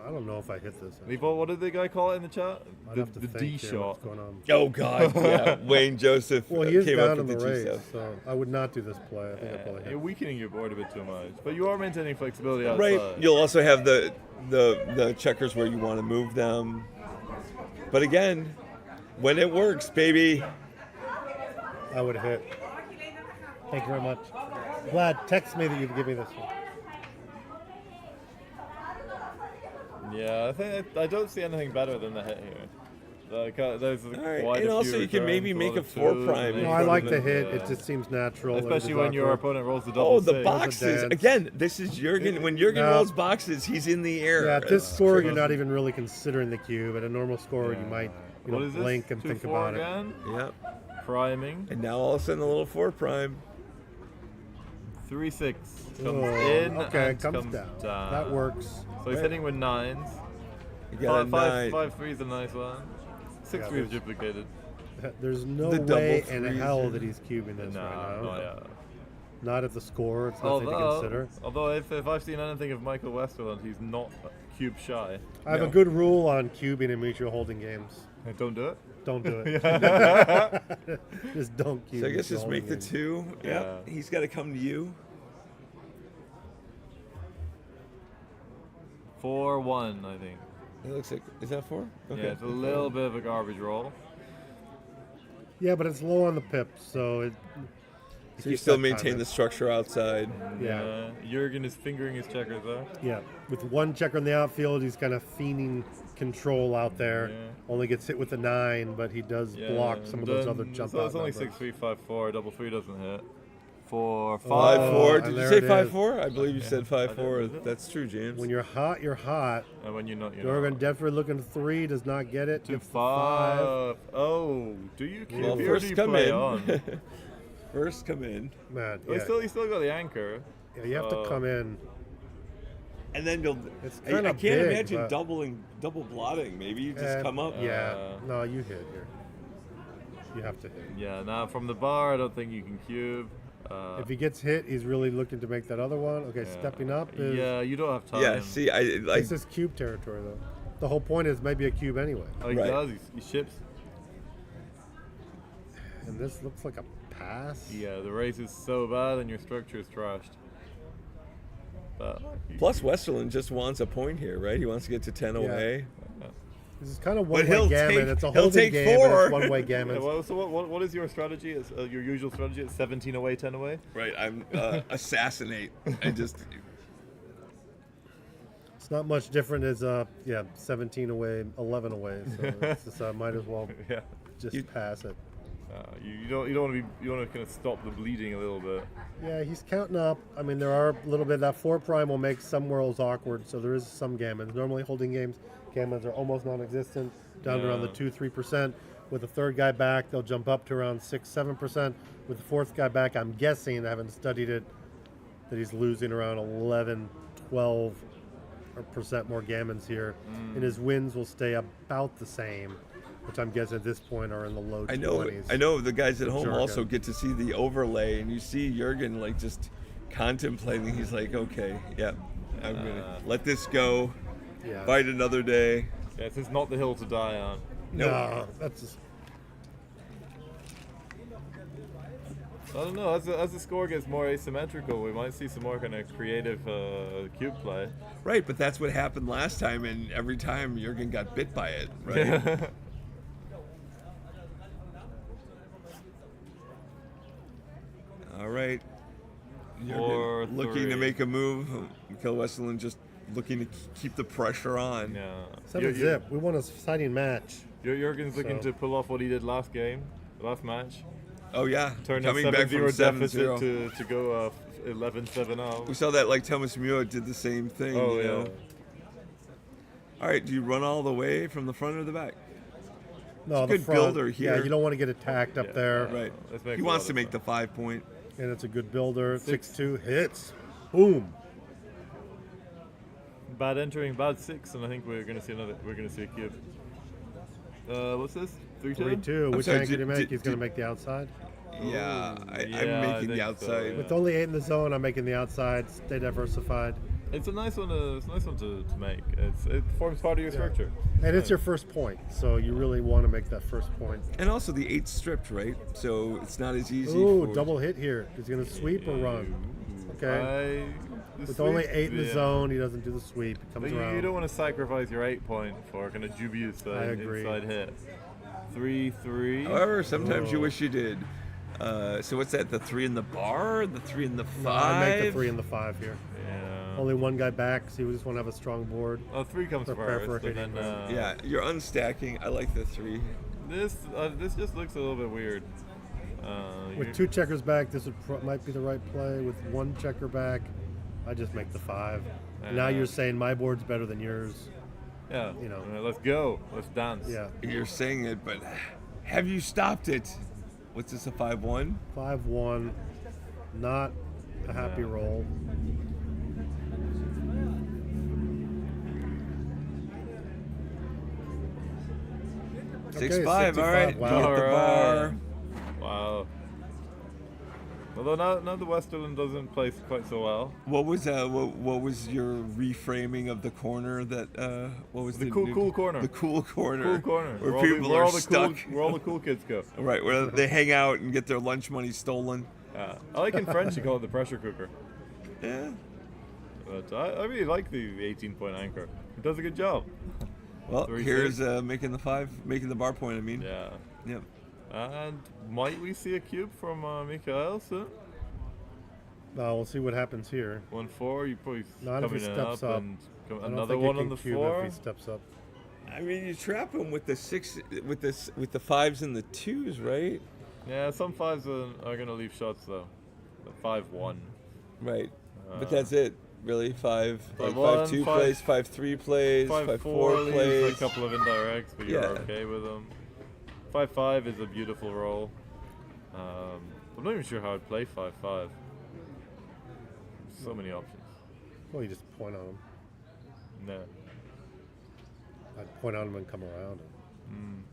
S13: I don't know if I hit this.
S7: Leave what did the guy call it in the chat?
S13: I'd
S7: The
S13: have to
S7: D
S13: think here
S7: shot.
S13: what's going on.
S9: Oh God, yeah. Wayne Joseph
S13: Well, he is
S9: came
S13: down
S9: up
S13: in
S9: with
S13: the
S9: the
S13: race,
S9: G-stuff.
S13: so I would not do this play. I think I probably
S7: You're
S13: hit.
S7: weakening your board a bit too much, but you are maintaining flexibility outside.
S9: Right. You'll also have the checkers where you want to move them. But again, when it works, baby.
S13: I would hit. Thank you very much. Glad, text me that you'd give me this one.
S7: Yeah, I think I don't see anything better than the hit here. Like, there's
S9: right,
S7: quite
S9: and
S7: a
S9: also
S7: few
S9: you can maybe
S7: returns,
S9: make
S7: of
S9: a 4
S7: twos,
S9: prime.
S7: maybe
S13: No, I like the
S7: something,
S13: hit.
S7: yeah.
S13: It just seems natural.
S7: Especially
S13: It is
S7: when your
S13: awkward.
S7: opponent rolls the double
S9: Oh, the
S7: six.
S9: boxes.
S13: dance.
S9: Again, this is Jurgen. When Jurgen rolls boxes, he's in the air.
S13: Yeah, at this
S9: It's
S13: score,
S9: crazy.
S13: you're not even really considering the cube. At a normal score, you might
S7: What is this?
S13: blink and
S7: 2-4
S13: think about
S7: again?
S9: Yep.
S7: Priming.
S9: And now all of a sudden a little 4 prime.
S7: 3-6
S13: it.
S7: comes
S13: Oh,
S7: in
S13: okay,
S7: and
S13: comes
S7: comes
S13: down. That works.
S7: So he's hitting with 9s.
S9: You got a 9.
S7: 5-3 is a nice one. 6-3 is duplicated.
S13: There's no
S9: The double
S13: way in
S9: threes
S13: hell
S9: and-
S13: that he's cubing this right now.
S7: No, yeah.
S13: Not at the score. It's nothing to consider.
S7: Although if I've seen anything of Michael Westerland, he's not cube shy.
S13: I have a good rule on cubing in mutual holding games.
S7: Hey, don't do it.
S13: Don't do it. Just don't cube.
S9: So I guess
S13: mutual
S9: just make the
S13: holding games.
S9: 2. Yep. He's got to come to you.
S7: 4-1, I think.
S9: It looks like, is that 4? Okay.
S7: Yeah, it's a little bit of a garbage roll.
S13: Yeah, but it's low on the pips, so it.
S9: So you still maintain the structure outside.
S13: Yeah.
S7: Jurgen is fingering his checkers there.
S13: Yeah, with one checker in the outfield, he's kind of fiending control out there.
S7: Yeah.
S13: Only gets hit with a 9, but he does block some of those other jump
S7: So
S13: out
S7: it's only
S13: numbers.
S7: 6-3, 5-4. Double 3 doesn't hit. 4-5.
S9: 5-4. Did
S13: and
S9: you
S13: there
S9: say
S13: it is.
S9: 5-4? I believe you
S7: Yeah,
S9: said
S7: I
S9: 5-4.
S7: did.
S9: That's true, James.
S13: When you're hot, you're hot.
S7: And when you're not, you're
S13: Jurgen
S7: not.
S13: definitely looking to 3, does not get it.
S7: 2-5.
S13: Gets the 5.
S7: Oh, do you cube
S9: Well,
S7: here or do
S9: first
S7: you
S9: come
S7: play
S9: in.
S7: on?
S9: First come in.
S13: Man,
S7: Well,
S13: yeah.
S7: you still got the anchor.
S13: Yeah, you have to come in.
S9: And then you'll.
S13: It's
S9: I
S13: kinda
S9: can't
S13: big,
S9: imagine
S13: but-
S9: double blotting. Maybe you just come up.
S13: Yeah. No, you hit here. You have to hit.
S2: Yeah, now from the bar, I don't think you can cube.
S13: If he gets hit, he's really looking to make that other one. Okay,
S2: Yeah.
S13: stepping up is...
S2: Yeah, you don't have time.
S9: Yeah, see, I like.
S13: This is cube territory, though. The whole point is maybe a cube anyway.
S2: Oh, he does. He ships.
S13: And this looks like a pass.
S2: Yeah, the race is so bad and your structure is trashed. But
S9: Plus, Westerlund just wants a point here, right? He wants to get to 10 away.
S13: This is kind of
S9: But
S13: one-way
S9: he'll
S13: gammon.
S9: take-
S13: It's a
S9: he'll
S13: holding
S9: take
S13: game,
S9: four.
S13: but it's one-way gammon.
S2: Yeah, well, so what is your strategy? It's, your usual strategy? It's 17 away, 10 away?
S9: Right, I'm assassinate. I just.
S13: It's not much different as 17 away, 11 away. So it's just, might as well just pass it.
S2: You don't want to be. You want to kind of stop the bleeding a little bit.
S13: Yeah, he's counting up. I mean, there are a little bit. That 4 prime will make some rolls awkward, so there is some gammons. Normally, holding gammons are almost non-existent, down to around the 2-3%. With the third guy back, they'll jump up to around 6-7%. With the fourth guy back, I'm guessing, I haven't studied it, that he's losing around 11-12% more gammons here, and his wins will stay about the same, which I'm guessing at this point are in the low 20s.
S9: I know the guys at home
S13: Jurgen.
S9: also get to see the overlay, and you see Jurgen like just contemplating. He's like, okay, yeah, I'm gonna let this go.
S13: Yeah.
S9: Fight another day.
S2: Yeah, this is not the hill to die on.
S13: No, that's just...
S2: I don't know. As the score gets more asymmetrical, we might see some more kind of creative cube play.
S9: Right, but that's what happened last time, and every time Jurgen got bit by it, right? All right. Jurgen looking to make a move. Mikkel Westerlund just looking to keep the pressure on.
S2: Yeah.
S13: 7-zip. We want a exciting match.
S2: Jurgen's looking
S13: So-
S2: to pull off what he did last game, last match.
S9: Oh yeah,
S2: Turn
S9: coming
S2: a
S9: back from
S2: 7-0
S9: 7-0.
S2: deficit to go 11-7-0.
S9: We saw that like Thomas Muir did the same thing.
S2: Oh,
S9: you
S2: yeah.
S9: know? All right, do you run all the way from the front or the back?
S13: No,
S9: It's a
S13: the
S9: good
S13: front.
S9: builder here.
S13: Yeah, you don't want to get attacked up there.
S9: Right.
S2: This makes
S9: He
S2: a
S9: wants
S2: lot
S9: to
S2: of
S9: make the 5-point.
S13: And it's a good builder. 6-2 hits. Boom.
S2: Bad entering, bad 6, and I think we're gonna see a cube. What's this? 3-2?
S13: 3-2.
S9: I'm
S13: Which
S9: sorry,
S13: angle do you make?
S9: did-
S13: He's going to make the outside.
S9: Yeah,
S2: Ooh,
S9: I'm
S2: yeah, I
S9: making the
S2: think
S9: outside.
S2: so,
S13: With only 8 in the zone, I'm making the outside. Stay diversified.
S2: It's a nice one. It's a nice one to make. It forms part of your structure.
S13: And it's your first point, so you really want to make that first point.
S9: And also the 8 stripped, right? So it's not as easy.
S13: Ooh,
S9: for...
S13: double hit here. He's going to sweep or run. Okay.
S2: The
S13: With only
S2: sweep,
S13: 8 in the
S2: yeah.
S13: zone, he doesn't do the sweep. He comes
S2: But you
S13: around.
S2: don't want to sacrifice your 8 point for kind of dubious
S13: I agree.
S2: inside hit. 3-3.
S9: However, sometimes you wish you did. So what's that? The 3 in the bar? The 3 in the 5?
S13: No, I make the 3 and the 5 here.
S2: Yeah.
S13: Only one guy back, so we just want to have a strong board.
S2: 3 comes
S13: Prepare
S2: first,
S13: for a
S2: and
S13: hitting
S2: then
S13: round.
S9: Yeah, you're unstacking. I like the 3.
S2: this just looks a little bit weird.
S13: With 2 checkers back, this might be the right play. With 1 checker back, I just make the 5. Now you're saying my board's better than yours.
S2: Yeah.
S13: You know.
S2: Let's go. Let's dance.
S13: Yeah.
S9: You're saying it, but have you stopped it? What's this, a 5-1?
S13: 5-1. Not a happy roll.
S9: Six
S13: Okay,
S9: five.
S13: 65.
S9: All right.
S13: Wow.
S9: Be at the bar.
S2: Wow. Although now the Westerlund doesn't play quite so well.
S9: What was your reframing of the corner? That what was
S2: The
S9: the
S2: cool
S9: new-
S2: corner.
S9: The cool corner.
S2: Cool corner.
S9: Where
S2: Where
S9: people are stuck.
S2: Where all the cool kids go.
S9: Right, where they hang out and get their lunch money stolen.
S2: Yeah. I like in French you call it the pressure cooker.
S9: Yeah.
S2: But I really like the 18-point anchor. It does a good job.
S9: Well,
S2: 3-6.
S9: here's making the bar point. I mean.
S2: Yeah.
S9: Yep.
S2: And might we see a cube from Mikael soon?
S13: We'll see what happens here.
S2: 1-4, you probably
S13: Not if he
S2: coming
S13: steps up.
S2: and
S13: I don't
S2: another
S13: think he
S2: one
S13: can
S2: on the
S13: cube
S2: floor.
S13: if he steps up.
S9: I mean, you trap him with the 6, with the 5s and the 2s, right?
S2: Yeah, some 5s are gonna leave shots though. The 5-1.
S9: Right. But that's it, really. 5
S2: 5-1,
S9: 5-2 plays, 5-3 plays, 5-4
S2: leaves
S9: plays.
S2: a couple of indirects, but you're
S9: Yeah.
S2: okay with them. 5-5 is a beautiful roll. I'm not even sure how I'd play 5-5. So many options.
S13: Well, you just point on him.
S2: No.
S13: I'd point on him and come around him.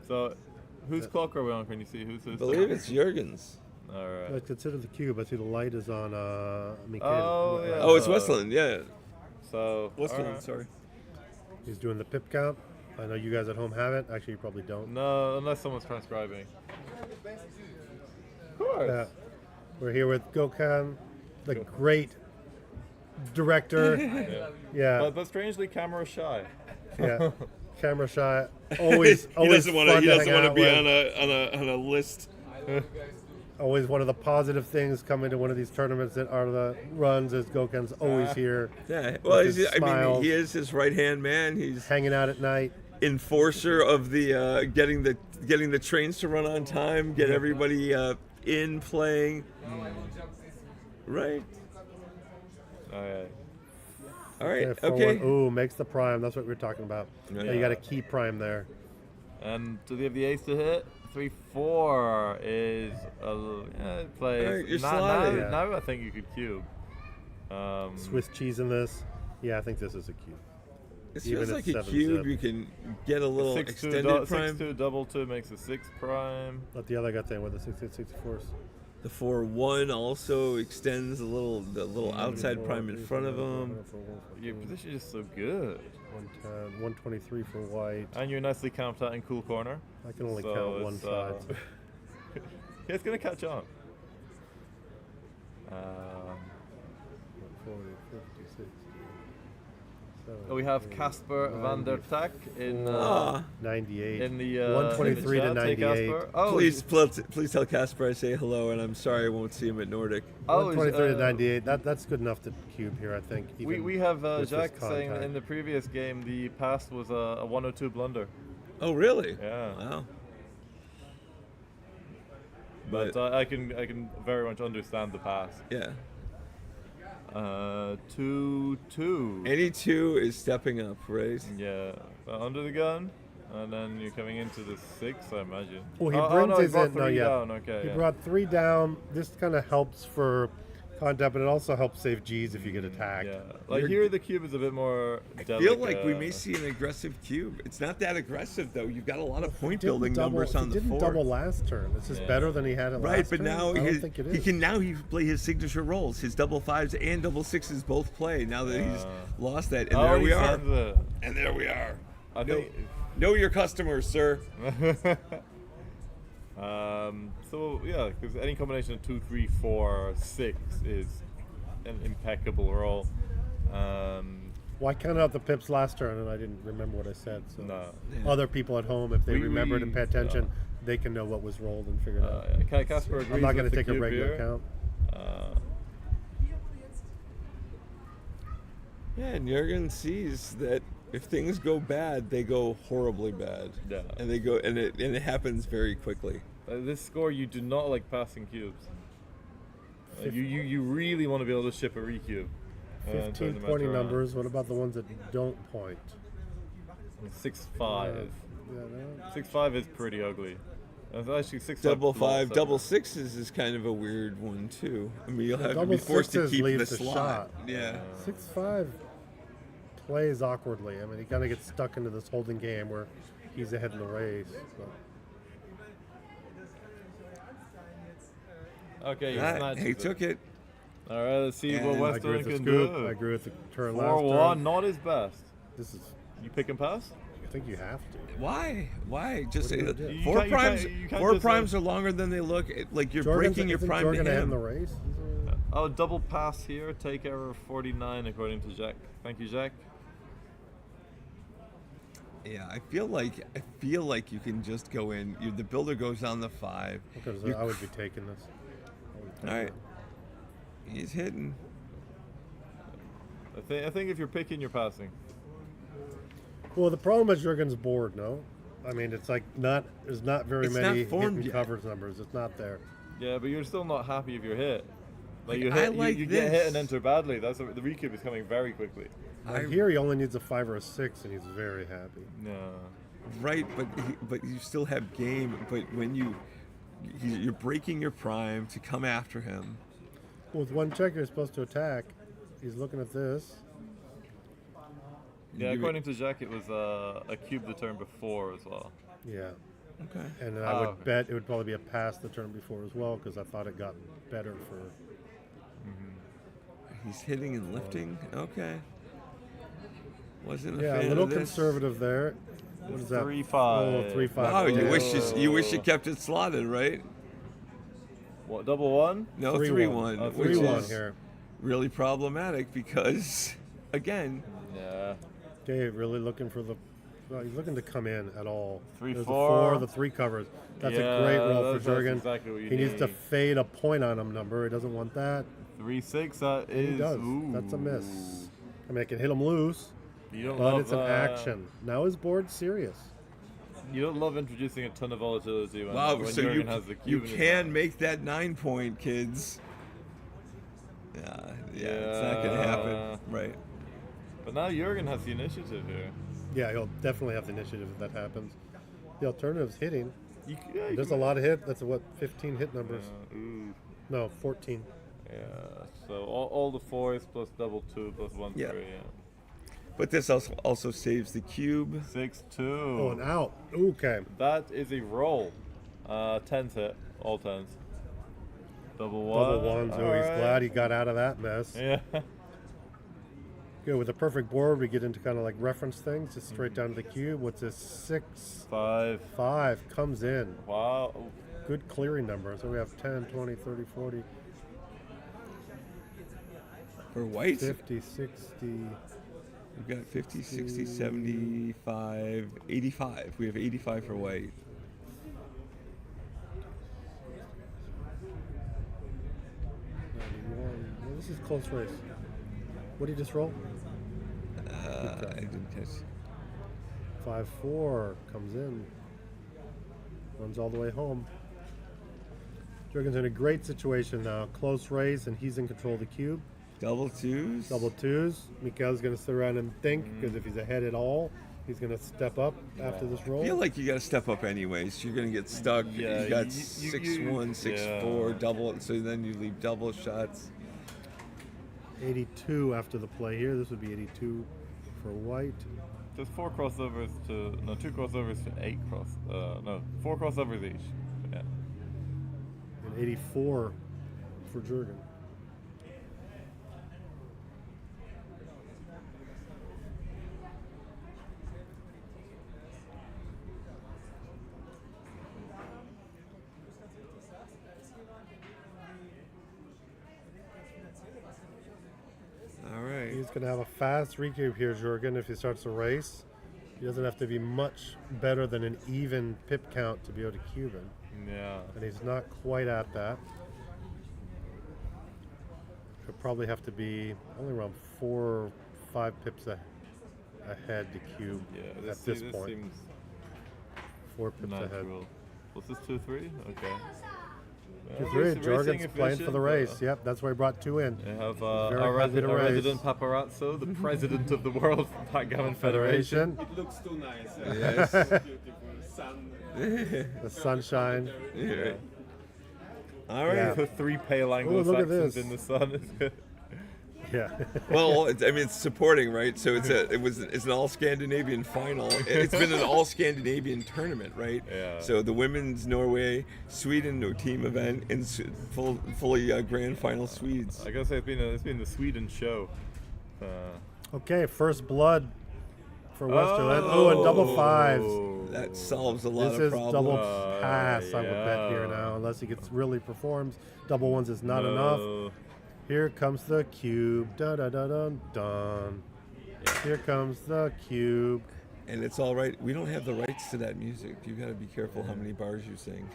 S2: So, whose clock are we on? Can you see who's?
S9: I believe it's Jurgen's.
S2: All right.
S13: Let's consider the cube. I see the light is on Mikhail.
S2: Oh, yeah.
S9: Oh, it's Westland, yeah.
S2: So
S9: Westland,
S2: alright.
S9: sorry.
S13: He's doing the pip count. I know you guys at home have it. Actually, you probably don't.
S2: No, unless someone's transcribing. Of course.
S13: Yeah. We're here with Gökhan, the great director. Yeah.
S2: But strangely, camera shy.
S13: Yeah. Camera shy. Always.
S9: He doesn't want to.
S13: fun
S9: He doesn't
S13: hang
S9: want to
S13: out
S9: be
S13: with.
S9: on a list.
S13: Always one of the positive things coming to one of these tournaments that are the runs is Gökhan's always here.
S9: Yeah.
S13: with
S9: Well,
S13: his
S9: I mean,
S13: smiles,
S9: he is his right hand man. He's
S13: hanging out at night.
S9: Enforcer of the getting the trains to run on time, get everybody in playing. Right. All right. Okay.
S13: Ooh, makes the prime. That's what we were talking about.
S2: Yeah.
S13: You got a key prime there.
S2: And do they have the ace to hit? 3-4 is plays.
S9: Alright, you're
S2: now,
S9: sliding.
S2: now I think you could cube.
S13: Swiss cheese in this. Yeah, I think this is a cube.
S9: It
S13: Even
S9: feels
S13: at
S9: like a
S13: 7
S9: cube.
S13: zip.
S9: You can get a little
S2: 6-2
S9: extended prime.
S2: 6-2 double 2 makes a 6 prime.
S13: Let the other guy say with the 6-8-64s.
S9: The 4-1 also extends the little outside prime in front of him.
S2: Your position is so good.
S13: 110, 123 for white.
S2: And you're nicely camped out in cool corner.
S13: I can only
S2: So
S13: count one
S2: it's,
S13: side.
S2: Yeah, it's gonna catch on.
S13: 40, 50, 60.
S2: We have Casper van der Tak in
S13: 98.
S2: in the
S13: 123
S2: in
S13: to
S2: the chat. Hey,
S13: 98.
S2: Casper. Oh,
S9: Please tell Casper I say hello, and I'm sorry I won't see him at Nordic.
S13: 123 to 98. That's good enough to cube here, I think.
S2: we have
S13: with this
S2: Jack saying
S13: contact.
S2: in the previous game the pass was a 102 blunder.
S9: Oh, really?
S2: Yeah.
S9: Wow.
S2: But I can very much understand the pass.
S9: Yeah.
S2: 2-2.
S9: Any 2 is stepping up, right?
S2: Yeah. Under the gun, and then you're coming into the 6, I imagine.
S13: Well, he
S2: oh,
S13: brings
S2: no, he
S13: his
S2: brought
S13: in. No,
S2: 3
S13: yeah.
S2: down. Okay.
S13: He
S2: yeah.
S13: brought 3 down. This kind of helps for contact, but it also helps save G's if you get attacked.
S2: Yeah. Like here, the cube is a bit more.
S9: I feel like we may see an aggressive cube. It's not that aggressive though. You've got a lot of point building numbers on the
S13: He didn't
S9: four.
S13: double last turn. This is better than he had it last
S9: Right, but
S13: turn.
S9: now
S13: I don't think it
S9: he
S13: is.
S9: can now play his signature roles. His double 5s and double 6s both play now that he's lost that. And there we are. And there we are.
S2: I think.
S9: Know your customers, sir.
S2: So yeah, because any combination of 2, 3, 4, 6 is an impeccable roll.
S13: Well, I counted out the pips last turn, and I didn't remember what I said. So
S2: No.
S13: other people at home, if they remember to pay attention, they can know what was rolled and figure it out.
S2: Casper agrees
S13: I'm not going
S2: with
S13: to
S2: the
S13: take a
S2: cube
S13: regular
S2: here.
S13: count.
S9: Yeah, and Jurgen sees that if things go bad, they go horribly bad.
S2: Yeah.
S9: And they go and it happens very quickly.
S2: This score, you do not like passing cubes. You really want to be able to ship a recube.
S13: 15 pointing numbers. What about the ones that don't point?
S2: 6-5.
S13: Yeah,
S2: 6-5 is pretty ugly. It's actually 6-5.
S9: Double 5,
S2: plus,
S9: double 6s is kind of a weird one too. I mean, you'll have to
S13: double
S9: be forced to
S13: sixes
S9: keep the
S13: leaves the
S9: slot.
S13: shot.
S9: Yeah.
S13: 6-5 plays awkwardly. I mean, he kind of gets stuck into this holding game where he's ahead in the race. But.
S2: Okay,
S9: he took it.
S2: All right, let's see what
S13: I
S2: Western
S13: agree with the
S2: can
S13: scoop.
S2: do.
S13: I agree with the turn last
S2: 4-1,
S13: turn.
S2: not his best.
S13: This is.
S2: You pick and pass?
S13: I think you have to.
S9: Why? Just
S13: What are you gonna do?
S9: four
S2: You
S9: primes.
S2: can't
S9: Four
S2: just,
S9: primes are longer than they look. Like you're breaking your prime
S13: Jorgen
S9: to
S13: ahead in
S9: him.
S13: the race.
S2: Oh, double pass here. Take error 49 according to Jack. Thank you, Jack.
S9: Yeah, I feel like you can just go in. The builder goes on the 5.
S13: Okay, I would be taking this.
S9: All right, he's hitting.
S2: I think if you're picking, you're passing.
S13: Well, the problem is Jurgen's board. No, I mean it's like there's not very
S9: It's
S13: many
S9: not formed
S13: hidden
S9: yet.
S13: covers numbers. It's not there.
S2: Yeah, but you're still not happy if you're hit. Like you
S9: I
S2: hit,
S9: like
S2: you get hit
S9: this.
S2: and enter badly. The recube is coming very quickly.
S13: I hear he only needs a 5 or a 6, and he's very happy.
S2: No.
S9: Right, but you still have game. But when you're breaking your prime to come after him.
S13: Well, with one check, you're supposed to attack. he's looking at this.
S7: Yeah, according to Jack, it was a cube the turn before as well.
S13: Yeah.
S9: Okay.
S13: And then I would bet it would probably be a pass the turn before as well, because I thought it got better for.
S9: He's hitting and lifting. Okay. Wasn't a
S13: Yeah,
S9: fan
S13: a little
S9: of this.
S13: conservative there. What is that?
S7: 3-5.
S13: Oh, 3-5.
S9: Wow, you wish you kept it slotted, right?
S7: What, double one?
S9: No,
S13: 3-1.
S9: 3-1.
S13: Oh,
S9: Which
S13: 3-1
S9: is
S13: here.
S9: really problematic because, again.
S7: Yeah.
S13: Okay, really looking for the. Well, he's looking to come in at all.
S7: 3-4.
S13: There's the 4, the 3 covers. That's a great roll for
S7: that's
S13: Jurgen.
S7: exactly what you
S13: He needs to
S7: need.
S13: fade a point on him number. He doesn't want that.
S7: 3-6. That
S13: And
S7: is.
S13: he does.
S7: Ooh.
S13: That's a miss. I mean, I can hit him loose,
S7: You don't
S13: but
S7: love,
S13: it's an action. Now his board's serious.
S7: You don't love introducing a ton of volatility when,
S9: Wow,
S7: when
S9: so
S7: Jurgen has the
S9: you
S7: cube in his
S9: can
S7: hand.
S9: make that 9-point, kids. Yeah, it's not gonna happen, right?
S7: But now Jurgen has the initiative here.
S13: Yeah, he'll definitely have the initiative if that happens. The alternative's hitting.
S7: Yeah,
S13: There's a lot of hit. That's 15 hit numbers.
S7: Ooh.
S13: No, 14.
S7: Yeah, so all the 4s plus double 2 plus 1
S9: Yeah.
S7: 3.
S9: But this also saves the cube.
S7: 6-2.
S13: Oh, and out. Okay.
S7: That is a roll. 10s hit. All 10s. Double 1.
S13: Double ones. Oh, he's glad he got out of that mess.
S7: Yeah.
S13: Good. With a perfect board, we get into kind of like reference things. Just straight down to the cube. What's this? 6.
S7: 5.
S13: 5 comes in.
S7: Wow.
S13: Good clearing number. So we have 10, 20, 30, 40.
S9: For white?
S13: 50, 60.
S9: We've got 50, 60, 75, 85. We have 85 for white.
S13: Well, this is a close race. What did he just roll?
S9: I didn't catch.
S13: 5-4 comes in. Runs all the way home. Jurgen's in a great situation now. Close race, and he's in control of the cube.
S9: Double 2s.
S13: Double 2s. Mikael's going to sit around and think, because if he's ahead at all, he's going to step up after this roll.
S9: I feel like you got to step up anyways. You're going to get stuck.
S7: Yeah,
S9: you got
S7: you-
S9: 6-1, 6-4, double. So then you leave double shots.
S13: 82 after the play here. This would be 82 for white.
S7: There's 4 crossovers to 2 crossovers to 8 cross. 4 crossovers each. Yeah.
S13: And 84 for Jurgen.
S9: All right.
S13: He's going to have a fast recube here, Jurgen, if he starts a race. He doesn't have to be much better than an even pip count to be able to cube him.
S7: Yeah.
S13: And he's not quite at that. He'll probably have to be only around 4 or 5 pips ahead to cube at this point.
S7: Seems
S13: 4 pips ahead.
S7: natural. Was this 2-3? Okay.
S13: 2-3. Jurgen's playing for the race. Yep, that's why he brought 2 in.
S7: We have
S13: Very
S7: our,
S13: happy to
S7: our
S13: race.
S7: resident paparazzo, the president of the World Backgammon Federation.
S3: It looks too nice.
S9: Yes.
S3: Beautiful sun.
S13: The sunshine.
S9: Yeah. All right.
S13: Yeah.
S7: For 3 pale
S13: look at
S7: Anglo-Saxons
S13: this.
S7: in the sun. It's good.
S13: Yeah.
S9: Well, it's supporting, right? So it's an all Scandinavian final. It's been an all Scandinavian tournament, right?
S7: Yeah.
S9: So the women's Norway, Sweden, no team event, and fully grand final Swedes.
S7: I gotta say it's been the Sweden show.
S13: Okay, first blood for Westerland. Oh, and double 5s.
S9: That solves a lot
S13: This
S9: of
S13: is
S9: problems.
S13: double pass, I would bet here
S7: yeah.
S13: now, unless he gets really performs. Double 1s is not enough. Here comes the cube. Dun dun dun dun dun. Here comes the cube.
S9: And it's all right. We don't have the rights to that music. You got to be careful how many bars you sing.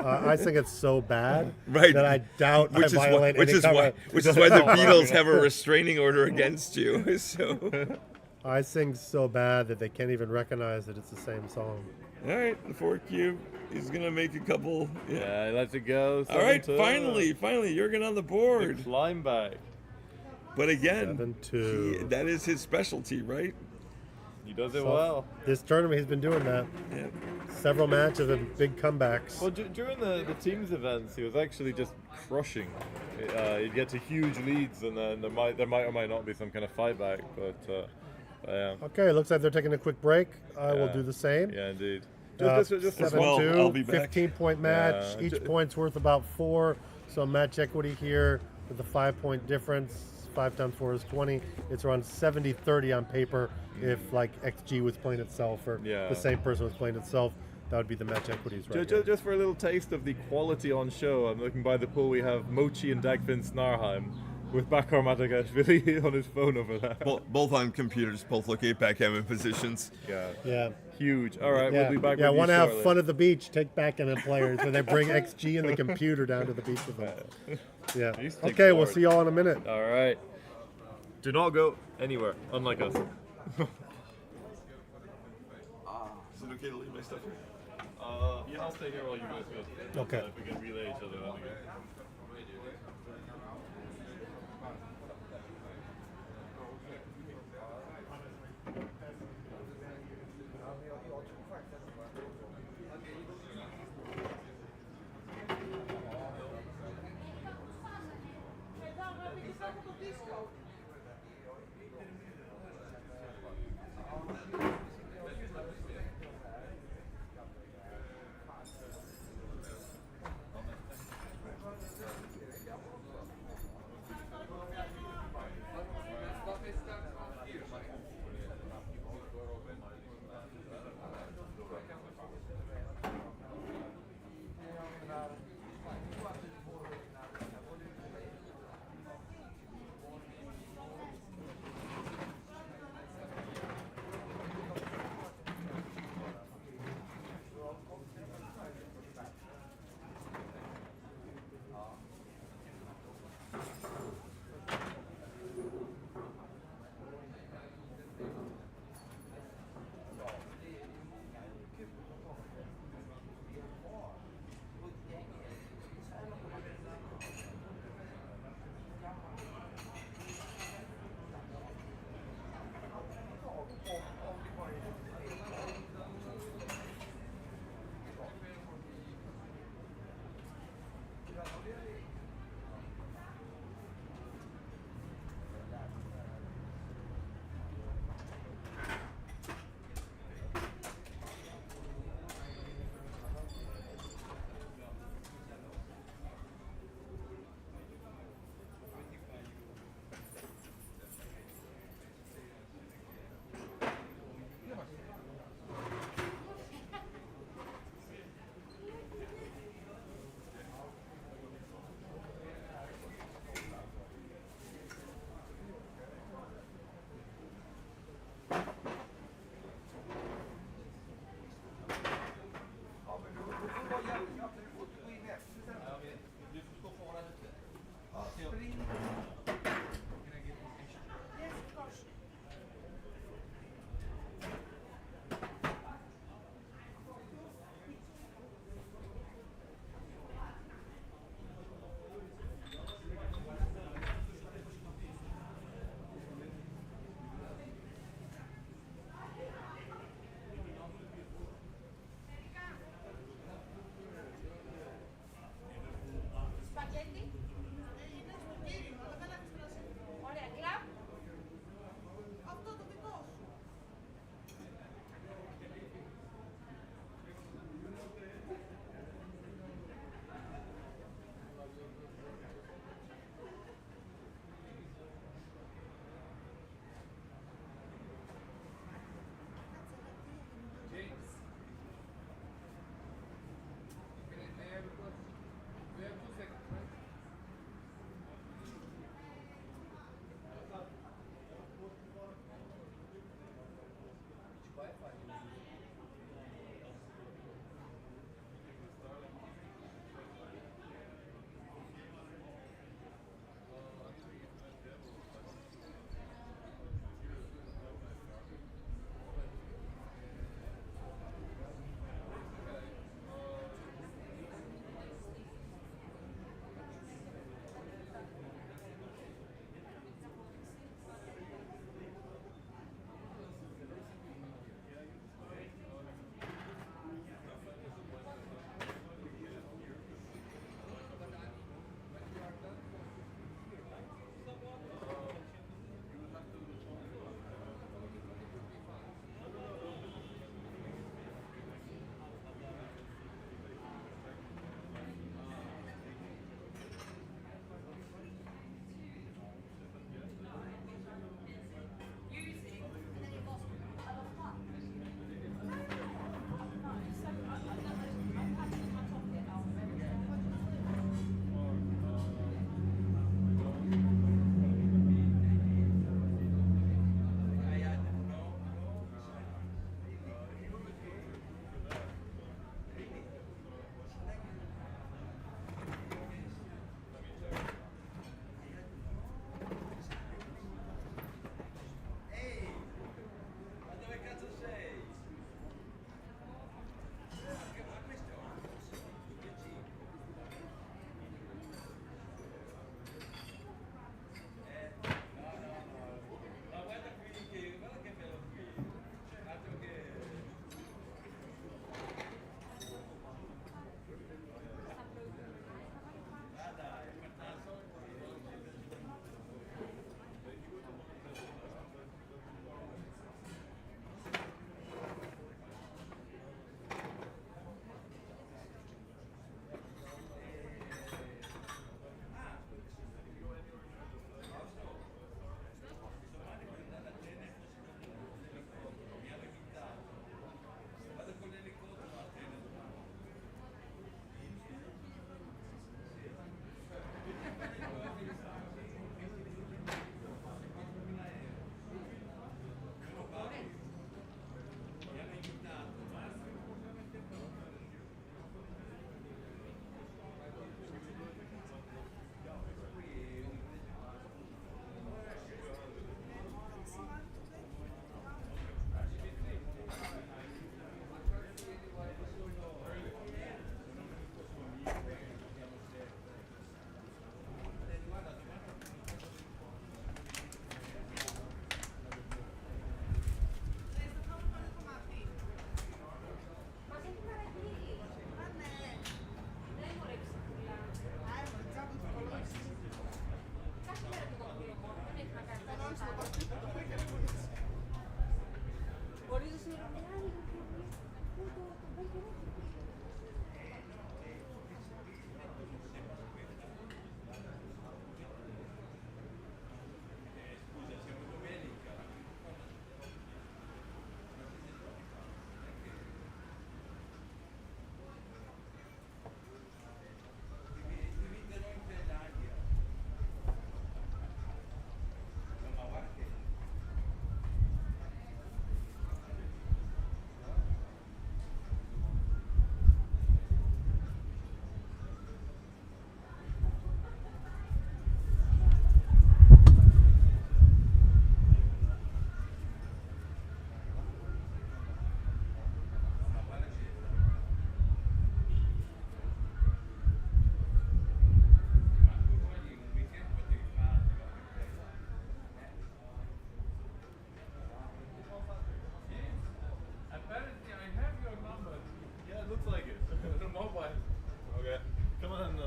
S13: I think it's so bad
S9: Right.
S13: that I doubt I violate
S9: which
S13: any
S9: is
S13: kind
S9: why
S13: of-
S9: which is why the Beatles have a restraining order against you. So.
S13: I sing so bad that they can't even recognize that it's the same song.
S9: All right, the 4 cube. He's gonna make a couple.
S7: Yeah, he lets it go.
S9: All right,
S7: 7-2.
S9: finally, Jurgen on the board.
S7: Big climb back.
S9: But again,
S13: 7-2.
S9: that is his specialty, right?
S7: He does it
S13: So,
S7: well.
S13: This tournament, he's been doing that.
S9: Yeah.
S13: several matches and big comebacks.
S7: Well, during the teams events, he was actually just crushing. He'd get to huge leads, and then there might or might not be some kind of fight back. But yeah.
S13: Okay, looks like they're taking a quick break. I will do the same.
S7: Yeah, indeed.
S9: As
S13: 7-2,
S9: well, I'll be back.
S13: 15-point match.
S7: Yeah.
S13: Each point's worth about 4. So match equity here with a 5-point difference. 5 times 4 is 20. It's around 70-30 on paper. If like XG was playing itself or the same person was playing itself, that would be the match equities right here.
S7: Just for a little taste of the quality on show, I'm looking by the pool. We have Mochi and Dagfinn Snarheim with Bakar Madagashvili on his phone over there.
S9: Both on computers, both looking at backgammon positions.
S13: Yeah.
S7: Huge. All right, we'll be back
S13: Yeah,
S7: with
S13: want to
S7: you
S13: have
S7: shortly.
S13: fun at the beach, take backgammon players where they bring XG and the computer down to the beach with them. Yeah.
S7: These take
S13: Okay, we'll
S7: forward.
S13: see y'all in a minute.
S7: All right. Do not go anywhere, unlike us.
S9: Is it okay to leave my stuff here?
S7: Yeah, I'll stay here while you guys go.
S13: Okay.
S7: If we can relay each other, that'd be good.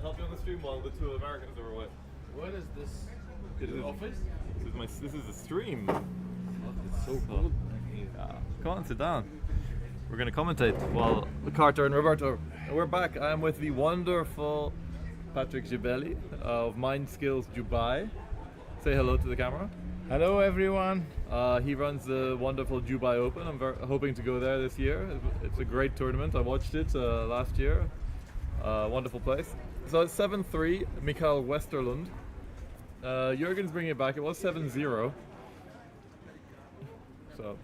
S7: help you on the stream while the two Americans are away.
S11: What is this?
S7: Office? This is a stream.
S11: It's so good.
S7: Yeah. Come on, sit down. We're going to commentate while Carter and Roberto. We're back. I'm with the wonderful Patrick Gibelli of Mind Skills Dubai. Say hello to the camera.
S17: Hello everyone.
S7: He runs the wonderful Dubai Open. I'm hoping to go there this year. It's a great tournament. I watched it last year. Wonderful place. So it's 7-3, Mikael Westerlund. Jurgen's bringing it back. It was 7-0. So,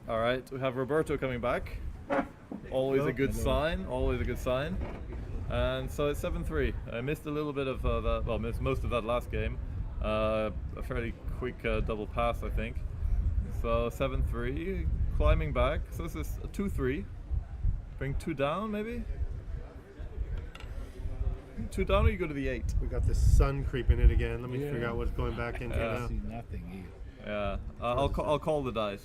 S7: all right, we have Roberto coming back. Always a good sign. Always a good sign. And so it's 7-3. I missed a little bit of that. Well, missed most of that last game. A fairly quick double pass, I think. So 7-3, climbing back. So this is a 2-3. Bring 2 down, maybe. 2 down, or you go to the 8.
S13: We got the sun creeping in again. Let me figure out what's going back into now.
S17: I see nothing here.
S7: Yeah, I'll call the dice.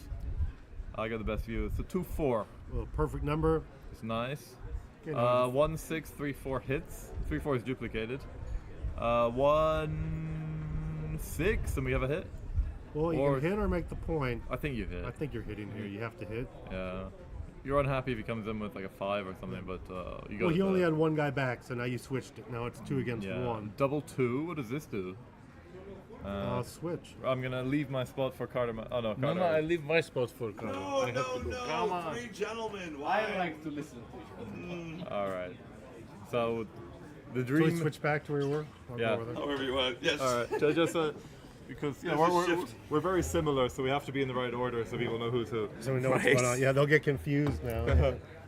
S7: I got the best view. It's a 2-4.
S13: Well, perfect number.
S7: It's nice.
S13: 1,
S7: 6, 3, 4 hits. 3, 4 is duplicated. 1, 6, and we have a hit.
S13: Well, you can hit or make the point.
S7: I think you hit.
S13: I think you're hitting here. You have to hit.
S7: Yeah. You're unhappy if he comes in with like a 5 or something, but you got.
S13: Well, he only had 1 guy back, so now you switched it. Now it's 2 against 1.
S7: Double 2. What does this do?
S13: I'll switch.
S7: I'm gonna leave my spot for Carter. Oh no, Carter.
S17: No, I leave my spot for Carter.
S9: No, Come on. 3 gentlemen. Why?
S17: I like to listen to you.
S7: All right. So the
S13: Shall
S7: dream.
S13: we switch back to where we were?
S7: Yeah.
S9: However you want. Yes.
S7: All right. Just because we're very similar, so we have to be in the right order so people know who's who.
S13: So we know what's going on. Yeah, they'll get confused now.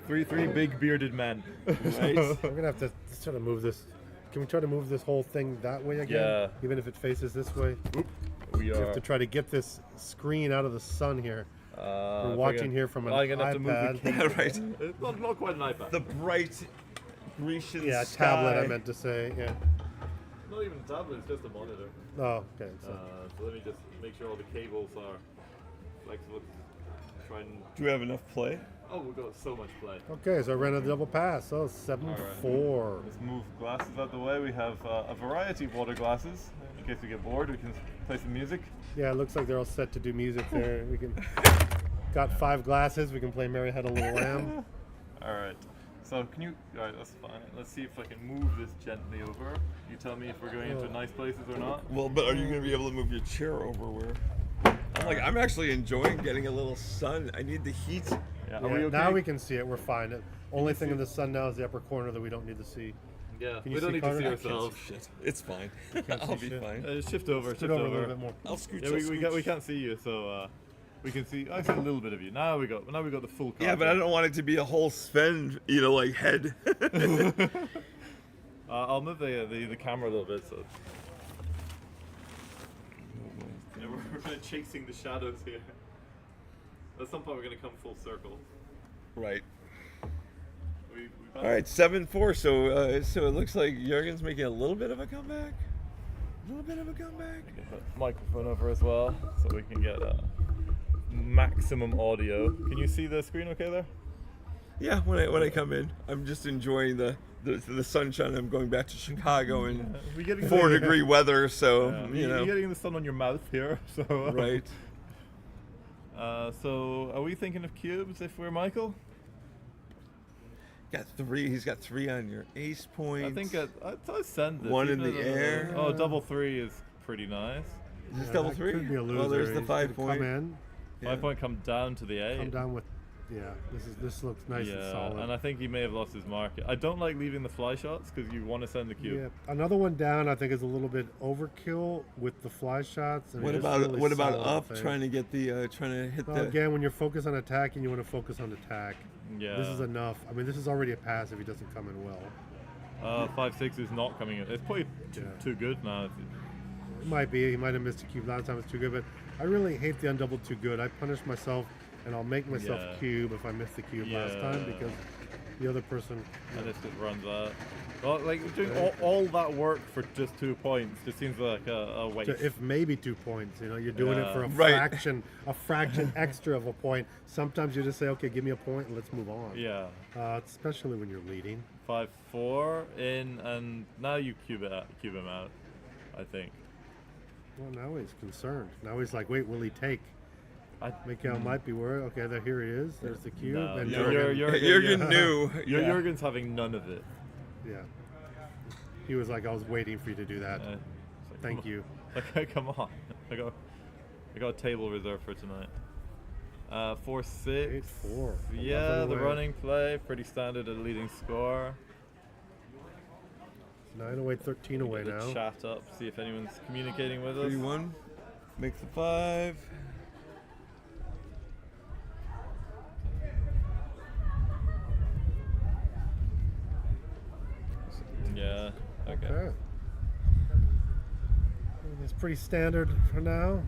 S7: three big bearded men.
S13: Right. We're gonna have to try to move this. Can we try to move this whole thing that way again?
S7: Yeah.
S13: Even if it faces this way.
S7: Oop. We
S13: have to try to get this screen out of the sun here. We're watching here from an iPad.
S7: Gonna have to move the
S9: right.
S7: It's not quite an iPad.
S9: The bright Grecian sky.
S13: Tablet. I meant to say. Yeah.
S7: Not even a tablet. It's just a monitor.
S13: Oh, okay.
S7: So let me just make sure all the cables are flexible. Try and.
S9: Do we have enough play?
S7: Oh, we've got so much play.
S13: Okay, so I ran a double pass. So 7-4.
S7: Let's move glasses out the way. We have a variety of water glasses. In case we get bored, we can play some music.
S13: Yeah, it looks like they're all set to do music there. We can. Got 5 glasses. We can play Mary Had a Little Lamb.
S7: All right. So can you? All right, that's fine. Let's see if I can move this gently over. You tell me if we're going into nice places or not.
S9: Well, but are you going to be able to move your chair over where? I'm actually enjoying getting a little sun. I need the heat.
S7: Yeah.
S13: Yeah,
S7: Are we okay?
S13: now we can see it. We're fine. Only thing in the sun now is the upper corner that we don't need to see.
S7: Yeah,
S13: Can
S7: we
S13: you
S7: don't
S13: see
S7: need
S13: Carter?
S7: to see
S13: I can't
S7: ourselves.
S9: Shit. It's fine.
S13: Can't
S9: I'll
S13: see
S9: be
S13: shit.
S9: fine.
S7: Shift over.
S13: Scoot
S7: Shift
S13: over
S7: over.
S13: a little bit more.
S9: I'll scooch.
S7: Yeah, we can't see you, so we can see. I see a little bit of you. Now we got the full. Content.
S9: Yeah, but I don't want it to be a whole Sven, like head.
S7: I'll move the camera a little bit. So. Yeah, we're kind of chasing the shadows here. At some point, we're going to come full circle.
S9: Right. All right, 7-4. So it looks like Jurgen's making a little bit of a comeback.
S7: Get the microphone over as well, so we can get maximum audio. Can you see the screen okay there?
S9: Yeah, when I come in, I'm just enjoying the sunshine. I'm going back to Chicago in 4-degree weather, so
S7: You're getting the sun on your mouth here, so
S9: right.
S7: So are we thinking of cubes if we're Michael?
S9: Got 3. He's got 3 on your ace points.
S7: I think I send this.
S9: 1 in the air.
S7: Oh, double 3 is pretty nice.
S9: Is this double 3?
S13: Could be a loser.
S9: Oh, there's the
S13: He's
S9: 5
S13: gonna
S9: point.
S13: Come in.
S7: 5 point come down to the 8.
S13: Come down with. Yeah, this looks nice and solid.
S7: And I think he may have lost his market. I don't like leaving the fly shots because you want to send the cube.
S13: Yeah, another one down I think is a little bit overkill with the fly shots. I mean,
S9: What
S13: it's
S9: about
S13: really solid,
S9: up?
S13: I think.
S9: Trying to get the trying to hit
S13: Well,
S9: the.
S13: again, when you're focused on attacking, you want to focus on attack.
S7: Yeah.
S13: This is enough. I mean, this is already a pass if he doesn't come in well.
S7: 5-6 is not coming in. It's probably too good now.
S13: It might be. He might have missed a cube. A lot of times it's too good, but I really hate the undoubled too good. I punish myself, and I'll make myself cube if I miss the cube last time because the other person.
S7: And this just runs out. Well, like doing all that work for just 2 points just seems like a waste.
S13: If maybe 2 points, you know, you're doing it for a
S9: Right.
S13: fraction extra of a point. Sometimes you just say, okay, give me a point and let's move on.
S7: Yeah.
S13: Especially when you're leading.
S7: 5-4 in, and now you cube him out, I think.
S13: Well, now he's concerned. Now he's like, wait, will he take? Mikhail might be worried. Okay, here he is. There's the cube.
S7: No,
S13: and
S9: Jürgen knew.
S7: Jürgen's having none of it.
S13: Yeah. He was like, I was waiting for you to do that.
S7: Like,
S13: Thank you.
S7: Okay, come on. I got a table reserved for tonight. 4-6.
S13: 8-4.
S7: Yeah, the running play, pretty standard at leading score.
S13: 9 away, 13 away
S7: Get the
S13: now.
S7: Chat up, see if anyone's communicating with us.
S9: 3-1. Make the 5.
S7: Yeah. Okay.
S13: It's pretty standard for now.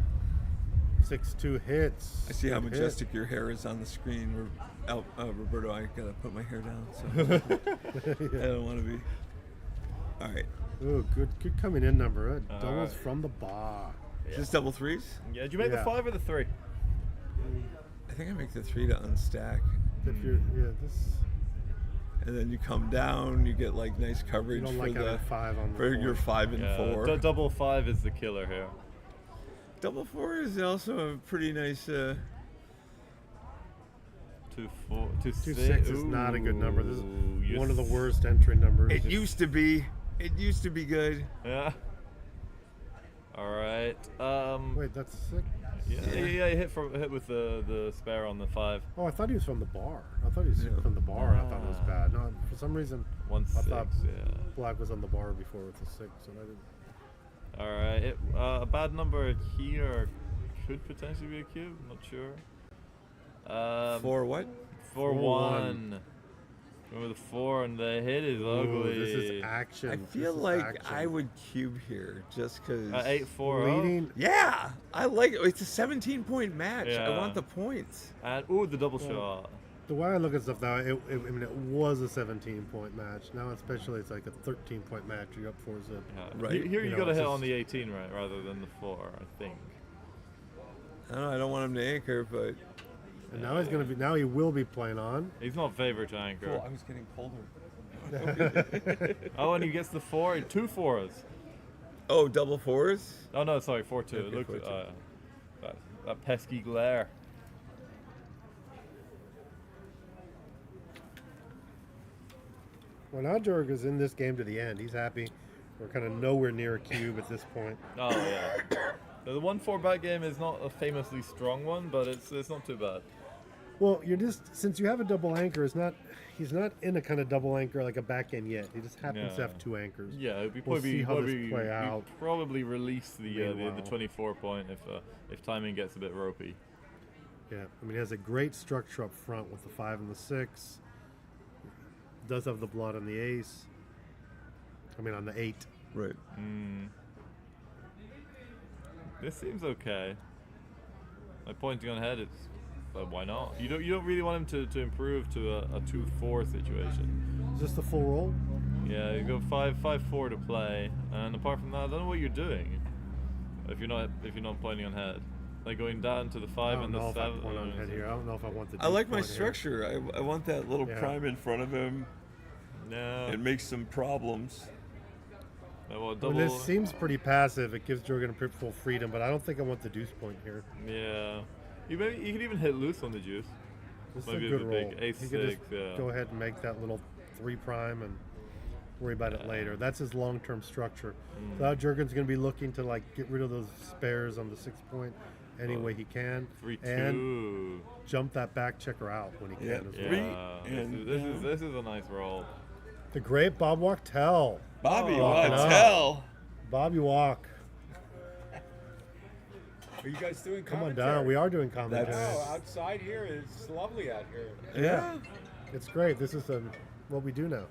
S13: 6-2 hits.
S9: I see how
S13: Good
S9: majestic your hair is on the screen. Roberto, I gotta put my hair down, so I don't want to be. All right.
S13: Ooh, good coming in number.
S7: All
S13: Doubles
S7: right.
S13: from the bar.
S9: Just double 3s?
S7: Yeah, did you make the 5 or the 3?
S9: I think I make the 3 to unstack.
S13: If you're, this.
S9: And then you come down, you get like nice coverage
S13: don't
S9: for
S13: like
S9: the
S13: having 5 on the
S9: for
S13: board.
S9: your 5 and 4.
S7: Double 5 is the killer here.
S9: Double 4 is also a pretty nice.
S7: 2-4, 2-6.
S13: 2-6 is not a good number. This is
S7: Ooh,
S13: one of the worst entry numbers.
S9: It used to be. It used to be good.
S7: Yeah. All right.
S13: Wait, that's 6.
S7: Yeah. Hit with the spare on the 5.
S13: Oh, I thought he was from the bar. I thought he was from the bar. And I thought it was bad. No, for some reason,
S7: 1-6.
S13: I thought
S7: Yeah.
S13: Black was on the bar before with the 6, and I didn't.
S7: All right. A bad number here could potentially be a cube. Not sure.
S9: 4 what?
S7: 4-1. Remember the 4 and the hit is ugly.
S13: This is action.
S9: I feel like I would cube here just because.
S7: 8-4.
S13: Leading.
S9: Yeah, I like it. It's a 17-point match. I
S7: Yeah.
S9: want the points.
S7: And the double shot.
S13: The way I look at stuff now, I mean, it was a 17-point match. Now, especially, it's like a 13-point match. You're up 4-0.
S9: Right.
S7: Here you
S13: know,
S7: got to
S13: it's
S7: hit
S13: just-
S7: on the 18, right, rather than the 4, I think.
S9: I don't want him to anchor, but.
S13: And now he's gonna be. Now he will be playing on.
S7: He's not favored to anchor.
S9: Cool, I was getting colder.
S7: Oh, and he gets the 4, 2 4s.
S9: Oh, double 4s?
S7: Oh no, sorry, 4-2.
S9: Okay,
S7: Look,
S9: 4-2.
S7: that pesky glare.
S13: Well, now Jorg is in this game to the end. He's happy. We're kind of nowhere near a cube at this point.
S7: Oh yeah. The 1-4 back game is not a famously strong one, but it's not too bad.
S13: Well, you're just since you have a double anchor, he's not in a kind of double anchor like a back end yet. He just happens to have 2 anchors.
S7: Yeah, it'd be
S13: We'll
S7: probably
S13: see how this
S7: probably,
S13: play out.
S7: we'd probably release the
S13: Meanwhile.
S7: 24 point if timing gets a bit ropey.
S13: Yeah, I mean, he has a great structure up front with the 5 and the 6. Does have the blood on the ace. I mean, on the 8.
S9: Right.
S7: This seems okay. Like pointing on head, it's but why not? You don't really want him to improve to a 2-4 situation.
S13: Is this the full roll?
S7: Yeah, you go 5-4 to play, and apart from that, I don't know what you're doing. If you're not pointing on head, like going down to the 5 and the 7.
S13: Point on head here. I don't know if I want the.
S9: I like my
S13: point here.
S9: structure. I want that little prime in front of him.
S7: No.
S9: It makes some problems.
S7: Well,
S13: I mean, this seems pretty passive. It gives Jorgen full freedom, but I don't think I want the deuce point here.
S7: Yeah. You could even hit loose on the juice.
S13: This is
S7: Maybe
S13: a good
S7: the
S13: roll.
S7: big ace
S13: He could
S7: 6,
S13: just
S7: yeah.
S13: go ahead and make that little 3 prime and worry about it later. That's his long-term structure. Now Jorgen's going to be looking to like get rid of those spares on the 6 point any way he can,
S7: 3-2.
S13: and jump that back checker out when he can as well.
S7: Yeah, this is a nice roll.
S13: The great Bob Wachtel.
S9: Bobby
S13: Walking up.
S9: Wachtel.
S13: Bobby Walk.
S18: Are you guys doing
S13: Come on
S18: commentary?
S13: down. We are doing commentary.
S18: Oh, outside here it's lovely out here.
S13: Yeah. It's great. This is what we do now.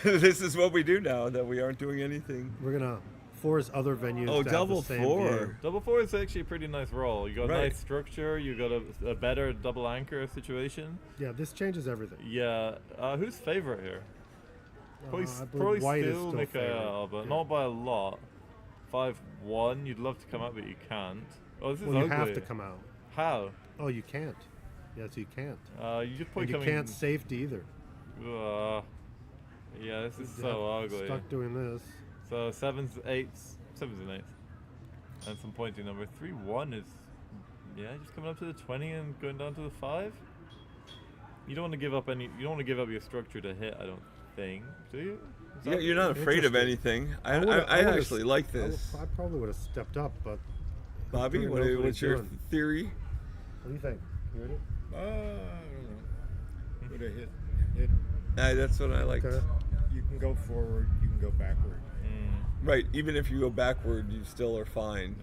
S9: This is what we do now that we aren't doing anything.
S13: We're gonna four is other venues.
S9: Oh,
S13: to have the
S9: double
S13: same
S9: four.
S13: view.
S7: Double four is actually a pretty nice roll. You got
S9: Right.
S7: nice structure. You got a better double anchor situation.
S13: Yeah, this changes everything.
S7: Yeah. Who's favorite here? Probably,
S13: I believe
S7: probably
S13: White is
S7: still
S13: still
S7: Mikael,
S13: favorite.
S7: but
S13: Yeah.
S7: not by a lot. 5-1. You'd love to come out, but you can't. Oh, this is
S13: Well, you
S7: ugly.
S13: have to come out.
S7: How?
S13: Oh, you can't. Yes, you can't.
S7: You just probably
S13: And you
S7: coming.
S13: can't safety either.
S7: Yeah, this is
S13: You'd
S7: so
S13: have-
S7: ugly.
S13: Stuck doing this.
S7: So sevens and eights, and some pointing number. 3-1 is, just coming up to the 20 and going down to the 5. You don't want to give up any. You don't want to give up your structure to hit. I don't think. Do you? Is
S9: Yeah,
S7: that-
S9: you're not afraid of anything. I actually like this.
S13: I probably would have stepped up, but.
S9: Bobby,
S13: Turner knows
S9: what's
S13: he's
S9: your
S13: doing.
S9: theory?
S13: What do you think? You heard it?
S18: I don't know. Would have hit.
S9: That's what I liked.
S13: Okay.
S18: You can go forward. You can go backward.
S9: Right, even if you go backward, you still are fine.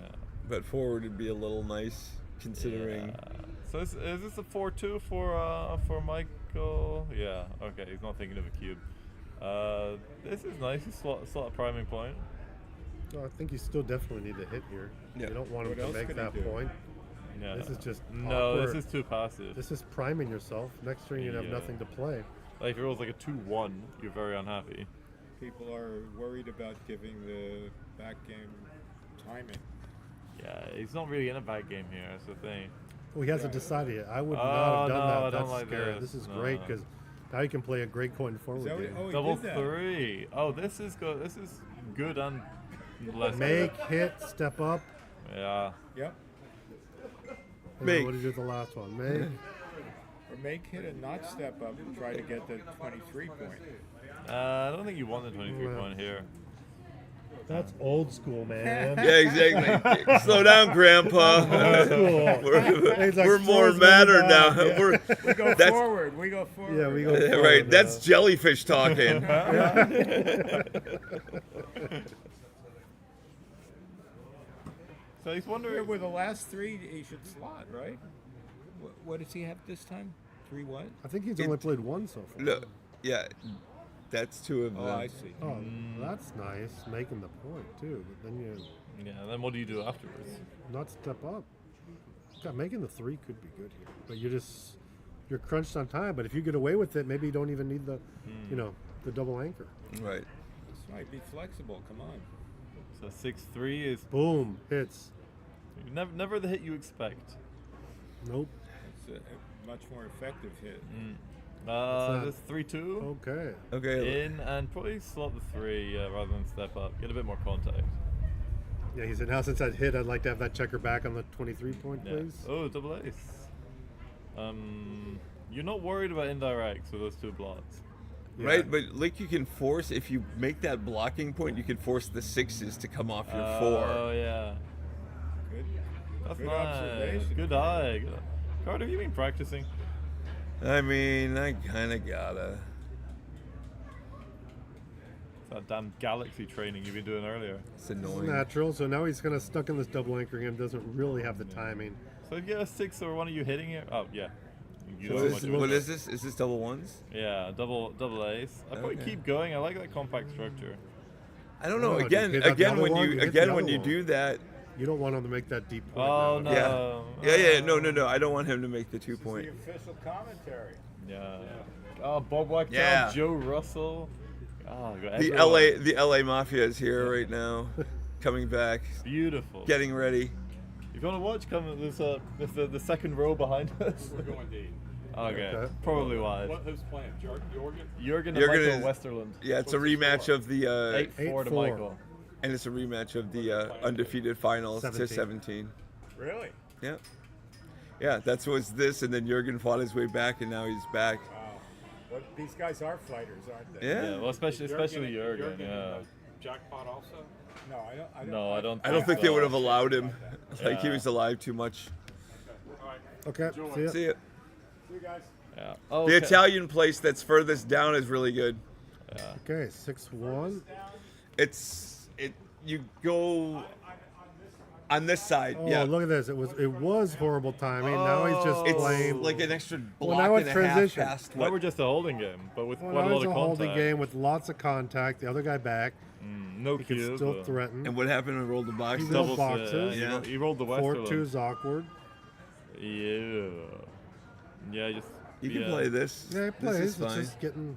S9: But forward would be a little nice, considering.
S7: Yeah. So is this a 4-2 for Michael? Yeah. Okay, he's not thinking of a cube. This is nice. He's slot a priming point.
S13: No, I think you still definitely need to hit here.
S9: Yeah.
S13: You don't want him
S18: What
S13: to
S18: else
S13: make
S18: could he
S13: that
S18: do?
S13: point.
S7: Yeah.
S13: This is just
S7: no.
S13: awkward.
S7: This is too passive.
S13: This is priming yourself. Next turn you have
S7: Yeah.
S13: nothing to play.
S7: Like if it rolls like a 2-1, you're very unhappy.
S18: People are worried about giving the back game timing.
S7: Yeah, he's not really in a bad game here. That's the thing.
S13: Well, he hasn't decided yet. I would
S7: Oh,
S13: not have done
S7: no,
S13: that.
S7: I don't
S13: That's
S7: like
S13: scary.
S7: this.
S13: This is
S7: No.
S13: great because now you can play a great going forward
S18: that what-
S13: game.
S18: oh, he
S7: Double
S18: did that.
S7: 3. Oh, this is good. This is good and less.
S13: Make, hit, step up.
S7: Yeah.
S18: Yep.
S13: And
S9: Make.
S13: then what did you do with the last one? Make.
S18: Or make hit and not step up and try to get the 23 point.
S7: I don't think you want the 23
S13: Well.
S7: point here.
S13: That's old school, man.
S9: Yeah, exactly. Slow down, Grandpa.
S13: Old school. He's like,
S9: we're more
S13: "Slow
S9: modern
S13: down."
S9: now.
S13: Yeah.
S18: We go
S9: That's-
S18: forward. We go forward.
S13: Yeah, we go
S9: Right,
S13: forward
S9: that's
S13: now.
S9: jellyfish talking.
S7: So he's
S18: Yeah,
S7: wondering.
S18: with the last 3, he should slot, right? What does he have this time? 3 what?
S13: I think he's only played one so far.
S9: Look, yeah, that's 2 of them.
S18: Oh, I see.
S13: Oh, that's nice. Making the point, too. But then you
S7: Yeah. Then what do you do afterwards?
S13: not step up. God, making the 3 could be good here. But you're crunched on time. But if you get away with it, maybe you don't even need the, the double anchor.
S9: Right.
S18: This might be flexible. Come on.
S7: So 6-3 is
S13: Boom, hits.
S7: never the hit you expect.
S13: Nope.
S18: It's a much more effective hit.
S13: that?
S7: This 3-2.
S13: Okay.
S9: Okay.
S7: In and probably slot the 3 rather than step up. Get a bit more contact.
S13: Yeah, he said, now since I hit, I'd like to have that checker back on the 23 point,
S7: Yeah.
S13: please.
S7: Oh, double ace. You're not worried about indirects with those 2 blots.
S13: Yeah.
S9: Right, but like you can force, if you make that blocking point, you can force the 6s to come off your 4.
S7: Oh yeah.
S18: Good.
S7: That's
S18: Good
S7: nice.
S18: observation.
S7: Good eye. Good eye. Carter, have you been practicing?
S9: I mean, I kind of gotta.
S7: It's that damn galaxy training you've been doing earlier.
S9: It's
S13: This is
S9: annoying.
S13: natural. So now he's kind of stuck in this double anchor game. Doesn't really have the timing.
S7: So if you get a 6 or one of you hitting here, oh yeah. You
S9: What
S7: know
S9: is,
S7: much
S9: what
S7: about
S9: is this? Is this double ones?
S7: Yeah, double ace. I probably
S9: Okay.
S7: keep going. I like that compact structure.
S9: I don't know.
S13: Oh,
S9: again,
S13: you hit the
S9: again,
S13: other
S9: when
S13: one,
S9: you
S13: you hit
S9: again
S13: the
S9: when
S13: other
S9: you
S13: one.
S9: do that,
S13: You don't want him to make that deep point.
S7: Oh
S13: now.
S7: no.
S9: yeah. No. I don't want him to make the 2
S18: The
S9: point.
S18: official commentary.
S7: Yeah. Oh, Bob Wachtel,
S9: Yeah.
S7: Joe Russell. Oh, we got
S9: The
S7: everyone.
S9: LA Mafia is here right now, coming back,
S7: Beautiful.
S9: getting ready.
S7: If you want to watch, come. There's the second row behind us.
S17: We're going D.
S7: Okay.
S13: Okay.
S7: Probably wide.
S17: Who's playing? Jorgen?
S7: Jurgen and
S9: Jurgen
S7: Michael
S9: is-
S7: Westerlund.
S9: Yeah, it's a rematch of the
S7: 8-4 to
S13: 8-4.
S7: Michael.
S9: and it's a rematch of the undefeated finals to 17.
S18: Really?
S9: Yeah. Yeah, that's what's this, and then Jurgen fought his way back, and now he's back.
S18: Wow. Well, these guys are fighters, aren't they?
S9: Yeah.
S7: Well, especially Jurgen. Yeah.
S17: Jackpot also?
S18: No, I don't.
S7: No, I don't.
S9: I don't think they
S7: so.
S9: would have allowed him. Like he
S7: Yeah.
S9: was alive too much.
S13: Okay. See ya.
S9: See ya.
S18: See you guys.
S7: Yeah.
S9: The
S7: Okay.
S9: Italian place that's furthest down is really good.
S7: Yeah.
S13: Okay, 6-1.
S9: You go On this side,
S13: Oh,
S9: yeah.
S13: look at this! It was horrible timing. Now he's just
S9: It's
S13: playing
S9: like an extra
S13: Well,
S9: block
S13: now
S9: and
S13: it's
S9: a half
S13: transition.
S9: past
S2: Now
S9: what?
S2: we're just a holding game, but with
S13: Well,
S2: quite a
S13: now
S2: lot
S13: it's
S2: of
S13: a
S2: contact.
S13: holding game with lots of contact. The other guy back.
S2: No
S13: he can
S2: cube.
S13: still threaten.
S9: And what happened when I rolled the box?
S13: He rolled boxes.
S2: Yeah, he rolled the Westerland.
S13: 4-2's awkward.
S2: Yeah. Yeah, just.
S9: You can play this.
S13: Yeah, he plays.
S9: This is
S13: It's
S9: fine.
S13: just getting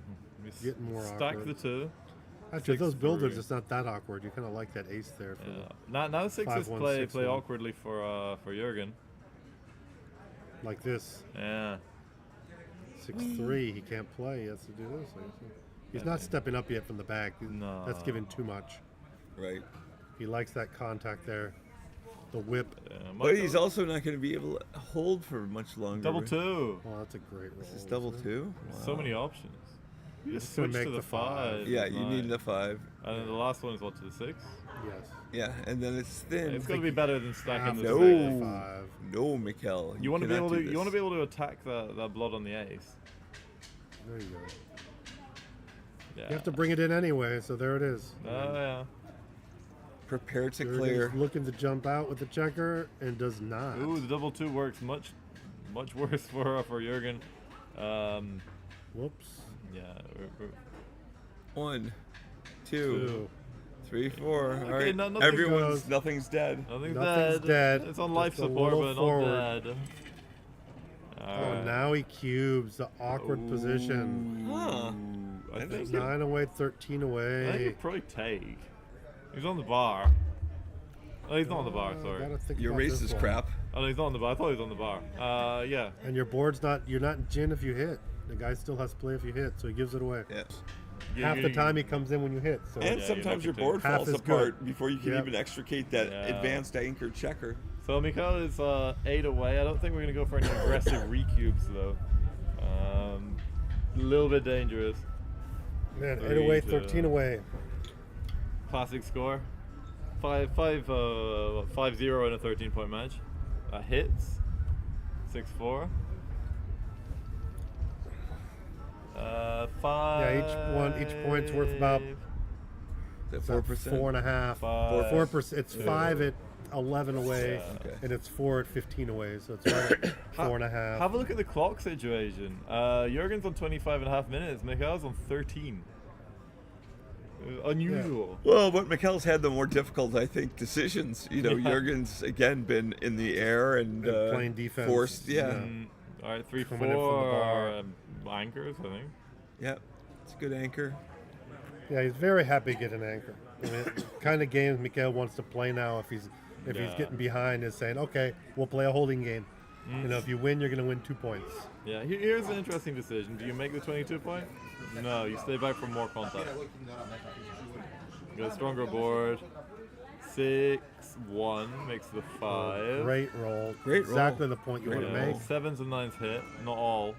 S13: more
S2: Stack
S13: awkward.
S2: the two.
S13: Actually, those
S2: 6-3.
S13: builders, it's not that awkward. You kind of like that ace there. For
S2: Now sixes
S13: 5-1,
S2: play
S13: 6-1.
S2: awkwardly for Jurgen.
S13: Like this.
S2: Yeah.
S13: 6-3. He can't play. He has to do this. He's not stepping up yet from the back.
S2: No.
S13: That's giving too much.
S9: Right.
S13: He likes that contact there. The whip.
S9: But he's also not going to be able to hold for much longer.
S2: Double two.
S13: Oh, that's a great roll.
S9: This is double two?
S2: So
S9: Wow.
S2: many options. You just
S13: This would
S2: switch
S13: make
S2: to the
S13: the five.
S2: five.
S9: Yeah, you need the 5.
S2: And then the last one is what, to the 6?
S13: Yes.
S9: Yeah, and then it's thin.
S2: It's going to be better than stacking the
S9: No,
S2: 6.
S9: no, Mikkel.
S2: You want to be
S9: cannot
S2: able to.
S9: do
S2: You want to
S9: this.
S2: be able to attack that blood on the ace.
S13: There you go.
S2: Yeah.
S13: You have to bring it in anyway, so there it is.
S2: Oh yeah.
S9: Prepare to
S13: Jurgen's
S9: clear.
S13: looking to jump out with the checker and does not.
S2: Ooh, the double two works much worse for Jurgen.
S13: Whoops.
S2: Yeah.
S9: 1, 2, 3, 4.
S2: Okay,
S9: All right.
S2: nothing
S9: Everyone's nothing's dead.
S13: Nothing's dead.
S2: It's on
S13: Just
S2: life
S13: a
S2: support,
S13: little
S2: but
S13: forward.
S2: not dead.
S13: Oh, now he cubes the awkward position.
S9: Huh.
S2: I think
S13: 9 away, 13
S2: I think
S13: away.
S2: he'd probably take. He's on the bar. Oh, he's not on the bar. Sorry.
S13: Gotta think
S9: Your
S13: about
S9: race
S13: this
S9: is
S13: one.
S9: crap.
S2: Oh, no, he's not on the bar. I thought he was on the bar. Yeah.
S13: And your board's not. You're not in gin if you hit. The guy still has to play if you hit, so he gives it away.
S9: Yeah.
S13: Half the time he comes in when you hit. So
S9: And sometimes your board
S13: half
S9: falls
S13: is
S9: apart
S13: good.
S9: before you can
S13: Yep.
S9: even extricate that
S2: Yeah.
S9: advanced anchor checker.
S2: So Mikhail is 8 away. I don't think we're gonna go for any aggressive recubes though. A little bit dangerous.
S13: Man, 8
S2: Three
S13: away,
S2: to-
S13: 13 away.
S2: Classic score. 5-0 in a 13-point match. Hits. 6-4. 5.
S13: Yeah, each point's worth about.
S9: Is that 4%?
S13: 4.5. 4%. It's 5 at 11 away,
S9: Okay.
S13: and it's 4 at 15 away. So it's right at 4.5.
S2: Have a look at the clock situation. Jurgen's on 25.5 minutes. Mikhail's on 13. Unusual.
S9: Well, but Mikkel's had the more difficult, I think, decisions. You know,
S2: Yeah.
S9: Jurgen's again been in the air and
S13: playing defense.
S9: forced. Yeah,
S2: All right, 3-4
S13: Coming in from the bar.
S2: anchors, I think.
S9: yeah, it's a good anchor.
S13: Yeah, he's very happy to get an anchor. I mean, kind of games Mikhail wants to play now. If he's
S2: Yeah.
S13: getting behind, is saying, okay, we'll play a holding game. You know, if you win, you're going to win 2 points.
S2: Yeah, here's an interesting decision. Do you make the 22 point? No, you stay back for more contact. You got a stronger board. 6-1 makes the 5.
S13: Great roll.
S9: Great roll.
S13: Exactly the point you
S9: Great
S13: want to
S9: roll.
S13: make.
S2: 7s and 9s hit, not all.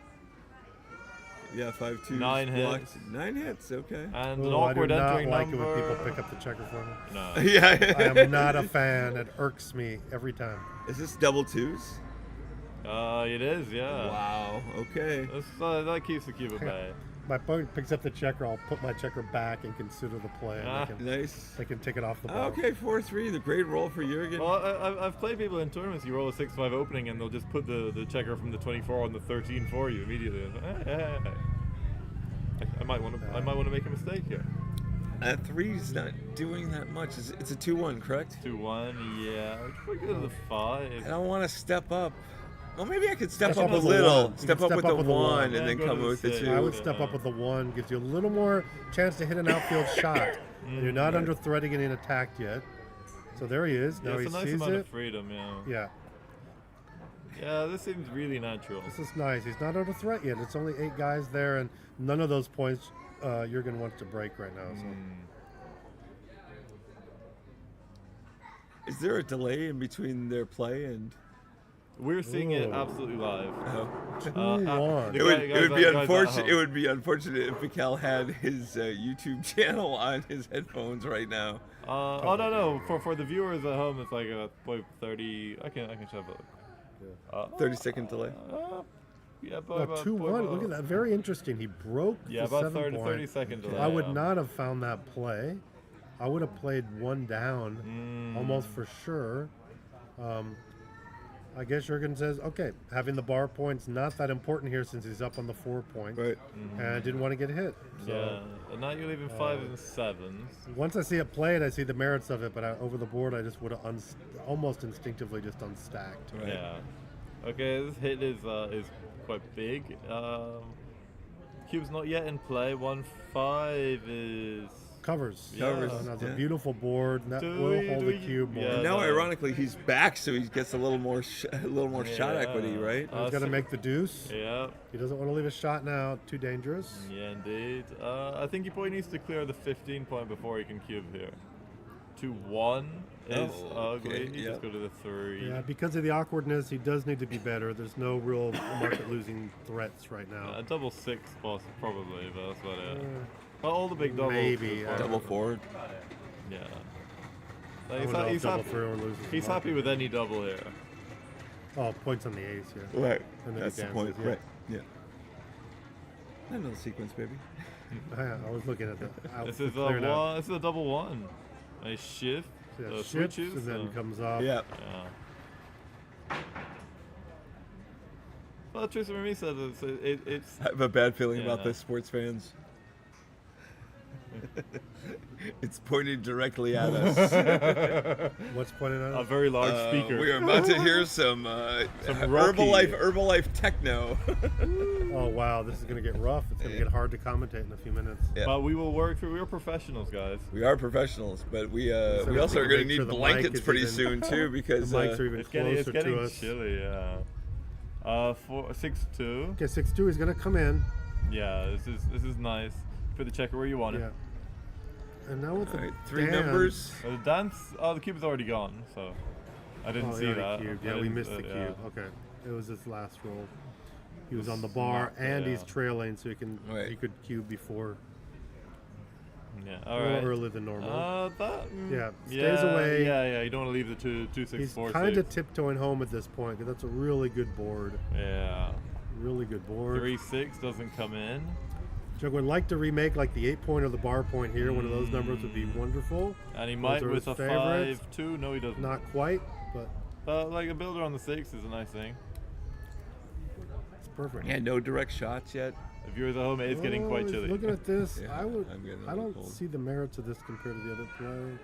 S9: Yeah, 5-2.
S2: 9 hits.
S9: 9 hits. Okay.
S2: And
S13: Ooh,
S2: an
S13: I do
S2: awkward
S13: not
S2: entering
S13: like
S2: number.
S13: it when people pick up the checker for me.
S2: No.
S9: Yeah.
S13: I am not a fan. It irks me every time.
S9: Is this double twos?
S2: It is, yeah.
S9: Wow. Okay.
S2: That keeps the cube at bay.
S13: My opponent picks up the checker, I'll put my checker back and consider the play. And
S2: Ah,
S9: nice.
S13: They can take it off the board.
S9: Okay, 4-3. The great roll for Jurgen.
S2: Well, I've played people in tournaments. You roll a 6-5 opening, and they'll just put the checker from the 24 on the 13 for you immediately. I might want to make a mistake here.
S9: 3's not doing that much. It's a 2-1, correct?
S2: 2-1, yeah. We could go to the 5.
S9: I don't want to step up. Well, maybe I could step
S13: Step
S9: up a
S13: with the
S9: little.
S13: one.
S9: Step
S13: You
S9: up
S13: can
S9: with
S13: step
S9: the
S13: up with the
S9: 1
S13: one.
S9: and
S2: Yeah,
S9: then
S2: go
S9: come
S2: to
S9: with the
S2: the
S9: 2.
S2: six.
S13: I would step up with the 1, gives you a little more chance to hit an outfield shot. And you're not under threat of getting attacked yet. So there he is. Now
S2: Yeah,
S13: he
S2: it's a nice
S13: sees
S2: amount
S13: it.
S2: of freedom, yeah.
S13: Yeah,
S2: Yeah, this seems really natural.
S13: this is nice. He's not under threat yet. It's only 8 guys there, and none of those points Jurgen wants to break right now. So.
S9: Is there a delay in between their play and?
S2: We're seeing it
S13: Ooh.
S2: absolutely live.
S9: Oh.
S13: 2-1.
S2: The
S9: It would,
S2: guys
S9: it would be
S2: at
S9: unfortunate.
S2: home.
S9: It would be unfortunate if Mikkel had his YouTube channel on his headphones right now.
S2: Oh no! For the viewers at home, it's like a 30. I can have a look.
S9: 30-second delay.
S2: Yeah,
S13: About 2-1. Look at that. Very interesting. He broke
S2: Yeah,
S13: the
S2: about
S13: 7 point.
S2: 30 seconds delay.
S13: I would
S2: yeah.
S13: not have found that play. I would have played 1 down, almost for sure. I guess Jurgen says, okay, having the bar point's not that important here since he's up on the 4 point.
S9: Right.
S13: And I didn't want to get hit. So,
S7: Yeah, and now you're leaving 5s and 7s.
S13: Once I see it played, I see the merits of it, but over the board, I just would have almost instinctively just unstacked.
S7: Yeah. Okay, this hit is quite big. Cube's not yet in play. 1-5 is
S13: Covers.
S7: Yeah.
S13: And that's a beautiful board. And that will hold the cube more.
S9: And now, ironically, he's back, so he gets a little more shot equity, right?
S13: He's got to make the deuce.
S7: Yeah.
S13: He doesn't want to leave a shot now. Too dangerous.
S7: Yeah, indeed. I think he probably needs to clear the 15 point before he can cube here. 2-1 is ugly. He just go to the 3.
S13: Yeah, because of the awkwardness, he does need to be better. There's no real market-losing threats right now.
S7: A double 6 probably, but that's about it. Well, all the big doubles.
S13: Maybe.
S9: Double forward.
S7: Yeah. He's happy with any double here.
S13: Oh, points on the ace, yeah.
S9: Right.
S13: And then
S9: That's
S13: he
S9: the
S13: dances,
S9: point.
S13: yeah.
S9: Right. Yeah. Another sequence, baby.
S13: I was looking at the
S7: This is a double 1. A shift.
S13: Yeah, shifts
S7: switches.
S13: and then comes up.
S9: Yeah.
S7: Well, Tristan Remy said it's.
S9: I have a bad feeling about this, sports fans. It's pointed directly at us.
S13: What's pointed at us?
S7: A very large speaker.
S9: We are about to hear some Herbalife techno.
S13: Oh wow, this is going to get rough. It's going to get hard to commentate in a few minutes.
S9: Yeah.
S7: But we will work through. We're professionals, guys.
S9: We are professionals, but we also are going to need blankets pretty soon too, because
S13: the mics are even closer
S7: getting
S13: to us.
S7: Chilly, yeah. 6-2.
S13: Okay, 6-2 is going to come in.
S7: Yeah, this is nice. Put the checker where you want it.
S13: Yeah. And now with the
S9: 3
S13: dance.
S9: numbers.
S7: The dance. Oh, the cube is already gone, so I didn't see that.
S13: Cube.
S7: I
S13: Yeah, we
S7: didn't-
S13: missed the cube.
S7: yeah.
S13: Okay, it was his last roll. He was on the bar and he's trailing, so he could cube before.
S7: Yeah,
S13: A
S7: all
S13: little
S7: right.
S13: earlier than normal.
S7: Yeah,
S13: stays away.
S7: Yeah, you don't want to leave the 2, 6,
S13: He's
S7: 4,
S13: kind
S7: 6.
S13: of tiptoeing home at this point because that's a really good board.
S7: Yeah.
S13: Really good board.
S7: 3-6 doesn't come in.
S13: Jug would like to remake like the 8 point or the bar point here. One of those numbers would be wonderful.
S7: And he
S13: Those
S7: might
S13: are
S7: with
S13: his
S7: a
S13: favorites.
S7: 5-2. No, he doesn't.
S13: Not quite, but
S7: like a builder on the 6 is a nice thing.
S13: it's perfect.
S9: Yeah, no direct shots yet.
S7: The viewers at home, it's getting quite
S13: he's
S7: chilly.
S13: Looking at this,
S9: Yeah,
S13: I don't see the merits of this compared to the other play.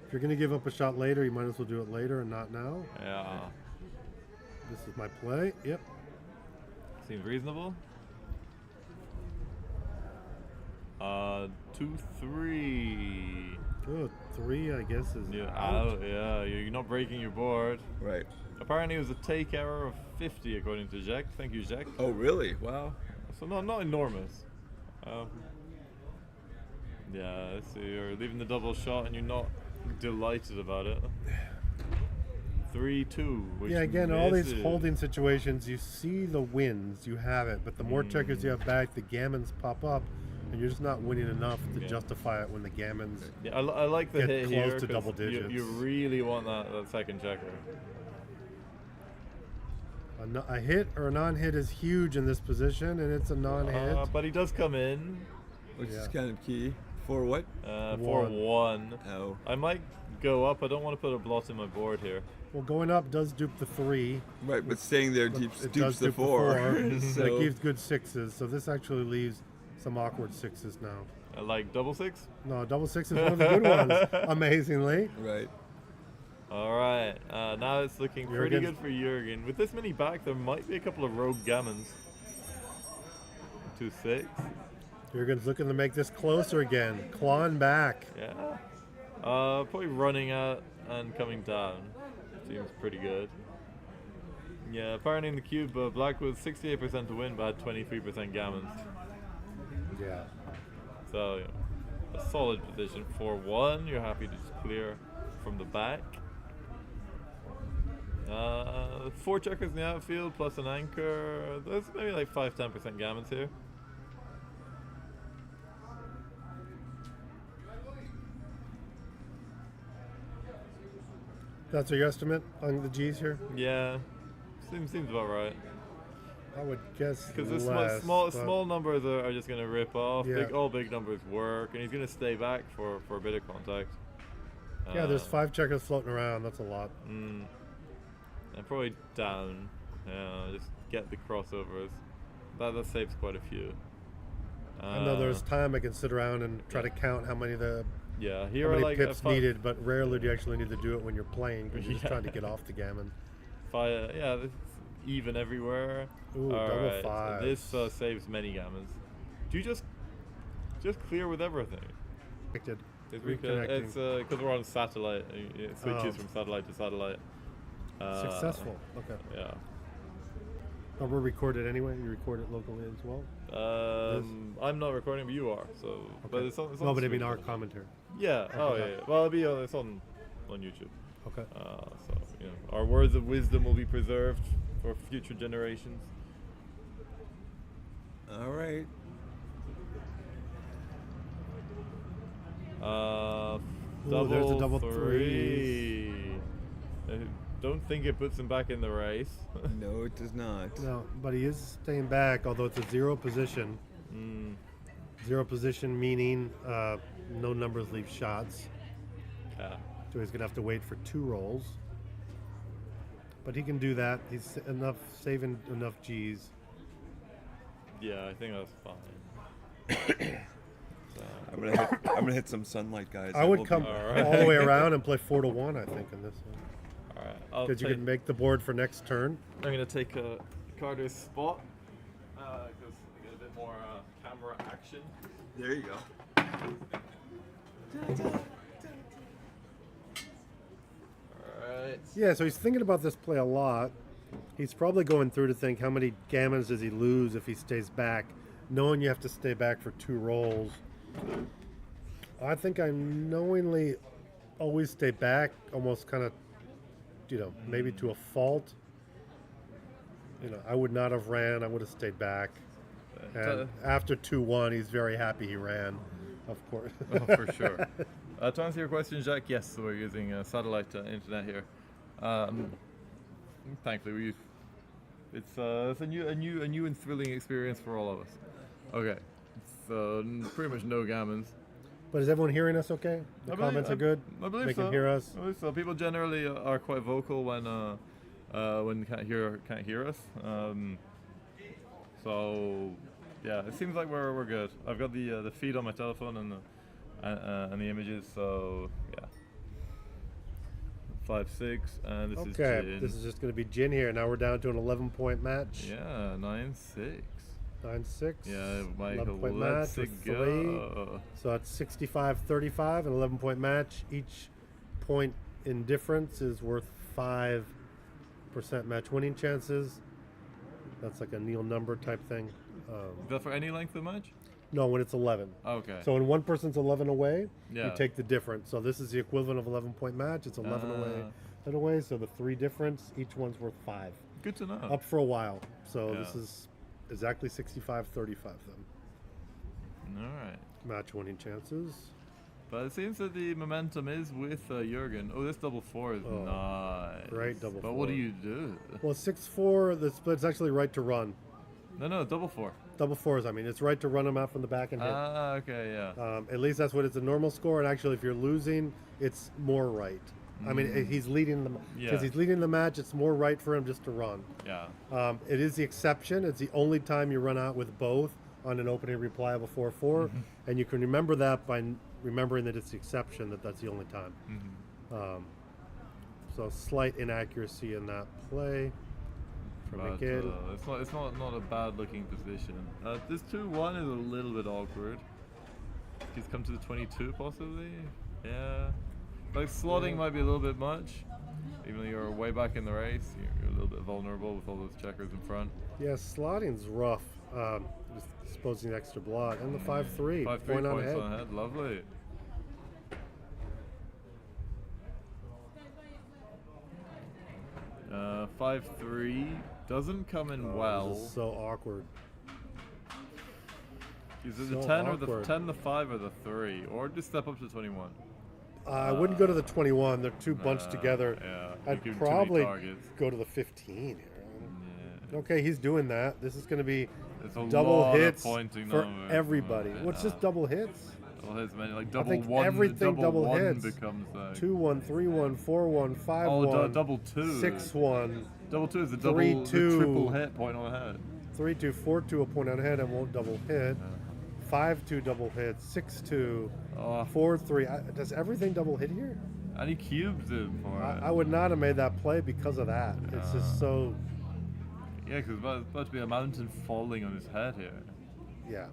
S13: If you're going to give up a shot later, you might as well do it later and not now.
S7: Yeah.
S13: This is my play. Yep.
S7: Seems reasonable. 2-3.
S13: Oh, 3, I guess, is
S7: out. Yeah, you're not breaking your board.
S9: Right.
S7: Apparently, it was a take error of 50 according to Jack. Thank you, Jack.
S9: Oh, really? Wow.
S7: So not enormous. Yeah, let's see. You're leaving the double shot and you're not delighted about it. 3-2. Which
S13: Yeah, again, all these
S7: misses.
S13: holding situations, you see the wins, you have it, but the more checkers you have back, the gammons pop up, and you're just not winning enough to justify it when the gammons
S7: Yeah, I like the
S13: get
S7: hit
S13: close
S7: here.
S13: to
S7: 'cause
S13: double digits.
S7: You really want that second checker.
S13: A hit or a non-hit is huge in this position, and it's a non-hit.
S7: But he does come in.
S9: Which is kind of key. For what?
S7: For 1.
S9: Oh.
S7: I might go up. I don't want to put a blot in my board here.
S13: Well, going up does dupe the 3.
S9: Right, but staying there
S13: But
S9: dupes
S13: it
S9: the
S13: does dupe
S9: 4.
S13: and
S9: So-
S13: it gives good 6s, so this actually leaves some awkward 6s now.
S7: Like double 6?
S13: No, double 6 is one of the good ones, amazingly.
S9: Right.
S7: All right. Now it's looking pretty
S13: Jurgen's-
S7: good for Jurgen. With this many back, there might be a couple of rogue gammons. 2-6.
S13: Jurgen's looking to make this closer again, clawing back.
S7: Yeah. Probably running out and coming down. Seems pretty good. Yeah, apparently in the cube, Black was 68% to win, but had 23% gammons.
S13: Yeah.
S7: So, yeah, a solid position. 4-1, you're happy to just clear from the back. 4 checkers in the outfield, plus an anchor. There's maybe like 5-10% gammons here.
S13: That's your estimate on the G's here?
S7: Yeah, seems about right.
S13: I would guess
S7: Because the
S13: less,
S7: small numbers are just going to rip off.
S13: Yeah.
S7: All big numbers work, and he's going to stay back for a bit of contact.
S13: Yeah, there's 5 checkers floating around. That's a lot.
S7: And probably down. Just get the crossovers. That saves quite a few.
S13: I know there's time I can sit around and try to count how many
S7: here
S13: how
S7: are
S13: many
S7: like
S13: pips needed, but rarely do you actually need to do it when you're playing because you're just trying to get off the gammon.
S7: Yeah, this is even everywhere.
S13: Ooh, double 5s.
S7: So this saves many gammons. Do you just clear with everything?
S13: Connected.
S7: It's because we're on satellite. It switches from satellite to satellite.
S13: Successful. Okay.
S7: Yeah.
S13: Oh, we're recorded anyway. You record it locally as well.
S7: I'm not recording, but you are. So,
S13: Okay.
S7: but it's on.
S13: No, but I mean our commentary.
S7: Yeah. Oh, yeah. Well, it's on YouTube.
S13: Okay.
S7: So our words of wisdom will be preserved for future generations.
S9: All right.
S13: There's a double
S7: 3. Don't think it puts him back in the race.
S9: No, it does not.
S13: No, but he is staying back, although it's a 0 position. 0 position meaning no numbers leave shots.
S7: Yeah.
S13: So he's gonna have to wait for 2 rolls. But he can do that. He's saving enough G's.
S7: Yeah, I think that's fine.
S9: I'm gonna hit some sunlight, guys.
S13: I would come all the way around and play 4 to 1. I think in this one.
S7: All right.
S13: Because you can make the board for next turn.
S7: I'm gonna take Carter's spot because we get a bit more camera action.
S9: There you go.
S7: Alright.
S13: Yeah, so he's thinking about this play a lot. He's probably going through to think how many gammons does he lose if he stays back, knowing you have to stay back for 2 rolls. I think I knowingly always stay back, almost kind of, maybe to a fault. I would not have ran. I would have stayed back. And after 2-1, he's very happy he ran, of course.
S7: Oh, for sure. To answer your question, Jack, yes, we're using satellite internet here. Thankfully, it's a new and thrilling experience for all of us. Okay, so pretty much no gammons.
S13: But is everyone hearing us okay? The comments are good?
S7: I believe
S13: They
S7: so.
S13: can hear us?
S7: I believe so. People generally are quite vocal when can't hear us. So yeah, it seems like we're good. I've got the feed on my telephone and the images, so yeah. 5-6, and this is Gin.
S13: This is just going to be Gin here. Now we're down to an 11-point match.
S7: Yeah, 9-6.
S13: 9-6.
S7: Yeah, Michael,
S13: 11-point
S7: let's
S13: match with 3. So it's 65-35, an 11-point match. Each point in difference is worth 5% match winning chances. That's like a Neil number type thing.
S7: Is that for any length of match?
S13: No, when it's 11.
S7: Okay.
S13: So when one person's 11 away,
S7: Yeah.
S13: you take the difference. So this is the equivalent of 11-point match. It's 11 away, so the 3 difference, each one's worth 5.
S7: Good to know.
S13: Up for a while. So
S7: Yeah.
S13: this is exactly 65-35 then.
S7: All right.
S13: Match winning chances.
S7: But it seems that the momentum is with Jurgen. Oh, this double 4 is nice.
S13: Great double 4.
S7: But what do you do?
S13: Well, 6-4, the split's actually right to run.
S7: No, double 4.
S13: Double 4s, it's right to run them out from the back and hit.
S7: Okay, yeah.
S13: At least that's what it's a normal score, and actually if you're losing, it's more right. He's leading them because he's leading the match. It's more right for him just to run.
S7: Yeah.
S13: It is the exception. It's the only time you run out with both on an opening replyable 4-4, and you can remember that by remembering that it's the exception, that's the only time. So slight inaccuracy in that play from
S7: But
S13: Miguel.
S7: it's not a bad looking position. This 2-1 is a little bit awkward. He's come to the 22 possibly. Yeah. Like slotting might be a little bit much. Even though you're way back in the race, you're a little bit vulnerable with all those checkers in front.
S13: Yeah, slotting's rough. Just disposing the extra blot. And the 5-3.
S7: 5-3
S13: point on
S7: points
S13: ahead.
S7: on ahead. Lovely. Uh, 5-3 doesn't come in well.
S13: This is so awkward.
S7: Is it
S13: So
S7: the 10 or
S13: awkward.
S7: the 10, the 5 or the 3? Or just step up to 21?
S13: I wouldn't go to the 21. They're too bunched together.
S7: Yeah,
S13: I'd
S7: you give him too many
S13: probably
S7: targets.
S13: go to the 15 here. Okay, he's doing that. This is going to be
S7: It's a
S13: double
S7: lot of
S13: hits
S7: pointing
S13: for
S7: numbers.
S13: everybody.
S7: Yeah.
S13: What's just double hits?
S7: Double hits, man. Like
S13: I
S7: double
S13: think
S7: one,
S13: everything double
S7: one
S13: hits.
S7: becomes like
S13: 2-1, 3-1, 4-1, 5-1.
S7: double two.
S13: 6-1.
S7: Double two is the double,
S13: 3-2.
S7: the triple hit point on the head.
S13: 3-2, 4-2, a point on head and won't double hit. 5-2 double hit. 6-2. 4-3. Does everything double hit here?
S7: And he cubes it for it.
S13: I would not have made that play because of that. It's just so.
S7: Yeah, because it's about to be a mountain falling on his head here.
S13: Yeah.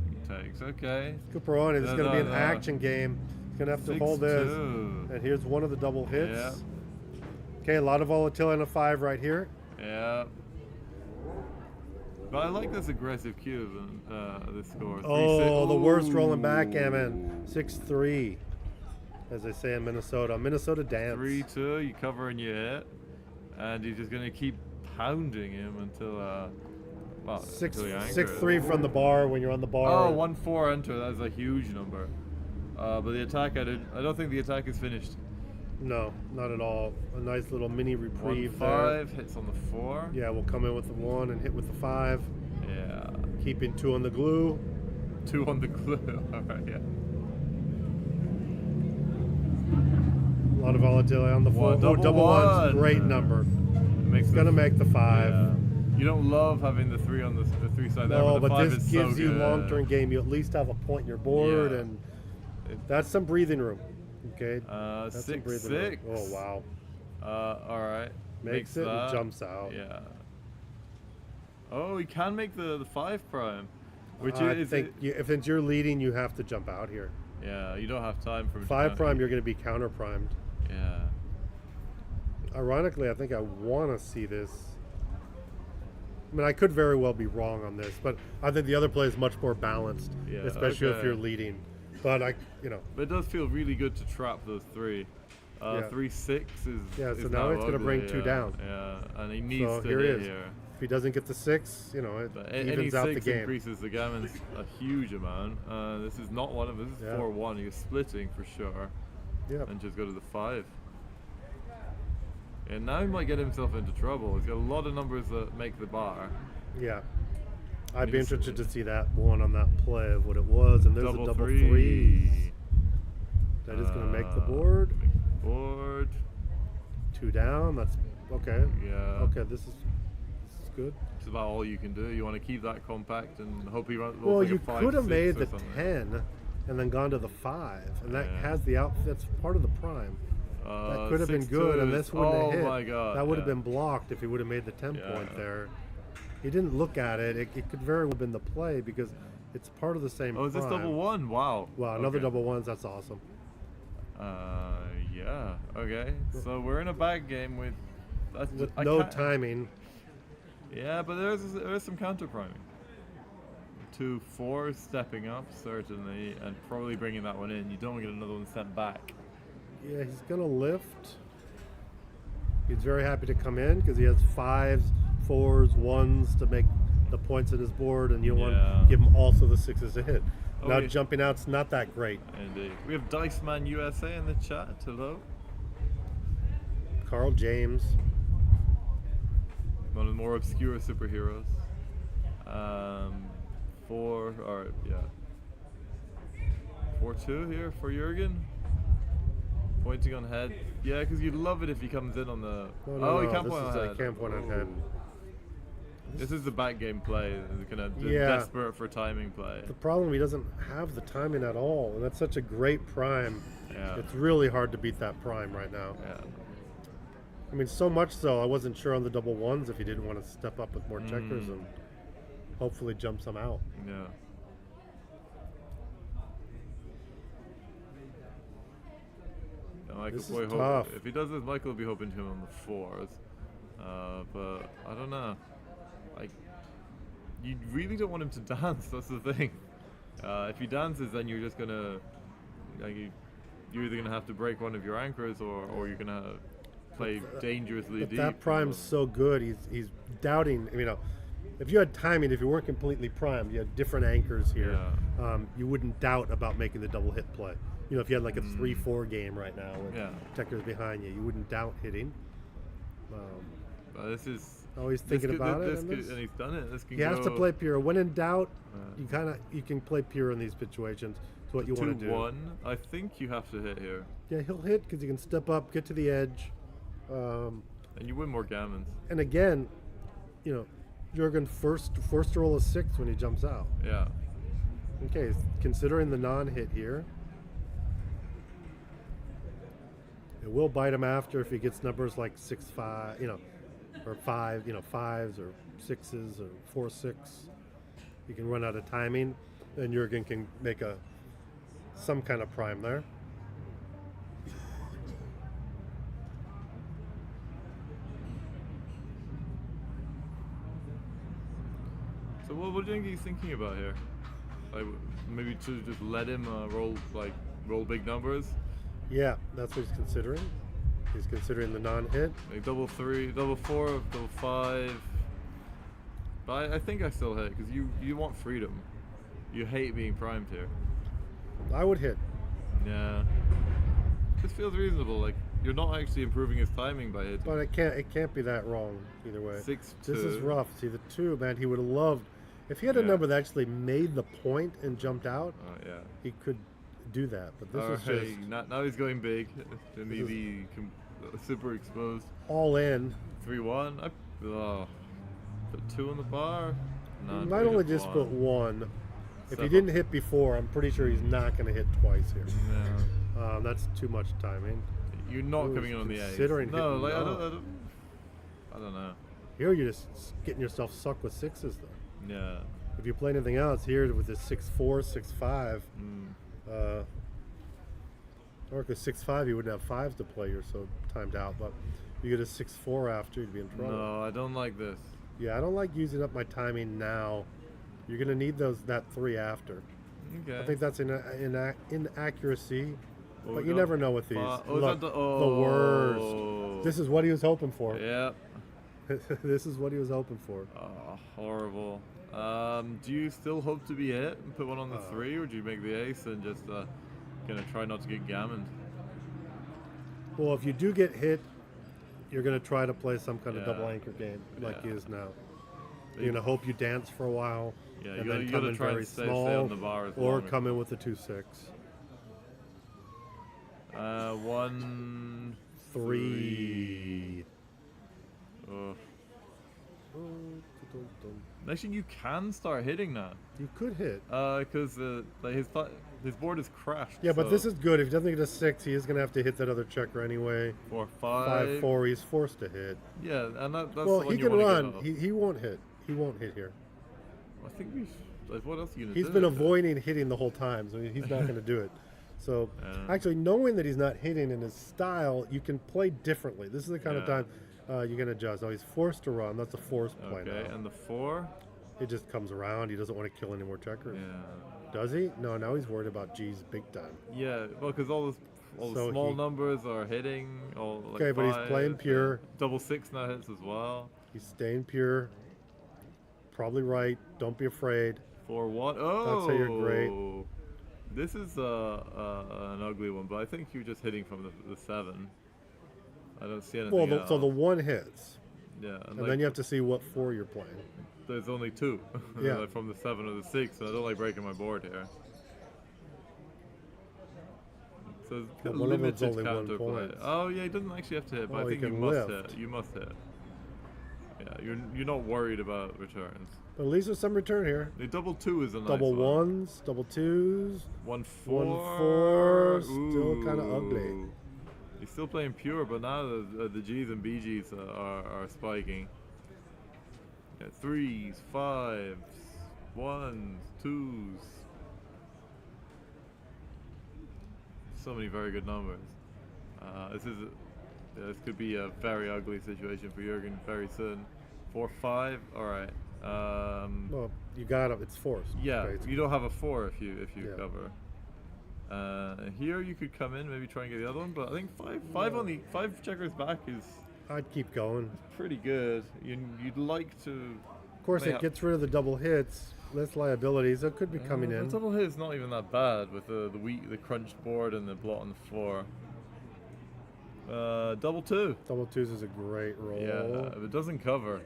S7: He takes, okay.
S13: Cuperoni, this is going to be an action game. He's going to have to hold this.
S7: 6-2.
S13: And here's one of the double hits.
S7: Yeah.
S13: Okay, a lot of volatility on a 5 right here.
S7: Yeah. But I like this aggressive cube and this score.
S13: Oh, the worst rolling backgammon. 6-3, as they say in Minnesota. Minnesota dance.
S7: 3-2, you cover and you hit. And he's just going to keep pounding him until, well, until he anchors.
S13: 6-3 from the bar when you're on the bar.
S7: Oh, 1-4 enter, that's a huge number. But the attack, I don't think the attack is finished.
S13: No, not at all. A nice little mini reprieve
S7: 1-5 hits on the 4.
S13: Yeah, we'll come in with the 1 and hit with the 5.
S7: Yeah.
S13: Keeping 2 on the glue.
S7: 2 on the glue. Alright, yeah.
S13: A lot of volatility on the 4. Oh, double one's great number.
S7: It's
S13: gonna make the 5.
S7: Yeah. You don't love having the 3 on the 3 side there,
S13: No,
S7: but the
S13: but
S7: 5
S13: this
S7: is
S13: gives
S7: so
S13: you
S7: good.
S13: long-term game. You at least have a point in your board,
S7: Yeah.
S13: and that's some breathing room. Okay. That's some
S7: 6-6.
S13: breathing room. Oh wow.
S7: All right.
S13: Makes it and jumps out.
S7: Yeah. Oh, he can make the 5 prime, which
S13: I think if you're leading, you have to jump out here.
S7: Yeah, you don't have time for
S13: 5 prime. You're going to be counter primed.
S7: Yeah.
S13: Ironically, I think I want to see this. I mean, I could very well be wrong on this, but I think the other play is much more balanced,
S7: Yeah,
S13: especially if
S7: okay.
S13: you're leading. But
S7: But it does feel really good to trap those 3.
S13: Yeah.
S7: 3-6 is.
S13: Yeah,
S7: is
S13: so now it's going to bring 2
S7: yeah,
S13: down.
S7: Yeah, and he needs
S13: so
S7: to
S13: here
S7: hit
S13: he is.
S7: here.
S13: If he doesn't get the 6, it
S7: Any
S13: evens out the
S7: 6
S13: game.
S7: increases the gammon's a huge amount. This is not one of them. This is 4-1. You're splitting for sure.
S13: Yeah.
S7: And just go to the 5. And now he might get himself into trouble. He's got a lot of numbers that make the bar.
S13: Yeah. I'd be interested to see that one on that play of what it was. And there's a double
S7: 3.
S13: 3. That is going to make the board.
S7: Make the board.
S13: 2 down. That's okay.
S7: Yeah.
S13: Okay, this is good.
S7: It's about all you can do. You want to keep that compact and hope he runs.
S13: Well,
S7: like
S13: you
S7: a 5,
S13: could have
S7: 6
S13: made
S7: or
S13: the
S7: something.
S13: 10 and then gone to the 5. And that
S7: Yeah.
S13: has the that's part of the prime. That could have been
S7: 6-2
S13: good, and
S7: is-
S13: this wouldn't have hit.
S7: Oh my god.
S13: That would have
S7: yeah.
S13: been blocked if he would have made the 10
S7: Yeah.
S13: point there. He didn't look at it. It could very well have been the play because it's part of the same
S7: Oh, is this
S13: prime.
S7: double 1? Wow.
S13: Wow, another
S7: Okay.
S13: double 1s. That's awesome.
S7: Yeah. Okay. So we're in a bag game with.
S13: With
S7: I
S13: no
S7: can't-
S13: timing.
S7: Yeah, but there's some counter priming. 2-4 stepping up certainly, and probably bringing that one in. You don't want to get another one sent back.
S13: Yeah, he's going to lift. He's very happy to come in because he has 5s, 4s, 1s to make the points in his board, and you want to give him also the 6s to hit.
S7: Oh,
S13: Now
S7: yeah.
S13: jumping out's not that great.
S7: Indeed. We have Dice Man USA in the chat. Hello.
S13: Carl James.
S7: One of the more obscure superheroes. 4, or yeah. 4-2 here for Jurgen. Pointing on head. Yeah, because you'd love it if he comes in on the.
S13: No,
S7: he
S13: no,
S7: can't
S13: this
S7: point
S13: is
S7: on
S13: a
S7: head.
S13: can't point on head.
S7: This is the back game play. It's kind of
S13: Yeah.
S7: desperate for timing play.
S13: The problem, he doesn't have the timing at all, and that's such a great prime.
S7: Yeah.
S13: It's really hard to beat that prime right now.
S7: Yeah.
S13: I mean, so much so, I wasn't sure on the double 1s if he didn't want to step up with more checkers and hopefully jump some out.
S7: Yeah. Michael
S13: This is
S7: probably
S13: tough.
S7: if he does this, Michael will be hoping to him on the 4s. But I don't know. Like, you really don't want him to dance. That's the thing. If he dances, then you're just gonna, like, you're either gonna have to break one of your anchors, or you're gonna play dangerously
S13: But
S7: deep.
S13: that prime's so good, he's doubting. If you had timing, if you weren't completely primed, you had different anchors here. You wouldn't doubt about making the double hit play. If you had like a 3-4 game right now with checkers behind you, you wouldn't doubt hitting.
S7: But this is
S13: Always thinking about it.
S7: And he's done it. This can
S13: he has to
S7: go-
S13: play pure. When in doubt, you can play pure in these situations. It's what you want to do.
S7: 2-1. I think you have to hit here.
S13: Yeah, he'll hit because he can step up, get to the edge.
S7: And you win more gammons.
S13: And again, you know, Jurgen forced to roll a 6 when he jumps out.
S7: Yeah.
S13: Okay, considering the non-hit here. It will bite him after if he gets numbers like 6-5, you know, or 5, you know, 5s or 6s or 4-6. He can run out of timing, and Jurgen can make some kind of prime there.
S7: So what do you think he's thinking about here? Like maybe to just let him roll big numbers.
S13: Yeah, that's what he's considering. He's considering the non-hit.
S7: Like double 3, double 4, double 5. But I think I still hit because you want freedom. You hate being primed here.
S13: I would hit.
S7: Yeah. This feels reasonable. Like you're not actually improving his timing by hitting.
S13: But it can't be that wrong either way.
S7: 6-2.
S13: This is rough. See the 2, man. He would have loved if he had a number that actually made the point and jumped out.
S7: Oh yeah.
S13: He could do that, but this is just
S7: now he's going big. And the super exposed.
S13: all in.
S7: 3-1. Put 2 on the bar. No,
S13: He might only just put 1. If he
S7: 7.
S13: didn't hit before, I'm pretty sure he's not going to hit twice here.
S7: No.
S13: That's too much timing.
S7: You're not
S13: Ooh,
S7: coming in on the ace.
S13: considering
S7: No,
S13: hitting
S7: like
S13: low.
S7: I don't know.
S13: Here you're just getting yourself sucked with 6s though.
S7: Yeah.
S13: If you play anything else here with this 6-4, 6-5, or because 6-5 you wouldn't have 5s to play. You're so timed out. But you get a 6-4 after, you'd be in trouble.
S7: No, I don't like this.
S13: Yeah, I don't like using up my timing now. You're gonna need that 3 after.
S7: Okay.
S13: I think that's an inaccuracy.
S7: What
S13: But
S7: we
S13: you
S7: got?
S13: never know with these.
S7: Oh, is
S13: Look,
S7: that
S13: the worst. This is what he was hoping for.
S7: Yeah.
S13: This is what he was hoping for.
S7: Oh, horrible. Do you still hope to be hit and put 1 on the 3, or do you make the ace and just gonna try not to get gammoned?
S13: Well, if you do get hit, you're gonna try to play some kind of double anchor game like he is now. You're gonna hope you dance for a while,
S7: Yeah,
S13: and
S7: you
S13: then
S7: gotta
S13: come in
S7: try and
S13: very
S7: stay
S13: small,
S7: on the bar as
S13: or
S7: longer.
S13: come in with a 2-6.
S7: 1,
S13: 3.
S7: Ugh. Actually, you can start hitting now.
S13: You could hit.
S7: Because like his board is crashed.
S13: Yeah, but
S7: so
S13: this is good. If he doesn't get a 6, he is gonna have to hit that other checker anyway.
S7: 4, 5.
S13: 5-4. He's forced to hit.
S7: Yeah, and that's
S13: well,
S7: the one
S13: he
S7: you
S13: can
S7: wanna
S13: run.
S7: get off.
S13: He won't hit. He won't hit here.
S7: I think we. Like, what else are you gonna
S13: He's
S7: do?
S13: been avoiding hitting the whole time, so he's not going to do it. So, actually, knowing that he's not hitting in his style, you can play differently. This is the kind of time you can adjust. Oh, he's forced to run. That's a forced play
S7: Okay,
S13: now.
S7: and the 4.
S13: It just comes around. He doesn't want to kill any more checkers.
S7: Yeah.
S13: Does he? No, now he's worried about G's big time.
S7: Yeah, well, because all the
S13: So
S7: small
S13: he-
S7: numbers are hitting. All like
S13: Okay, but he's
S7: 5,
S13: playing pure.
S7: Double 6 now hits as well.
S13: He's staying pure. Probably right. Don't be afraid.
S7: 4-1. Oh,
S13: That's how you're great.
S7: This is an ugly one, but I think you're just hitting from the 7. I don't see anything
S13: Well,
S7: else.
S13: so the 1 hits.
S7: Yeah,
S13: And
S7: like,
S13: then you have to see what 4 you're playing.
S7: there's only 2.
S13: Yeah.
S7: Like from the 7 or the 6, and I don't like breaking my board here. So it's
S13: But
S7: got
S13: one of them's
S7: limited
S13: only 1
S7: counterplay.
S13: point.
S7: Oh yeah, he doesn't actually have to hit, but
S13: Oh,
S7: I
S13: he
S7: think you
S13: can
S7: must
S13: lift.
S7: hit. You must hit. Yeah, you're not worried about returns.
S13: But at least there's some return here.
S7: The double 2 is a nice
S13: Double
S7: one.
S13: 1s, double 2s.
S7: 1-4.
S13: 1-4. Still kind of ugly.
S7: Ooh. He's still playing pure, but now the G's and BG's are spiking. Yeah, 3s, 5s, 1s, 2s. So many very good numbers. This could be a very ugly situation for Jurgen very soon. 4-5. All right.
S13: Well, you got it. It's forced.
S7: Yeah,
S13: basically.
S7: you don't have a 4 if you cover. Here you could come in, maybe try and get the other one, but I think 5 on the 5 checkers back is.
S13: I'd keep going.
S7: Pretty good. You'd like to.
S13: Of course, it gets rid of the double hits, less liabilities. It could be coming in.
S7: The double hit is not even that bad with the crunched board and the blot on the floor. Double 2.
S13: Double 2s is a great roll.
S7: Yeah, if it doesn't cover.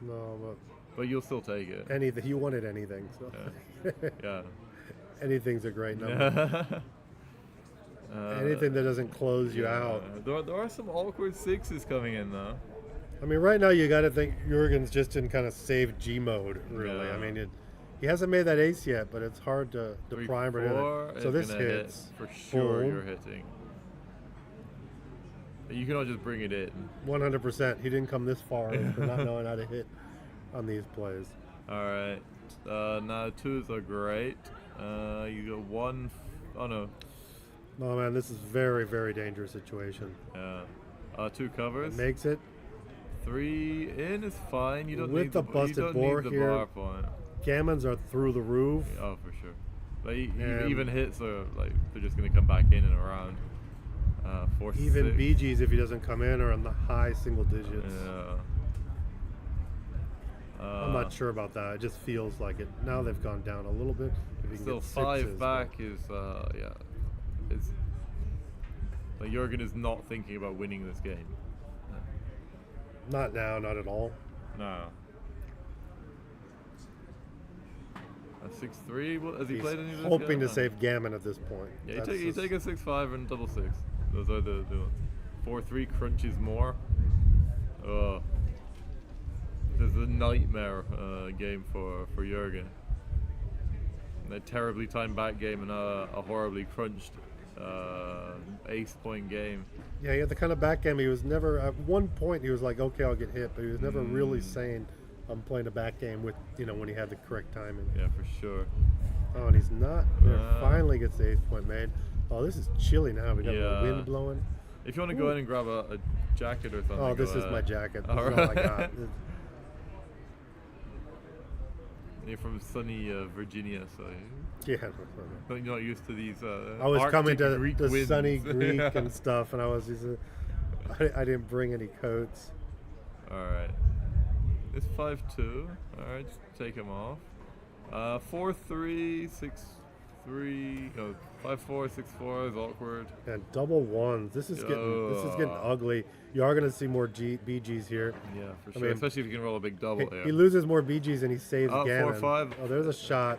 S13: No,
S7: But you'll still take it.
S13: but anything. You wanted anything, so.
S7: Yeah.
S13: Anything's a great number. Anything that doesn't close you out.
S7: There are some awkward sixes coming in though.
S13: I mean, right now you got to think Jurgen's just in kind of save G mode, really.
S7: Yeah.
S13: I mean, he hasn't made that ace yet, but it's hard to prime or
S7: Four
S13: anything. So
S7: is
S13: this
S7: gonna hit.
S13: hits.
S7: For sure
S13: Boom.
S7: you're hitting. You cannot just bring it in.
S13: 100%. He didn't come this far for not knowing how to hit on these plays.
S7: Alright. Now twos are great. You go one. Oh no.
S13: Oh man, this is very, very dangerous situation.
S7: Yeah. Two covers.
S13: Makes it.
S7: Three in is fine. You don't
S13: With
S7: need
S13: the
S7: you
S13: busted
S7: don't
S13: board
S7: need the
S13: here,
S7: bar point.
S13: gammons are through the roof.
S7: Oh, for sure. Like,
S13: And
S7: even hits are like they're just gonna come back in and around. 4,
S13: even
S7: 6.
S13: BGs, if he doesn't come in, are in the high single digits.
S7: Yeah.
S13: I'm not sure about that. It just feels like it. Now they've gone down a little bit. If you can
S7: Still
S13: get
S7: 5
S13: sixes,
S7: back is yeah. It's like Jurgen is not thinking about winning this game.
S13: Not now, not at all.
S7: No. 6-3. What has he
S13: He's
S7: played any of this?
S13: hoping
S7: guy?
S13: to save gammon at this point.
S7: Yeah,
S13: That's
S7: you
S13: just-
S7: take a 6-5 and double 6. Those are the ones. 4-3 crunches more. This is a nightmare game for Jurgen. A terribly timed back game and a horribly crunched ace point game.
S13: Yeah, he had the kind of backgammon. He was never, at one point, he was like, okay, I'll get hit, but he was never really saying, I'm playing a back game with, when he had the correct timing.
S7: Yeah, for sure.
S13: Oh, and he's not. There finally gets the ace point made. Oh, this is chilly now. We got the wind blowing.
S7: If you want to go in and grab a jacket or something.
S13: Oh, this
S7: go
S13: is my
S7: ahead.
S13: jacket. This
S7: All
S13: is all I
S7: right.
S13: got.
S7: You're from sunny Virginia, so
S13: Yeah.
S7: you're not used to these.
S13: I was coming
S7: Arctic
S13: to
S7: Greek
S13: the
S7: winds.
S13: sunny Greek and stuff, and I was just, I didn't bring any coats.
S7: All right. It's 5-2. All right, just take him off. 4-3, 6-3. No, 5-4, 6-4 is awkward.
S13: And double ones. This is getting ugly. You are going to see more BGs here.
S7: Yeah, for
S13: I
S7: sure.
S13: mean,
S7: Especially if you can roll a big double here.
S13: He loses more BGs and he saves
S7: Oh,
S13: gammon.
S7: 4-5.
S13: Oh, there's a shot.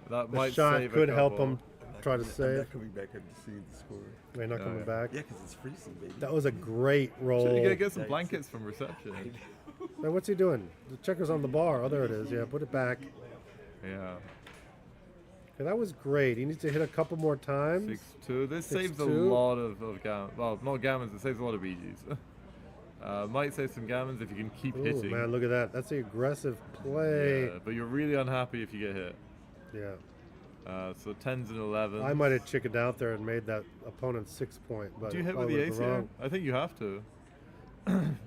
S7: That
S13: the
S7: might
S13: shot
S7: save a
S13: could help
S7: couple.
S13: him try to
S9: I'm
S13: save.
S9: not coming back up to see the score.
S13: They're not coming back.
S9: Yeah, because it's freezing, baby.
S13: That was a great roll.
S7: Should you gotta get some blankets from reception?
S13: Hey, what's he doing? The checker's on the bar. Oh, there it is. Yeah, put it back.
S7: Yeah.
S13: Okay, that was great. He needs to hit a couple more times.
S7: 6-2. This saves a
S13: 6-2.
S7: lot of gammons. Well, not gammons. It saves a lot of BGs. Might save some gammons if you can keep
S13: Ooh,
S7: hitting.
S13: man, look at that. That's the aggressive play.
S7: Yeah, but you're really unhappy if you get hit.
S13: Yeah.
S7: So 10s and 11s.
S13: I might have chickened out there and made that opponent 6 point. But
S7: Do you hit
S13: I
S7: with the
S13: was
S7: ace here?
S13: wrong.
S7: I think you have to.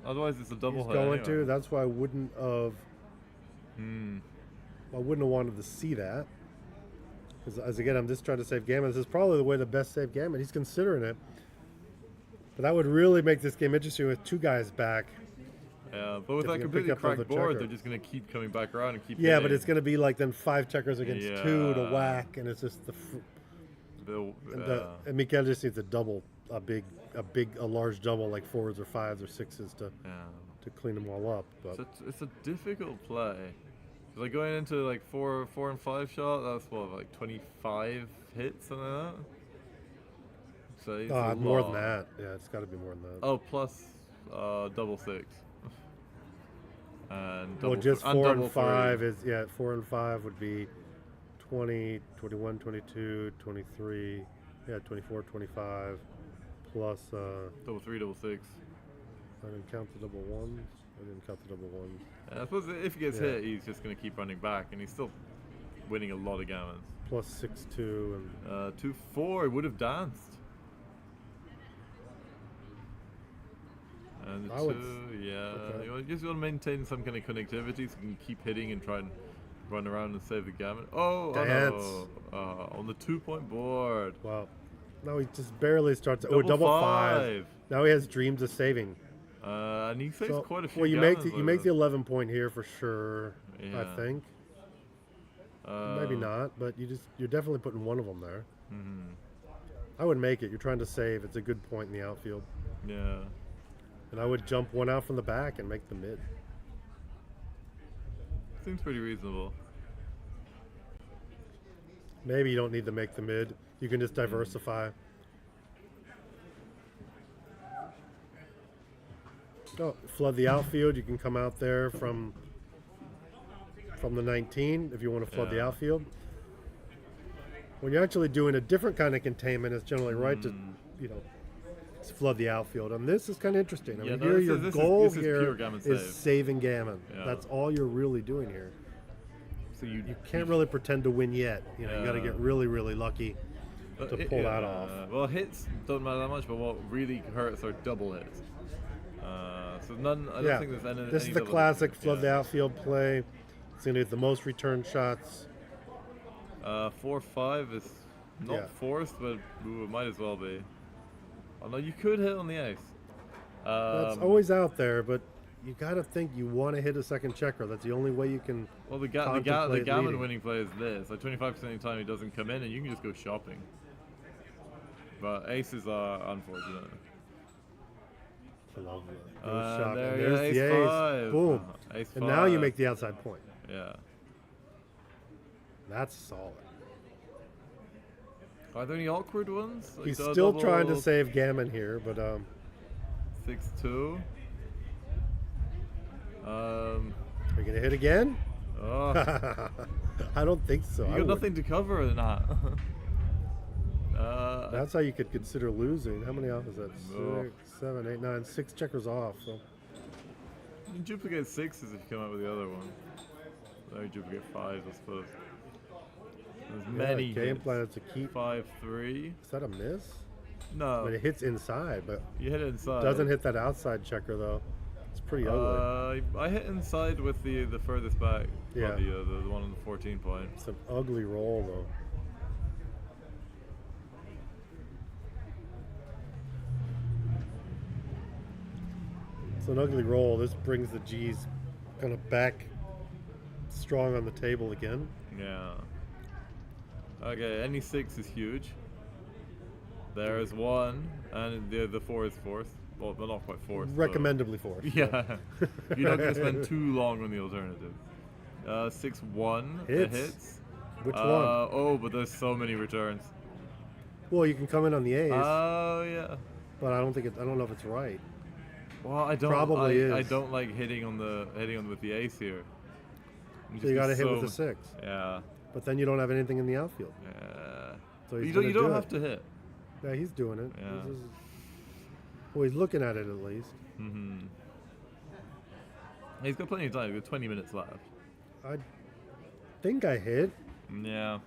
S7: Otherwise, it's a double
S13: He's
S7: hit.
S13: going
S7: anyway.
S13: to. That's why I wouldn't have. I wouldn't have wanted to see that. Because as again, I'm just trying to save gammon. This is probably the way to best save gammon. He's considering it. But that would really make this game interesting with 2 guys back.
S7: Yeah, but with
S13: If
S7: that
S13: you can
S7: completely
S13: pick up on
S7: cracked
S13: the
S7: board,
S13: checker.
S7: they're just going to keep coming back around and keep
S13: Yeah,
S7: hitting.
S13: but it's going to be like then 5 checkers against 2 to
S7: Yeah.
S13: whack, and it's just and Mikel just needs a double, a large double like 4s or 5s or 6s to clean them all up. But
S7: It's a difficult play. It's like going into like 4 and 5 shot. That's what, like 25 hits, something like that. So it's a
S13: more
S7: lot.
S13: than that. Yeah, it's got to be more than that.
S7: Oh, plus double 6. And
S13: Well,
S7: double
S13: just
S7: th-
S13: 4
S7: double
S13: and 5
S7: 3.
S13: is 4 and 5 would be 20, 21, 22, 23, 24, 25, plus.
S7: Double 3, double 6.
S13: I didn't count the double ones. I didn't count the double ones.
S7: And I suppose if he gets
S13: Yeah.
S7: hit, he's just going to keep running back, and he's still winning a lot of gammons.
S13: Plus 6-2 and
S7: 2-4, he would have danced. And the
S13: I would
S7: 2, yeah.
S13: okay.
S7: You just want to maintain some kind of connectivity so you can keep hitting and try and run around and save the gammon. Oh
S13: Dance.
S7: no. On the 2-point board.
S13: Wow. Now he just barely starts.
S7: Double
S13: double 5.
S7: five.
S13: Now he has dreams of saving.
S7: And he saves quite a few
S13: Well, you
S7: gammons
S13: make
S7: like
S13: the
S7: this.
S13: 11 point here for sure.
S7: Yeah.
S13: I think. Maybe not, but you're definitely putting one of them there. I would make it. You're trying to save. It's a good point in the outfield.
S7: Yeah.
S13: And I would jump one out from the back and make the mid.
S7: Seems pretty reasonable.
S13: Maybe you don't need to make the mid. You can just diversify. Oh, flood the outfield. You can come out there from the 19 if you want to flood the outfield. When you're actually doing a different kind of containment, it's generally right to, flood the outfield. And this is kind of interesting. I mean, here your goal here is saving gammon.
S7: Yeah.
S13: That's all you're really doing here.
S7: So you
S13: Can't really pretend to win yet. You got to get really, really lucky to pull that off.
S7: Well, hits don't matter that much, but what really hurts are double hits. So none. I don't think there's any.
S13: This is the classic flood the outfield play. It's going to get the most return shots.
S7: 4-5 is not forced, but it might as well be. Oh no, you could hit on the ace.
S13: That's always out there, but you got to think you want to hit a second checker. That's the only way you can.
S7: Well, the gammon winning play is this. Like 25% of the time he doesn't come in, and you can just go shopping. But aces are unfortunate.
S13: There's the ace.
S7: Five.
S13: Boom.
S7: Ace
S13: and
S7: 5.
S13: now you make the outside point.
S7: Yeah.
S13: That's solid.
S7: Are there any awkward ones? Like
S13: He's still trying to save gammon here, but
S7: 6-2.
S13: Are you gonna hit again?
S7: Oh.
S13: I don't think so.
S7: You got nothing to cover or not.
S13: That's how you could consider losing. How many off is that? 6, 7, 8, 9, 6 checkers off. So
S7: you can duplicate 6s if you come out with the other one. Or duplicate 5s, I suppose. There's many
S13: game
S7: hits.
S13: plan is to keep
S7: 5-3.
S13: Is that a miss?
S7: No.
S13: I mean, it hits inside, but
S7: you hit it inside.
S13: Doesn't hit that outside checker though. It's pretty ugly.
S7: I hit inside with the furthest back.
S13: Yeah.
S7: The one on the 14 point.
S13: It's an ugly roll though. It's an ugly roll. This brings the G's kind of back strong on the table again.
S7: Yeah. Okay, any 6 is huge. There is 1, and the 4 is fourth. Well, but not quite fourth.
S13: Recommendably fourth.
S7: Yeah. You're not going to spend too long on the alternative. 6-1 hits.
S13: Which one?
S7: Oh, but there's so many returns.
S13: Well, you can come in on the ace.
S7: Oh yeah.
S13: But I don't know if it's right.
S7: Well, I don't.
S13: Probably is.
S7: I don't like hitting on with the ace here.
S13: So you got to hit with the 6.
S7: Yeah.
S13: But then you don't have anything in the outfield.
S7: Yeah.
S13: So
S7: you don't have to hit.
S13: Yeah, he's doing it.
S7: Yeah.
S13: Well, he's looking at it at least.
S7: Mm-hmm. He's got plenty of time. We've got 20 minutes left.
S13: I think I hit.
S7: Yeah.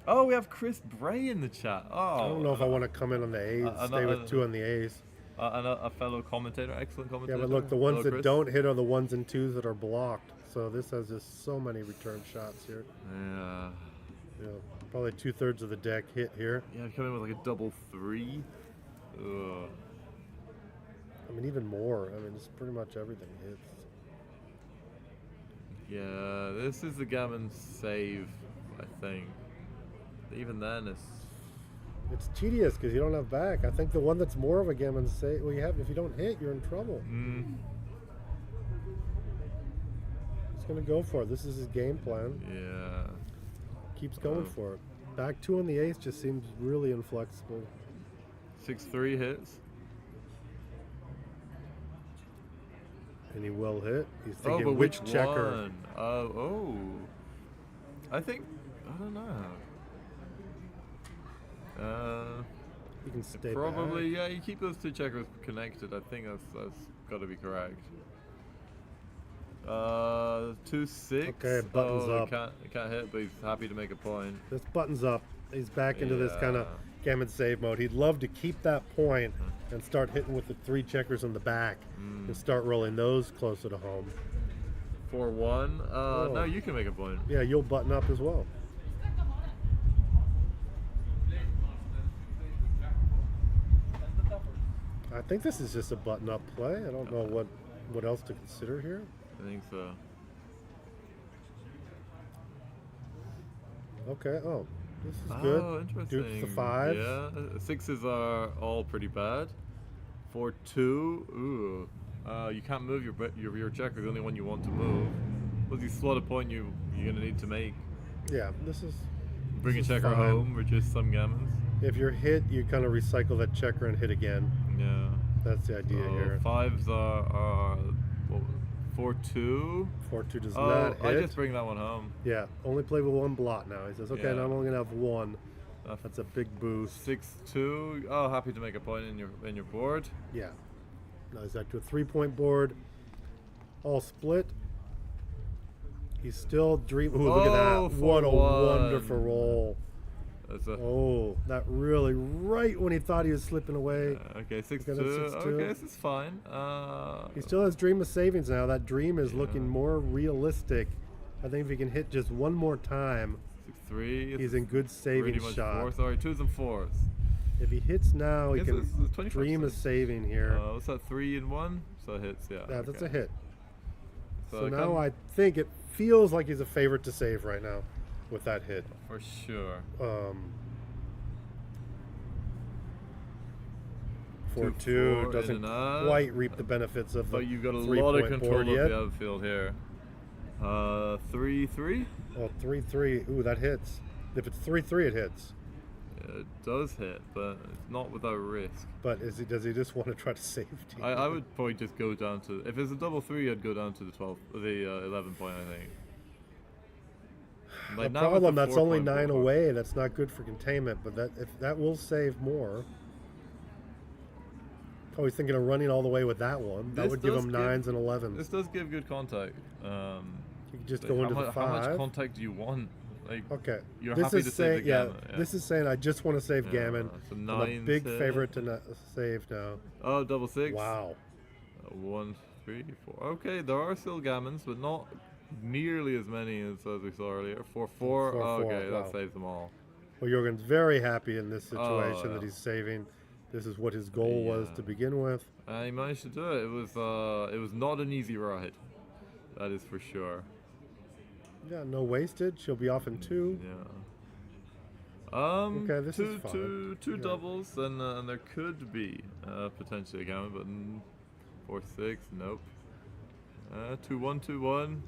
S7: Oh, we have Chris Bray in the chat. Oh.
S13: I don't know if I want to come in on the ace, stay with 2 on the ace.
S7: And a fellow commentator, excellent commentator.
S13: Yeah, but look, the ones that don't hit are the 1s and 2s that are blocked. So this has just so many return shots here.
S7: Yeah.
S13: Yeah, probably 2/3 of the deck hit here.
S7: Yeah, I'm coming with like a double 3. Ugh.
S13: I mean, even more. I mean, it's pretty much everything hits.
S7: Yeah, this is the gammon save, I think. Even then,
S13: it's tedious because you don't have back. I think the one that's more of a gammon save, well, if you don't hit, you're in trouble. He's gonna go for it. This is his game plan.
S7: Yeah.
S13: Keeps going for it. Back 2 on the ace just seems really inflexible.
S7: 6-3 hits.
S13: And he will hit. He's thinking which checker.
S7: Oh. I think, I don't know.
S13: You can stay
S7: probably
S13: back.
S7: Yeah. You keep those 2 checkers connected. I think that's got to be correct. 2-6.
S13: Okay, buttons up.
S7: He can't hit, but he's happy to make a point.
S13: This buttons up. He's back into this kind of gammon save mode. He'd love to keep that point and start hitting with the 3 checkers on the back and start rolling those closer to home.
S7: 4-1. No, you can make a point.
S13: Yeah, you'll button up as well. I think this is just a button-up play. I don't know what else to consider here.
S7: I think so.
S13: Okay. Oh, this is good.
S7: Oh, interesting.
S13: Dukes the 5.
S7: Yeah, 6s are all pretty bad. 4-2. Ooh. You can't move your checker. The only one you want to move. What's the slot of point you're gonna need to make?
S13: Yeah, this is.
S7: Bring a
S13: this is
S7: checker
S13: fine.
S7: home or just some gammons?
S13: If you're hit, you kind of recycle that checker and hit again.
S7: Yeah.
S13: That's the idea here.
S7: Fives are what, 4-2.
S13: 4-2 does
S7: Oh,
S13: not hit.
S7: I just bring that one home.
S13: Yeah, only play with one blot now. He says, okay,
S7: Yeah.
S13: now I'm only gonna have one. That's a big boost.
S7: 6-2. Oh, happy to make a point in your board.
S13: Yeah. Now he's back to a 3-point board. All split. He's still dreaming. Ooh, look at that. What a
S7: 4-1.
S13: wonderful roll. Oh, that really, right when he thought he was slipping away.
S7: Okay, 6-2.
S13: Look at that 6-2.
S7: Okay, this is fine.
S13: He still has dream of savings now. That dream is looking more realistic. I think if he can hit just one more time,
S7: 6-3.
S13: he's in good saving
S7: Pretty much
S13: shot.
S7: 4. Sorry, 2s and 4s.
S13: If he hits now, he
S7: Yes,
S13: can
S7: it's 25
S13: dream of
S7: cents.
S13: saving here.
S7: What's that, 3 and 1? So it hits, yeah.
S13: Yeah, that's
S7: okay.
S13: a hit.
S7: So
S13: So
S7: I
S13: now
S7: come-
S13: I think it feels like he's a favorite to save right now with that hit.
S7: For sure.
S13: 4-2
S7: 4
S13: doesn't
S7: in and out.
S13: quite reap the benefits of the
S7: But you've got a lot
S13: 3-point
S7: of control
S13: board
S7: of
S13: yet.
S7: the outfield here. 3-3?
S13: Oh, 3-3. Ooh, that hits. If it's 3-3, it hits.
S7: Yeah, it does hit, but it's not without risk.
S13: But does he just want to try to save team?
S7: I would probably just go down to, if it's a double 3, I'd go down to the 11 point, I think.
S13: The
S7: Like, now with
S13: problem,
S7: the
S13: that's only
S7: 4-point
S13: 9
S7: board.
S13: away. That's not good for containment, but that will save more. Oh, he's thinking of running all the way with that one. That
S7: This
S13: would give
S7: does
S13: him 9s and 11s.
S7: This does give good contact.
S13: You can just
S7: like,
S13: go into
S7: how
S13: the
S7: mu- How
S13: 5.
S7: much contact do you want? Like,
S13: Okay.
S7: You're
S13: this
S7: happy
S13: is
S7: to
S13: saying,
S7: save the gamma.
S13: This is saying I just want to save
S7: Yeah,
S13: gammon.
S7: so
S13: I'm a
S7: 9s
S13: big
S7: hit.
S13: favorite to not save now.
S7: Oh, double 6.
S13: Wow.
S7: 1, 3, 4. Okay, there are still gammons, but not nearly as many as we saw earlier. 4-4.
S13: 4-4,
S7: Okay,
S13: wow.
S7: that saves them all.
S13: Well, Jorgen's very happy in this
S7: Oh,
S13: situation that
S7: yeah.
S13: he's saving. This is what his goal was to begin with.
S7: He managed to do it. It was not an easy ride. That is for sure.
S13: Yeah, no wasted. She'll be off in 2.
S7: Yeah.
S13: Okay, this is fine.
S7: Two
S13: Yeah.
S7: doubles, and there could be potentially a gammon, but 4-6, nope. 2-1, 2-1.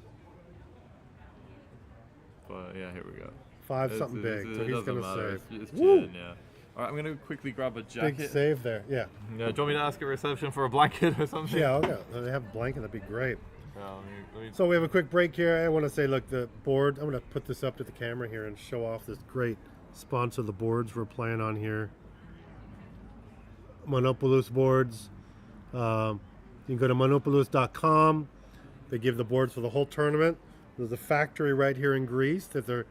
S7: But yeah, here we go.
S13: 5 something big, so
S7: it
S13: he's
S7: doesn't
S13: gonna
S7: matter.
S13: save.
S7: It's
S13: Woo!
S7: chin, yeah. All right, I'm gonna quickly grab a jacket.
S13: Big save there. Yeah.
S7: Yeah. Do you want me to ask a reception for a blanket or something?
S13: Yeah, okay. If they have a blanket, that'd be great.
S7: Yeah, let me-
S13: So we have a quick break here. I want to say, look, the board, I'm going to put this up to the camera here and show off this great sponsor of the boards we're playing on here. Monopoulos boards. You can go to monopoulos.com. They give the boards for the whole tournament. There's a factory right here in Greece that they're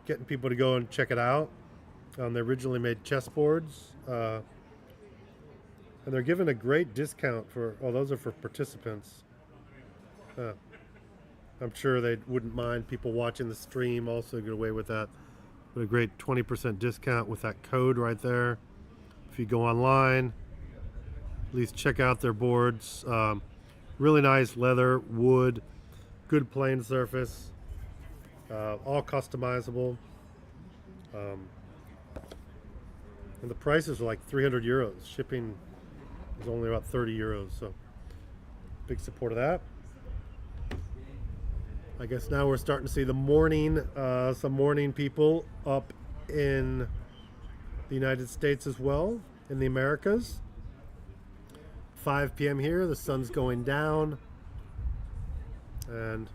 S13: getting people to go and check it out. They originally made chessboards. And they're giving a great discount for, oh, those are for participants. I'm sure they wouldn't mind people watching the stream also get away with that. With a great 20% discount with that code right there. If you go online, at least check out their boards. Really nice leather, wood, good playing surface, all customizable. And the prices are like 300 euros. Shipping is only about 30 euros, so big support of that. I guess now we're starting to see the morning, some morning people up in the United States as well, in the Americas. 5 p.m. here, the sun's going down. And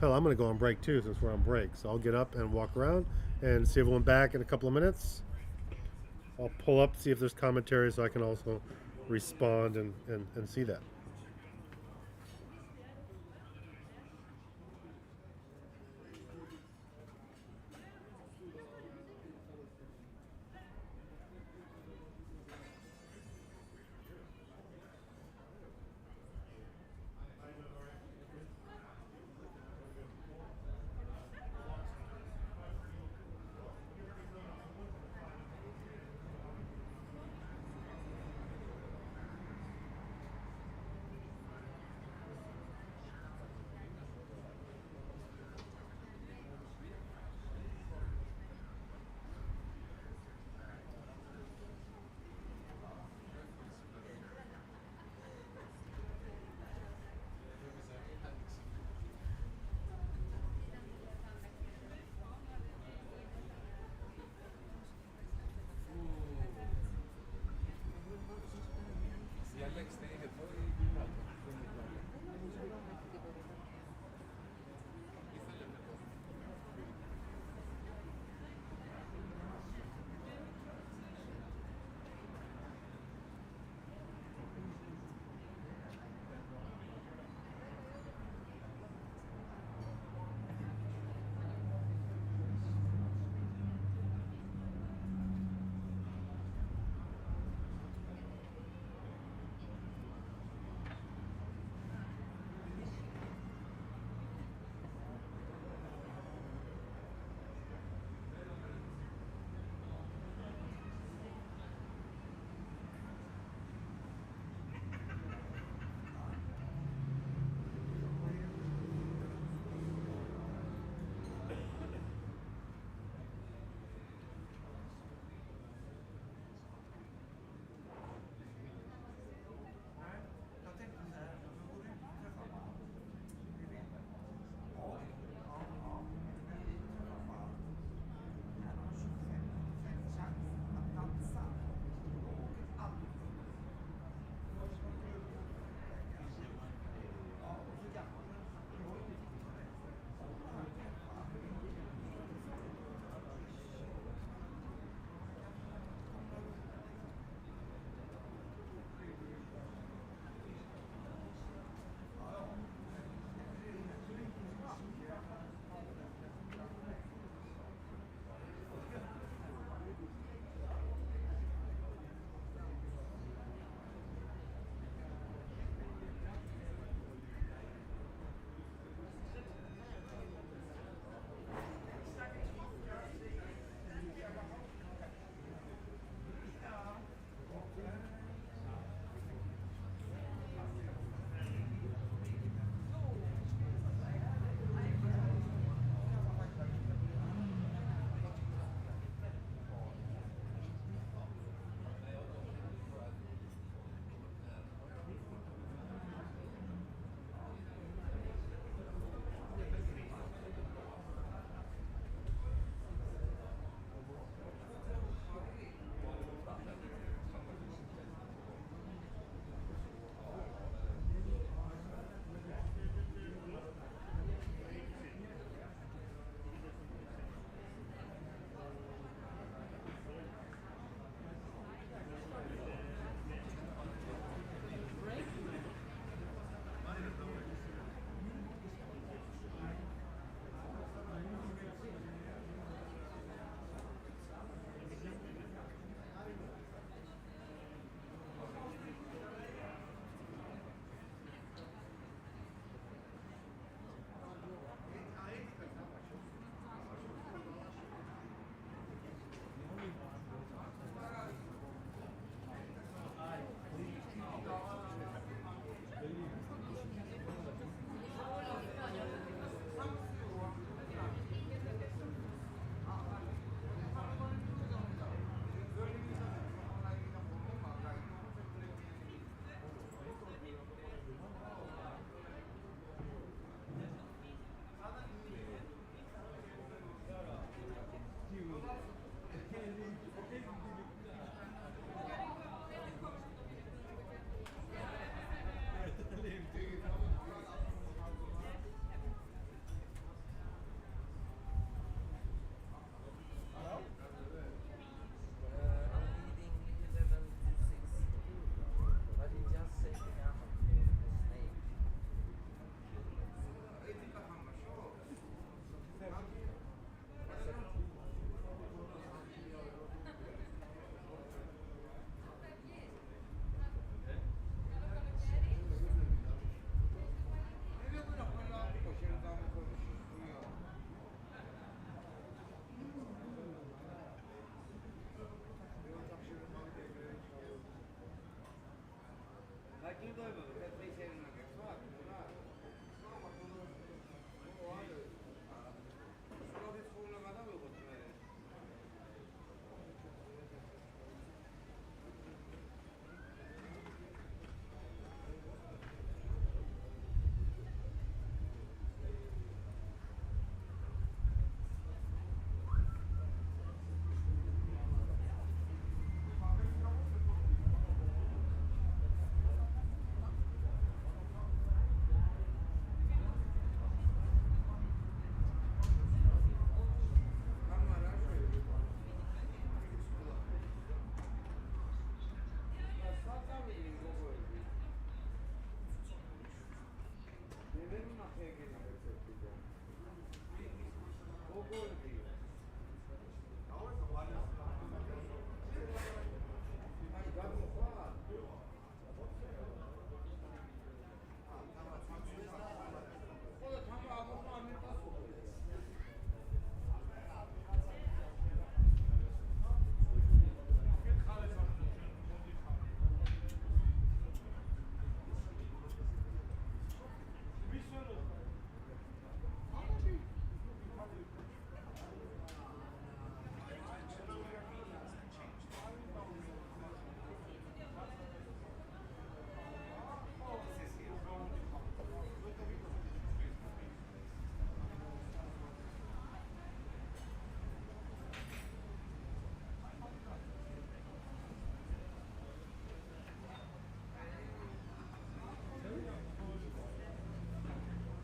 S13: hell, I'm going to go on break too since we're on break. So I'll get up and walk around and see everyone back in a couple of minutes. I'll pull up, see if there's commentary so I can also respond and see that.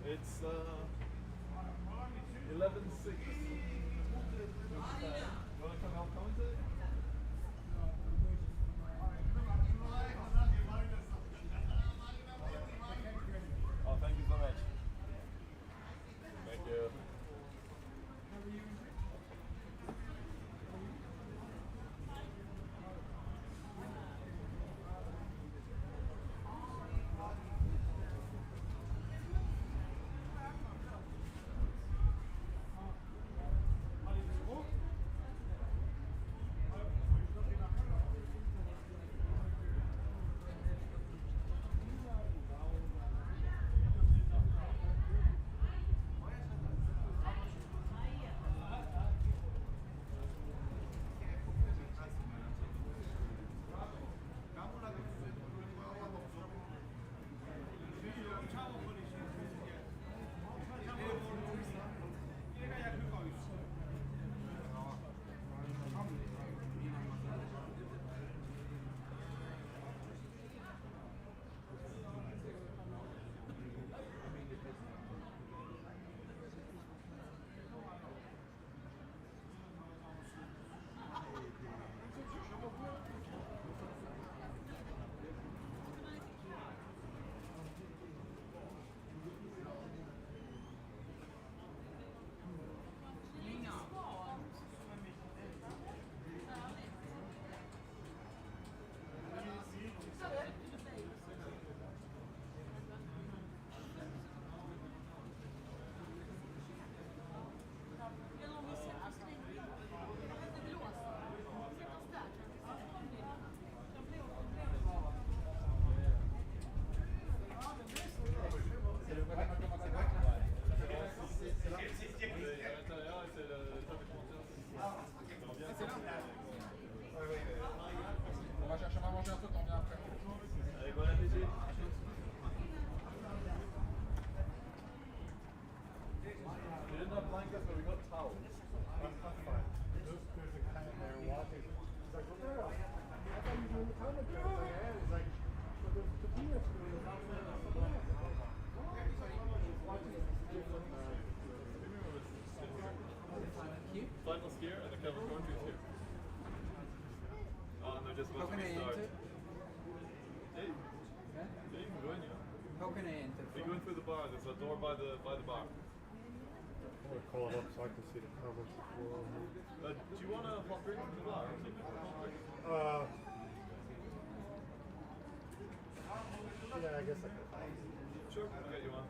S7: It's 11:06. You wanna come help commentate? Oh, thank you so much. Thank you. Final skier and the Kamena Vourla here. Oh, no, just
S18: How can I enter?
S7: Hey, yeah, you can go in, yeah.
S18: How can I enter?
S7: You're going through the bar. There's a door by the bar.
S13: I'm gonna call it up so I can see the comments as well.
S7: Do you want a hot drink from the bar?
S13: Yeah, I guess I could.
S7: Sure, I'll get you one.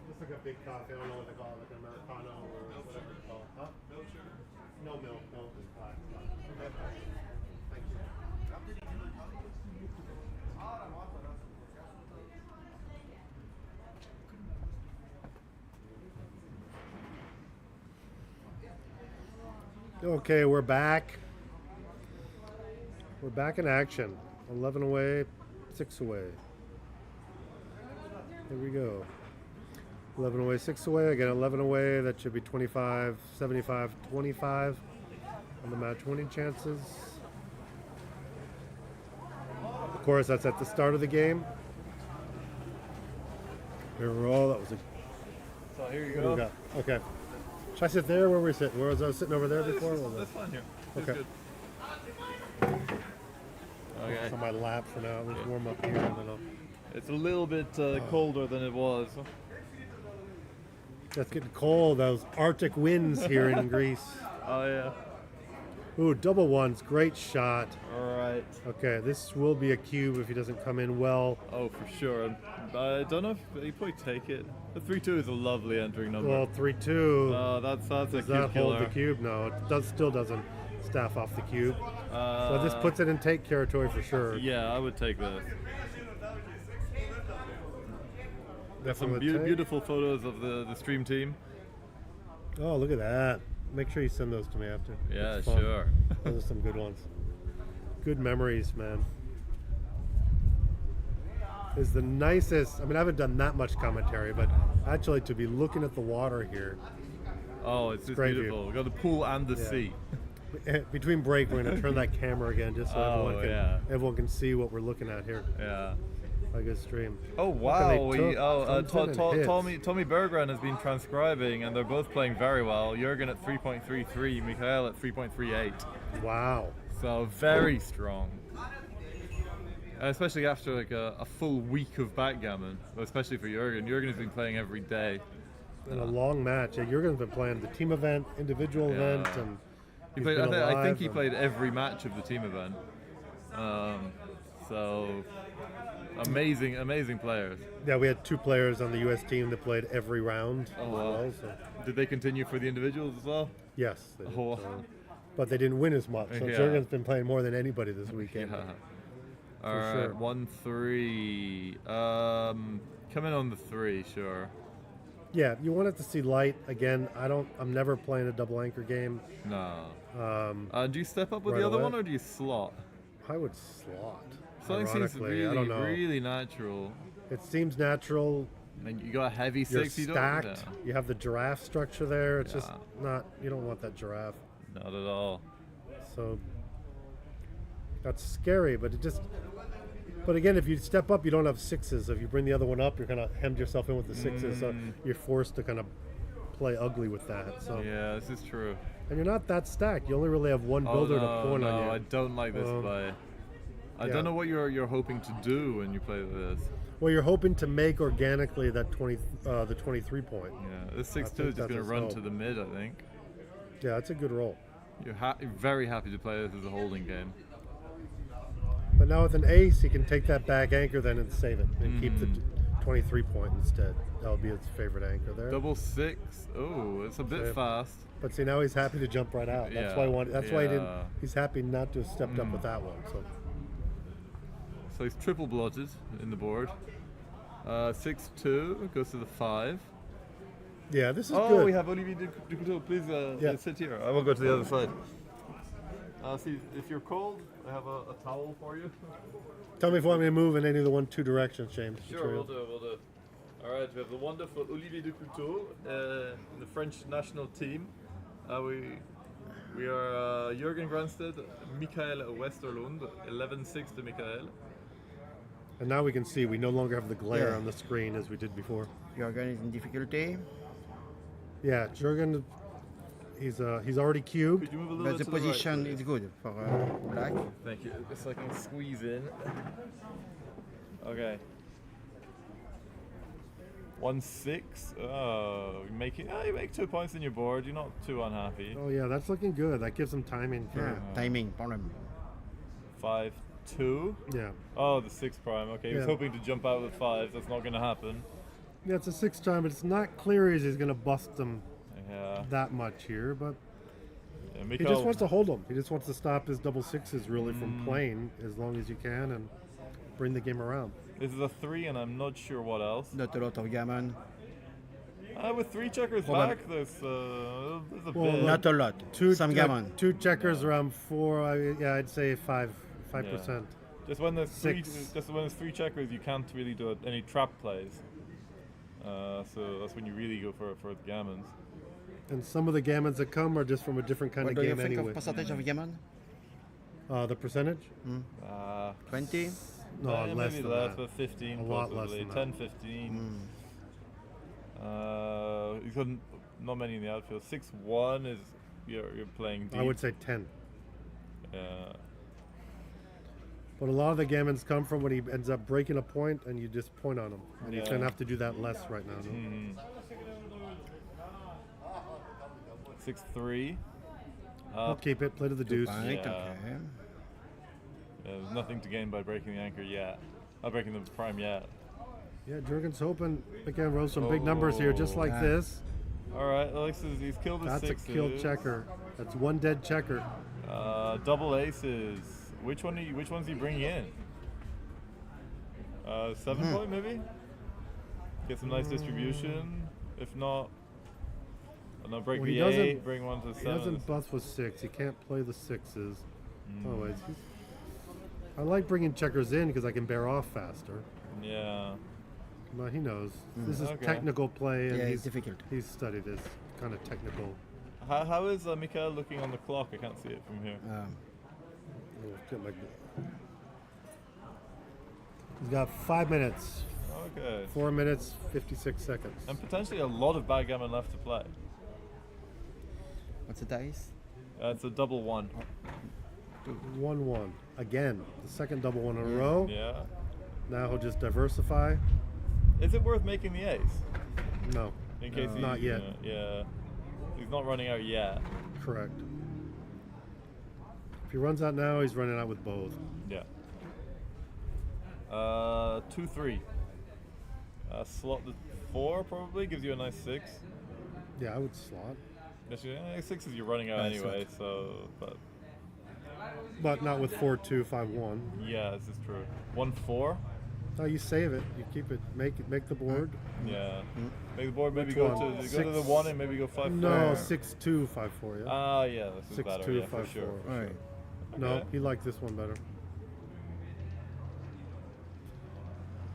S13: Just like a big coffee, I don't know what they call it, like an Americano or whatever it's called. Huh?
S7: Milk sugar?
S13: No milk, no, just black. Okay. Thank you. Okay, we're back. We're back in action. 11 away, 6 away. Here we go. 11 away, 6 away. Again, 11 away. That should be 25, 75, 25 on the match winning chances. Of course, that's at the start of the game. Overall, that was a.
S7: So here you
S13: What do we
S7: go.
S13: got? Okay. Should I sit there? Where were we sitting? Where was I sitting over there before?
S7: That's fine here. It's
S13: Okay.
S7: good. Okay.
S13: It's on my lap for now. Let's warm up here and then I'll.
S7: It's a little bit colder than it was.
S13: It's getting cold. Those Arctic winds here in Greece.
S7: Oh yeah.
S13: Ooh, double ones. Great shot.
S7: All right.
S13: Okay, this will be a cube if he doesn't come in well.
S7: Oh, for sure. I don't know if he probably take it. The 3-2 is a lovely entering number.
S13: Well, 3-2.
S7: Oh, that's a
S13: Does
S7: cube
S13: that
S7: killer.
S13: hold the cube? No, it still doesn't staff off the cube. So this
S7: Uh,
S13: puts it in take territory for sure.
S7: Yeah, I would take this. There's some
S13: Definitely would take.
S7: beautiful photos of the stream team.
S13: Oh, look at that. Make sure you send those to me after.
S7: Yeah,
S13: It's fun.
S7: sure.
S13: Those are some good ones. Good memories, man. Is the nicest. I mean, I haven't done that much commentary, but actually to be looking at the water here.
S7: Oh, it's just
S13: great view.
S7: beautiful. We've got the pool and the
S13: Yeah.
S7: sea.
S13: Between break, we're going to turn that camera again just so
S7: Oh, yeah.
S13: everyone can see what we're looking at here.
S7: Yeah.
S13: Like a stream.
S7: Oh
S13: Look how
S7: wow!
S13: they took Clemson and hits.
S7: Tommy Berggren has been transcribing, and they're both playing very well. Jürgen at 3.33, Mikael at 3.38.
S13: Wow!
S7: So very strong, especially after like a full week of backgammon. Especially for Jürgen. Jürgen has been playing every day.
S13: And a long match. Yeah, Jürgen's been playing the team event, individual event, and
S7: He
S13: he's
S7: played.
S13: been
S7: I think
S13: alive
S7: he
S13: and-
S7: played every match of the team event. So amazing players.
S13: Yeah, we had 2 players on the U.S. team that played every round.
S7: Oh
S13: as
S7: wow!
S13: well, so.
S7: Did they continue for the individuals as well?
S13: Yes. They did,
S7: Oh.
S13: so. But they didn't win as much. So
S7: Yeah.
S13: Jürgen's been playing more than anybody this weekend.
S7: Yeah.
S13: For
S7: All right,
S13: sure.
S7: 1-3. Come in on the 3, sure.
S13: Yeah, you want it to see light again. I'm never playing a double anchor game.
S7: No. Do you step up with
S13: right
S7: the other
S13: away.
S7: one, or do you slot?
S13: I would slot.
S7: Something seems
S13: ironically. I don't know.
S7: really natural.
S13: It seems natural.
S7: And you got a heavy
S13: You're
S7: 6. You
S13: stacked.
S7: don't. Yeah.
S13: You have the giraffe structure there. It's just
S7: Yeah.
S13: not. You don't want that giraffe.
S7: Not at all.
S13: So that's scary. But it just. But again, if you step up, you don't have 6s. If you bring the other one up, you're kind of hemmed yourself in with the 6s. So you're forced to kind of play ugly with that. So
S7: Yeah, this is true.
S13: and you're not that stacked. You only really have one builder
S7: oh, no,
S13: to point
S7: no,
S13: on you.
S7: I don't like this play. I
S13: yeah.
S7: don't know what you're hoping to do when you play this.
S13: Well, you're hoping to make organically that the 23 point.
S7: Yeah, this 6-2
S13: I
S7: is
S13: think
S7: just going
S13: that's
S7: to
S13: his
S7: run
S13: hope.
S7: to the mid, I think.
S13: Yeah, that's a good roll.
S7: You're very happy to play this as a holding game.
S13: But now with an ace, he can take that back anchor then and save it and keep the 23 point instead. That'll be his favorite anchor there.
S7: Double 6. Oh, it's a bit
S13: Save.
S7: fast.
S13: But see, now he's happy to jump right out. That's
S7: Yeah,
S13: why I want. That's why he didn't.
S7: yeah.
S13: He's happy not to have stepped up with that one.
S7: So he's triple blotted in the board. 6-2 goes to the 5.
S13: Yeah, this is
S7: oh,
S13: good.
S7: we have Olivier Ducouteau. Please
S13: Yeah.
S7: sit here. I will go to the other side. See, if you're cold, I have a towel for you.
S13: Tell me if you want me to move in any of the 1-2 directions, James.
S7: Sure, we'll do. All right, we have the wonderful Olivier Ducouteau, the French national team. We are Jürgen Granstedt, Mikael Westerlund, 11-6 to Mikael.
S13: And now we can see we no longer have the glare
S19: Yeah.
S13: on the screen as we did before.
S19: Jürgen is in difficulty.
S13: Yeah, Jürgen, he's already cubed.
S7: Could you move a little
S19: But
S7: bit
S19: the
S7: to the right,
S19: position
S7: please?
S19: is good for black.
S7: Thank you. Just so I can squeeze in. Okay. 1-6. Oh, you make 2 points in your board. You're not too unhappy.
S13: Oh yeah, that's looking good. That gives him timing. For
S19: Timing problem.
S7: 5-2.
S13: Yeah.
S7: Oh, the 6 prime. Okay, he was
S13: Yeah.
S7: hoping to jump out with 5. That's not going to happen.
S13: Yeah, it's a 6 time, but it's not clear as he's going to bust them
S7: Yeah.
S13: that much here. But
S2: Yeah,
S13: He just wants to hold them. He just wants to stop his double sixes really from playing as long as you can and bring the game around.
S7: This is a 3, and I'm not sure what else.
S19: Not a lot of gammon.
S7: With 3 checkers
S19: Probably.
S7: back, there's a
S13: Well,
S7: bit.
S19: Not a lot. Some gammon.
S13: 2 checkers around 4. I'd say 5%.
S7: Just when there's
S13: 6.
S7: just when there's 3 checkers, you can't really do any trap plays. So that's when you really go for the gammons.
S13: And some of the gammons that come are just from a different kind
S19: What
S13: of
S19: do you
S13: game
S19: think
S13: anyway.
S19: of percentage of gammon?
S13: The percentage?
S19: 20?
S13: No, less
S7: maybe
S13: than
S7: less,
S13: that.
S7: but 15
S13: A lot less
S7: possibly.
S13: than
S7: 10,
S13: that.
S7: 15. He's got not many in the outfield. 6-1 is you're playing deep.
S13: I would say 10.
S7: Yeah.
S13: But a lot of the gammons come from when he ends up breaking a point and you just point on him. And he's going to have to do that less right now. No?
S7: 6-3.
S13: I'll keep it. Play to the deuce.
S7: Yeah. There's nothing to gain by breaking the anchor yet. Not breaking the prime yet.
S13: Yeah, Jurgen's hoping again rolls some big numbers here, just like this.
S7: All right, Alexis, he's killed his
S13: That's
S7: sixes.
S13: a killed checker. That's one dead checker.
S7: Double aces. Which one's he bringing in? 7 point maybe. Get some nice distribution. If not, break
S13: Well, he
S7: the 8.
S13: doesn't-
S7: Bring one to 7.
S13: He doesn't bust with 6. He can't play the 6s. Always. I like bringing checkers in because I can bear off faster.
S7: Yeah.
S13: But he knows. This is
S7: Okay.
S13: technical play, and
S19: Yeah,
S13: he's
S19: it's difficult.
S13: He's studied this kind of technical.
S7: How is Mikael looking on the clock? I can't see it from here.
S13: He's got 5 minutes.
S7: Okay.
S13: 4 minutes, 56 seconds.
S7: And potentially a lot of backgammon left to play.
S19: What's the dice?
S7: It's a double 1.
S13: 1-1. Again, the second double 1 in a row.
S7: Yeah.
S13: Now he'll just diversify.
S7: Is it worth making the ace?
S13: No.
S7: In case he,
S13: not yet.
S7: Yeah. He's not running out yet.
S13: Correct. If he runs out now, he's running out with both.
S7: Yeah. 2-3. Slot the 4 probably gives you a nice 6.
S13: Yeah, I would slot.
S7: Yes, 6s you're running out anyway. So,
S13: But not with 4-2, 5-1.
S7: Yeah, this is true. 1-4.
S13: No, you save it. You keep it. Make the board.
S7: Yeah. Make the board. Maybe
S13: Which
S7: go
S13: one?
S7: to the 1 and maybe go 5-4.
S13: No, 6-2, 5-4. Yeah.
S7: Yeah, this is better.
S13: 6-2,
S7: Yeah, for
S13: 5-4.
S7: sure.
S13: Right.
S7: Okay.
S13: No, he liked this one better.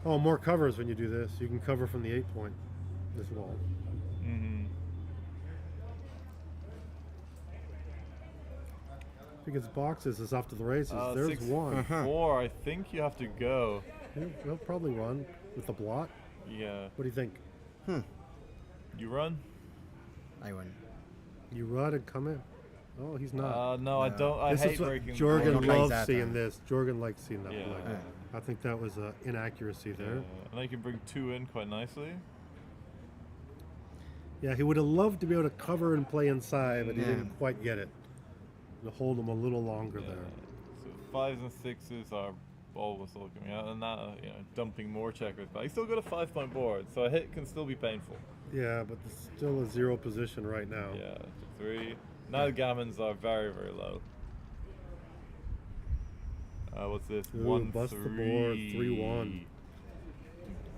S13: Oh, more covers when you do this. You can cover from the 8 point as well.
S7: Mm-hmm.
S13: If he gets boxes, it's off to the races. There's 1.
S7: 4. I think you have to go.
S13: He'll probably run with the blot.
S7: Yeah.
S13: What do you think?
S7: You run?
S19: I won.
S13: You run and come in. Oh, he's not.
S7: No, I don't. I
S13: This
S7: hate
S13: is what
S7: breaking.
S13: Jorgen
S19: I don't like
S13: loves
S19: that,
S13: seeing this. Jorgen likes seeing that
S7: Yeah.
S13: play. I think that was an inaccuracy there.
S7: And I can bring 2 in quite nicely.
S13: Yeah, he would have loved to be able to cover and play inside, but he didn't quite get it. To hold him a little longer there.
S7: So 5s and 6s are always looking out, and that dumping more checkers. But I still got a 5 point board, so a hit can still be painful.
S13: Yeah, but it's still a 0 position right now.
S7: Yeah, 3. Now the gammons are very, very low. What's this?
S13: Ooh,
S7: 1-3.
S13: bust the board, 3-1.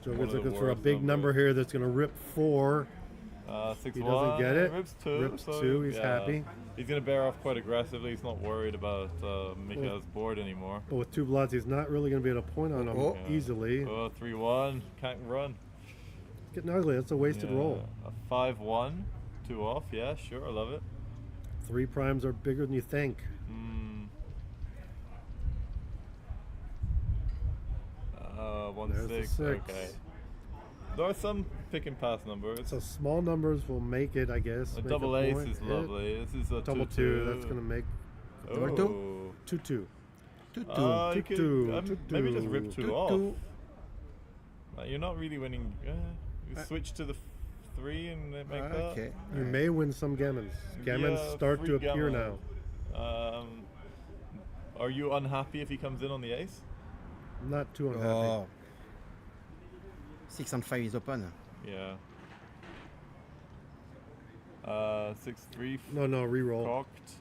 S13: Jorgen's
S7: One of the
S13: looking for a
S7: worst
S13: big
S7: numbers.
S13: number here that's going to rip 4.
S7: 6-1.
S13: He doesn't get it.
S7: Rips 2.
S13: Rips
S7: so
S13: 2, he's happy.
S7: He's going to bear off quite aggressively. He's not worried about Mikael's board anymore.
S13: But with 2 bloods, he's not really going to be able to point on him easily.
S7: Oh, 3-1. Can't run.
S13: It's getting ugly. That's a wasted roll.
S7: A 5-1. 2 off. Yeah, sure. I love it.
S13: 3 primes are bigger than you think.
S7: 1-6.
S13: There's the 6.
S7: Okay. There are some pick and pass numbers.
S13: So small numbers will make it, I guess.
S7: A
S13: make
S7: double ace
S13: point.
S7: is
S13: Hit.
S7: lovely. This is a
S13: double 2. That's going to make
S7: Oh.
S13: 2-2.
S7: 2-2. You could,
S13: 2-2.
S7: maybe just rip 2 off.
S19: 2-2.
S7: You're not really winning. You switch to the 3 and make that.
S19: Okay.
S13: You may win some gammons. Gammons start to
S7: 3
S13: appear now.
S7: gammons. Are you unhappy if he comes in on the ace?
S13: I'm not too unhappy.
S19: Oh. 6 and 5 is open.
S7: Yeah. 6-3.
S13: No, reroll.
S7: Cocked.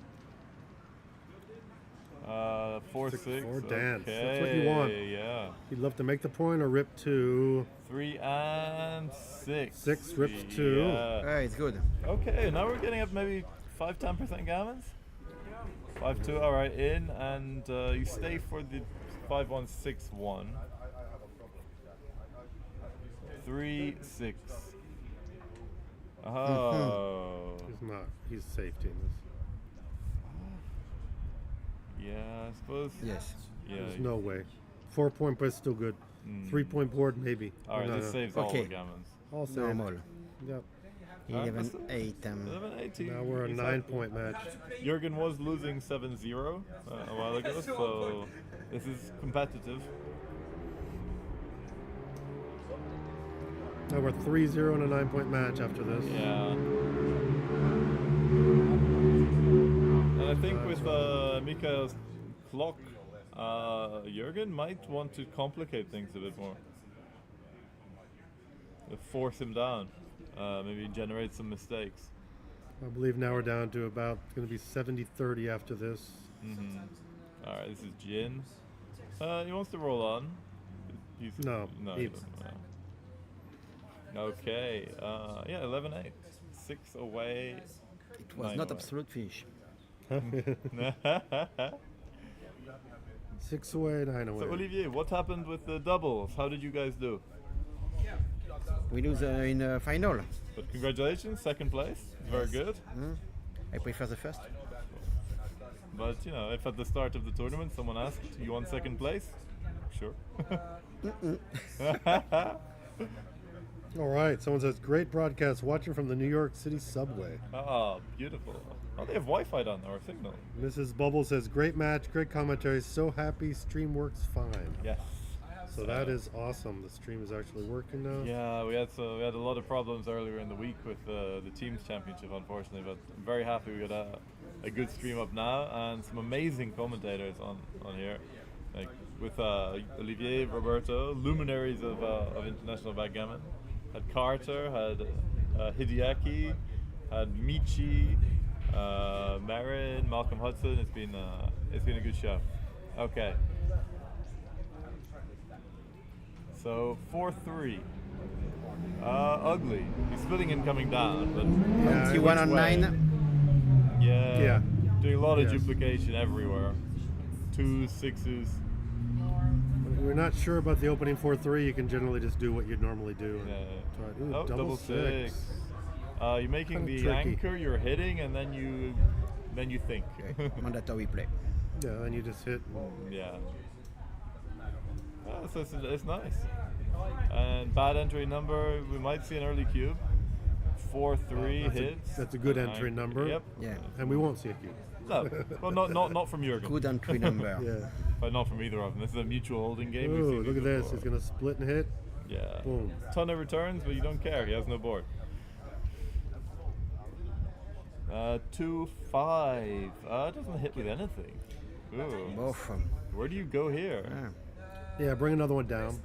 S2: 4-6.
S13: 6-4 dance.
S2: Okay,
S13: That's what you want.
S2: Yeah.
S13: You'd love to make the point or rip 2.
S2: 3 and 6.
S13: 6 rips 2.
S2: Yeah.
S19: It's good.
S2: Okay, now we're getting up maybe 5-10% gammons. 5-2. All right, in, and you stay for the 5-1-6-1. 3-6. Oh.
S13: He's not. He's safety in this.
S2: Yeah, I suppose.
S19: Yes.
S2: Yeah.
S13: There's no way. 4-point, but it's still good. 3-point board, maybe.
S2: All right, this saves all the gammons.
S13: All saved.
S19: Normal.
S13: Yep.
S19: 11-8.
S2: 11-8.
S13: Now we're a 9-point match.
S2: Jürgen was losing 7-0 a while ago, so this is competitive.
S13: Now we're 3-0 in a 9-point match after this.
S2: Yeah. And I think with Mikael's clock, Jürgen might want to complicate things a bit more. Force him down. Maybe generate some mistakes.
S13: I believe now we're down to about, it's going to be 70-30 after this.
S2: Alright, this is Jin. He wants to roll on.
S13: No,
S2: he
S13: he-
S2: doesn't. Okay, yeah, 11-8. 6 away.
S19: It was
S2: 9
S19: not
S2: away.
S19: absolute finish.
S13: 6 away, 9 away.
S2: So Olivier, what happened with the doubles? How did you guys do?
S19: We lose in final.
S2: But congratulations, second place. Very good.
S19: I prefer the first.
S2: But you know, if at the start of the tournament someone asked, you want second place? Sure.
S13: All right, someone says, great broadcast watching from the New York City subway.
S2: Ah, beautiful. Oh, they have Wi-Fi down there, or signal.
S13: Mrs. Bubble says, great match, great commentary, so happy, stream works fine.
S2: Yes.
S13: So that is awesome. The stream is actually working now.
S2: Yeah, we had a lot of problems earlier in the week with the teams championship, unfortunately. But I'm very happy we got a good stream up now and some amazing commentators on here, like with Olivier, Roberto, luminaries of international backgammon. Had Carter, had Hideaki, had Michi, Marin, Malcolm Hudson. It's been a good show. Okay. So 4-3. Ugly. He's splitting and coming down, but
S13: Yeah,
S19: He won on 9.
S2: Yeah.
S13: Yeah.
S2: Doing a lot of
S13: Yes.
S2: duplication everywhere. 2s, 6s.
S13: If we're not sure about the opening 4-3, you can generally just do what you'd normally do. And
S2: Yeah.
S13: try. Ooh,
S2: Oh, double six. You're making
S13: Kinda
S2: the
S13: tricky.
S2: anchor, you're hitting, and then you think.
S19: Mandatory play.
S13: Yeah, then you just hit.
S2: Yeah. So it's nice. And bad entry number, we might see an early cube. 4-3
S13: That's a-
S2: hits.
S13: that's a good
S2: and
S13: entry
S2: anchor.
S13: number.
S2: Yep.
S19: Yeah.
S13: And we won't see a cube.
S2: No, well, not from Jürgen.
S19: Good entry number.
S13: Yeah.
S2: But not from either of them. This is a mutual holding game. We've
S13: Ooh,
S2: seen
S13: look
S2: these
S13: at this.
S2: before.
S13: He's going to split and hit.
S2: Yeah.
S13: Boom.
S2: Ton of returns, but you don't care. He has no board. 2-5. It doesn't hit with anything. Ooh.
S19: Both.
S2: Where do you go here?
S13: Yeah, bring another one down.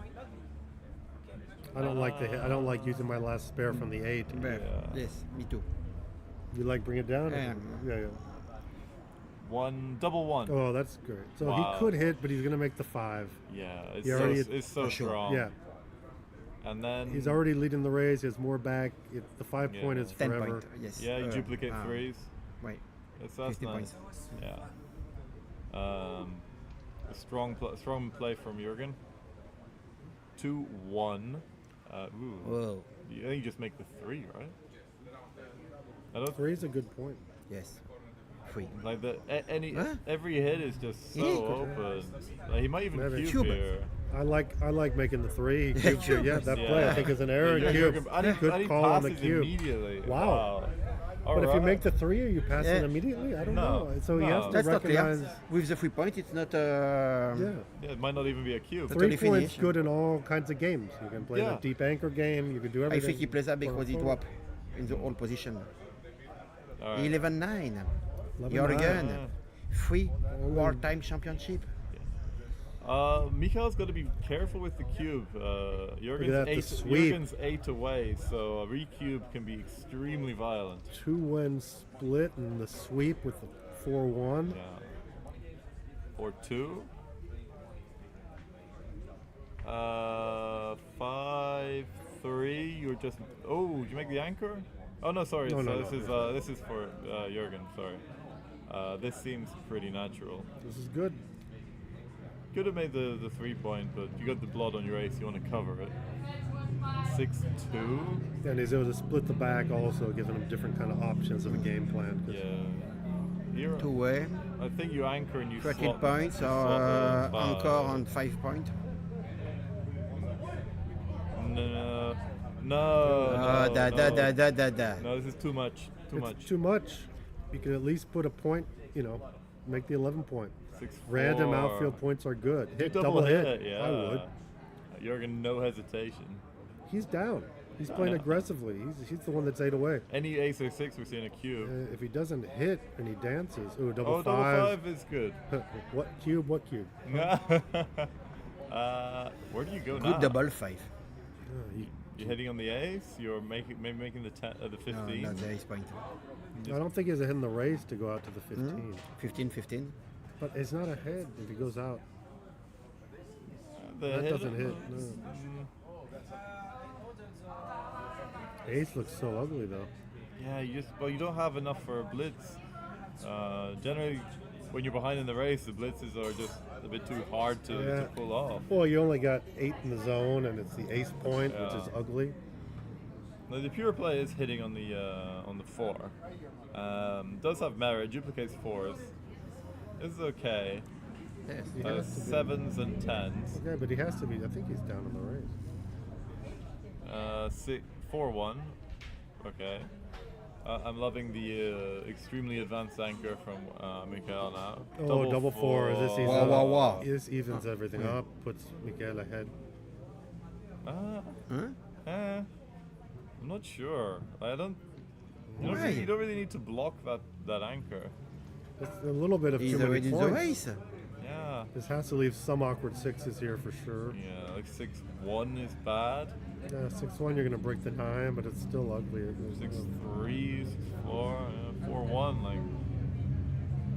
S13: I don't like the hit. I don't like using my last spare from the 8.
S19: Yes, me too.
S13: You like bring it down?
S19: Yeah.
S13: Yeah.
S2: Double one.
S13: Oh, that's great. So
S2: Wow.
S13: he could hit, but he's going to make the 5.
S2: Yeah, it's
S13: He
S2: so,
S13: already-
S2: it's so strong.
S13: Yeah.
S2: And then
S13: He's already leading the race. He has more back. The 5 point is
S19: 10
S13: forever.
S19: point, yes.
S2: Yeah, you duplicate threes.
S19: Right.
S2: That's
S19: 50
S2: nice.
S19: points.
S2: Yeah. A strong play from Jürgen. 2-1. Ooh.
S19: Whoa.
S2: I think you just make the 3, right? I don't
S13: 3 is a good point.
S19: Yes. 3.
S2: like any
S19: Huh?
S2: every hit is just so
S19: Yeah.
S2: open. Like, he might even
S13: Maybe.
S2: cube
S19: Cube.
S2: here.
S13: I like making the 3. He cubes here. Yeah, that play I think is an error.
S2: Yeah,
S13: Cube.
S2: Jürgen- and he
S13: Good call on the
S2: passes
S13: cube.
S2: immediately.
S13: Wow.
S2: All
S13: But if you
S2: right.
S13: make the 3, are you passing
S19: Yeah.
S13: immediately? I don't
S2: No.
S13: know. So he has to
S19: That's not
S13: recognize.
S19: clear. With the 3 point, it's not.
S13: Yeah.
S2: Yeah, it might not even be a cube.
S13: 3
S19: Totally
S13: points
S19: finish.
S13: good in all kinds of games. You can play
S2: Yeah.
S13: the deep anchor game. You can do
S19: I
S13: everything.
S19: think he plays that because he
S13: Quote,
S19: drop in the old position.
S2: All right.
S19: 11-9.
S13: 11-9.
S19: Jürgen. 3 wartime championship.
S2: Mikael's got to be careful with the cube.
S13: that, the sweep.
S2: Jürgen's 8 away, so a recube can be extremely violent.
S13: 2-win split and the sweep with the 4-1.
S2: Yeah.
S7: 4-2. 5-3. You're just. Oh, did you make the anchor? Oh no, sorry.
S13: No, no,
S7: this is for Jürgen. Sorry. This seems pretty natural.
S13: This is good.
S7: Could have made the 3-point, but you got the blood on your ace. You want to cover it. 6-2.
S13: And he's able to split the back, also giving him different kind of options of a game plan.
S7: Yeah. Here,
S10: Two-way.
S7: I think you anchor and you
S10: Track
S7: slot,
S10: it points
S7: you
S10: or
S7: slot
S10: anchor on 5 point.
S7: No.
S10: Da da da da da da.
S7: No, this is too much.
S13: Too much. You can at least put a point, make the 11 point.
S7: 6-4.
S13: Random outfield points are good.
S7: Do
S13: Hit, double hit.
S7: Yeah.
S13: I would.
S7: Jürgen, no hesitation.
S13: He's down. He's playing aggressively. He's the one that's 8 away.
S7: Any ace or 6, we're seeing a cube.
S13: If he doesn't hit and he dances, double
S7: double
S13: five.
S7: 5 is good.
S13: What cube? What cube?
S7: Where do you go now?
S10: Good double 5.
S7: You're hitting on the ace. You're maybe making the 15.
S10: No, the ace point.
S13: I don't think he's hitting the race to go out to the 15.
S10: 15.
S13: But it's not a head if he goes out. That
S7: head-
S13: doesn't hit. No. Ace looks so ugly though.
S7: Yeah, you don't have enough for a blitz. Generally, when you're behind in the race, the blitzes are just a bit too hard to pull off.
S13: Well, you only got 8 in the zone, and it's the ace point, which is ugly.
S7: Now, the pure play is hitting on the 4. Does have merit, duplicates 4s. It's okay.
S13: Yes, he has to be.
S7: 7s and 10s.
S13: Okay, but he has to be. I think he's down in the race.
S7: 4-1. Okay. I'm loving the extremely advanced anchor from Mikael now.
S13: Oh, double 4. This evens,
S10: Wow.
S13: This evens everything up, puts Mikael ahead.
S7: I'm not sure. I don't. You
S10: Why?
S7: don't really need to block that anchor.
S13: It's a little bit of
S10: He's
S13: too many
S10: already the
S13: points.
S10: race.
S7: Yeah.
S13: This has to leave some awkward 6s here for sure.
S7: Yeah, like 6-1 is bad.
S13: Yeah, 6-1 you're gonna break the 9, but it's still ugly.
S7: 6-3, 6-4, 4-1.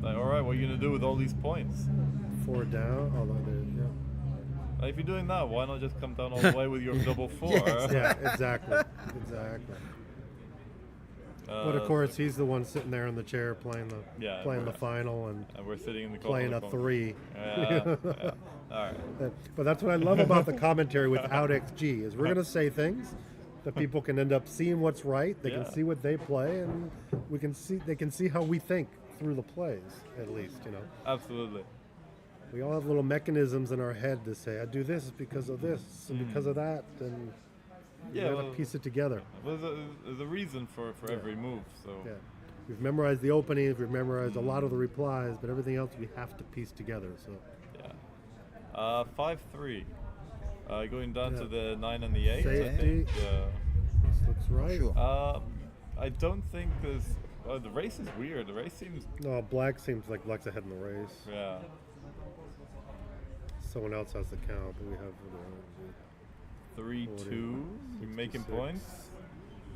S7: Like, all right, what are you gonna do with all these points?
S13: 4 down. Although yeah.
S7: Like, if you're doing that, why not just come down all the way with your double 4?
S13: Yeah, exactly. But of course, he's the one sitting there in the chair playing the final, and
S7: we're sitting in the
S13: playing a 3.
S7: Yeah. All right.
S13: But that's what I love about the commentary without XG is we're going to say things that people can end up seeing what's right. They can see what they play, and they can see how we think through the plays at least.
S7: Absolutely.
S13: We all have little mechanisms in our head to say, I do this because of this and because of that, and we gotta piece it together.
S7: Well, there's a reason for every move. So
S13: we've memorized the openings, we've memorized a lot of the replies, but everything else we have to piece together. So
S7: 5-3. Going down to the 9 and the 8.
S13: Safety.
S7: I think.
S13: This looks right.
S7: I don't think there's. The race is weird. The race seems.
S13: No, black seems like black's ahead in the race.
S7: Yeah.
S13: Someone else has the count, but we have
S7: 3-2. You making points?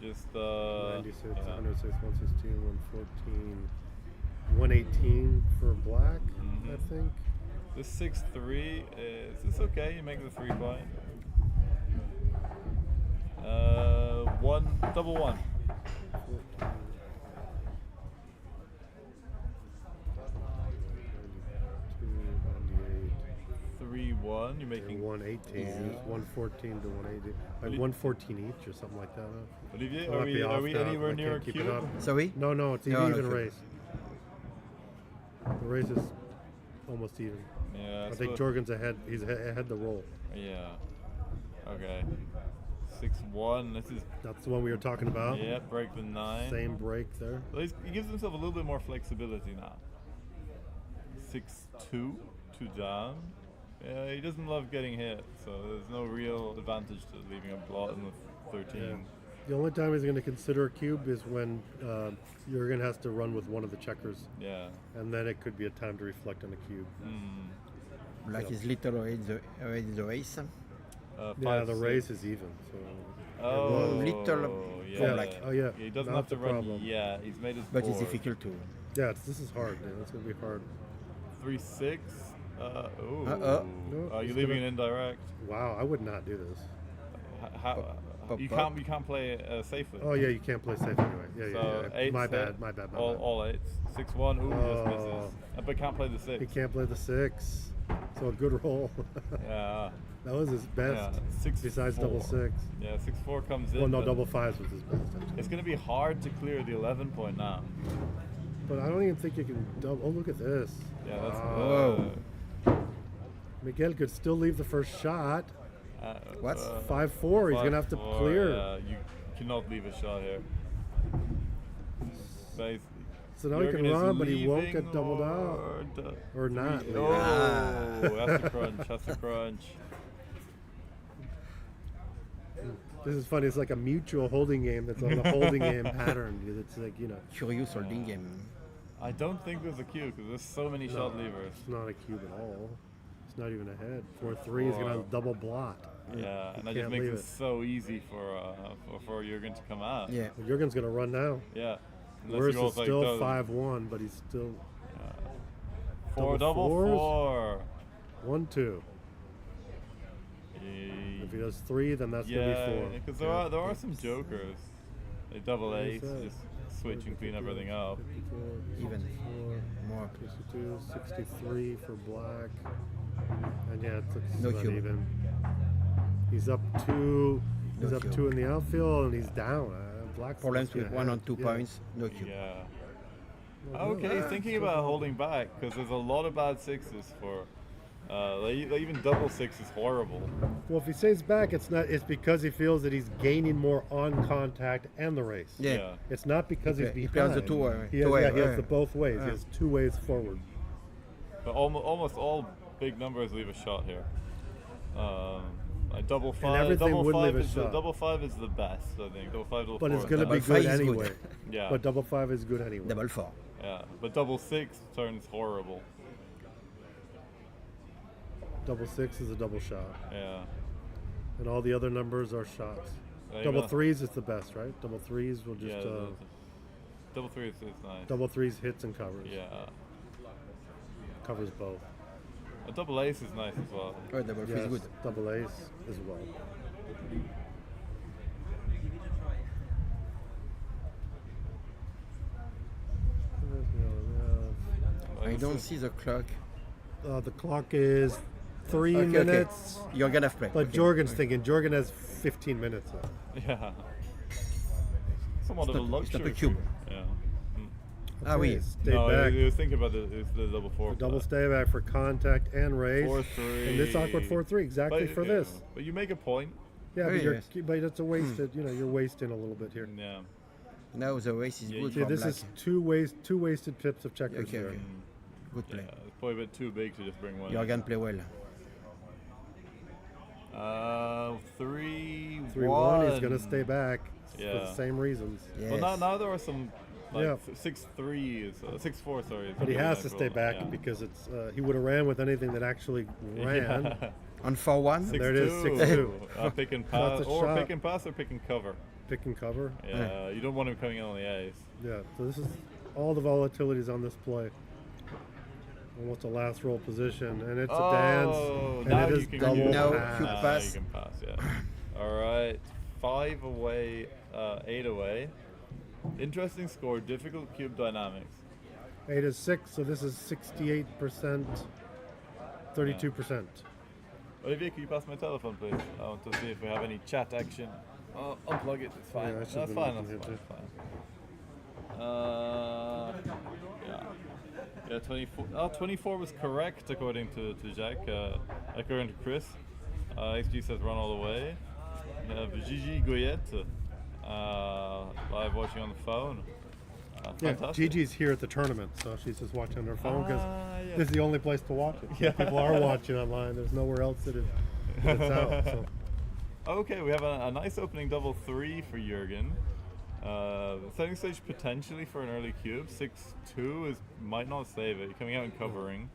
S7: Just
S13: 96, 106, 116, 114, 118 for black, I think.
S7: This 6-3 is okay. You make the 3-point. 1 double 1. 3-1. You're making
S13: 118. 114 to 180. Like 114 each or something like that.
S7: Olivier,
S13: I might be
S7: are
S13: off
S7: we
S13: now,
S7: anywhere
S13: I
S7: near a
S13: can't keep it
S7: cube?
S13: up.
S10: Sorry?
S13: No, it's an
S10: No,
S13: even
S10: no,
S13: race. The race is almost even.
S7: Yeah.
S13: I think Jorgen's ahead. He's ahead the roll.
S7: Yeah. Okay. 6-1.
S13: That's the one we were talking about.
S7: Yeah, break the 9.
S13: Same break there.
S7: Well, he gives himself a little bit more flexibility now. 6-2, 2 down. Yeah, he doesn't love getting hit, so there's no real advantage to leaving a blot in the 13.
S13: Yeah. The only time he's going to consider a cube is when Jürgen has to run with one of the checkers.
S7: Yeah.
S13: And then it could be a time to reflect on a cube.
S10: Black is little already the race.
S13: Yeah, the race is even. So
S10: little
S7: yeah.
S10: black.
S13: Oh yeah.
S7: He doesn't
S13: Not
S7: have to
S13: the
S7: run.
S13: problem.
S7: Yeah, he's made his
S10: But it's
S7: board.
S10: difficult to.
S13: Yeah, this is hard. It's going to be hard.
S7: 3-6.
S2: No,
S7: Are you
S13: he's
S7: leaving
S13: gonna-
S7: it indirect?
S13: Wow, I would not do this.
S7: You can't play safely.
S13: Oh yeah, you can't play safe anyway. Yeah,
S7: So
S13: yeah.
S7: eights
S13: My
S7: hit,
S13: bad. My bad. My
S7: all,
S13: bad.
S7: all eights. 6-1. Ooh, just misses.
S13: Oh.
S7: But can't play the 6.
S13: He can't play the 6. So a good roll.
S7: Yeah.
S13: That was his best.
S7: Yeah, 6-4.
S13: Besides double 6.
S7: Yeah, 6-4 comes in.
S13: Well, no,
S7: but
S13: double 5s was his best. Actually.
S7: It's going to be hard to clear the 11 point now.
S13: But I don't even think you can double. Oh, look at this.
S7: Yeah, that's.
S13: Wow. Miguel could still leave the first shot.
S7: What?
S13: 5-4. He's gonna have to
S7: 5-4,
S13: clear.
S7: Yeah, you cannot leave a shot here.
S13: So now he can run, but he won't get doubled out. Or not. leave.
S7: Oh, that's a crunch. That's a crunch.
S13: This is funny. It's like a mutual holding game that's on the holding game pattern. It's like, you know.
S19: Curious holding game.
S7: I don't think there's a cube because there's so many shot levers.
S13: It's not a cube at all. It's not even ahead. 4-3 is going to double blot.
S7: Yeah, and that
S13: You
S7: just
S13: can't
S7: makes
S13: leave
S7: it so easy for Jurgen to come out.
S19: Yeah.
S13: Well, Jurgen's going to run now.
S7: Yeah.
S13: Worse is still 5-1, but he's still.
S7: 4 double 4.
S13: 1-2. If he does 3, then that's going to be 4.
S7: Because there are some jokers. They double ace, just switch and clean everything up.
S19: Even more.
S13: 62, 63 for black. And yeah, it's
S19: No
S13: about
S19: cube.
S13: even. He's up 2. He's
S19: No
S13: up
S19: cube.
S13: 2 in the outfield, and he's down. Black
S19: Problems with 1 and 2 points. No cube.
S7: Yeah.
S13: Well,
S7: Okay,
S13: yeah,
S7: thinking
S13: so-
S7: about holding back because there's a lot of bad 6s for. Even double 6 is horrible.
S13: Well, if he stays back, it's not. It's because he feels that he's gaining more on contact and the race.
S19: Yeah.
S13: It's not because he's
S19: He
S13: behind.
S19: plays the two-way.
S13: He has,
S19: Two-way,
S13: yeah, he has
S19: yeah.
S13: the both ways. He has 2 ways forward.
S7: But almost all big numbers leave a shot here. Like double 5.
S13: everything
S7: Double
S13: would
S7: 5
S13: leave a
S7: is
S13: shot.
S7: double 5 is the best, I think. Double 5, double
S13: But
S7: 4.
S13: it's going to be
S19: Double five
S13: good
S19: is good.
S13: anyway.
S7: Yeah.
S13: But double 5 is good anyway.
S19: Double 4.
S7: Yeah, but double 6 turns horrible.
S13: Double 6 is a double shot.
S7: Yeah.
S13: And all the other numbers are shots.
S7: There you
S13: Double
S7: go.
S13: 3s is the best, right? Double 3s will just.
S7: Yeah, double 3 is nice.
S13: Double 3s hits and covers.
S7: Yeah.
S13: Covers both.
S7: A double ace is nice as well.
S19: Oh, double 3 is
S13: Yes,
S19: good.
S13: double ace as well.
S19: I don't see the clock.
S13: The clock is 3
S19: Okay,
S13: minutes.
S19: Okay. You're gonna play.
S13: But
S19: Okay.
S13: Jorgen's thinking. Jorgen has 15 minutes left.
S7: Yeah. Somewhat of a
S19: Stop-
S7: luxury.
S19: stop a cube.
S7: Yeah.
S19: Ah oui.
S13: Stay
S7: No,
S13: back.
S7: he was thinking about the double 4.
S13: The double stay back for contact and raise.
S7: 4-3.
S13: And this awkward 4-3 exactly
S7: But,
S13: for
S7: yeah,
S13: this.
S7: But you make a point.
S13: Yeah,
S19: Oh,
S13: but,
S19: yes.
S13: but it's a wasted. You know, you're wasting a little bit here.
S7: Yeah.
S19: Now the race is
S7: Yeah,
S19: good
S13: See,
S19: for
S13: this
S19: black.
S13: is two wasted pips of checkers
S19: Okay,
S13: there.
S19: okay. Good play.
S7: Yeah, it's probably a bit too big to just bring one.
S19: Jorgen play well.
S7: 3-1.
S13: 3-1. He's gonna stay back for
S7: Yeah.
S13: the same reasons.
S7: Well, now there are some like
S13: Yeah.
S7: 6-3 is 6-4. Sorry.
S13: But he
S7: something
S13: has
S7: like
S13: to
S7: that,
S13: stay back
S7: yeah.
S13: because it's he would have ran with anything that actually ran.
S7: Yeah.
S19: On 4-1.
S13: There it is, 6-2.
S7: Pick and
S13: That's
S7: pass,
S13: a
S7: or
S13: shot.
S7: pick and pass, or pick and cover.
S13: Pick and cover.
S7: Yeah, you don't want him coming in on the ace.
S13: Yeah, so this is all the volatilities on this play. Almost a last roll position, and it's a dance, and
S7: now
S13: it
S7: you
S13: is
S7: can
S13: double
S19: No,
S13: pass.
S19: cube
S7: Now
S19: pass.
S7: you can pass, yeah. All right, 5 away, 8 away. Interesting score. Difficult cube dynamics.
S13: 8 is 6, so this is 68%, 32%.
S7: Olivier, can you pass my telephone, please? I want to see if we have any chat action. Unplug it. It's fine.
S13: Yeah, I
S7: That's
S13: should've
S7: fine.
S13: been
S7: That's
S13: looking
S7: fine. Yeah. Yeah, 24. 24 was correct according to Jack. According to Chris. XG says run all the way. Gigi Goyette live watching on the phone.
S13: Yeah,
S7: Fantastic.
S13: Gigi's here at the tournament, so she's just watching on her phone because
S7: yes.
S13: this is the only place to watch it.
S7: Yeah.
S13: People are watching online. There's nowhere else that it's out. So.
S7: Okay, we have a nice opening double 3 for Jurgen. Setting stage potentially for an early cube. 6-2 might not save it. Coming out and covering.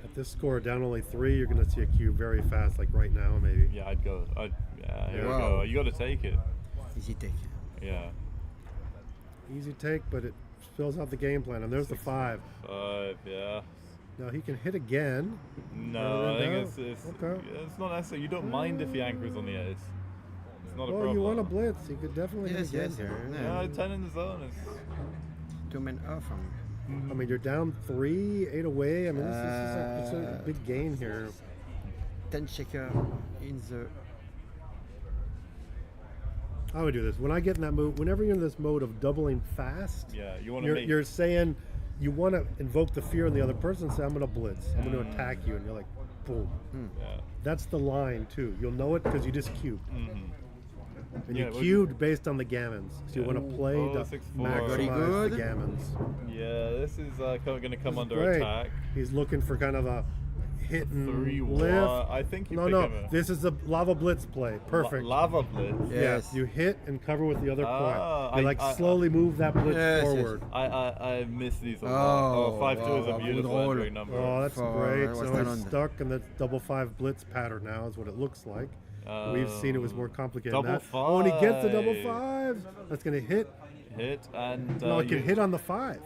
S13: At this score, down only 3, you're going to see a cube very fast, like right now, maybe.
S7: Yeah, I'd go. Here we
S19: Wow.
S7: go. You got to take it.
S19: Easy take.
S7: Yeah.
S13: Easy take, but it fills out the game plan. And there's the 5.
S7: 5, yeah.
S13: Now he can hit again.
S7: No, I think it's
S13: okay.
S7: it's not necessary. You don't mind if he anchors on the ace. It's not a
S13: Well,
S7: problem.
S13: you want a blitz. He could definitely
S10: Yes,
S13: hit
S10: yes,
S13: again.
S7: Yeah, 10 in the zone is.
S10: 2 men off.
S13: I mean, you're down 3, 8 away. I mean, this is a big gain here.
S10: 10 checker in the.
S13: I would do this when I get in that mode. Whenever you're in this mode of doubling fast,
S7: Yeah, you want to make.
S13: you're saying you want to invoke the fear in the other person. Say, I'm going to blitz. I'm going to attack you, and you're like, boom.
S7: Yeah.
S13: That's the line too. You'll know it because you just cubed. And
S7: Yeah,
S13: you
S7: well,
S13: cubed based on the gammons. So you
S7: Yeah.
S13: want to play
S7: Oh,
S13: to
S7: 6-4.
S13: maximize the gammons.
S7: Yeah, this is going to come
S13: This is
S7: under
S13: great.
S7: attack.
S13: He's looking for kind of a hit and
S7: 3-1.
S13: lift.
S7: I think you
S13: no,
S7: pick
S13: no.
S7: him a-
S13: This is the lava blitz play. Perfect.
S7: Lava blitz.
S10: Yes.
S13: Yeah, you hit and cover with the other
S7: Ah,
S13: point. You slowly move that blitz
S10: Yes, yes.
S13: forward.
S7: I miss these a lot.
S10: Oh,
S7: 5-2 is a
S10: wow,
S7: beautiful
S10: good
S7: entering number.
S13: Oh, that's
S10: For
S13: great.
S10: West
S13: So he's
S10: Island.
S13: stuck in the double 5 blitz pattern now is what it looks like. We've seen it was more complicated than
S7: Double
S13: that. Oh, and he gets the double
S7: 5.
S13: 5. That's going to hit.
S7: Hit and.
S13: No, it can hit on the 5.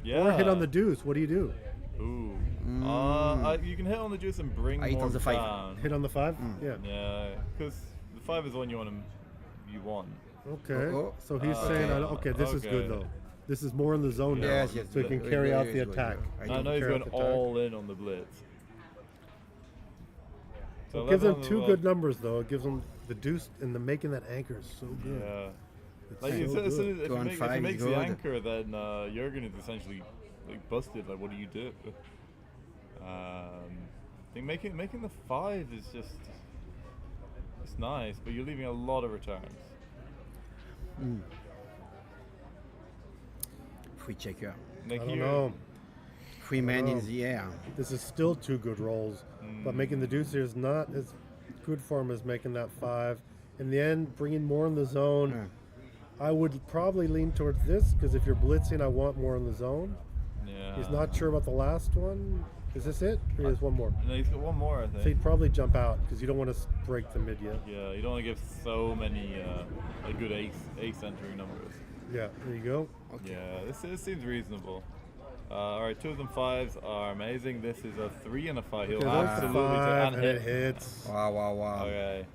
S7: Yeah.
S13: Or hit on the deuce. What do you do?
S7: Ooh. You can hit on the juice and bring
S10: I hit
S7: more
S10: on the 5.
S7: down.
S13: Hit on the 5? Yeah.
S7: Yeah, because the 5 is the one you want.
S13: Okay.
S10: Oh, oh.
S13: So he's saying, okay, this is good
S7: okay.
S13: though. This is more in the zone now.
S10: Yes, yes,
S13: So he can
S10: very,
S13: carry out
S10: very
S13: the
S10: good,
S13: attack.
S10: yeah.
S7: I know he's
S13: Carry
S7: going
S13: out the attack.
S7: all in on the blitz. So
S13: It gives
S7: 11
S13: him
S7: on the
S13: 2
S7: well.
S13: good numbers though. It gives him the deuce and the making that anchor is so good.
S7: Yeah.
S13: It's
S7: Like
S13: so
S7: as
S13: good.
S7: soon as if
S10: 2
S7: he
S10: on
S7: make- if
S10: 5
S7: he
S10: is
S7: makes the
S10: good.
S7: anchor, then Jurgen is essentially like busted. Like, what do you do? I think making the 5 is just it's nice, but you're leaving a lot of returns.
S10: Free checker.
S7: Like
S13: I don't
S7: here-
S13: know.
S10: 3 men
S13: know.
S10: in the air.
S13: This is still 2 good rolls, but making the deuce here is not as good for him as making that 5. In the end, bringing more in the zone, I would probably lean towards this because if you're blitzing, I want more in the zone.
S7: Yeah.
S13: He's not sure about the last one. Is this it? Or there's one more?
S7: No, he's got one more, I think.
S13: So he'd probably jump out because you don't want to break the mid yet.
S7: Yeah, you don't want to give so many like good ace entering numbers.
S13: Yeah, there you go.
S7: Yeah, this seems reasonable. All right, 2s and 5s are amazing. This is a 3 and a 5. He'll
S13: Okay, that's the
S7: absolutely
S13: 5
S7: and
S13: and it hits.
S10: Wow, wow, wow.
S7: Okay.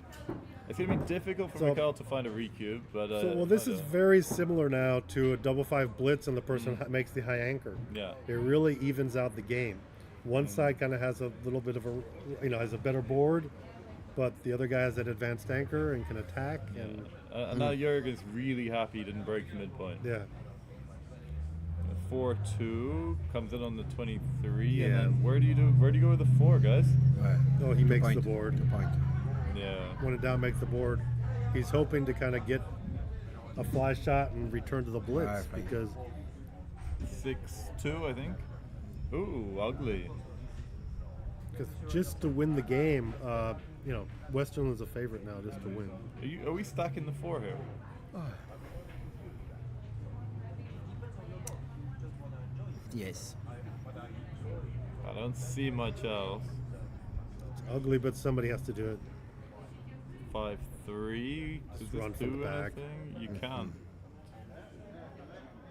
S7: It's gonna be difficult for
S13: So-
S7: Mikael to find a recube, but
S13: Well, this is very similar now to a double 5 blitz and the person makes the high anchor.
S7: Yeah.
S13: It really evens out the game. One side kind of has a little bit of has a better board, but the other guy has that advanced anchor and can attack. And
S7: And now Jurgen's really happy he didn't break the midpoint.
S13: yeah,
S7: 4-2 comes in on the 23,
S13: Yeah.
S7: and then where do you go with the 4, guys?
S13: oh, he
S10: 2
S13: makes
S10: point,
S13: the board.
S10: 2 point.
S7: Yeah.
S13: When in doubt, makes the board. He's hoping to kind of get a fly shot and return to the blitz
S10: Right.
S13: because
S7: 6-2, I think. Ooh, ugly.
S13: just to win the game, Western is a favorite now just to win.
S7: Are we stacking the 4 here?
S10: Yes.
S7: I don't see much else.
S13: It's ugly, but somebody has to do it.
S7: 5-3.
S13: Just
S7: Does
S13: run
S7: this
S13: from
S7: do
S13: the back.
S7: anything? You can.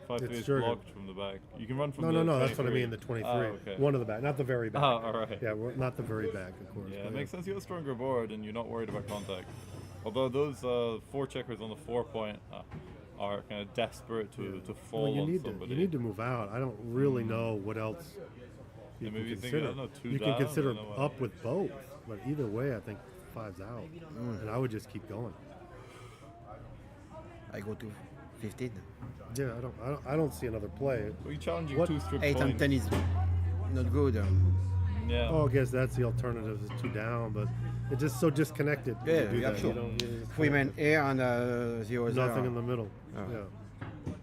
S7: 5-3
S13: It's
S7: is
S13: Jurgen.
S7: blocked from the back. You can run from
S13: No,
S7: the
S13: no, that's what I
S7: 23.
S13: mean. The 23,
S7: Oh, okay.
S13: one of the back, not the very back.
S7: Oh, all right.
S13: Yeah, not the very back, of course.
S7: Yeah,
S13: but
S7: it makes sense. You have a stronger board and you're not worried about contact. Although those 4 checkers on the 4 point are kind of desperate to fall
S13: Well, you
S7: on
S13: need
S7: somebody.
S13: you need to move out. I don't really know what else you
S7: Yeah,
S13: can
S7: maybe you think,
S13: consider.
S7: I don't know, 2
S13: you
S7: down,
S13: can consider
S7: I don't know.
S13: up with both, but either way, I think 5's out, and I would just keep going.
S10: I go to 15.
S13: Yeah, I don't see another play.
S7: Well, you challenging
S13: What-
S7: 2 strip
S10: 8 and
S7: points.
S10: 10 is not good.
S7: Yeah.
S13: Oh, I guess that's the alternative is 2 down, but it's just so disconnected. when you
S10: Yeah,
S13: do
S10: yeah,
S13: that.
S10: sure.
S13: You don't- you're just
S10: 3 men here and 0
S13: nothing in the middle.
S10: Oh.
S13: Yeah.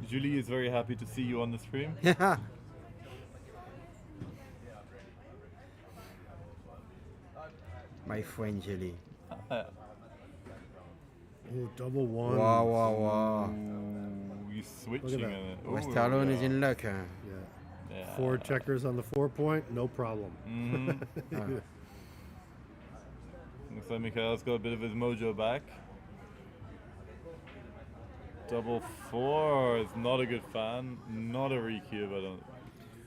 S7: Julie is very happy to see you on the stream.
S10: My friend Jelly.
S13: Ooh, double 1.
S10: Wow, wow, wow.
S7: Ooh, you switching
S13: that.
S7: in it.
S10: West
S7: Ooh,
S10: Island is
S7: yeah.
S10: in luck.
S13: Yeah.
S7: Yeah.
S13: 4 checkers on the 4 point, no problem.
S7: Mhm. Looks like Mikael's got a bit of his mojo back. Double 4 is not a good fan. Not a recube, I don't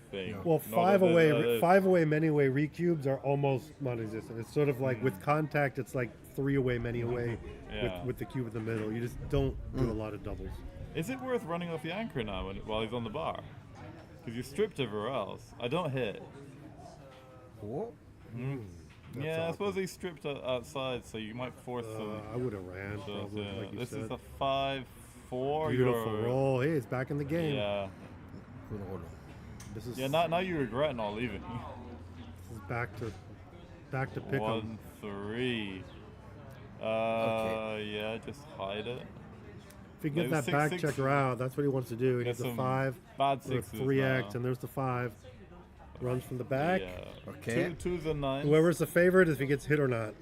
S7: think.
S13: Well,
S7: Not a-
S13: five away, many away recubes are almost non-existent. It's sort of like with contact, it's like 3 away, many away
S7: Yeah.
S13: with the cube in the middle. You just don't do a lot of doubles.
S7: Is it worth running off the anchor now while he's on the bar? Because you're stripped everywhere else. I don't hit.
S10: What?
S7: Yeah, I suppose he's stripped outside, so you might force some.
S13: I would have ran,
S7: shots,
S13: probably,
S7: yeah.
S13: like you
S7: This is
S13: said.
S7: a 5-4.
S13: Beautiful
S7: you're-
S13: roll. Hey, it's back in the game.
S7: Yeah.
S10: Good roll.
S13: This is
S7: Yeah, now you regret not leaving.
S13: this is back to pick 'em.
S7: 1-3. Yeah, just hide it.
S13: If he can get
S7: No,
S13: that
S7: six,
S13: back
S7: six.
S13: checker out, that's what he wants to do. He
S7: Get
S13: gets a
S7: some
S13: 5
S7: bad
S13: or a
S7: sixes
S13: 3x,
S7: now.
S13: and there's the 5. Runs from the back.
S7: Yeah.
S10: Okay.
S7: Twos and nines.
S13: Whoever's the favorite, if he gets hit or not.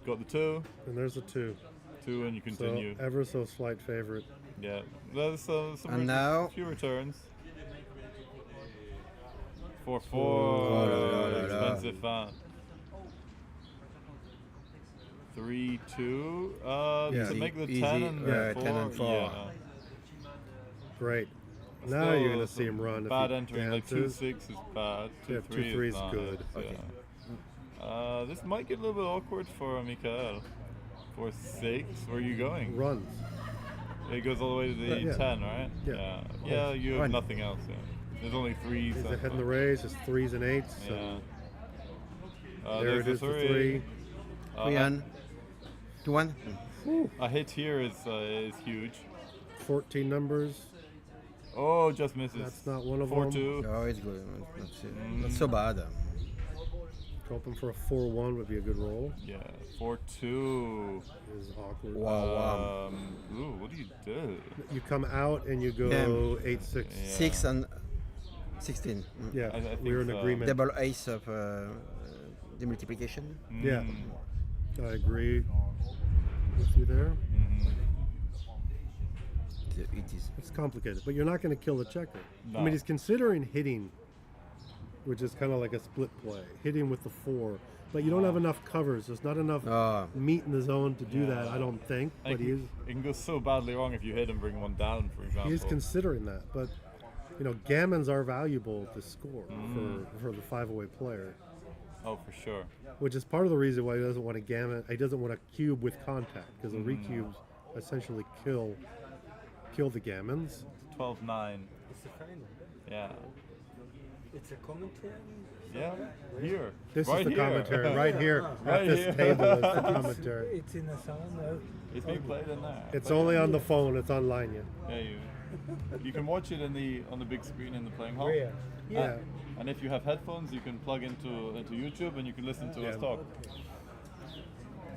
S7: Got the 2.
S13: And there's the 2.
S7: 2, and you continue.
S13: So ever so slight favorite.
S7: Yeah. There's some
S10: And now-
S7: few returns. 4-4.
S10: Oh, la.
S7: Expensive fan. 3-2.
S13: Yeah.
S7: To make the
S10: Easy,
S7: 10 and 4.
S10: 10 and 4.
S7: Yeah.
S13: Great. Now you're going to see him run. If
S7: Bad
S13: he
S7: entering, like
S13: dances.
S7: 2-6 is bad. 2-3
S13: Yeah, 2-3 is
S7: nice,
S13: good.
S7: Yeah. This might get a little bit awkward for Mikael. 4-6, where are you going?
S13: Runs.
S7: It goes all the way to the
S13: Yeah.
S7: 10, right?
S13: Yeah.
S7: Yeah, you have
S10: Run.
S7: nothing else. Yeah. There's only 3s.
S13: He's
S7: so-
S13: ahead in the race. It's 3s and 8s. So
S7: Yeah.
S13: there
S7: there's
S13: it is,
S7: the
S13: the 3.
S10: 3-1. 2-1.
S7: A hit here is huge.
S13: 14 numbers.
S7: Oh, just misses.
S13: That's not one of
S7: 4-2.
S10: Oh, it's good. Not so bad.
S13: Hoping for a 4-1 would be a good roll.
S7: Yeah, 4-2.
S13: Is awkward.
S10: Wow.
S7: Ooh, what do you do?
S13: You come out and you go
S10: Yeah.
S13: 8-6.
S10: 6 and 16.
S13: Yeah,
S7: I think
S13: we're in
S7: so.
S13: agreement.
S10: Double ace of the multiplication.
S13: Yeah, I agree with you there.
S10: It is.
S13: It's complicated, but you're not going to kill the checker. I
S7: No.
S13: mean, he's considering hitting, which is kind of like a split play, hitting with the 4. But you don't have enough covers. There's not enough meat in the zone to do that, I don't think. But he is.
S7: It can go so badly wrong if you hit and bring one down, for example.
S13: He is considering that, but gammons are valuable to score for the 5-away player,
S7: Oh, for sure.
S13: which is part of the reason why he doesn't want a gammon. He doesn't want a cube with contact because the recubes essentially kill the gammons.
S7: 12-9.
S18: It's a final.
S7: Yeah.
S18: It's a commentary.
S7: Yeah. Here.
S13: This
S7: right
S13: is the
S7: here.
S13: commentary right here
S7: Right
S13: at this
S7: here.
S13: table. Is the commentary.
S18: It's in a sound.
S7: It's being played in there.
S13: It's only on the phone. It's online yet.
S7: Yeah, you can watch it on the big screen in the playing hall.
S18: Where?
S13: Yeah.
S7: And if you have headphones, you can plug into YouTube and you can listen to us talk.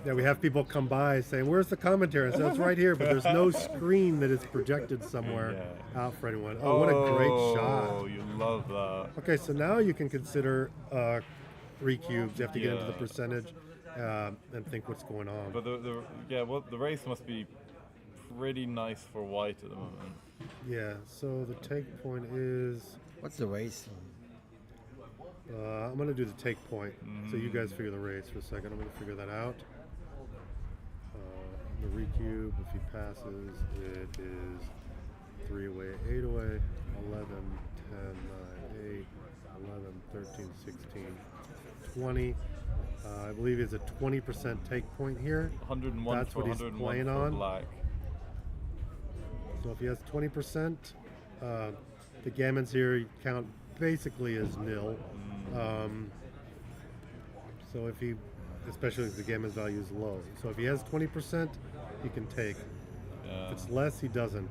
S13: Yeah, we have people come by saying, "Where's the commentary?" So it's right here, but there's no screen that is projected somewhere out for anyone. Oh, what a great shot!
S7: Oh, you love that.
S13: Okay, so now you can consider 3 cubes. You have to get into the
S7: Yeah.
S13: percentage and think what's going on.
S7: But the race must be pretty nice for white at the moment.
S13: Yeah. So the take point is.
S10: What's the race?
S13: I'm gonna do the take point. So you guys figure the race for a second. I'm gonna figure that out. The recube, if he passes, it is 3 away, 8 away, 11, 10, 9, 8, 11, 13, 16, 20. I believe it's a 20% take point here.
S7: 101
S13: That's
S7: for
S13: what he's
S7: 101
S13: playing
S7: for
S13: on.
S7: black.
S13: So if he has 20%, the gammons here count basically as nil. So if he, especially if the gammon value is low. So if he has 20%, he can take. If it's less, he doesn't.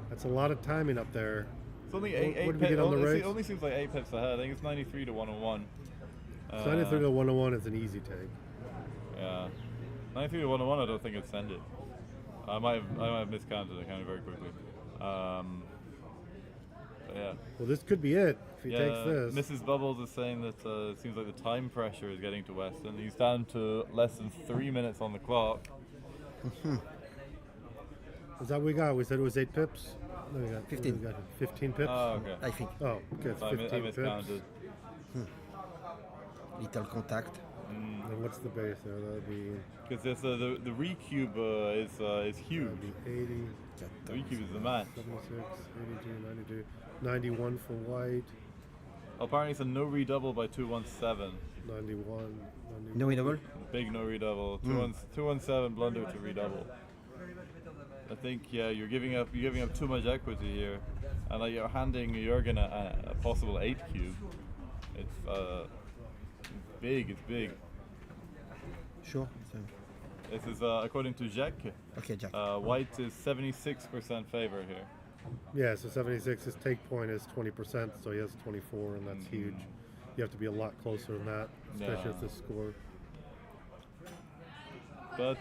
S13: That's a lot of timing up there.
S7: It's only
S13: What
S7: 8
S13: did we get on the race?
S7: It only seems like 8 pips ahead. I think it's 93 to 101.
S13: 93 to 101 is an easy take.
S7: Yeah. 93 to 101, I don't think it's ended. I might have miscounted it kind of very quickly. But yeah.
S13: Well, this could be it if he takes this.
S7: Mrs. Bubbles is saying that it seems like the time pressure is getting to Weston. He's down to less than 3 minutes on the clock.
S13: Is that what we got? We said it was 8 pips? No, we got
S10: 15.
S13: We got 15 pips?
S7: Oh, okay.
S10: I think.
S13: Oh, okay, it's
S7: I
S13: 15
S7: miscounted.
S13: pips.
S10: Little contact.
S13: And what's the base there? That'd be.
S7: Because the recube is huge.
S13: That'd be 80.
S7: The recube is the match.
S13: 76, 82, 92, 91 for white.
S7: Apparently, it's a no redouble by 217.
S13: 91.
S19: No redouble?
S7: Big no redouble. 217 blunder to redouble. I think you're giving up too much equity here, and you're handing Jürgen a possible 8 cube. It's big. It's big.
S19: Sure.
S7: This is according to Jack.
S19: Okay, Jack.
S7: White is 76% favor here.
S13: Yeah, so 76. His take point is 20%, so he has 24, and that's huge. You have to be a lot closer than that, especially at this score.
S7: But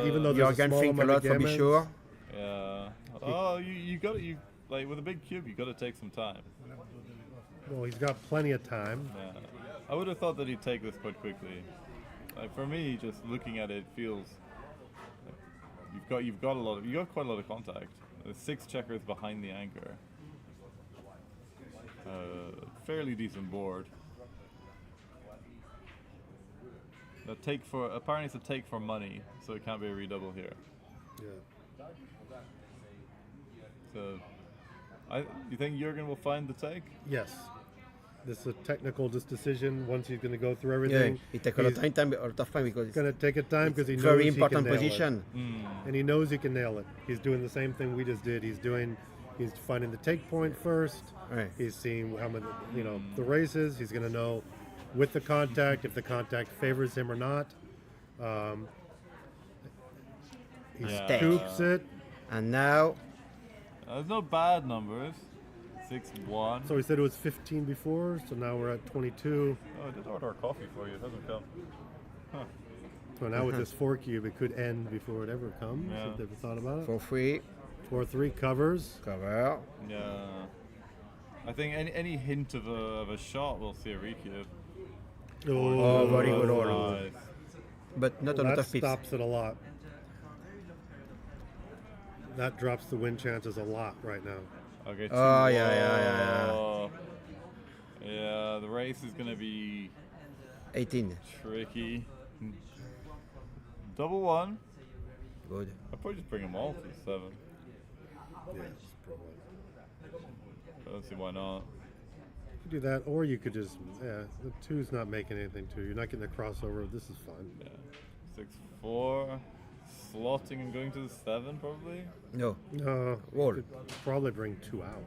S13: even though there's a small
S19: think a
S13: amount
S19: lot
S13: of
S19: for be
S13: gammons,
S19: sure.
S7: Yeah. Oh, you got it. Like with a big cube, you got to take some time.
S13: well, he's got plenty of time.
S7: Yeah. I would have thought that he'd take this quite quickly. Like for me, just looking at it feels like you've got quite a lot of contact. There's 6 checkers behind the anchor. Fairly decent board. Apparently it's a take for money, so it can't be a redouble here.
S13: Yeah.
S7: So, you think Jürgen will find the take?
S13: Yes. This is a technical decision. Once he's going to go through everything.
S19: Yeah, it takes a lot of time because
S13: it's going to take a time because he knows
S19: very
S13: he
S19: important
S13: can nail
S19: position.
S13: It. And he knows he can nail it. He's doing the same thing we just did. He's finding the take point first.
S19: Right.
S13: He's seeing how many, the races. He's going to know with the contact if the contact favors him or not. He scoops it.
S19: And now.
S7: There's no bad numbers. 6-1.
S13: So we said it was 15 before, so now we're at 22.
S7: Oh, I did order a coffee for you. It hasn't come. Huh.
S13: So now with this 4 cube, it could end before it ever comes.
S7: Yeah.
S13: If they ever thought about it.
S19: 4-3.
S13: 4-3 covers.
S19: Cover.
S7: Yeah. I think any hint of a shot, we'll see a recube.
S19: Oh, very good order.
S7: Nice.
S19: But not a lot of
S13: That
S19: pips.
S13: stops it a lot. That drops the win chances a lot right now.
S7: Okay.
S19: Oh, yeah.
S7: Yeah, the race is going to be
S19: 18.
S7: tricky. Double 1.
S19: Good.
S7: I'll probably just bring them all to 7.
S13: Yeah,
S7: I don't see why not.
S13: You could do that, or you could just, the 2's not making anything to you. You're not getting a crossover. This is fun.
S7: Yeah. 6-4. Slotting and going to the 7 probably?
S13: No. You could probably bring 2 out.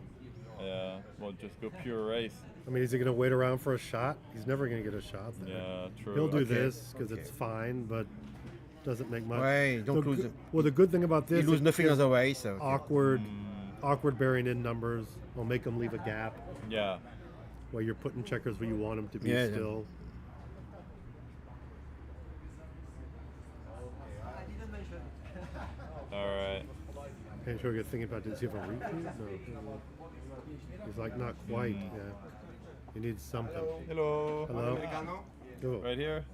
S7: Yeah, well, just go pure race.
S13: I mean, is he going to wait around for a shot? He's never going to get a shot there.
S7: Yeah, true.
S13: He'll do this because it's fine, but doesn't make much.
S19: Right, don't lose it.
S13: Well, the good thing about this
S19: You lose nothing
S13: is
S19: otherwise. So.
S13: awkward burying in numbers will make them leave a gap.
S7: Yeah.
S13: Where you're putting checkers where you want them to be
S19: Yeah,
S13: still.
S7: Alright.
S13: Hey, sure, you're thinking about, does he have a repeat? No. He's like, not quite, yeah. He needs something.
S7: Hello.
S13: Hello. Go.
S7: Right here.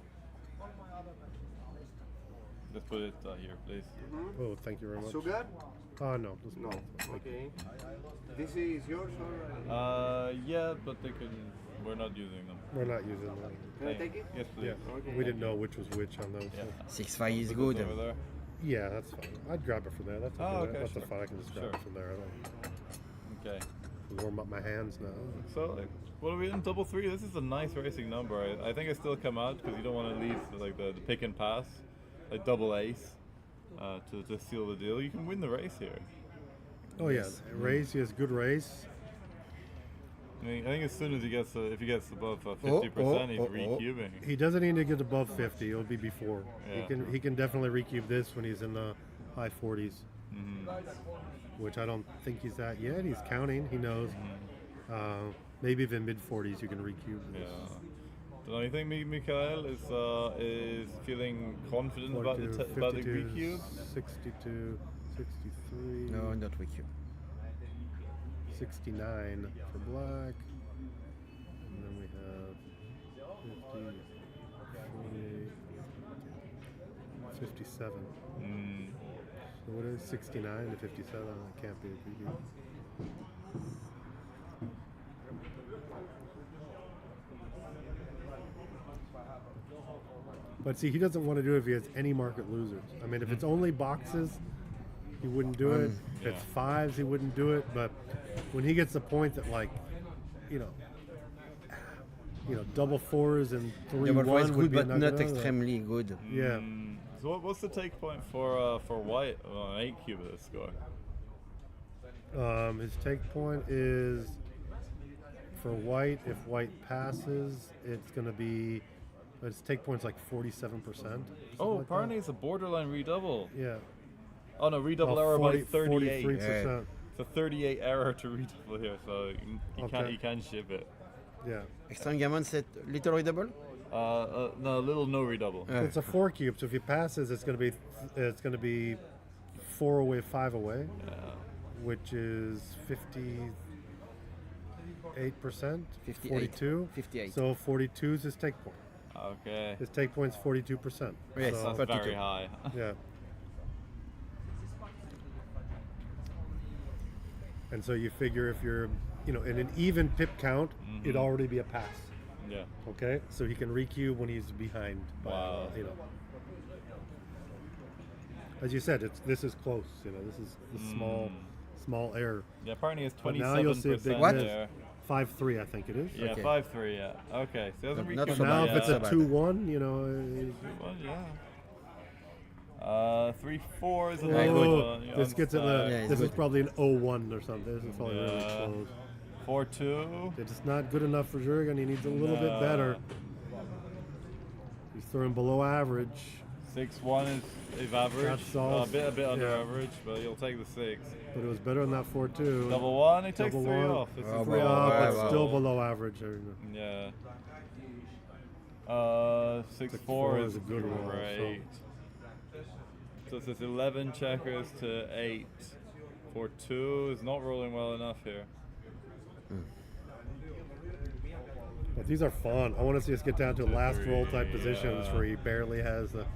S7: Let's put it here, please.
S13: Oh, thank you very much.
S15: So good?
S13: Oh, no.
S15: No. Okay. This is yours or?
S7: Yeah, but we're not using them.
S13: We're not using them.
S15: Can I take it?
S7: Yes, please.
S13: Yeah. Okay. We didn't know which was which on those.
S7: Yeah.
S19: 6-5 is
S7: Put
S19: good.
S7: this over there.
S13: Yeah, that's fine. I'd grab it from there. That's
S7: Oh, okay,
S13: That's
S7: sure.
S13: fine. I can just grab
S7: Sure.
S13: it from there. I
S7: Okay.
S13: don't warm up my hands now.
S7: So, what are we in? Double 3? This is a nice racing number. I think I still come out because you don't want to leave the pick and pass, like double ace, to seal the deal. You can win the race here.
S13: Oh yeah, race. He has good race.
S7: I think as soon as he gets, if he gets above 50%, he's recubing.
S13: He doesn't need to get above 50. It'll be before.
S7: Yeah.
S13: He can definitely recube this when he's in the high 40s, which I don't think he's at yet. He's counting. He knows. Maybe even mid 40s you can recube this.
S7: Yeah. Don't you think Mikael is feeling confident about the
S13: 52,
S7: recube?
S13: 62, 63.
S19: No, not recube.
S13: 69 for black. And then we have 50, 48, 57. So what is 69 to 57? That can't be a recube. But see, he doesn't want to do it if he has any market losers. I mean, if it's only boxes, he wouldn't do it. If it's fives, he wouldn't do it. But when he gets the point that, like, you know, double fours and 3-1
S19: Double four is
S13: would
S19: good,
S13: be
S19: but
S13: enough,
S19: not extremely good.
S13: Yeah.
S7: So what's the take point for white on 8 cube of this score?
S13: His take point is for white. If white passes, it's going to be. Its take point's like 47%.
S7: Oh, apparently it's a borderline redouble.
S13: Yeah.
S7: Oh no, redouble
S13: Well,
S7: error
S13: 40
S7: by 38.
S13: 43%.
S7: It's a 38 error to redouble here, so you can ship it.
S13: Yeah.
S19: Extreme gammon, c'est little redouble?
S7: No, little no redouble.
S13: It's a 4 cube, so if he passes, it's going to be 4 away, 5 away, which is 58%. 42.
S19: 58.
S13: So 42 is his take point.
S7: Okay.
S13: His take point's 42%.
S19: Yes,
S13: so,
S7: that's very high.
S13: Yeah. And so you figure if you're, in an even pip count, it'd already be a pass.
S7: Yeah.
S13: Okay, so he can recube when he's behind.
S7: Wow.
S13: As you said, this is close. This is the small error.
S7: Yeah, apparently it's 27%.
S13: Now you'll see a big
S7: there.
S13: 5-3, I think it is.
S7: Yeah, 5-3. Yeah. Okay. So it doesn't
S13: So now if it's a 2-1,
S7: 2-1, yeah. 3-4 is a little bit.
S13: This gets this is probably an 0-1 or something. This is probably really close.
S7: 4-2.
S13: It's not good enough for Jurgen. He needs a little bit better. He's throwing below average.
S7: 6-1 is average.
S13: That's all.
S7: A bit under average, but you'll take the 6.
S13: But it was better than that 4-2.
S7: Double 1, he takes 3 off. This is
S13: 3 off, but still below average.
S7: Yeah. 6-4 is
S13: a good roll.
S7: Great. So it's 11 checkers to 8. 4-2 is not rolling well enough here.
S13: But these are fun. I want to see us get down to last roll type positions where he barely has the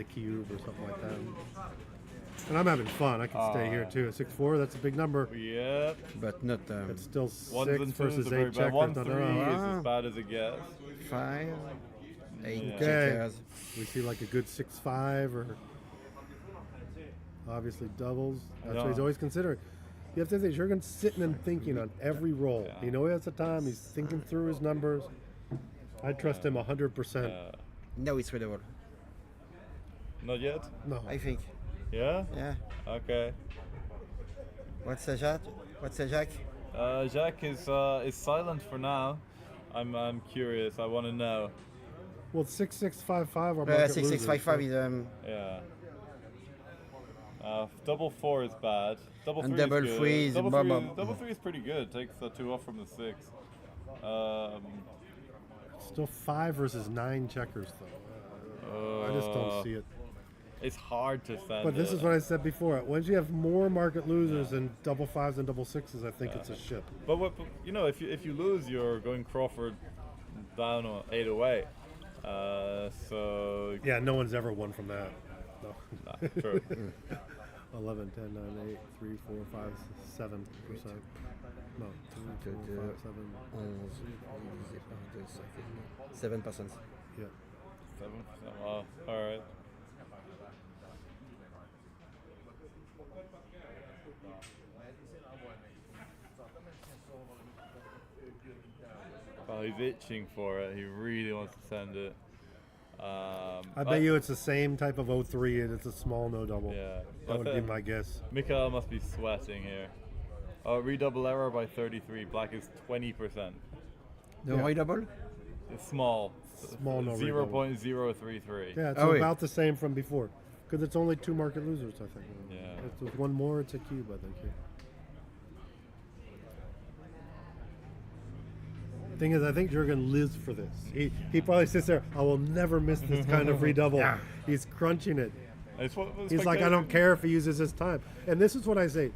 S13: cube or something like that. And I'm having fun. I can stay here too. 6-4, that's a big number.
S7: Yep.
S19: But not.
S13: It's still 6
S7: and
S13: versus 8 checkers.
S7: 1-3 is as bad as it gets.
S19: 5, 8
S13: Okay.
S19: checkers.
S13: We see like a good 6-5 or obviously doubles. That's what he's always considering. You have to think Jurgen's sitting and thinking on every roll. He knows he has the time. He's thinking through his numbers. I trust him 100%.
S19: No, it's readable.
S7: Not yet?
S13: No.
S19: I think.
S7: Yeah?
S19: Yeah.
S7: Okay.
S19: What's a Jack?
S7: Jack is silent for now. I'm curious. I want to know.
S13: Well, 6-6-5-5 are market
S19: 6-6-5-5 is
S7: Yeah. Double 4 is bad. Double 3
S19: and double
S7: is good.
S19: 3 is
S7: double 3 is pretty good. Takes the 2 off from the 6.
S13: Still 5 versus 9 checkers though. I just don't see it.
S7: It's hard to send.
S13: But this is what I said before. Once you have more market losers than double 5s and double 6s, I think it's a ship.
S7: But if you lose, you're going Crawford down 8 away. So
S13: yeah, no one's ever won from that. No.
S7: Nah, true.
S13: 11, 10, 9, 8, 3, 4, 5, 7%. No, 2, 4, 5, 7.
S19: 7%.
S13: Yeah.
S7: 7%. Wow. All right. Oh, he's itching for it. He really wants to send it.
S13: I bet you it's the same type of 03 and it's a small no double.
S7: Yeah.
S13: That would be my guess.
S7: Mikael must be sweating here. Oh, redouble error by 33. Black is 20%.
S19: No redouble?
S7: It's small.
S13: Small no redouble.
S7: 0.033.
S13: Yeah, it's about the same from before. Because it's only 2 market losers, I think.
S7: Yeah.
S13: If there's one more, it's a cube, I think. Yeah. Thing is, I think Jurgen lives for this. He probably sits there, I will never miss this kind of redouble.
S19: Yeah.
S13: He's crunching it.
S7: He's
S13: like, I don't care if he uses his time. And this is what I say.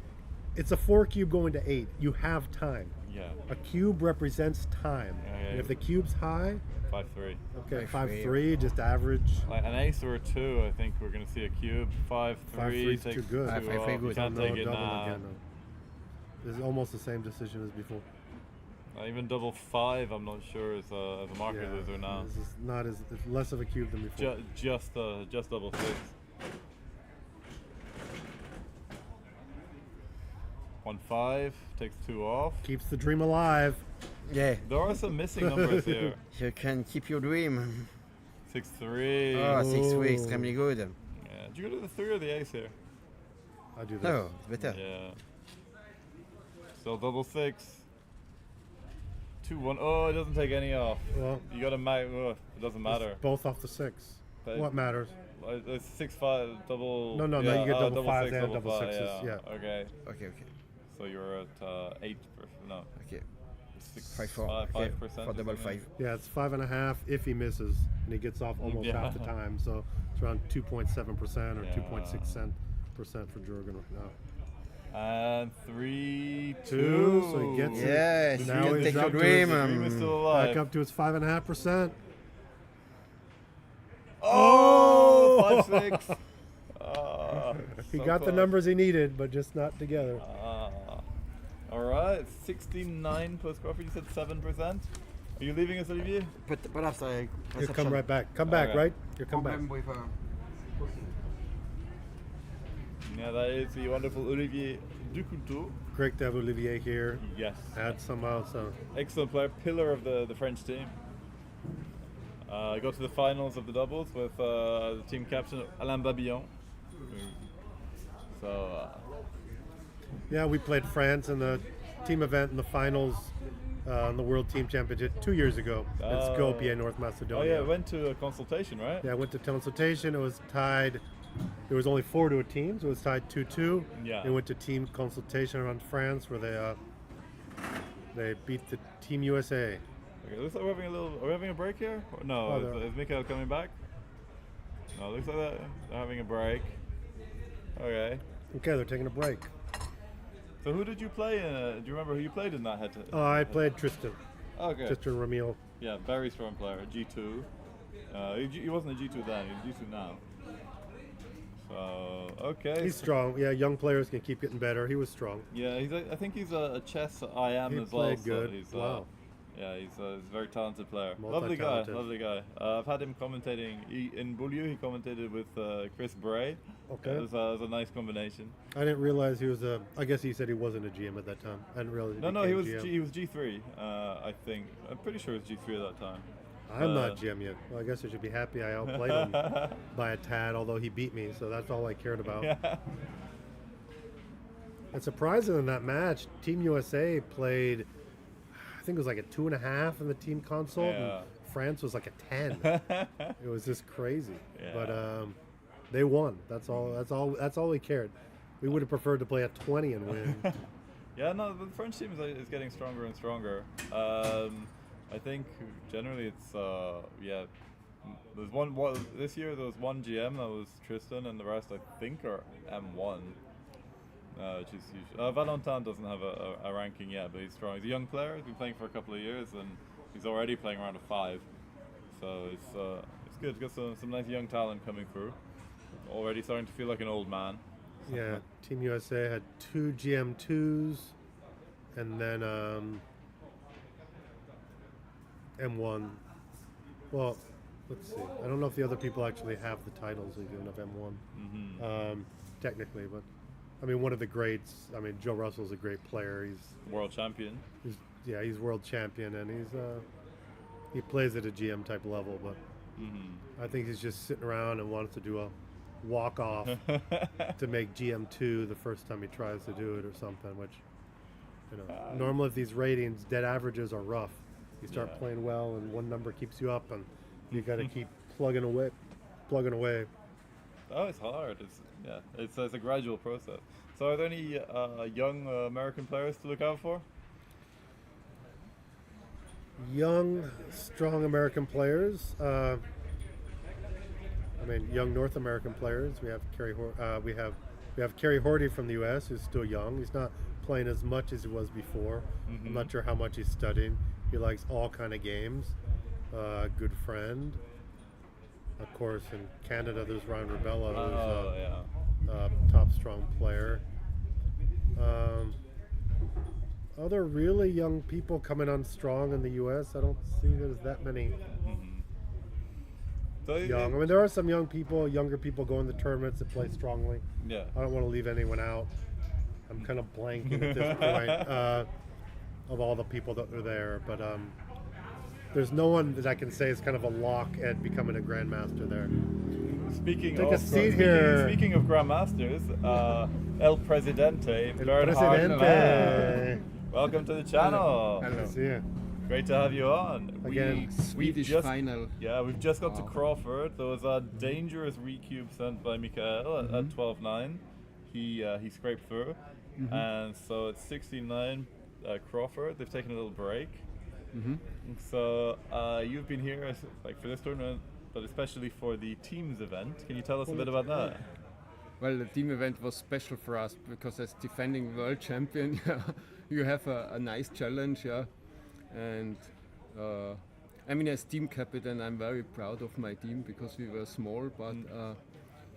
S13: It's a 4 cube going to 8. You have time.
S7: Yeah.
S13: A cube represents time.
S7: Yeah.
S13: And if the cube's high,
S7: 5-3.
S13: Okay, 5-3, just average.
S7: Like an ace or a 2, I think we're going to see a cube. 5-3
S13: 5-3's
S7: takes
S13: too good.
S7: 2 off. You can't take it now.
S13: Again, no. This is almost the same decision as before.
S7: Even double 5, I'm not sure is a marker loser now.
S13: This is not as it's less of a cube than before.
S7: Just double 6. 1-5 takes 2 off.
S13: Keeps the dream alive.
S19: Yeah.
S7: There are some missing numbers here.
S19: You can keep your dream.
S7: 6-3.
S19: Oh, 6-3, extremely good.
S7: Yeah. Do you go to the 3 or the ace here?
S13: I do this.
S19: No, it's better.
S7: Yeah. Still double 6. 2-1. Oh, it doesn't take any off.
S13: Well,
S7: you got to it doesn't matter.
S13: Both off the 6.
S7: But
S13: what matters?
S7: It's 6-5 double.
S13: No,
S7: yeah,
S13: you get double 5s
S7: 6,
S13: and double 6s.
S7: Yeah.
S13: Yeah.
S7: Okay.
S19: Okay.
S7: So you're at 8. No.
S19: Okay.
S7: 5-4. 5%
S19: for double 5.
S13: Yeah, it's 5.5 if he misses, and he gets off almost half the time. So it's around 2.7% or 2.6% for Jorgen now.
S7: And 3-2.
S13: So he gets it.
S19: Yes,
S13: Now
S19: you can
S13: he's
S19: take your
S13: up to
S19: dream.
S13: his-
S7: Dream is still alive.
S13: Back up to his 5.5%.
S7: Oh, 5-6.
S13: He
S7: So
S13: got the
S7: close.
S13: numbers he needed, but just not together.
S7: All right, 69 plus Crawford. You said 7%. Are you leaving us, Olivier?
S19: But after
S13: You come right back. Come back,
S7: Okay.
S13: right? You come back.
S19: With,
S7: Yeah, that is the wonderful Olivier Ducouteau.
S13: Great to have Olivier here.
S7: Yes.
S13: Add somehow, so.
S7: Excellent player, pillar of the French team. Got to the finals of the doubles with the team captain Alain Babillon. So.
S13: Yeah, we played France in the team event in the finals in the World Team Championship 2 years ago in Skopje, North
S7: Oh
S13: Macedonia.
S7: yeah, went to a consultation, right?
S13: Yeah, I went to consultation. It was tied. There was only 4 to a team, so it was tied 2-2.
S7: Yeah.
S13: They went to team consultation around France, where they beat the Team USA.
S7: Okay, looks like we're having are we having a break here? Or no,
S13: Oh,
S7: is Mikael coming back? No, looks like they're having a break. Okay.
S13: Okay, they're taking a break.
S7: So who did you play in? Do you remember who you played in that head?
S13: I played Tristan.
S7: Okay.
S13: Tristan Ramil.
S7: Yeah, very strong player. G2. He wasn't a G2 then. He's G2 now. So okay.
S13: He's strong. Yeah, young players can keep getting better. He was strong.
S7: Yeah, I think he's a chess IM
S13: He
S7: as well.
S13: played good.
S7: So he's,
S13: Wow.
S7: Yeah, he's a very talented player. Lovely guy.
S13: Multi-talented.
S7: Lovely guy. I've had him commentating in Beaulieu. He commentated with Chris Bray.
S13: Okay.
S7: It was a nice combination.
S13: I didn't realize he was a. I guess he said he wasn't a GM at that time. I didn't realize.
S7: He was
S13: GM.
S7: he was G3. I think I'm pretty sure it was G3 at that time.
S13: I'm not GM yet. Well, I guess I should be happy I outplayed him by a tad, although he beat me, so that's all I cared about.
S7: Yeah.
S13: And surprising in that match, Team USA played, I think it was like a 2.5 in the team console,
S7: Yeah.
S13: and France was like a 10. It was just crazy.
S7: Yeah.
S13: But they won. That's all we cared. We would have preferred to play a 20 and win.
S7: Yeah, no, the French team is getting stronger and stronger. I think generally it's There's one this year. There was one GM that was Tristan, and the rest I think are M1, which is huge. Valentin doesn't have a ranking yet, but he's strong. He's a young player. He's been playing for a couple of years, and he's already playing around a 5. So it's good. Got some nice young talent coming through. Already starting to feel like an old man.
S13: Yeah, Team USA had 2 GM2s, and then M1. Well, let's see. I don't know if the other people actually have the titles even of M1, technically, but I mean, one of the greats. I mean, Joe Russell's a great player. He's
S7: world champion.
S13: He's world champion, and he plays at a GM type level. But I think he's just sitting around and wants to do a walk off to make GM2 the first time he tries to do it or something. Which, normally if these ratings, dead averages are rough. You start playing well, and one number keeps you up, and you got to keep plugging away.
S7: Oh, it's hard. It's a gradual process. So, are there any young American players to look out for?
S13: Young, strong American players. Young North American players. We have we have Kerry Horty from the U.S. who's still young. He's not playing as much as he was before. I'm not sure how much he's studying. He likes all kind of games. Good friend. Of course, in Canada, there's Ryan Rubella, who's a top strong player. other really young people coming on strong in the U.S. I don't see there's that many
S7: So
S13: young. I mean, there are some younger people going to tournaments that play strongly.
S7: Yeah.
S13: I don't want to leave anyone out. I'm kind of blanking at this point of all the people that are there, but there's no one that I can say is kind of a lock at becoming a grandmaster there.
S7: Speaking
S13: Take
S7: of
S13: a seat here.
S7: Speaking of grandmasters, El Presidente, Bernhard
S13: Presidente.
S7: Mann. Welcome to the channel.
S13: Hello. See you.
S7: Great to have you on.
S13: Again,
S11: Swedish final.
S7: Yeah, we've just got to Crawford. There was a dangerous recube sent by Mikael at 12-9. He scraped through, and so it's 16-9 Crawford. They've taken a little break. So you've been here for this tournament, but especially for the teams event. Can you tell us a bit about that?
S11: Well, the team event was special for us because as defending world champion, you have a nice challenge, yeah. And I mean, as team captain, I'm very proud of my team because we were small, but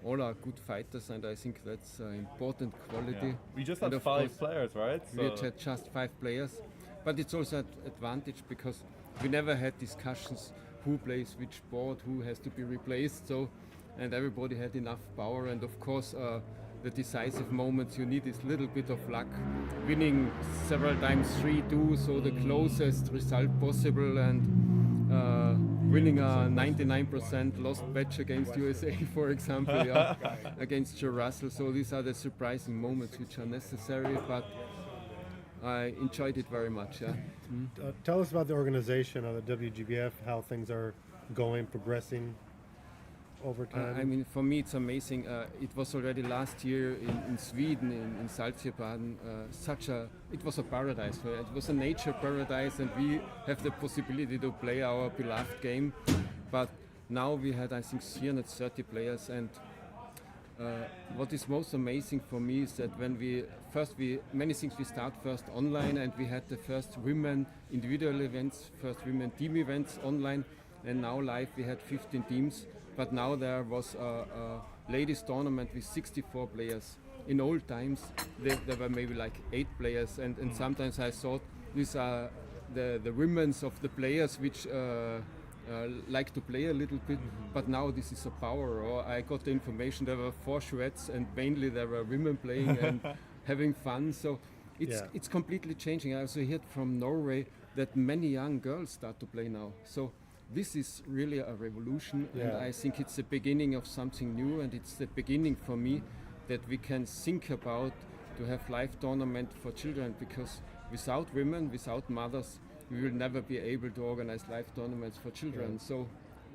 S11: all are good fighters, and I think that's important quality.
S7: Yeah. We just had
S11: And of
S7: 5
S11: course,
S7: players, right?
S11: We had just 5 players, but it's also an advantage because we never had discussions who plays which board, who has to be replaced. So, and everybody had enough power, and of course the decisive moments you need is a little bit of luck, winning several times 3-2, so the closest result possible, and winning a 99% lost match against USA, for example, yeah, against Joe Russell. So these are the surprising moments which are necessary, but I enjoyed it very much. Yeah.
S13: Tell us about the organization of the WGBF, how things are going, progressing over time.
S11: I mean, for me, it's amazing. It was already last year in Sweden, in Salzgibaden, it was a paradise. Right? It was a nature paradise, and we have the possibility to play our beloved game. But now we had, I think, 330 players, and what is most amazing for me is that when many things we start first online, and we had the first women individual events, first women team events online, and now live we had 15 teams. But now there was a ladies tournament with 64 players. In old times, there were maybe like 8 players, and sometimes I thought these are the women's of the players which like to play a little bit, but now this is a power. Or I got the information there were 4 Shweds, and mainly there were women playing and having fun. So it's completely changing. I also heard from Norway that many young girls start to play now. So this is really a revolution, and I think it's the beginning of something new, and it's the beginning for me that we can think about to have live tournament for children, because without women, without mothers, we will never be able to organize live tournaments for children. So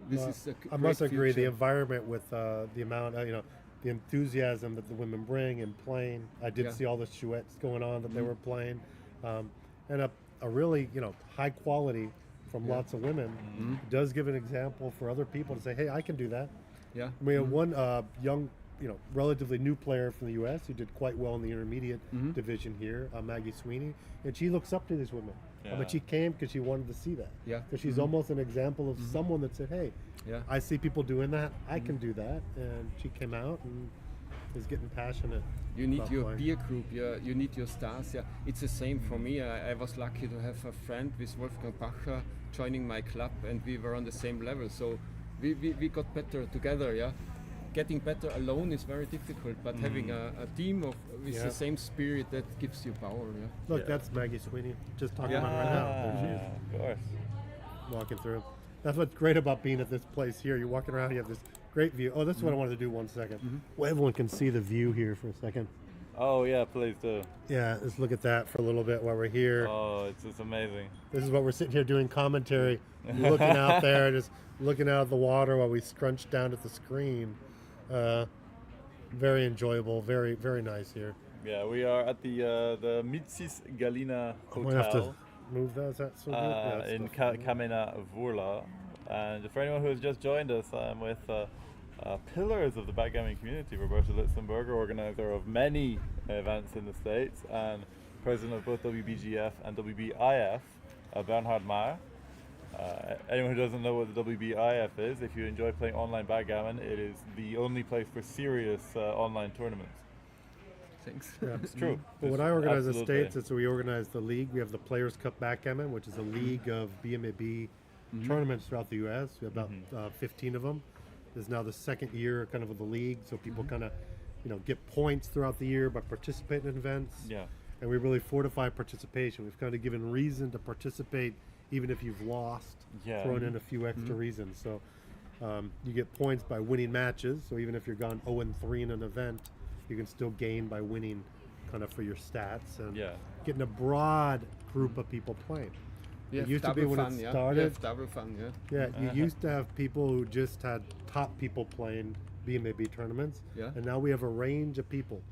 S11: this is a
S13: I must
S11: great
S13: agree,
S11: future.
S13: the environment with the amount of, the enthusiasm that the women bring in playing. I did see all the Chouettes going on that they were playing, and a really, high quality from lots of women does give an example for other people to say, hey, I can do that.
S11: Yeah.
S13: We had one young, relatively new player from the U.S. who did quite well in the intermediate division here, Maggie Sweeney, and she looks up to these women. But she came because she wanted to see that.
S11: Yeah.
S13: So she's almost an example of someone that said, hey, I see people doing that, I can do that. And she came out and is getting passionate.
S11: You need
S13: about
S11: your
S13: playing.
S11: peer group, you need your stars. Yeah, it's the same for me. I was lucky to have a friend with Wolfgang Bacher joining my club, and we were on the same level. So we got better together. Yeah, getting better alone is very difficult, but having a team with the same spirit, that gives you power. Yeah.
S13: Look, that's Maggie Sweeney, just talking about her right now. There she is.
S7: Of course.
S13: Walking through. That's what's great about being at this place here. You're walking around, you have this great view. Oh, this is what I wanted to do 1 second. Well, everyone can see the view here for a second.
S7: Oh yeah, please do.
S13: Yeah, let's look at that for a little bit while we're here.
S7: Oh, it's amazing.
S13: This is what we're sitting here doing commentary, looking out there, just looking out at the water while we scrunch down at the screen. Very enjoyable, very, very nice here.
S7: Yeah, we are at the Mitsis Hotel.
S13: I'm gonna have to move that. Is that so good? Yeah, it's
S7: in
S13: definitely-
S7: Kamena Vourla. And for anyone who has just joined us, I'm with pillars of the backgammon community, Roberto Litzenberger, organizer of many events in the States, and president of both WBGF and WBIF, Bernhard Mann. Anyone who doesn't know what the WBIF is, if you enjoy playing online backgammon, it is the only place for serious online tournaments.
S11: thanks.
S13: Yeah,
S7: It's true.
S13: But when
S7: It's
S13: I organize the
S7: absolutely.
S13: States, it's we organize the league. We have the Players Cup Backgammon, which is a league of BMAB tournaments throughout the U.S. We have about 15 of them. This is now the second year kind of the league, so people kind of, get points throughout the year by participating in events.
S7: Yeah.
S13: And we really fortify participation. We've kind of given reason to participate, even if you've lost.
S7: Yeah.
S13: Thrown in a few extra reasons. So you get points by winning matches. So even if you're gone 0-3 in an event, you can still gain by winning, kind of for your stats and getting a broad group of people playing.
S11: You
S13: It
S11: have
S13: used to be
S11: double
S13: when
S11: fun,
S13: it
S11: yeah?
S13: started.
S11: You have double fun, yeah.
S13: Yeah, you used to have people who just had top people playing BMAB tournaments.
S11: Yeah.
S13: And now we have a range of people.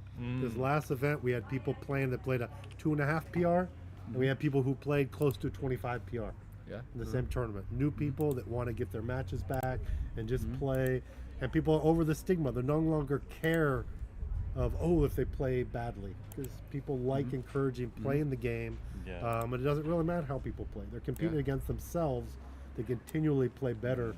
S13: This last event, we had people playing that played a 2.5 PR, and we had people who played close to 25 PR.
S11: Yeah.
S13: In the same tournament. New people that want to get their matches back and just play. And people are over the stigma. They no longer care of, if they play badly. Because people like encouraging playing the game.
S7: Yeah.
S13: And it doesn't really matter how people play. They're competing against themselves. They continually play better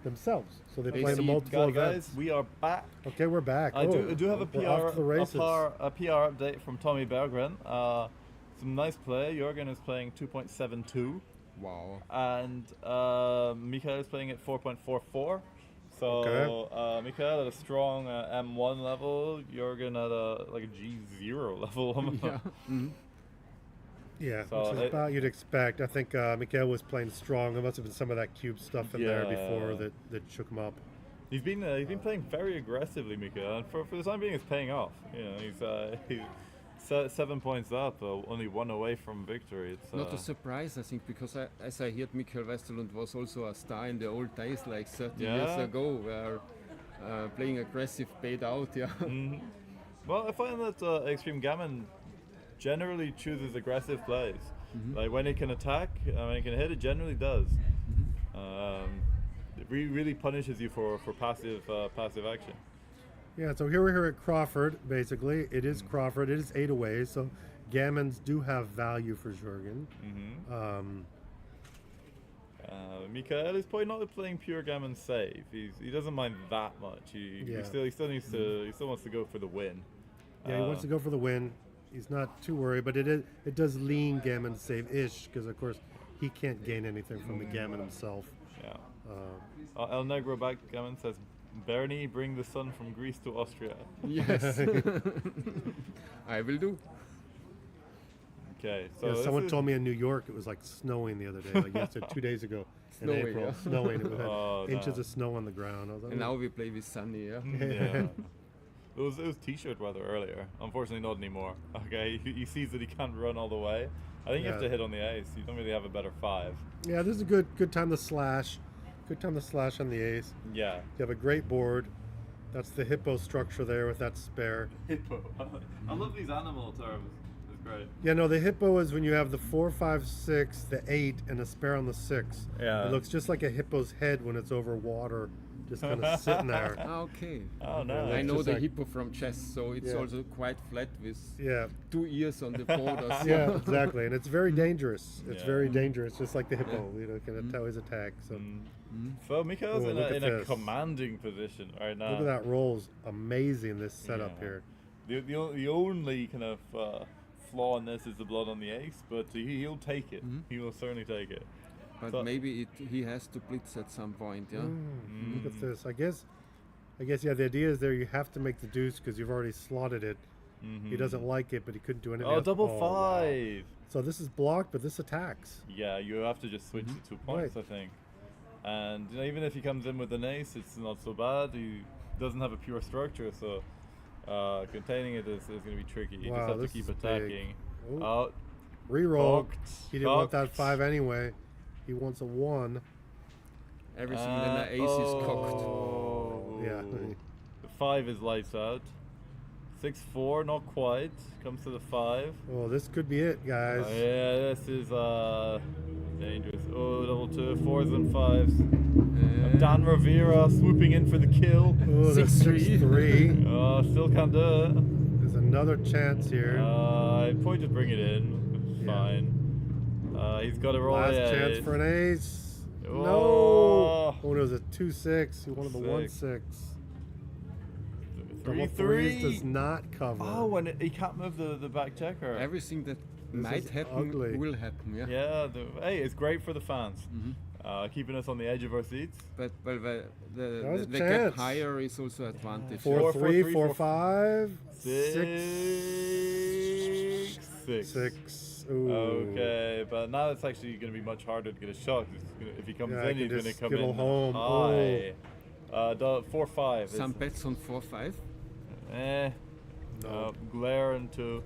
S13: themselves. So they play the multiple events.
S7: Guys, we are back.
S13: Okay, we're back.
S7: I do have a
S13: we're off to the races.
S7: a PR update from Tommy Berggren. Some nice play. Jürgen is playing 2.72.
S11: Wow.
S7: And Mikael is playing at 4.44. So Mikael at a strong M1 level, Jürgen at a G0 level.
S13: Yeah,
S7: So
S13: which is
S7: it-
S13: about you'd expect. I think Mikael was playing strong. There must have been some of that cube stuff in there before that shook him up.
S7: He's been playing very aggressively, Mikael, and for the time being, it's paying off. He's 7 points up, only one away from victory. It's
S11: Not a surprise, I think, because as I heard, Mikael Westerlund was also a star in the old days, like 30 years ago, where playing aggressive paid out. Yeah.
S7: Well, I find that Extreme Gammon generally chooses aggressive plays. Like when it can attack, when it can hit, it generally does. It really punishes you for passive action.
S13: Yeah, so here we're here at Crawford, basically. It is Crawford. It is 8 away, so gammons do have value for Jürgen.
S7: Mikael is probably not playing pure gammon safe. He doesn't mind that much. He still wants to go for the win.
S13: Yeah, he wants to go for the win. He's not too worried, but it does lean gammon save-ish, because of course he can't gain anything from the gammon himself.
S7: Yeah. El Negro Backgammon says, Bernie, bring the sun from Greece to Austria.
S11: Yes. I will do.
S7: Okay, so
S13: Yeah, someone told me in New York it was like snowing the other day, like yesterday, 2 days ago in
S11: Snowing,
S13: April.
S11: yeah.
S13: Snowing. It had inches of snow on the ground. I was like,
S11: And now we play with Sunny, yeah.
S7: Yeah. It was t-shirt weather earlier. Unfortunately, not anymore. Okay, he sees that he can't run all the way. I think you have to hit on the ace. You don't really have a better 5.
S13: Yeah, this is a good time to slash. Good time to slash on the ace.
S7: Yeah.
S13: You have a great board. That's the hippo structure there with that spare.
S7: Hippo. I love these animal terms. It's great.
S13: Yeah, no, the hippo is when you have the 4, 5, 6, the 8, and a spare on the 6.
S7: Yeah.
S13: It looks just like a hippo's head when it's over water, just kind of sitting there.
S11: Okay.
S7: Oh, no.
S11: I know
S13: just
S11: the
S13: like-
S11: hippo from chess, so it's also quite flat with 2 ears on the borders.
S13: Yeah, exactly, and it's very dangerous. It's
S7: Yeah.
S13: very dangerous, just like the hippo. You know, can always attack. So,
S7: So Mikael's
S13: Oh,
S7: in
S13: look
S7: a
S13: at this.
S7: commanding position right now.
S13: look at that rolls, amazing. This setup
S7: Yeah.
S13: here.
S7: The only kind of flaw in this is the blood on the ace, but he'll take it. He will certainly take it.
S11: But
S7: So-
S11: maybe he has to blitz at some point, yeah?
S13: Look at this. I guess, yeah. The idea is there you have to make the deuce because you've already slotted it. He doesn't like it, but he couldn't do anything.
S7: Oh,
S13: else.
S7: double
S13: wow.
S7: 5.
S13: So this is blocked, but this attacks.
S7: Yeah, you have to just switch the 2 points, I think. And even if he comes in with an ace, it's not so bad. He doesn't have a pure structure, so containing it is going to be tricky. You just
S13: Wow,
S7: have to
S13: this
S7: keep
S13: is big.
S7: attacking.
S13: Oh.
S7: Oh,
S13: Reroll.
S7: cocked,
S13: He didn't want that
S7: cocked.
S13: 5 anyway. He wants a 1.
S11: Everything in the ace is cocked.
S7: Oh.
S13: Yeah.
S7: The 5 is lights out. 6-4, not quite. Comes to the 5.
S13: Oh, this could be it, guys.
S7: Oh, yeah, this is dangerous. Oh, double 2, 4s and 5s. Dan Rivera swooping in for the kill.
S13: Oh, that's 6-3.
S7: Oh, still can't do it.
S13: There's another chance here.
S7: I'd probably just bring it in. It's fine. He's got to roll
S13: Last
S7: the
S13: chance
S7: ace.
S13: for an ace.
S7: Oh.
S13: No. Oh, it was a 2-6. He wanted the
S7: 6.
S13: 1-6. Double threes does not cover.
S7: Oh, and he can't move the back checker.
S11: Everything that
S13: This
S11: might
S13: is
S11: happen
S13: ugly.
S11: will happen. Yeah.
S7: Yeah, hey, it's great for the fans. Keeping us on the edge of our seats.
S11: But well,
S13: That was a
S11: the
S13: chance.
S11: gap higher is also advantage.
S13: 4-3, 4-5,
S7: 6.
S13: 6. Ooh.
S7: Okay, but now it's actually going to be much harder to get a shot. If he comes
S13: Yeah, I
S7: in,
S13: can
S7: he's going to
S13: just
S7: come
S13: skittle
S7: in
S13: home.
S7: high. 4-5.
S11: Some bets on 4-5.
S7: No. Glare into.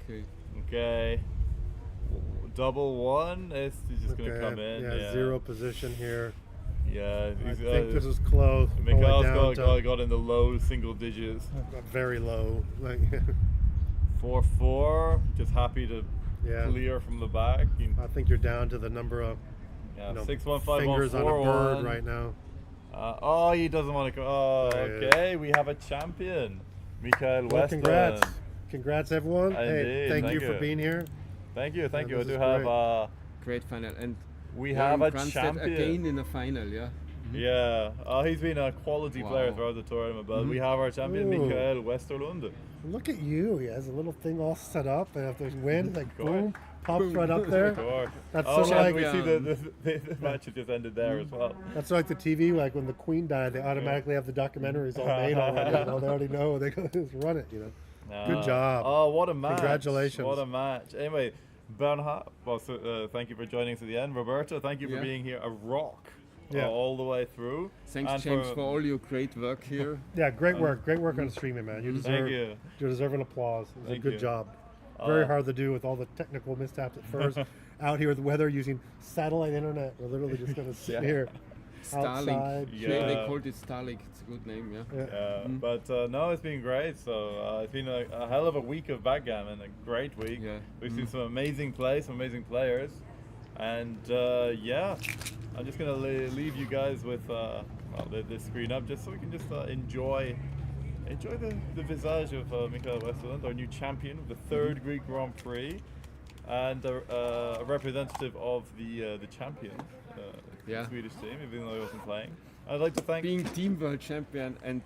S11: Okay.
S7: Okay. Double 1. He's just going to come in.
S13: Yeah, zero position here.
S7: Yeah,
S13: I think this is close.
S7: Mikhail's got in the low single digits.
S13: Very low. Like
S7: 4-4. Just happy to clear from the back.
S13: I think you're down to the number of
S7: 6-1-5-1-4-1
S13: fingers on a bird right now.
S7: Oh, he doesn't want to go. Oh, okay. We have a champion, Mikhail
S13: Well,
S7: Westland.
S13: congrats, everyone. Hey, thank you for being here.
S7: Thank you. I
S13: This
S7: do
S13: is
S7: have
S11: great final, and
S7: we have a
S11: Brandstedt
S7: champion
S11: again in the final. Yeah.
S7: Yeah. He's been a quality player throughout the tournament, but we have our champion,
S13: Ooh.
S7: Mikhail Westerlund.
S13: Look at you. He has a little thing all set up, and after he wins, like boom, pops right up there.
S7: Of course.
S13: That's
S7: Oh,
S13: sort of like
S7: we see the match has just ended there as well.
S13: That's like the TV, like when the Queen died, they automatically have the documentaries all made already. You know, they already know. They go just run it. You know. Good job.
S7: Oh, what a match!
S13: Congratulations.
S7: What a match. Anyway, Bernhard, thank you for joining us at the end. Roberto, thank you for being here. A rock. All the way through.
S11: Thanks,
S7: and
S11: James, for all your great work here.
S13: Yeah, great work. Great work on streaming, man. You deserve.
S7: Thank you.
S13: You deserve an applause. It was
S7: Thank
S13: a good
S7: you.
S13: job. Very hard to do with all the technical mishaps at first. Out here with the weather using satellite internet. We're literally just going to sit here outside.
S11: Starlink. They called it Starlink. It's a good name, yeah.
S7: But no, it's been great. So it's been a hell of a week of backgammon. A great week.
S11: Yeah.
S7: We've seen some amazing plays, some amazing players, and I'm just gonna leave you guys with the screen up, just so we can just enjoy the visage of Mikhail Westerlund, our new champion of the third Greek Grand Prix, and a representative of the champion Swedish team, even though he wasn't playing. I'd like to thank
S11: being team world champion and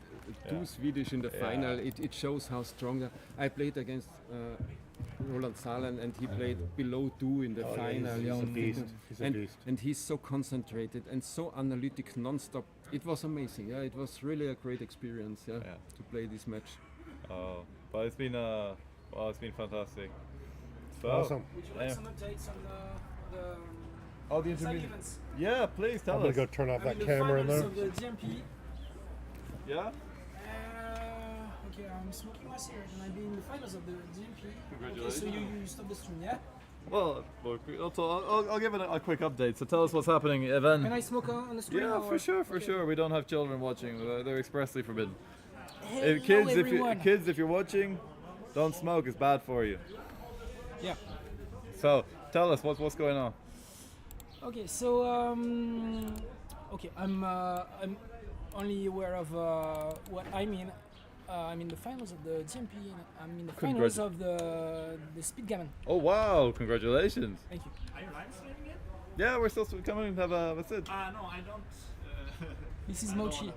S11: two Swedish in the final. It shows how strong. I played against Roland Salen, and he played below 2 in the final.
S13: He's a beast. He's a beast.
S11: And he's so concentrated and so analytic non-stop. It was amazing. Yeah, it was really a great experience. Yeah, to play this match.
S7: But it's been it's been fantastic. So,
S13: awesome.
S20: Would you like some updates on
S7: the
S20: side
S7: intermediate?
S20: events?
S7: Yeah, please tell
S13: I'm
S7: us.
S13: going to go turn off that
S20: the
S13: camera in
S20: finals
S13: there.
S20: of the GMP.
S7: Yeah?
S20: Okay, I'm smoking my cigarette and I've been in the finals of the GMP.
S7: Congratulations.
S20: Okay, so you stop the stream, yeah?
S7: Well, I'll give it a quick update. So tell us what's happening, Evan.
S20: Can I smoke on the stream?
S7: Yeah,
S20: or?
S7: for sure. We don't have children watching. They're expressly forbidden.
S20: Hello,
S7: Kids, if you're watching, don't smoke. It's bad for you.
S20: Yeah.
S7: So tell us what's going on.
S20: Okay, so okay, I'm only aware of what I mean. I'm in the finals of the GMP. And I'm in the finals of the speed gammon.
S7: Oh wow! Congratulations.
S20: Thank you.
S21: Are you live streaming it?
S7: Yeah, we're still coming and have a sit.
S21: No, I don't.
S20: This is Mochi.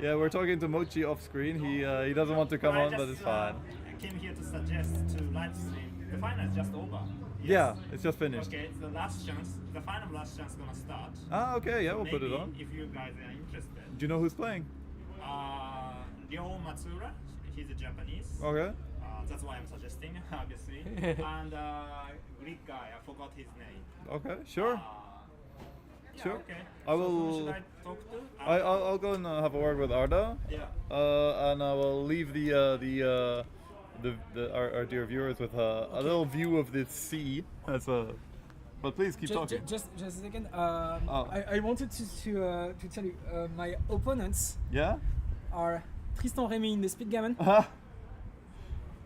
S7: Yeah, we're talking to Mochi off screen. He doesn't want to come on, but it's fine.
S21: I came here to suggest to live stream. The final is just over. Yes.
S7: Yeah, it's just finished.
S21: Okay, it's the last chance. The final last chance gonna start.
S7: Ah, okay, yeah,
S21: So
S7: we'll put it
S21: maybe
S7: on.
S21: If you guys are interested.
S7: Do you know who's playing?
S21: Ryo Matsura, he's a Japanese.
S7: Okay.
S21: That's why I'm suggesting, obviously. And Greek guy, I forgot his name.
S7: Okay, sure. Sure.
S21: Okay.
S7: I will.
S21: So who should I talk to?
S7: I'll go and have a word with Arda.
S21: Yeah.
S7: And I will leave our dear viewers with a little view of the sea as a. But please keep talking.
S20: Just a second. I wanted to tell you my opponents.
S7: Yeah.
S20: Are Tristan Rémy in the speed gammon.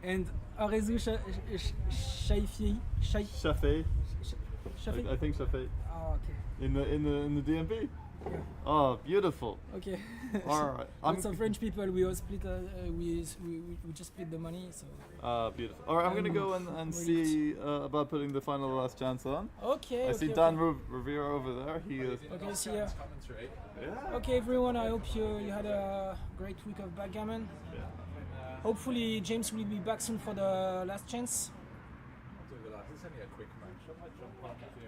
S20: And Arezu Shafei.
S7: I think Shafei.
S20: Oh, okay.
S7: In the DMP.
S20: Yeah.
S7: Oh, beautiful.
S20: Okay.
S7: All right.
S20: Lots of French people. We all split. We just split the money. So.
S7: Beautiful. All right, I'm gonna go and see about putting the final last chance on.
S20: Okay.
S7: I see Dan Rivera over there. He is.
S20: Okay, see ya.
S7: Yeah.
S20: Okay, everyone. I hope you had a great week of backgammon.
S7: Yeah.
S20: hopefully James will be back soon for the last chance.
S7: I'll do that. It's only a quick match. I might jump on with you.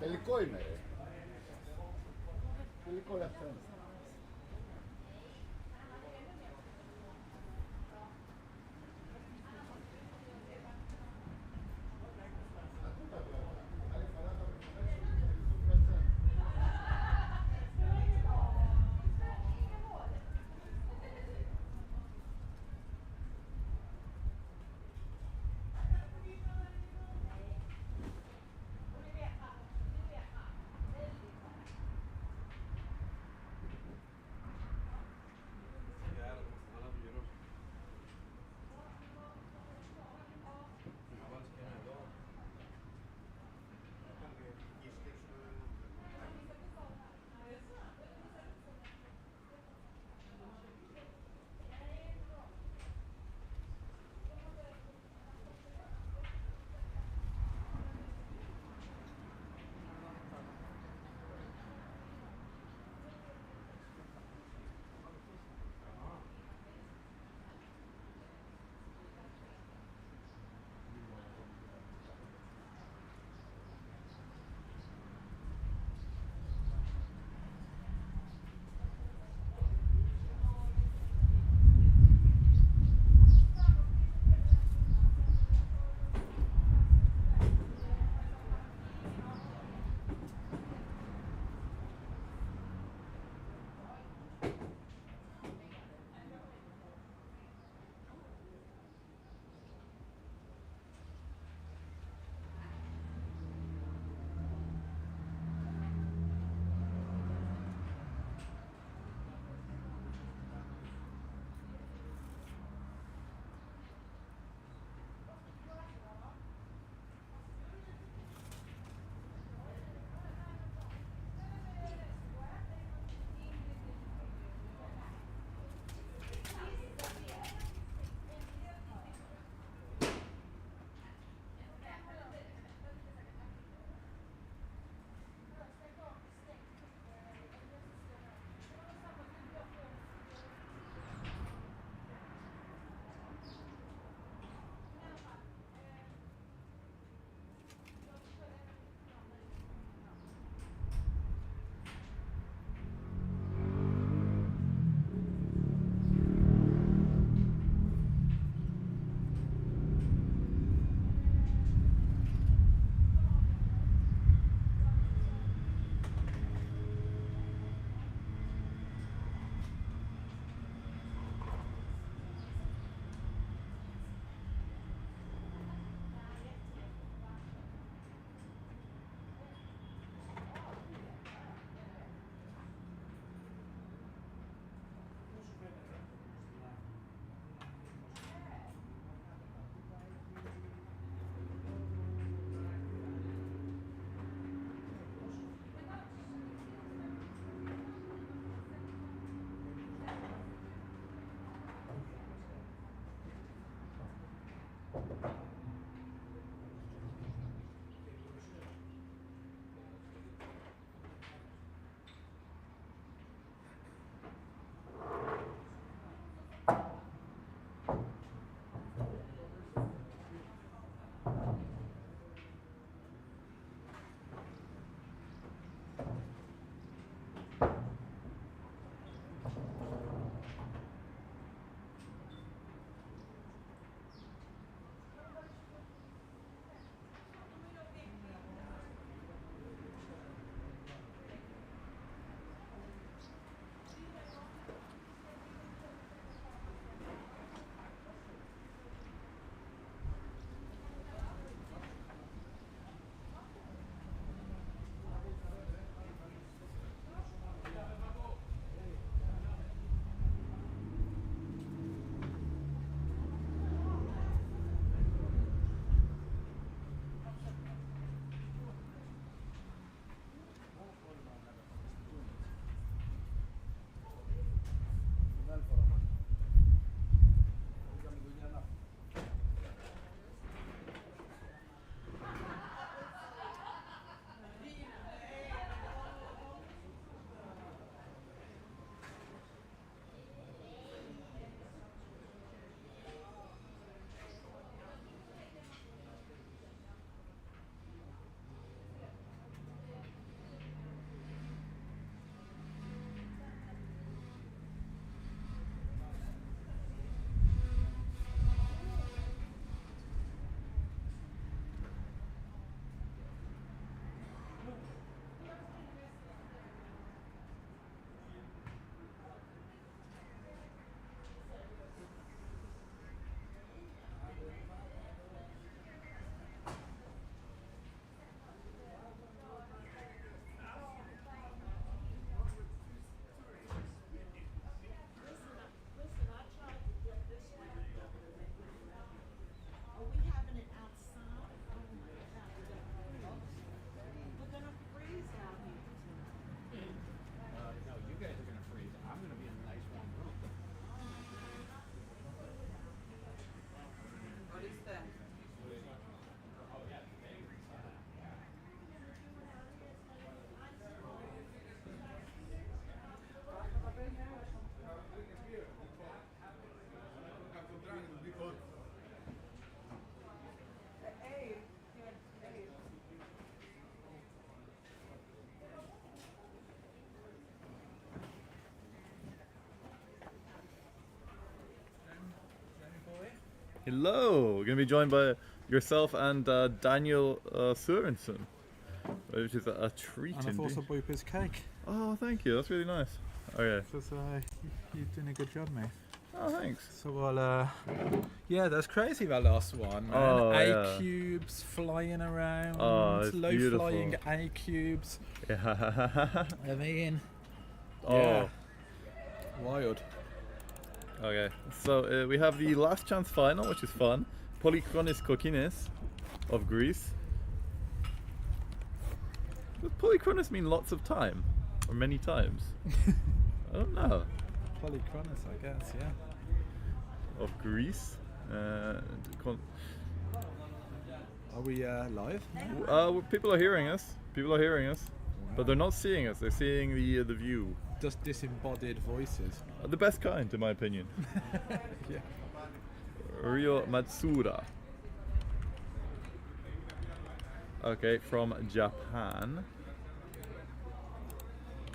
S4: Τελικό είναι. Τελικό είναι αυτό.
S7: Hello. We're going to be joined by yourself and Daniel Sørensen, which is a treat.
S14: And I've also bought his cake.
S7: Oh, thank you. That's really nice. Okay.
S14: Because you're doing a good job, mate.
S7: Oh, thanks.
S14: So, well, yeah, that's crazy, that last one, man.
S7: Oh,
S14: A cubes flying around.
S7: Oh, it's
S14: low flying A cubes.
S7: Yeah.
S14: I mean,
S7: Oh.
S14: yeah. Wild.
S7: Okay, so we have the last chance final, which is fun. Polychronis Kokines of Greece. Does Polychronis mean lots of time? Or many times? I don't know.
S14: Polychronis, I guess, yeah.
S7: Of Greece.
S14: Are we live?
S7: People are hearing us. People are hearing us. But they're not seeing us. They're seeing the view.
S14: Just disembodied voices.
S7: The best kind, in my opinion.
S14: Yeah.
S7: Rio Matsura. Okay, from Japan.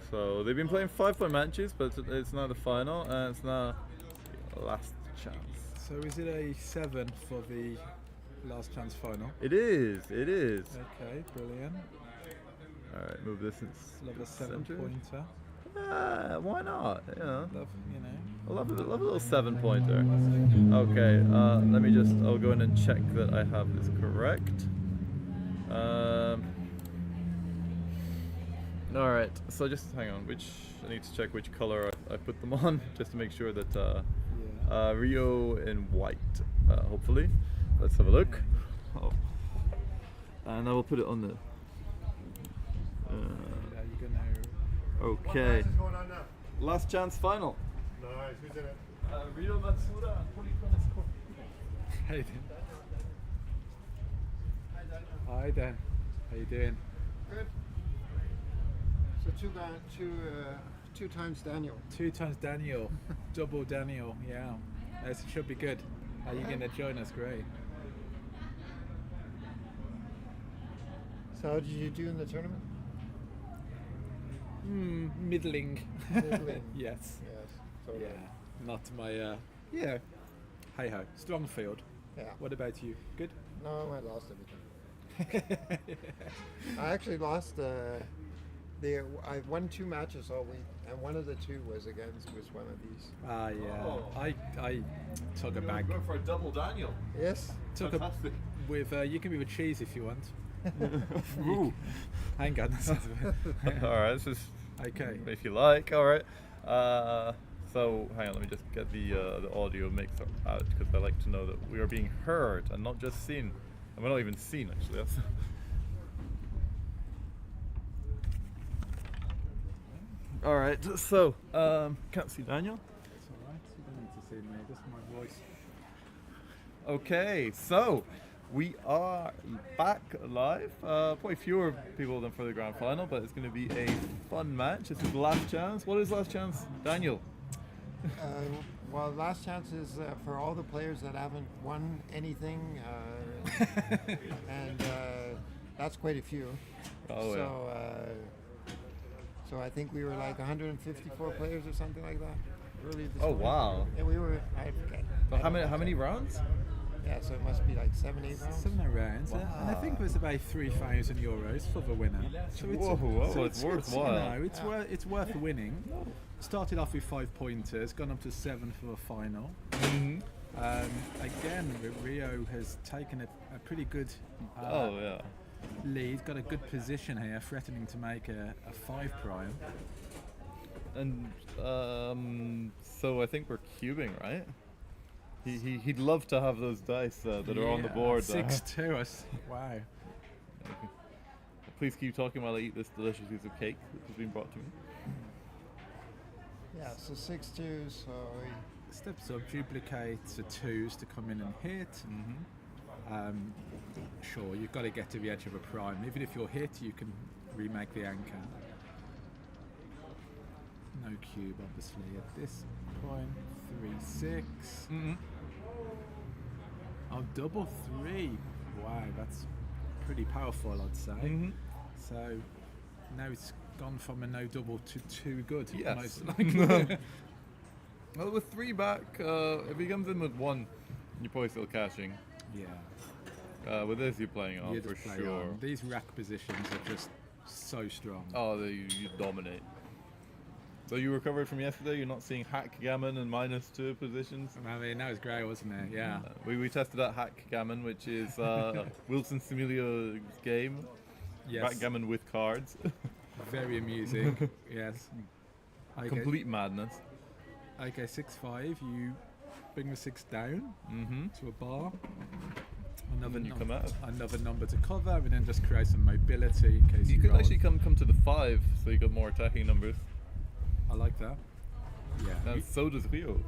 S7: So they've been playing 5-point matches, but it's now the final, and it's now last chance.
S14: So is it a 7 for the last chance final?
S7: It is. It is.
S14: Okay, brilliant.
S7: All right, move this in.
S14: Love a 7-pointer.
S7: Yeah, why not? You know.
S14: I
S7: love a little 7-pointer. Okay, let me just. I'll go in and check that I have this correct. All right. So just hang on. I need to check which color I put them on, just to make sure that Rio in white. Hopefully, let's have a look. Oh. And I will put it on the. Okay.
S13: What going on now?
S7: Last chance final.
S13: Nice. Who's in it?
S7: Rio Matsura and Polychronis Kokines.
S14: Hey, Dan. Hi, Dan. How you doing?
S15: Good. So two times Daniel.
S14: 2 times Daniel. Double Daniel, yeah. It should be good. Are you going to join us? Great.
S15: So how did you do in the tournament?
S14: Middling.
S15: Middling.
S14: Yes.
S15: Yes. Totally.
S14: Yeah. Not my. Yeah. Hey ho. Strong field.
S15: Yeah.
S14: What about you? Good.
S15: No, I lost everything. I actually lost. I won 2 matches all week, and one of the 2 was one of these.
S14: Ah, yeah.
S7: Oh.
S14: I took a bag.
S7: Going for a double Daniel.
S15: Yes.
S14: Took
S7: Fantastic.
S14: with you can be with cheese if you want.
S7: Ooh.
S14: Hang on.
S7: All right, this is
S14: okay.
S7: If you like, all right. So hang on, let me just get the audio mix out, because I like to know that we are being heard and not just seen. And we're not even seen, actually. That's all right. So can't see Daniel.
S14: It's all right. You don't need to see me. Just my voice.
S7: Okay, so we are back live. Probably fewer people than for the grand final, but it's going to be a fun match. This is last chance. What is last chance, Daniel?
S15: Well, last chance is for all the players that haven't won anything, and that's quite a few.
S7: Oh,
S15: so, so I think we were like 154 players or something like that. Early this morning.
S7: Wow.
S15: Yeah, we were. I forget.
S7: So how many rounds?
S15: Yeah, so it must be like 7, 8 rounds.
S14: 7 rounds,
S7: Wow.
S14: and I think it was about €3,000 for the winner. So
S7: it's worthwhile.
S14: It's worth winning. Started off with 5 pointers, gone up to 7 for the final. Again, Rio has taken a pretty good lead, got a good position here, threatening to make a 5 prime.
S7: And so I think we're cubing, right? He'd love to have those dice that are on the board.
S14: 6-2. Wow.
S7: Okay. Please keep talking while I eat this delicious piece of cake that has been brought to me.
S15: Yeah, so 6-2, so
S14: steps up, duplicates the 2s to come in and hit. Sure, you've got to get to the edge of a prime. Even if you're hit, you can remake the anchor. No cube, obviously, at this point. 3-6. Oh, double 3. Wow, that's pretty powerful, I'd say. So now it's gone from a no double to 2 good.
S7: Yes.
S14: Most likely.
S7: Well, with 3 back, if he comes in with 1, You're probably still cashing.
S14: Yeah.
S7: With this, you're playing on
S14: You
S7: for
S14: just play
S7: sure.
S14: on. These rack positions are just so strong.
S7: Oh, you dominate. So you recovered from yesterday? You're not seeing hack gammon and -2 positions?
S14: I mean, that was great, wasn't it? Yeah.
S7: We tested out hack gammon, which is Wilson Similio's game.
S14: Yes.
S7: Backgammon with cards.
S14: Very amusing. Yes. Okay.
S7: Complete madness.
S14: Okay, 6-5. You bring the 6 down to a bar. Another
S7: you come out.
S14: Another number to cover, and then just create some mobility in case
S7: You could
S14: roll.
S7: actually come to the 5, so you got more attacking numbers.
S14: I like that. Yeah.
S7: And so does Rio.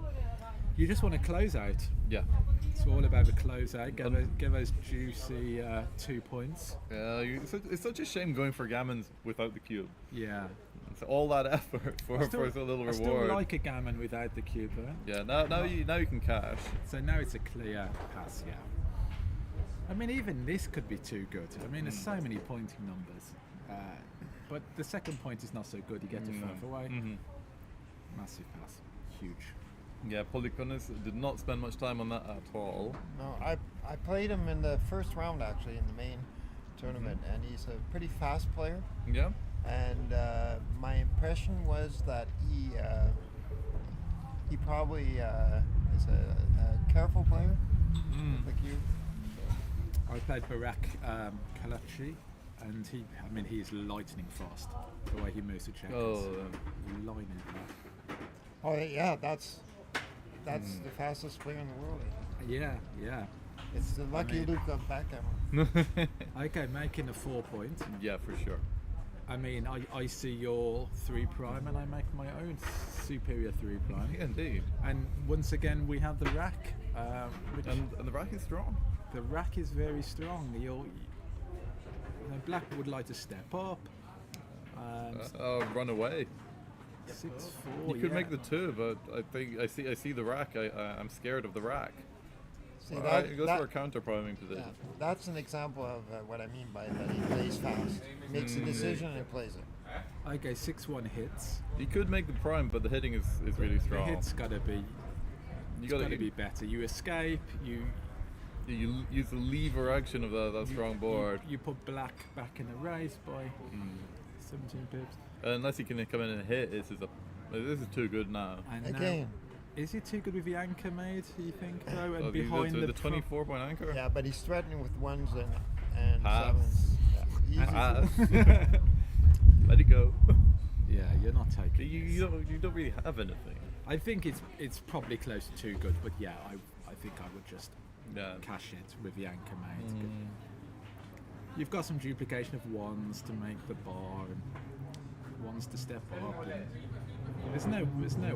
S14: You just want to close out.
S7: Yeah.
S14: It's all about the close out. Get those juicy 2 points.
S7: Yeah, it's such a shame going for gammons without the cube.
S14: Yeah.
S7: It's all that effort for a little reward.
S14: I still like a gammon without the cube, though.
S7: Yeah, now you can cash.
S14: So now it's a clear pass, yeah. I mean, even this could be too good. I mean, there's so many pointing numbers. But the second point is not so good. You get to further away. Massive pass. Huge.
S7: Yeah, Polyconis did not spend much time on that at all.
S15: No, I played him in the first round actually in the main tournament, and he's a pretty fast player.
S7: Yeah.
S15: And my impression was that he probably is a careful player. Like you.
S14: I played Barak Kalachi, and he's lightning fast. The way he moves the checkers. Lightning fast.
S15: Oh yeah, that's the fastest player in the world.
S14: Yeah.
S15: It's the lucky Luke of backgammon.
S14: Okay, making a 4 point.
S7: Yeah, for sure.
S14: I mean, I see your 3 prime and I make my own superior 3 prime.
S7: Yeah, indeed.
S14: And once again, we have the rack.
S7: And the rack is strong.
S14: The rack is very strong. Black would like to step up.
S7: Run away.
S14: 6-4.
S7: You could make the 2, but I think I see the rack. I'm scared of the rack.
S15: See,
S7: It goes for a counter priming position.
S15: Yeah, that's an example of what I mean by that. He plays fast, makes a decision, and plays it.
S14: Okay, 6-1 hits.
S7: You could make the prime, but the hitting is really strong.
S14: The hit's gotta be. It's gotta be better. You escape. You
S7: use the lever action of that strong board.
S14: You put black back in the race by 17 pips.
S7: Unless he can come in and hit, this is too good now.
S14: And
S15: again.
S14: Now, is he too good with the anchor made, do you think, though? And behind
S7: the 24-point anchor?
S15: Yeah, but he's threatening with 1s and
S7: Pass.
S15: 7s. Yeah,
S7: Pass. Let it go.
S14: Yeah, you're not taking
S7: you don't really have anything.
S14: I think it's probably close to too good, but yeah, I think I would just cash it with the anchor made. You've got some duplication of 1s to make the bar and 1s to step up. There's no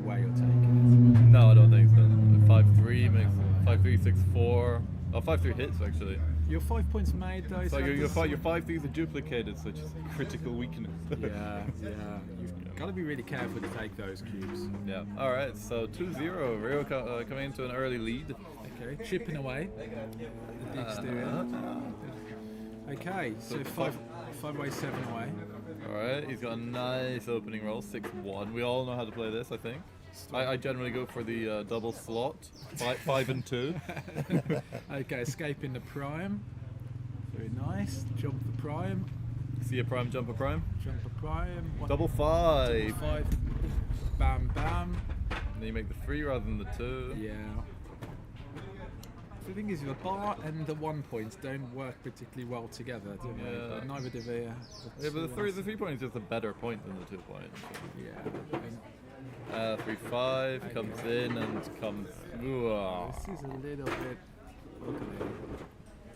S14: way you're taking it.
S7: No, I don't think so. 5-3 makes 5-3, 6-4. Oh, 5-3 hits actually.
S14: Your 5 points made though.
S7: So your 5-3s are duplicated, such as critical weakness.
S14: yeah. You've got to be really careful to take those cubes.
S7: Yeah. All right. So 2-0. Rio coming into an early lead.
S14: Okay. Chipping away. The exterior. Okay. So 5-way, 7-way.
S7: All right. He's got a nice opening roll. 6-1. We all know how to play this, I think. I generally go for the double slot, 5 and 2.
S14: Okay, escaping the prime. Very nice. Jump the prime.
S7: See a prime, jump a prime.
S14: Jump a prime.
S7: Double 5.
S14: Double 5. Bam, bam.
S7: And then you make the 3 rather than the 2.
S14: Yeah. The thing is, the bar and the 1 points don't work particularly well together, do they?
S7: Yeah.
S14: But neither do the.
S7: Yeah, but the 3 point is just a better point than the 2 point. So.
S14: Yeah.
S7: 3-5 comes in and comes.
S14: This is a little bit.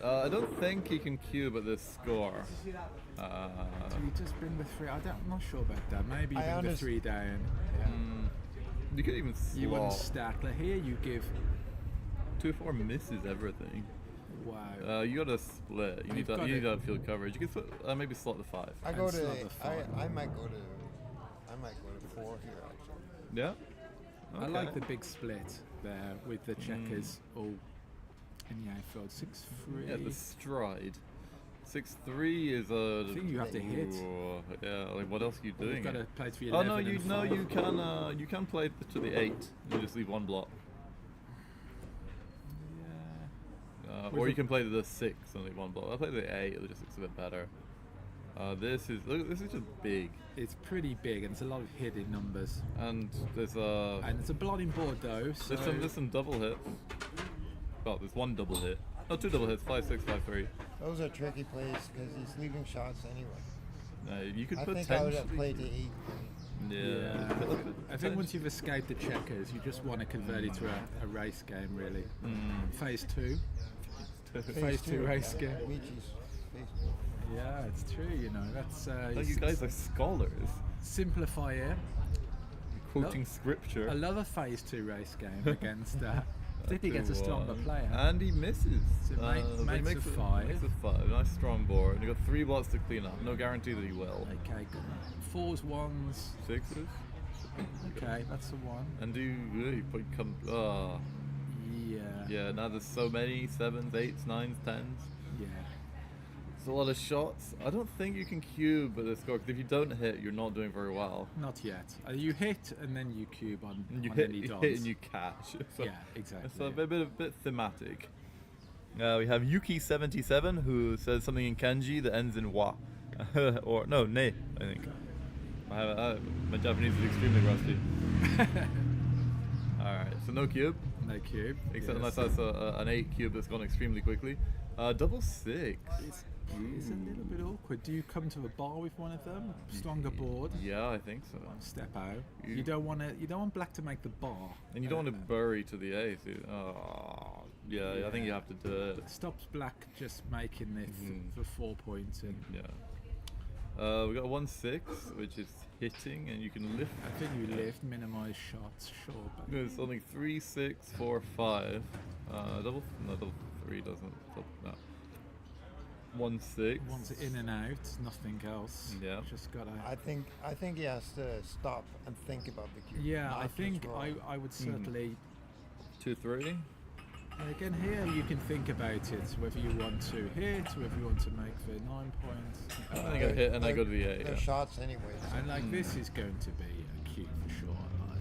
S7: I don't think he can cube at this score.
S14: Do you just bring the 3? I'm not sure about that. Maybe you bring the 3 down. Yeah.
S7: You could even slot.
S14: You wouldn't stack. Like here, you give.
S7: 2-4 misses everything.
S14: Wow.
S7: You gotta split. You need to field coverage. You can split, maybe slot the 5.
S15: I go to. I might go to 4 here actually.
S7: Yeah. Okay.
S14: I like the big split there with the checkers all in the outfield. 6-3.
S7: Yeah, the stride. 6-3 is a.
S14: I think you have to hit.
S7: Yeah, like what else are you doing?
S14: You've got to play to the 11.
S7: Oh no, you can play to the 8. You just leave 1 block. Or you can play the 6, only one blow. I play the 8, it just looks a bit better. This is just big.
S14: It's pretty big, and it's a lot of hidden numbers.
S7: And there's
S14: it's a blotting board though. So
S7: there's some double hits. Well, there's one double hit. No, 2 double hits. 5-6, 5-3.
S15: Those are tricky plays because he's leaving shots anyway.
S7: You could
S15: I think
S7: potentially.
S15: I would have played the 8.
S7: Yeah.
S14: I think once you've escaped the checkers, you just want to convert it to a race game, really. Phase 2. Phase 2 race game.
S15: Mitsis phase 2.
S14: Yeah, it's true. You know, that's.
S7: You guys are scholars.
S14: Simplify it.
S7: Quoting scripture.
S14: I love a phase 2 race game against. Particularly against a stronger player.
S7: And he misses.
S14: So makes a 5.
S7: Makes a 5. Nice strong board. And you got 3 blots to clean up. No guarantee that he will.
S14: Okay, good. 4s, 1s.
S7: 6s.
S14: Okay, that's the 1.
S7: And do you put come?
S14: Yeah.
S7: Yeah. Now there's so many 7s, 8s, 9s, 10s.
S14: Yeah.
S7: It's a lot of shots. I don't think you can cube at this score because if you don't hit, you're not doing very well.
S14: Not yet. You hit and then you cube on
S7: You
S14: on
S7: hit,
S14: any
S7: you
S14: dots.
S7: hit and you catch. So
S14: Yeah, exactly.
S7: It's a bit thematic. We have Yuki77 who says something in kanji that ends in wa, or no, ne. I think. My Japanese is extremely rusty. All right, so no cube.
S14: No cube.
S7: Except
S14: yes.
S7: unless that's an 8 cube that's gone extremely quickly. Double 6.
S14: It's a little bit awkward. Do you come to the bar with one of them? Stronger board?
S7: Yeah, I think so.
S14: Step out. You don't want black to make the bar.
S7: And you don't want to bury to the ace. Yeah, I think you have to do it.
S14: Stops black just making this for 4 points. And
S7: yeah. We got a 1-6, which is hitting, and you can lift.
S14: I think you lift, minimize shots, sure. But
S7: There's something 3, 6, 4, 5. Double 3 doesn't. No. 1-6.
S14: Once in and out, nothing else.
S7: Yeah.
S14: Just gotta.
S15: I think he has to stop and think about the cube.
S14: Yeah,
S15: not
S14: I
S15: just
S14: think
S15: roll.
S14: I would certainly.
S7: 2-3.
S14: Again, here you can think about it, whether you want to hit, whether you want to make the 9 points.
S7: I think I hit and I go to the 8.
S15: They're
S7: Yeah.
S15: shots anyway.
S14: And like this is going to be a cube for sure.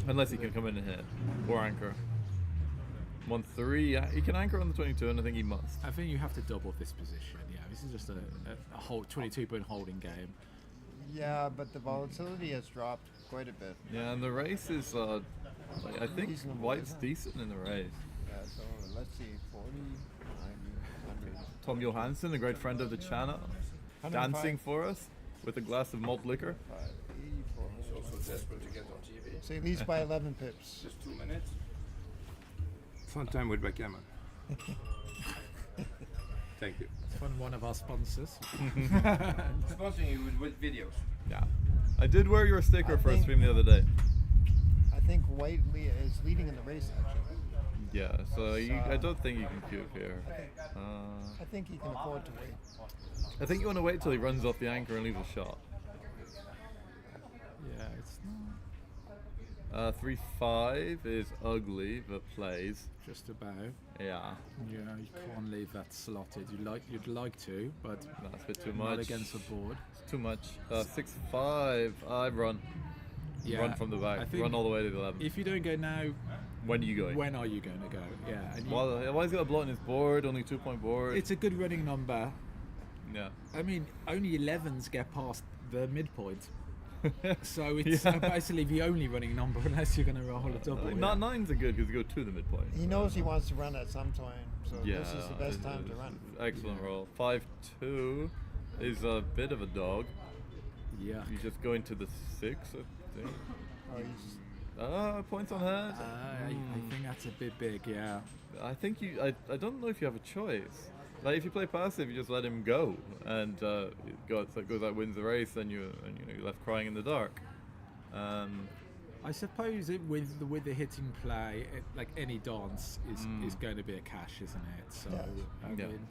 S7: Unless he can come in and hit or anchor. 1-3. Yeah, he can anchor on the 22, and I think he must.
S14: I think you have to double this position. Yeah, this is just a whole 22-point holding game.
S15: Yeah, but the volatility has dropped quite a bit.
S7: Yeah, and the race is. I think
S15: Reasonable,
S7: White's
S15: isn't it?
S7: decent in the race.
S15: Yeah, so let's see, 40, 90, 100.
S7: Tom Johansson, a great friend of the channel,
S15: 105.
S7: dancing for us with a glass of malt liquor.
S15: 84.
S1: So desperate to get on TV.
S15: So he leads by 11 pips.
S1: Just 2 minutes. Fun time with backgammon. Thank you.
S14: It's from one of our sponsors.
S1: Sponsoring you with videos.
S7: Yeah. I did wear your sticker for a stream the other day.
S15: I think White is leading in the race, actually.
S7: Yeah, so I don't think you can cube here.
S15: I think he can afford to wait.
S7: I think you want to wait till he runs off the anchor and leaves a shot.
S14: Yeah, it's not.
S7: 3-5 is ugly, but plays.
S14: Just about.
S7: Yeah.
S14: Yeah, you can't leave that slotted. You'd like to, but
S7: that's a bit too
S14: not
S7: much.
S14: against the board.
S7: It's too much. 6-5. I run.
S14: Yeah,
S7: Run from the
S14: I
S7: back.
S14: think
S7: Run all the way to the 11.
S14: If you don't go now,
S7: when are you going?
S14: When are you going to go? Yeah. And
S7: Why he's got a blot on his board? Only 2-point board.
S14: it's a good running number.
S7: Yeah.
S14: I mean, only 11s get past the midpoint. So it's basically the only running number unless you're going to roll a double.
S7: Not 9s are good because you go to the midpoint.
S15: He knows he wants to run at some time, so
S7: Yeah,
S15: this is the best time to run.
S7: Excellent roll. 5-2 is a bit of a dog.
S14: Yeah.
S7: You just go into the 6, I think.
S15: Oh,
S7: points on head.
S14: I think that's a bit big, yeah.
S7: I think I don't know if you have a choice. Like if you play passive, you just let him go, and goes out, wins the race, and you're left crying in the dark.
S14: I suppose with the hitting play, like any dance is going to be a cash, isn't it? So I mean,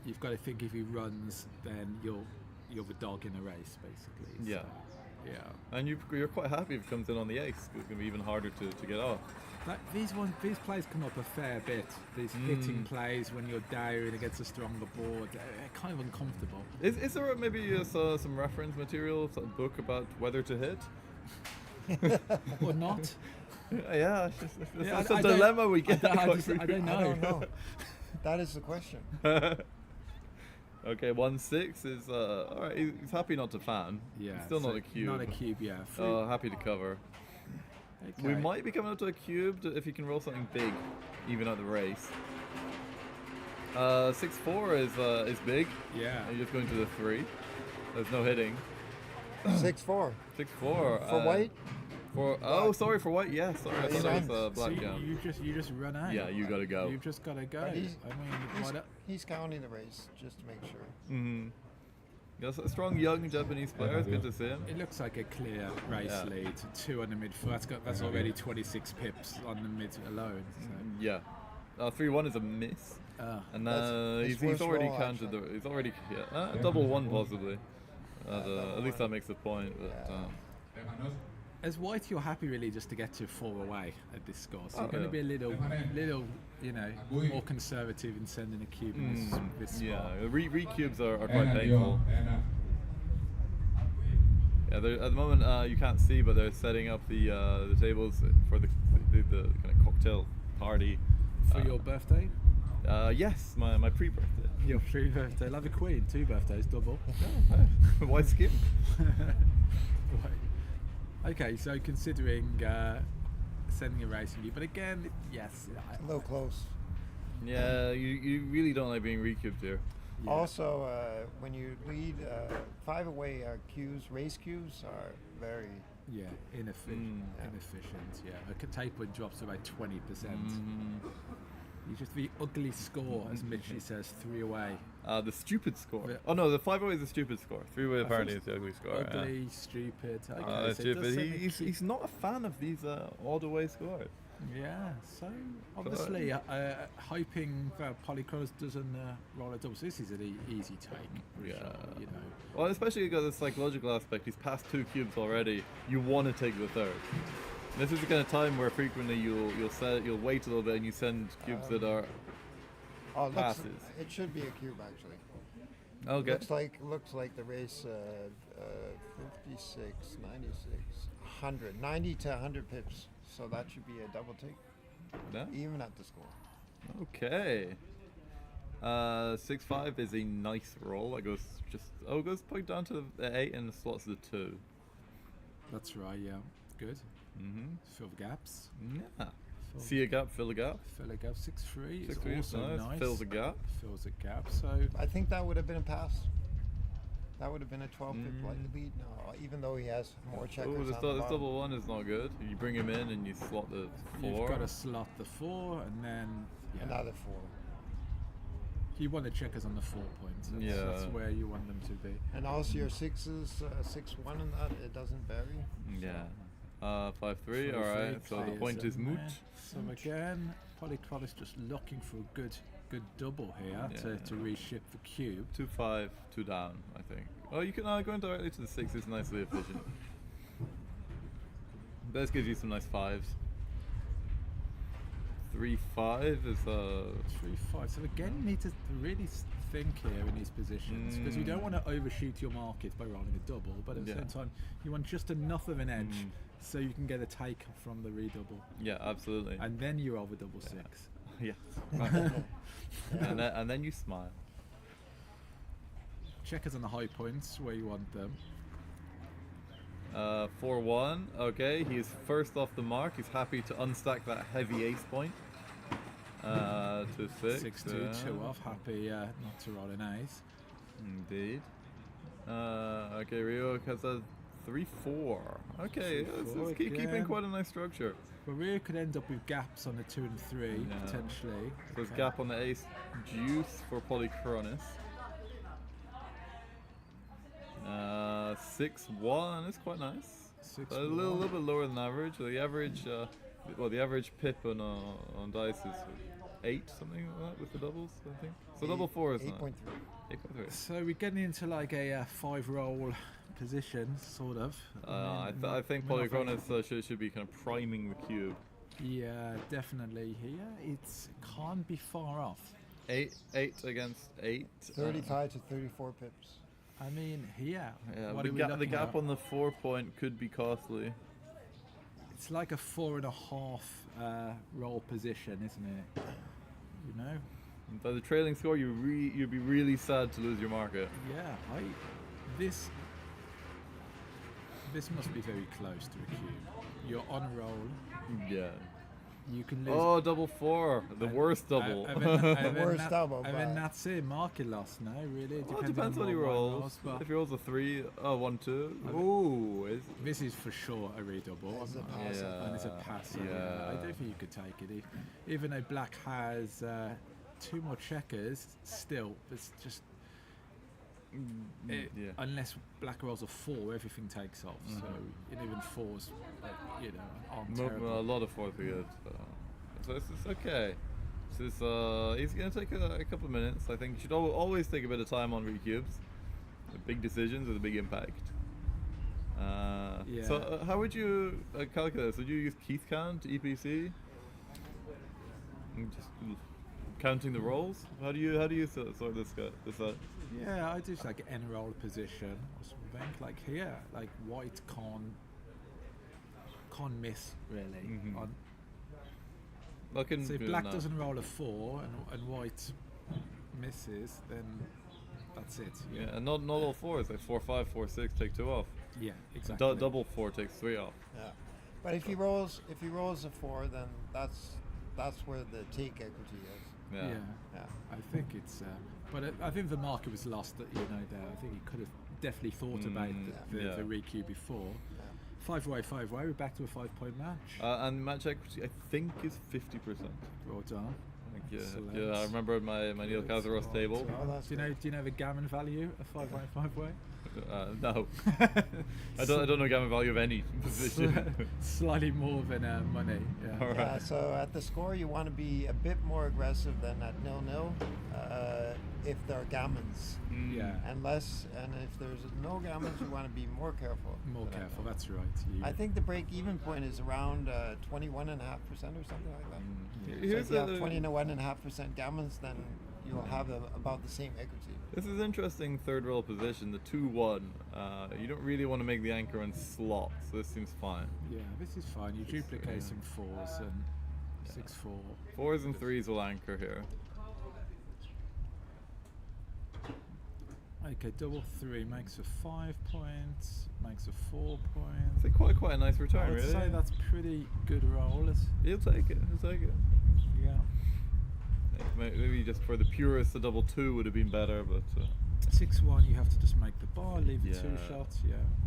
S14: you've got to think if he runs, then you're the dog in a race, basically.
S7: Yeah.
S14: So, yeah.
S7: And you're quite happy if it comes in on the ace. It's going to be even harder to get off.
S14: These plays come up a fair bit. These hitting plays when you're down against a stronger board, they're kind of uncomfortable.
S7: Is there maybe some reference material, some book about whether to hit?
S14: Or not?
S7: Yeah, it's a dilemma we get.
S14: I don't know.
S15: That is the question.
S7: Okay, 1-6 is alright. He's happy not to fan.
S14: Yeah,
S7: It's still
S14: so
S7: not a cube.
S14: not a cube, yeah.
S7: Happy to cover. We
S14: Okay.
S7: might be coming up to a cube if you can roll something big, even at the race. 6-4 is big.
S14: Yeah.
S7: And you're just going to the 3. There's no hitting.
S15: 6-4.
S7: 6-4.
S15: For white?
S7: Sorry, for white. Yeah, sorry. I thought it was black.
S14: So
S7: Yeah.
S14: you just run out.
S7: Yeah, you gotta go.
S14: You've just gotta go.
S15: But
S14: He's
S15: counting the race just to make sure.
S7: Mm-hmm. Yes, a strong young Japanese player. It's good to see him.
S14: It looks like a clear race
S7: Yeah.
S14: lead. 2 on the mid. That's already 26 pips on the mid alone. So.
S7: Yeah. 3-1 is a miss. And
S15: That's
S7: he's
S15: his
S7: already
S15: worst roll,
S7: counted the. He's already double 1 possibly. At least that makes a point. But,
S14: As white, you're happy really just to get to 4 away at this score. So
S7: Oh,
S14: you're going to
S7: yeah.
S14: be a little, more conservative in sending a cube in this spot.
S7: Yeah, re-cubes are quite painful. Yeah, at the moment you can't see, but they're setting up the tables for the kind of cocktail party.
S14: For your birthday?
S7: Yes, my pre-birthday.
S14: Your pre-birthday. Love a queen. 2 birthdays, double.
S7: White skin.
S14: Right. Okay, so considering sending a racing view, but again, yes.
S15: A little close.
S7: Yeah, you really don't like being recubed here.
S15: Yeah. Also, when you lead 5 away race cues are very
S14: inefficient. Yeah, a taper drops to about 20%. You just the ugly score, as Mitchie says, 3 away.
S7: The stupid score. Oh no, the 5 away is the stupid score. 3 away apparently is the ugly score.
S14: Ugly, stupid. Okay, so
S7: stupid. He's not a fan of these odd away scores.
S14: Yeah, so obviously hoping that Polychronos doesn't roll a double. So this is an easy take. Sure,
S7: Well, especially because the psychological aspect. He's passed 2 cubes already. You want to take the 3rd. This is the kind of time where frequently you'll wait a little bit and you send cubes that are passes.
S15: It should be a cube actually.
S7: Okay.
S15: Looks like the race 56, 96, 100, 90 to 100 pips. So that should be a double take.
S7: Yeah.
S15: Even at the score.
S7: Okay. 6-5 is a nice roll. It goes point down to the 8 and slots the 2.
S14: That's right. Yeah. Good. Fill the gaps.
S7: Yeah. See a gap, fill a gap.
S14: Fill a gap. 6-3 is
S7: 6-3
S14: also nice.
S7: Fills a gap.
S14: Fills a gap. So
S15: I think that would have been a pass. That would have been a 12 pip lead. No, even though he has more checkers.
S7: Oh, this
S15: on the bottom.
S7: double 1 is not good. You bring him in and you slot the 4.
S14: You've got to slot the 4 and then
S15: another 4.
S14: You want the checkers on the 4 points. That's where you want them to be.
S15: And also your 6s, 6-1 and that, it doesn't vary.
S7: Yeah. 5-3, alright. So the point is moot.
S14: So again, Polychronos just looking for a good double here to reshift the cube.
S7: 2-5, 2 down, I think. Oh, you can go in directly to the 6. It's nicely efficient. This gives you some nice 5s. 3-5 is
S14: 3-5. So again, you need to really think here in these positions because you don't want to overshoot your market by rolling a double, but at the same time, you want just enough of an edge so you can get a take from the redouble.
S7: Yeah, absolutely.
S14: And then you roll the double 6.
S7: Yeah. and then you smile.
S14: Checkers on the high points where you want them.
S7: 4-1. Okay, he's first off the mark. He's happy to unstack that heavy ace point. To 6.
S14: 6-2, 2 off. Happy not to roll an ace.
S7: Indeed. Okay, Rio has a 3-4. Okay, it's keeping quite a nice structure.
S14: But Rio could end up with gaps on the 2 and 3 potentially.
S7: So there's gap on the ace juice for Polychronos. 6-1 is quite nice. A little bit lower than average. The average, the average pip on dice is 8 something like that with the doubles, I think. So double 4 is
S15: 8.3.
S7: 8.3.
S14: So we're getting into like a 5-roll position, sort of.
S7: I think Polychronos should be kind of priming the cube.
S14: Yeah, definitely here. It can't be far off.
S7: 8 against 8.
S15: 35 to 34 pips.
S14: I mean, here.
S7: Yeah, the gap on the 4 point could be costly.
S14: It's like a 4.5 roll position, isn't it? You know.
S7: By the trailing score, you'd be really sad to lose your market.
S14: Yeah, this must be very close to a cube. You're on a roll.
S7: Yeah.
S14: You can lose.
S7: Oh, double four, the worst double.
S14: Worst double. I mean, that's it. Market loss now, really.
S7: Well, it depends on your rolls. If he rolls a 3, 1, 2. Ooh,
S14: this is for sure a redouble. And it's a pass.
S7: Yeah.
S14: I don't think you could take it. Even though black has 2 more checkers, still, it's just. Unless black rolls a 4, everything takes off. So even 4s, aren't terrible.
S7: A lot of 4s are good. So it's okay. So he's going to take a couple of minutes. I think you should always take a bit of time on recubes. The big decisions with a big impact. So how would you calculate this? Would you use Keith count, EPC? Just counting the rolls? How do you sort this out?
S14: Yeah, I just like end roll position or something. Like here, like white can't miss really. So if black doesn't roll a 4 and white misses, then that's it.
S7: Yeah, and not all 4s. Like 4, 5, 4, 6 take 2 off.
S14: Yeah, exactly.
S7: Double 4 takes 3 off.
S15: Yeah, but if he rolls a 4, then that's where the take equity is.
S14: Yeah. I think it's. But I think the market was lost. There. I think he could have definitely thought about the recue before. 5-way. We're back to a 5-point match.
S7: And match equity, I think, is 50%.
S14: Well done.
S7: Yeah, I remember my Neil Kazaros table.
S14: Do you know the gammon value of 5-way, 5-way?
S7: No. I don't know gammon value of any position.
S14: Slightly more than money. Yeah.
S7: All right.
S15: So at the score, you want to be a bit more aggressive than at 0-0 if there are gammons.
S14: Yeah.
S15: And if there's no gammons, you want to be more careful.
S14: More careful. That's right.
S15: I think the break-even point is around 21.5% or something like that. So if you have 21.5% gammons, then you'll have about the same equity.
S7: This is interesting third roll position, the 2-1. You don't really want to make the anchor in slots, so this seems fine.
S14: Yeah, this is fine. You duplicate some 4s and 6-4.
S7: 4s and 3s will anchor here.
S14: Okay, double 3 makes a 5 points, makes a 4 points.
S7: It's quite a nice return, really.
S14: I'd say that's pretty good roll.
S7: He'll take it.
S14: Yeah.
S7: Maybe just for the purists, the double 2 would have been better, but
S14: 6-1, you have to just make the bar, leave 2 shots.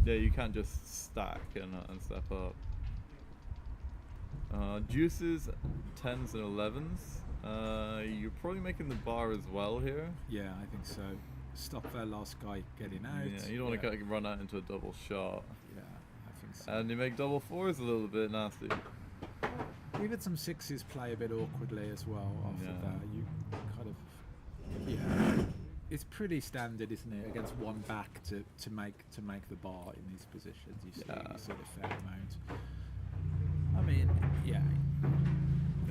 S7: Yeah, you can't just stack and step up. Juices, 10s and 11s. You're probably making the bar as well here.
S14: Yeah, I think so. Stop that last guy getting out.
S7: Yeah, you don't want to run out into a double shot.
S14: Yeah, I think so.
S7: And you make double 4s a little bit nasty.
S14: We've had some 6s play a bit awkwardly as well after that. You kind of, it's pretty standard, isn't it, against one back to make the bar in these positions. You see sort of fair amount. I mean, yeah.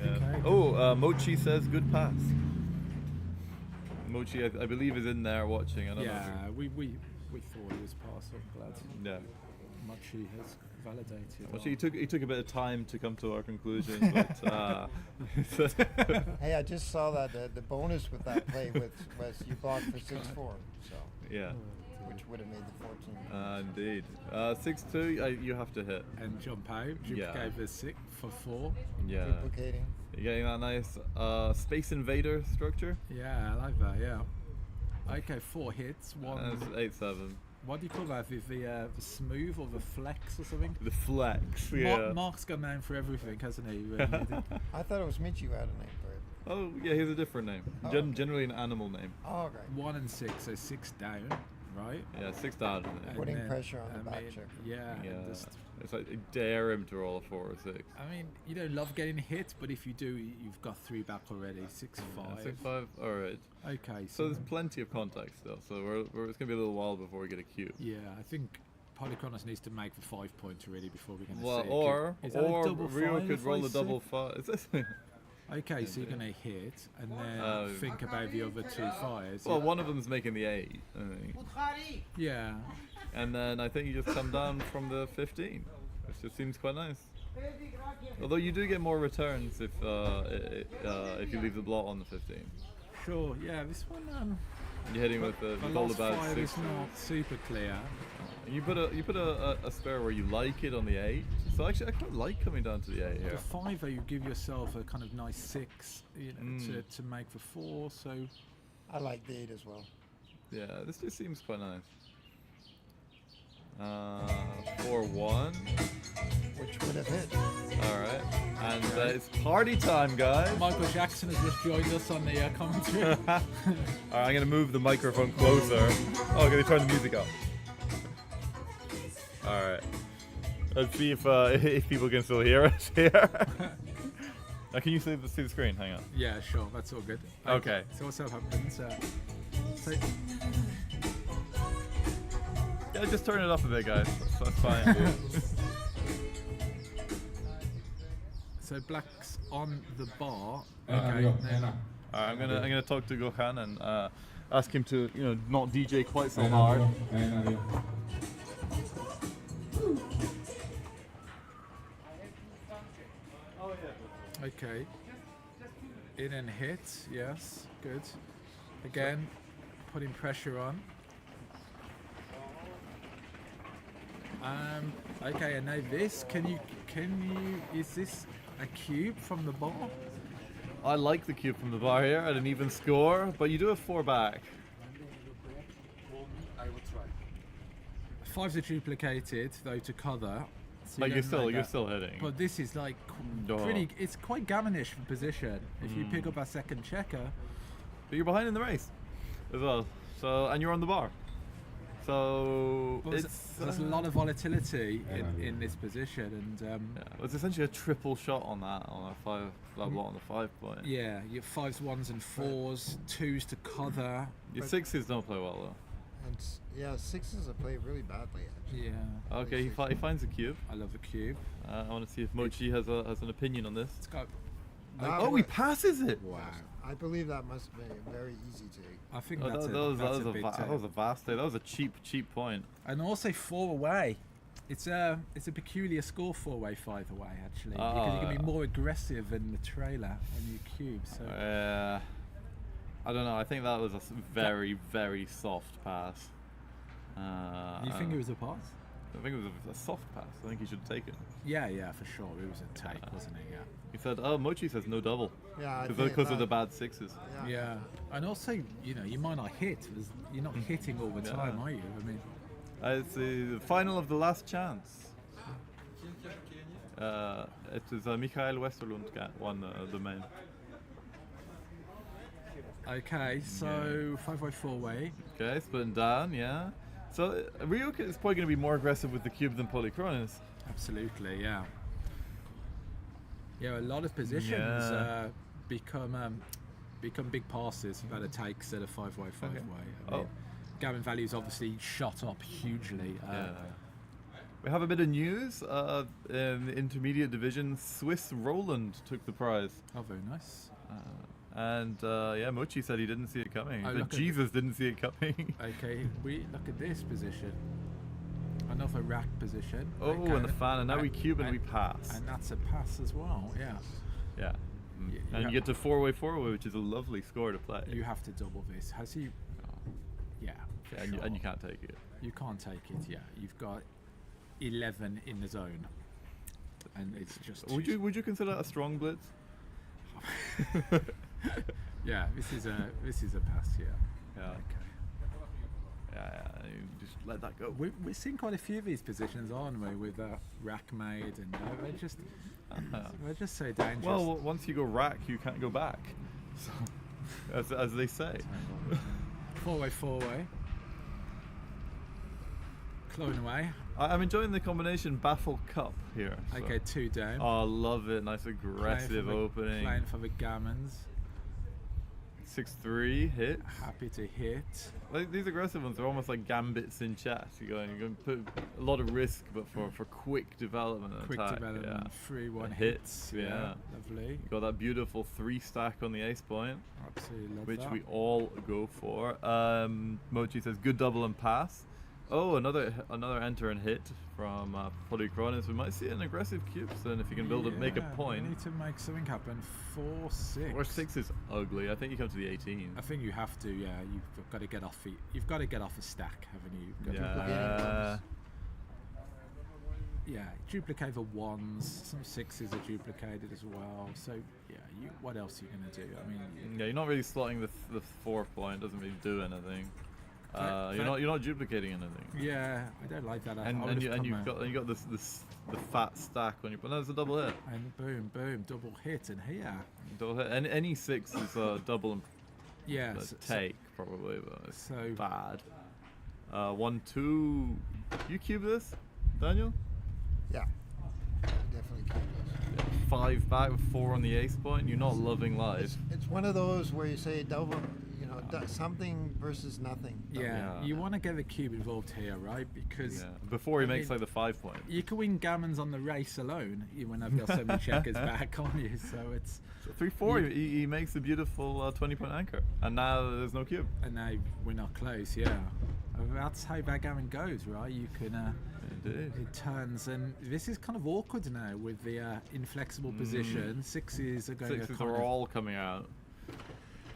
S14: Okay.
S7: Oh, Mochi says good pass. Mochi, I believe, is in there watching. I don't know.
S14: We thought it was pass. I'm glad.
S7: Yeah.
S14: Mochi has validated.
S7: Mochi, he took a bit of time to come to our conclusion, but.
S15: Hey, I just saw that the bonus with that play was you blocked for 6-4. So.
S7: Yeah.
S15: Which would have made the 14.
S7: Indeed. 6-2, you have to hit.
S14: And jump out. Duplicate the 6 for 4.
S7: Yeah.
S15: Duplicating.
S7: You're getting that nice Space Invader structure.
S14: Yeah, I like that. Yeah. Okay, 4 hits. One.
S7: That's 8-7.
S14: What do you call that? The smooth or the flex or something?
S7: The flex. Yeah.
S14: Mark's got a name for everything, hasn't he?
S15: I thought it was Mitch. You had a name for it.
S7: Oh yeah, he has a different name. Generally an animal name.
S15: Oh, okay.
S14: 1 and 6, so 6 down, right?
S7: Yeah, 6 down.
S15: Putting pressure on the back check.
S14: Yeah.
S7: It's like dare him to roll a 4 or 6.
S14: I mean, you don't love getting hit, but if you do, you've got 3 back already. 6-5.
S7: 6-5. All right.
S14: Okay.
S7: So there's plenty of contact still. So it's gonna be a little while before we get a cube.
S14: Yeah, I think Polychronos needs to make the 5-point already before we're gonna see.
S7: Or Rio
S14: 5
S7: could roll a double 5. Is this?
S14: Okay, so you're going to hit and then think about the other 2 fires.
S7: Well, one of them's making the 8, I think.
S14: Yeah.
S7: And then I think you just come down from the 15, which just seems quite nice. Although you do get more returns if you leave the blot on the 15.
S14: Sure. Yeah, this one.
S7: You're hitting with the all the
S14: last
S7: bad
S14: five is
S7: sixes.
S14: not super clear.
S7: You put a spare where you like it on the 8. So actually, I quite like coming down to the 8 here.
S14: The 5 you give yourself a kind of nice 6, you know, to make for 4. So
S16: I like the 8 as well.
S7: Yeah, this just seems quite nice. 4-1.
S16: Which would have hit.
S7: Alright. And it's party time, guys.
S14: Michael Jackson has just joined us on the commentary.
S7: Alright, I'm going to move the microphone closer. Oh, I'm going to turn the music up. Alright. Let's see if people can still hear us here. Now, can you see the screen? Hang on.
S14: Yeah, sure. That's all good.
S7: Okay.
S14: So what's happened? So
S7: yeah, just turn it up a bit, guys. That's fine.
S14: So Black's on the bar.
S7: Okay. Alright, I'm gonna talk to Gohan and ask him to, you know, not DJ quite so hard.
S14: Okay. In and hit. Yes. Good. Again, putting pressure on. Okay, and now this. Can you? Is this a cube from the bar?
S7: I like the cube from the bar here at an even score, but you do have 4 back.
S14: I will try. 5s are duplicated though to cover. So
S7: Like
S14: you don't
S7: you're
S14: that.
S7: still hitting.
S14: But this is like pretty. It's quite gammonish for position. If you pick up a second checker,
S7: but you're behind in the race as well. So and you're on the bar. So
S14: well, there's a lot of volatility in this position, and
S7: it's essentially a triple shot on that on a 5 flat lot on the 5 point.
S14: Yeah, your 5s, 1s, and 4s, 2s to cover.
S7: Your 6s don't play well though.
S16: And yeah, 6s are played really badly. Actually.
S14: Yeah.
S7: Okay, he finds a cube.
S14: I love the cube.
S7: I want to see if Mochi has an opinion on this.
S14: Let's go.
S7: Oh, he passes it!
S16: Wow. I believe that must have been very easy to.
S14: I think
S7: that was a vast day. That was a cheap point.
S14: And also 4 away. It's a peculiar score 4-way, 5 away actually, because you can be more aggressive than the trailer on your cube. So.
S7: I don't know. I think that was a very soft pass.
S14: You think it was a pass?
S7: I think it was a soft pass. I think he should have taken it.
S14: Yeah, for sure. It was a take, wasn't it? Yeah.
S7: He said, "Oh, Mochi says no double."
S16: Yeah,
S7: because of the bad 6s.
S14: Yeah, and also, you know, you might not hit. You're not hitting all the time, are you? I mean,
S7: it's the final of the last chance. It is Michael Westerlund won the main.
S14: Okay, so 5-way, 4-way.
S7: Okay, splitting down, yeah. So Ryuk is probably going to be more aggressive with the cube than Polychronis.
S14: Absolutely, yeah. Yeah, a lot of positions become big passes. You've had a take instead of 5-way, 5-way. I mean, gammon values obviously shot up hugely.
S7: We have a bit of news. In the intermediate division, Swiss Roland took the prize.
S14: Oh, very nice.
S7: And Mochi said he didn't see it coming.
S14: Oh,
S7: That Jesus didn't see it coming.
S14: Okay, we look at this position. Another rack position.
S7: Oh,
S14: Okay,
S7: and the fan, and now we cube and we pass.
S14: And that's a pass as well, yeah.
S7: Yeah. And you get to 4-way, 4-way, which is a lovely score to play.
S14: You have to double this. Has he? Yeah.
S7: And you can't take it.
S14: You can't take it, yeah. You've got 11 in the zone. And it's just...
S7: Would you consider that a strong blitz?
S14: Yeah, this is a pass here.
S7: Yeah.
S14: Okay.
S7: Yeah, you just let that go.
S14: We're seeing quite a few of these positions, aren't we, with rack made, and they're just so dangerous.
S7: Well, once you go rack, you can't go back. So, as they say.
S14: 4-way, 4-way. Clone away.
S7: I'm enjoying the combination Baffle Cup here. So.
S14: Okay, 2 down.
S7: Oh, love it. Nice aggressive opening.
S14: Playing for the gammons.
S7: 6-3 hit.
S14: Happy to hit.
S7: Like, these aggressive ones are almost like gambits in chess. You're going to put a lot of risk, but for quick development and
S14: Quick
S7: attack.
S14: development, 3-1
S7: hits. Yeah,
S14: lovely.
S7: You got that beautiful 3 stack on the ace point.
S14: Absolutely love
S7: which
S14: that.
S7: we all go for. Mochi says good double and pass. Oh, another enter and hit from Polychronis. We might see an aggressive cube soon if you can make a point.
S14: We need to make something happen. 4-6.
S7: 4-6 is ugly. I think you come to the 18.
S14: I think you have to. Yeah, you've got to get off. You've got to get off a stack, haven't you? You've got
S7: Yeah.
S14: Yeah, duplicate the ones. Some sixes are duplicated as well. So yeah, what else are you gonna do? I mean,
S7: yeah, you're not really slotting the 4 point. Doesn't really do anything. You're not duplicating anything.
S14: Yeah, I don't like that.
S7: And you've got the fat stack on your. But no, it's a double hit.
S14: And boom, double hit, and here.
S7: Double hit. And any 6 is a double.
S14: Yeah.
S7: Take probably, but it's
S14: so
S7: bad. 1-2. You cube this, Daniel?
S15: Yeah, definitely keep this.
S7: 5 back with 4 on the ace point. You're not loving life.
S15: It's one of those where you say double, something versus nothing.
S14: Yeah, you want to get the cube involved here, right? Because
S7: before he makes like the 5 point.
S14: You can win gammons on the race alone when I've got so many checkers back on you. So it's
S7: 3-4. He makes a beautiful 20 point anchor, and now there's no cube.
S14: And now we're not close. Yeah, that's how backgammon goes, right? You can. It turns, and this is kind of awkward now with the inflexible position. Sixes are going.
S7: Sixes are all coming out.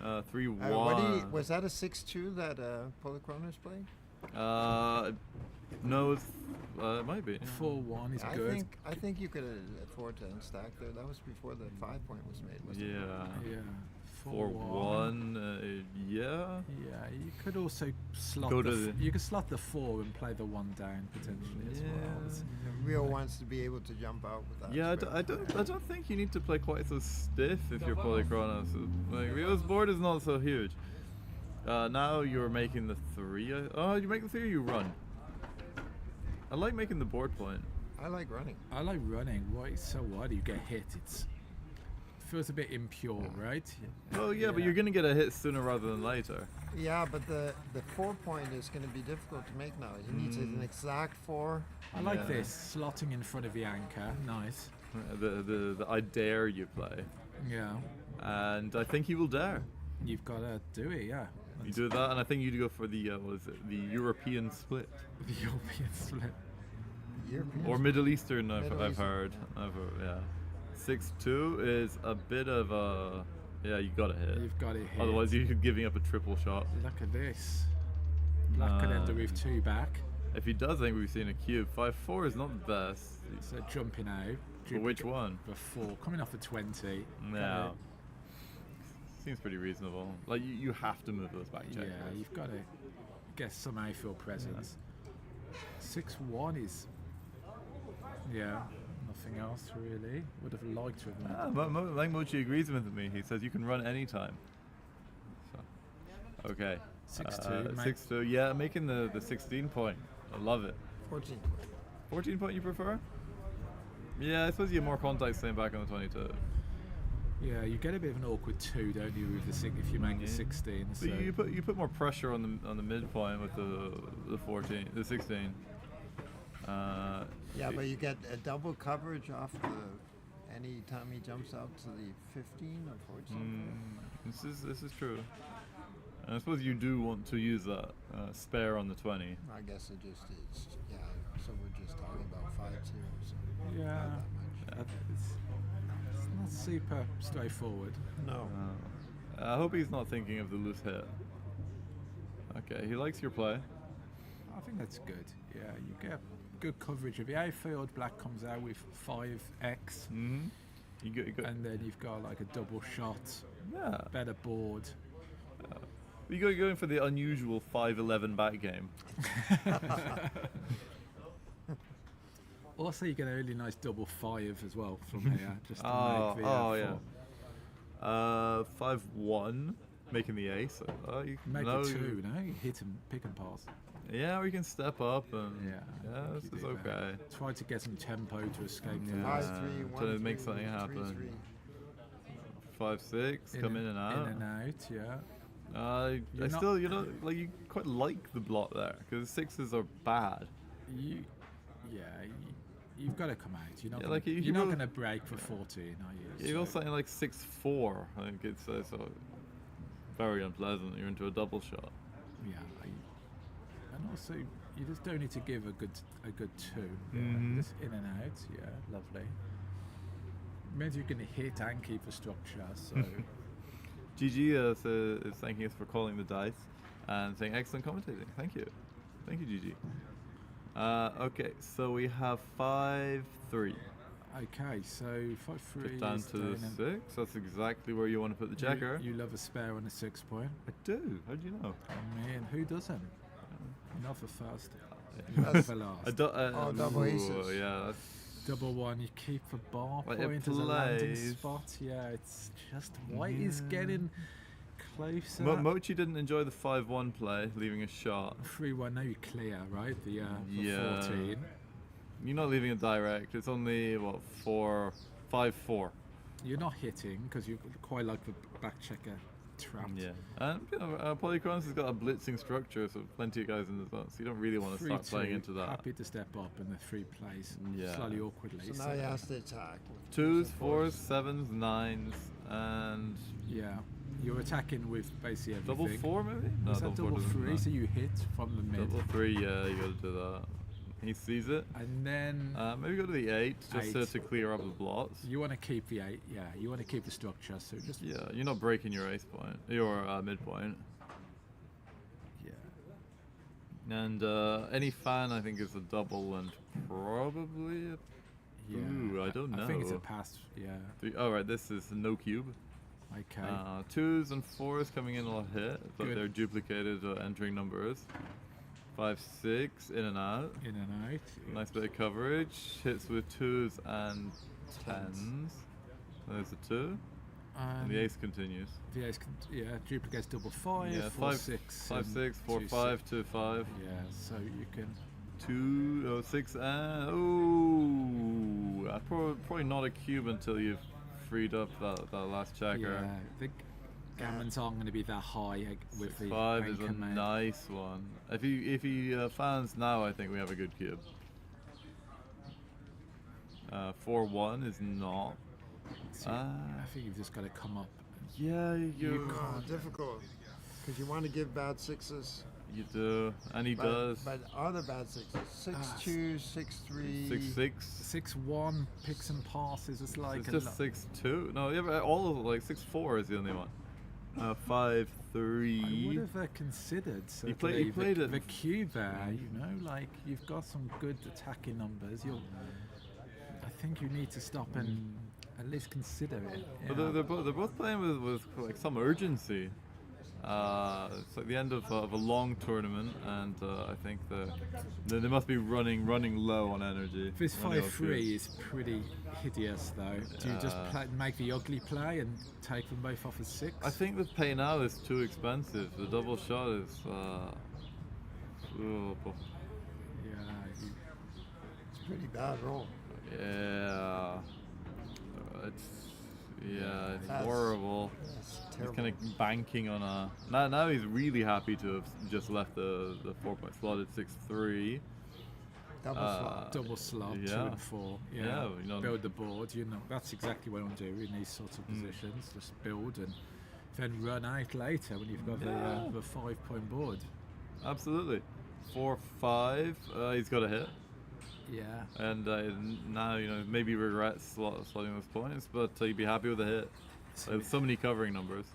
S7: 3-1.
S15: Was that a 6-2 that Polychronis played?
S7: No, it might be.
S14: 4-1 is good.
S15: I think you could afford to unstack there. That was before the 5 point was made. Wasn't it?
S14: Yeah.
S7: 4-1. Yeah.
S14: Yeah, you could also slot you could slot the 4 and play the 1 down potentially as well.
S15: Rio wants to be able to jump out with that.
S7: Yeah, I don't think you need to play quite so stiff if you're Polychronos. Like Rio's board is not so huge. Now you're making the 3. You make the 3 or you run? I like making the board point.
S15: I like running.
S14: So what? You get hit. Feels a bit impure, right?
S7: Oh yeah, but you're gonna get a hit sooner rather than later.
S15: Yeah, but the 4 point is going to be difficult to make now. He needs an exact 4.
S14: I like this slotting in front of the anchor. Nice.
S7: The I dare you play.
S14: Yeah.
S7: And I think he will dare.
S14: You've got to do it, yeah.
S7: You do that, and I think you go for the the European split.
S14: The European split.
S7: Or Middle Eastern, I've heard. Yeah. 6-2 is a bit of a... Yeah, you got to hit.
S14: You've got to hit.
S7: Otherwise, you're giving up a triple shot.
S14: Look at this. Black could enter with 2 back.
S7: If he does, I think we've seen a cube. 5-4 is not the best.
S14: So jumping out.
S7: For which one?
S14: The 4. Coming off a 20.
S7: Yeah. Seems pretty reasonable. Like, you have to move those back checkers.
S14: Yeah, you've got to get some AFIL presence. 6-1 is... Yeah. Nothing else really. Would have liked to have made.
S7: Lang Mochi agrees with me. He says you can run anytime. So, okay.
S14: 6-2.
S7: 6-2. Yeah, making the 16 point. I love it. 14
S15: point.
S7: 14 point you prefer? Yeah, I suppose you have more contact staying back on the 22.
S14: Yeah, you get a bit of an awkward 2, don't you, with the if you make the 16.
S7: So you put more pressure on the midpoint with the 16.
S15: Yeah, but you get a double coverage off any time he jumps out to the 15 or 14.
S7: This is true. And I suppose you do want to use that spare on the 20.
S15: I guess it just is. Yeah, so we're just talking about 5-2. So
S14: yeah.
S15: Not that much.
S14: It's not super straightforward.
S15: No.
S7: I hope he's not thinking of the loose hit. Okay, he likes your play.
S14: I think that's good. Yeah, you get good coverage of the outfield. Black comes out with 5x.
S7: Mm-hmm.
S14: And then you've got like a double shot.
S7: Yeah.
S14: Better board.
S7: You're going for the unusual 5-11 back game.
S14: Also, you get a really nice double 5 as well from here. Just to make the
S7: yeah. 5-1, making the ace. You
S14: make it 2, no? You hit and pick and pass.
S7: Yeah, we can step up and this is okay.
S14: Try to get some tempo to escape the
S15: 5-3,
S7: to make something happen. 5-6, come in and out.
S14: In and out, yeah.
S7: You quite like the block there because 6s are bad.
S14: You've got to come out. You're not
S7: you're
S14: not going to break for 14, are you?
S7: You got something like 6-4. I think it's so very unpleasant. You're into a double shot.
S14: Yeah, and also You just don't need to give a good two. Yeah.
S7: Mhm.
S14: Just in and out. Yeah, lovely. Means you can hit and keep the structure. So
S7: GG is thanking us for calling the dice and saying excellent commentating. Thank you, GG. Okay, so we have 5-3.
S14: okay, so 5-3
S7: Get down
S14: is
S7: to the
S14: down and
S7: 6. That's exactly where you want to put the checker.
S14: You love a spare on a 6 point.
S7: I do. How do you know?
S14: I mean, who doesn't? Not for first.
S7: Not
S14: Not for last.
S15: double aces.
S7: Yeah, that's
S14: Double one, you keep the bar
S7: Well, it
S14: point as a landing
S7: plays.
S14: spot. Yeah, it's just white is getting closer.
S7: Mochi didn't enjoy the 5-1 play, leaving a shot.
S14: 3-1, now you clear, right? The
S7: Yeah.
S14: 14.
S7: You're not leaving it direct. It's only what 5-4.
S14: You're not hitting because you quite like the back checker trapped.
S7: Yeah, and Polychronos has got a blitzing structure, so plenty of guys in the zone. So you don't really want to start
S14: 3-2,
S7: playing into that.
S14: Happy to step up in the 3 plays
S7: Yeah.
S14: slightly awkwardly.
S15: So now he has to attack.
S7: 2s, 4s, 7s, 9s, and
S14: yeah, you're attacking with basically everything.
S7: double 4 maybe. No,
S14: Is that
S7: double 4
S14: double
S7: doesn't
S14: 3?
S7: matter.
S14: So you hit from the mid.
S7: Double 3, yeah, you got to do that. He sees it.
S14: And then
S7: Maybe go to the 8 just
S14: 8.
S7: to clear up the blots.
S14: You want to keep the 8, yeah. You want to keep the structure, so just
S7: Yeah, you're not breaking your ace point, your midpoint.
S14: yeah.
S7: And any fan, I think, is a double and probably a.
S14: Yeah.
S7: Ooh, I don't know.
S14: I think it's a pass. Yeah.
S7: Oh right, this is no cube.
S14: Okay.
S7: 2s and 4s coming in will hit, but
S14: Good.
S7: they're duplicated entering numbers. 5, 6 in and out.
S14: In and out.
S7: Nice bit of coverage. Hits with 2s and 10s. There's a 2. And the ace continues.
S14: The ace, duplicates double 5.
S7: Yeah,
S14: 4,
S7: 5,
S14: 6.
S7: 5, 6, 4,
S14: 2,
S7: 5, 2, 5.
S14: Yeah, so you can.
S7: 2, 6, and oh, probably not a cube until you've freed up that last checker.
S14: Yeah, the gammons aren't going to be that high with the
S7: 5 is a
S14: anchor man.
S7: nice one. If he fans now, I think we have a good cube. 4-1 is not.
S14: So I think you've just got to come up.
S7: Yeah, you
S15: difficult because you want to give bad sixes.
S7: You do, and he does.
S15: But other bad sixes, 6-2, 6-3,
S7: 6-6,
S14: 6-1 picks and passes. It's like
S7: it's just 6-2. No, yeah, but all of like 6-4 is the only one. 5-3.
S14: I would have considered
S7: He played it.
S14: the cube there. You know, like you've got some good attacking numbers. I think you need to stop and at least consider it.
S7: But
S14: Yeah.
S7: they're both playing with like some urgency. It's like the end of a long tournament, and I think they must be running low on energy.
S14: This
S7: when they all
S14: 5-3
S7: cube.
S14: is pretty hideous, though. Do you just make the ugly play and take them both off as 6?
S7: I think the pay now is too expensive. The double shot is.
S15: It's a pretty bad roll.
S7: Yeah. It's
S15: That's-
S7: horrible.
S15: that's
S7: He's
S15: terrible.
S7: kind of banking on a. Now he's really happy to have just left the 4-point slot at 6-3.
S14: Double slot, 2
S7: yeah.
S14: and 4.
S7: Yeah, you know.
S14: Build the board. You know, that's exactly what I want to do in these sorts of positions. Just build and then run out later when you've got the 5-point board.
S7: Absolutely. 4-5. He's got a hit.
S14: Yeah.
S7: And now, maybe regrets slotting those points, but you'd be happy with a hit. There's so many covering numbers.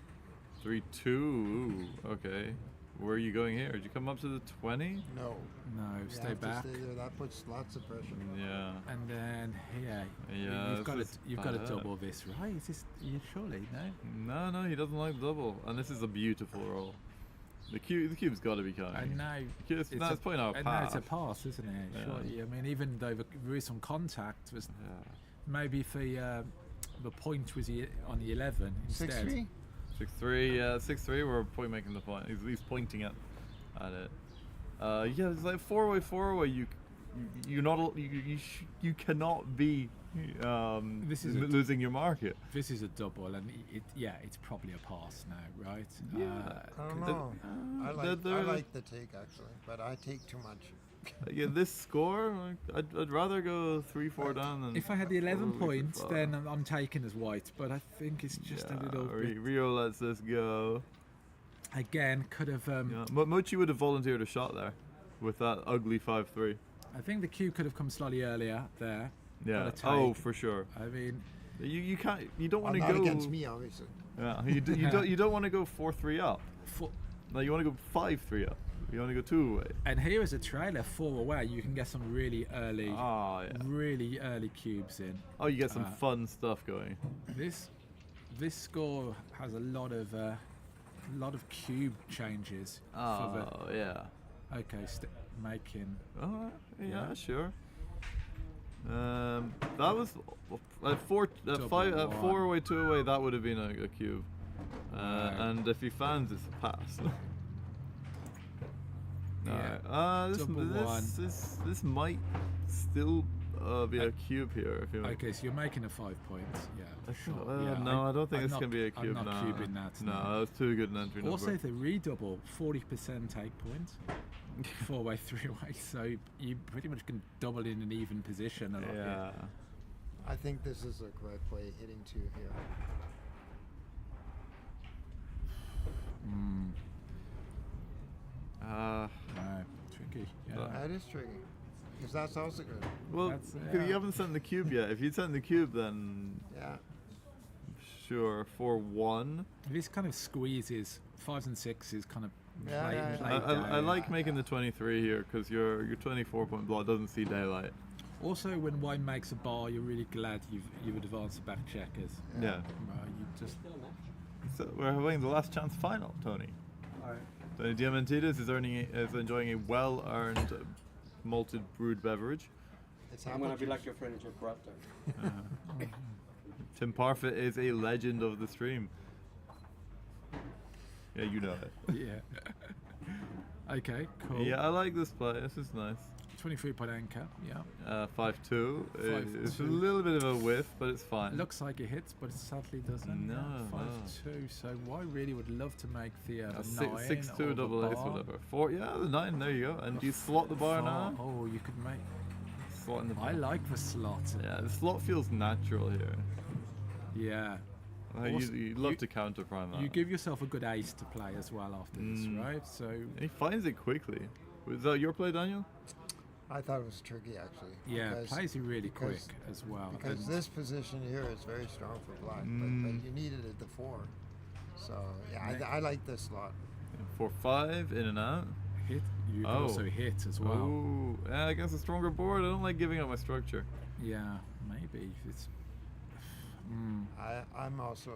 S7: 3-2. Ooh, okay. Where are you going here? Did you come up to the 20?
S15: No.
S14: No,
S15: You
S14: stay
S15: have to
S14: back.
S15: stay there. That puts lots of pressure.
S7: Yeah.
S14: And then
S7: Yeah,
S14: you've got
S7: this is
S14: to
S7: bad.
S14: double this, right? Is this surely no?
S7: No, he doesn't like double. And this is a beautiful roll. The cube's got to be coming.
S14: And now
S7: It's playing out a
S14: and now it's
S7: pass.
S14: a pass, isn't it?
S7: Yeah.
S14: Surely. I mean, even though there is some contact, maybe if the point was on the 11 instead.
S15: 6-3?
S7: 6-3, yeah, 6-3. We're probably making the point. He's pointing at it. Yeah, it's like 4-away. You cannot be
S14: This is
S7: losing your market.
S14: This is a double, and it's probably a pass now, right?
S7: Yeah.
S15: I don't know. I like the take actually, but I take too much.
S7: Yeah, this score, I'd rather go 3-4 down than.
S14: If I had the 11
S7: probably
S14: points,
S7: 5.
S14: then I'm taking as white, but I think it's just a little bit.
S7: Rio lets this go.
S14: Again, could have.
S7: Mochi would have volunteered a shot there. with that ugly 5-3.
S14: I think the cube could have come slightly earlier there.
S7: Yeah.
S14: Got a
S7: Oh,
S14: take.
S7: for sure.
S14: I mean,
S7: you can't. You don't want to
S15: Not
S7: go
S15: against me, obviously.
S7: Yeah. You don't want to go 4-3 up. No, you want to go 5-3 up. You want to go 2 away.
S14: and here is a trailer 4 away. You can get some really early, really early cubes in.
S7: Oh, you get some fun stuff going.
S14: This score has a lot of cube changes.
S7: Oh, yeah.
S14: Okay, making.
S7: Oh, yeah, sure. That was at 4 away, 2 away. That would have been a cube. And if he fans, it's a pass.
S14: Yeah.
S7: This might still be a cube here. If you
S14: Okay, so you're making a 5 points. Yeah, sure.
S7: No, I don't think it's gonna be a cube.
S14: I'm not cubing that.
S7: No, that's too good an entry
S14: Also,
S7: number.
S14: the redouble, 40% take points. 4-way, 3-way, so you pretty much can double in an even position a lot.
S7: Yeah.
S15: I think this is a correct play, hitting 2 here.
S14: No, tricky. Yeah.
S15: That is tricky. Because that's also good.
S7: Well, you haven't sent the cube yet. If you'd sent the cube, then
S15: yeah,
S7: sure, 4-1.
S14: This kind of squeezes 5s and 6s, kind of.
S7: I like making the 23 here because your 24-point block doesn't see daylight.
S14: Also, when white makes a bar, you're really glad you've advanced the back checkers.
S7: Yeah.
S14: You just.
S7: So we're having the last chance final, Tony.
S15: Alright.
S7: Tony Diamantidis is enjoying a well-earned malted brewed beverage.
S15: I'm
S19: going to be like your friend in Gibraltar.
S7: Tim Parfit is a legend of the stream. Yeah, you know it.
S14: Yeah. Okay, cool.
S7: Yeah, I like this play. This is nice.
S14: 23-point anchor, yeah.
S7: 5-2. It's a
S14: 5-2.
S7: little bit of a whiff, but it's fine.
S14: Looks like it hits, but it sadly doesn't.
S7: No,
S14: 5-2. So I really would love to make the 9
S7: 6-2
S14: or the
S7: double ace,
S14: bar.
S7: whatever. 4, yeah, the 9. There you go. And do you slot the bar now?
S14: Oh, you could make.
S7: Slot in the bar.
S14: I like the slot.
S7: Yeah, the slot feels natural here.
S14: Yeah.
S7: You'd love to counter prime that.
S14: You give yourself a good ace to play as well after this, right? So
S7: And he finds it quickly. Was that your play, Daniel?
S15: I thought it was tricky actually.
S14: yeah,
S15: because-
S14: plays it really quick
S15: because-
S14: as well.
S15: Because
S14: And
S15: this position here is very strong for black, but you needed it at the 4. So yeah, I like this slot.
S7: 4-5 in and out.
S14: Hit. You can also hit as well.
S7: Oh, yeah, against a stronger board. I don't like giving up my structure.
S14: Yeah, maybe it's.
S15: I'm also.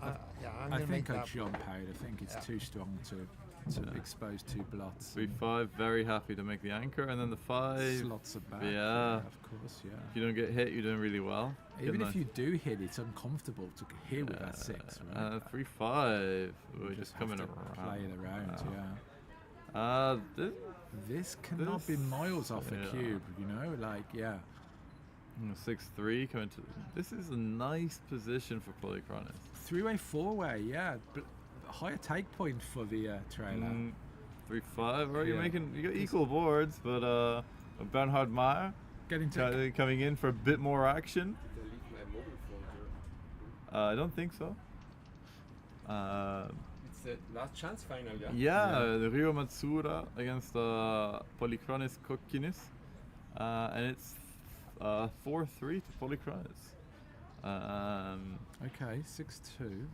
S15: I'm
S14: I
S15: gonna make
S14: think I
S15: that.
S14: jump out. I think it's too strong to expose 2 blots.
S7: 3-5, very happy to make the anchor, and then the 5
S14: slots are back.
S7: Yeah,
S14: of course, yeah.
S7: If you don't get hit, you're doing really well.
S14: Even
S7: Good
S14: if you do hit, it's uncomfortable to hit with that 6, right?
S7: 3-5. We're
S14: You
S7: just coming
S14: have to
S7: around.
S14: play it around, yeah. This cannot be miles off a cube, you know? Like, yeah.
S7: 6-3 coming to. This is a nice position for Polychronis.
S14: 3-way, 4-way, yeah. Higher take point for the trailer.
S7: 3-5. Right,
S14: Yeah.
S7: you got equal boards, but Bernhard Meyer coming in for a bit more action. I don't think so.
S11: It's the last chance final, yeah?
S7: Yeah, the Rio Matsura against Polychronis Kokkinis. And it's 4-3 to Polychronis.
S14: Okay, 6-2.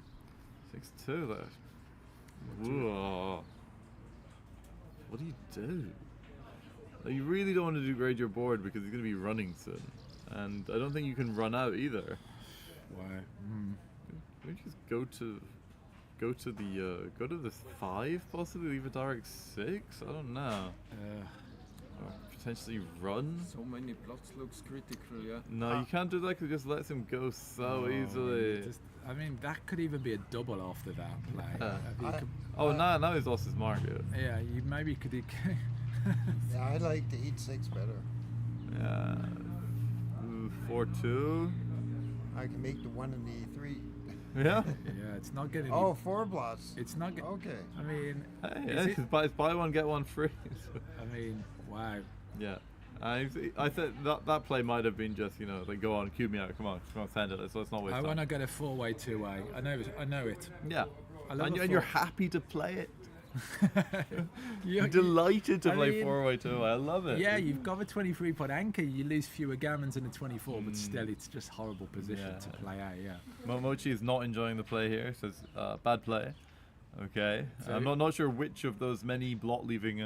S7: 6-2 though. Whoa. What do you do? Like, you really don't want to degrade your board because he's going to be running soon. And I don't think you can run out either.
S14: Why?
S7: Maybe just go to this 5 possibly, leave a direct 6? I don't know. Or potentially run?
S11: So many plots looks critical, yeah.
S7: No, you can't do that because it just lets him go so easily.
S14: I mean, that could even be a double after that play.
S7: Now he's lost his market.
S14: Yeah, you maybe could.
S15: Yeah, I like the 8-6 better.
S7: Yeah. 4-2.
S15: I can make the 1 and the 3.
S7: Yeah.
S14: Yeah, it's not getting.
S15: Oh, 4 blots.
S14: It's not getting.
S15: Okay.
S14: I mean.
S7: Hey, it's buy one get one free.
S14: I mean, wow.
S7: Yeah. I thought that play might have been just, like, go on, cube me out, come on, send it. So let's not waste
S14: I
S7: time.
S14: want to get a 4-way, 2-way. I know it.
S7: Yeah.
S14: I love
S7: And you're happy to play it. I'm delighted to
S14: I
S7: play
S14: mean,
S7: 4x2. I love it.
S14: Yeah, you've got a 23-point anchor. You lose fewer gammons in a 24, but still, it's just horrible position to play out. Yeah.
S7: Mochi is not enjoying the play here. Says bad play. Okay.
S14: So-
S7: I'm not sure which of those many blot leaving.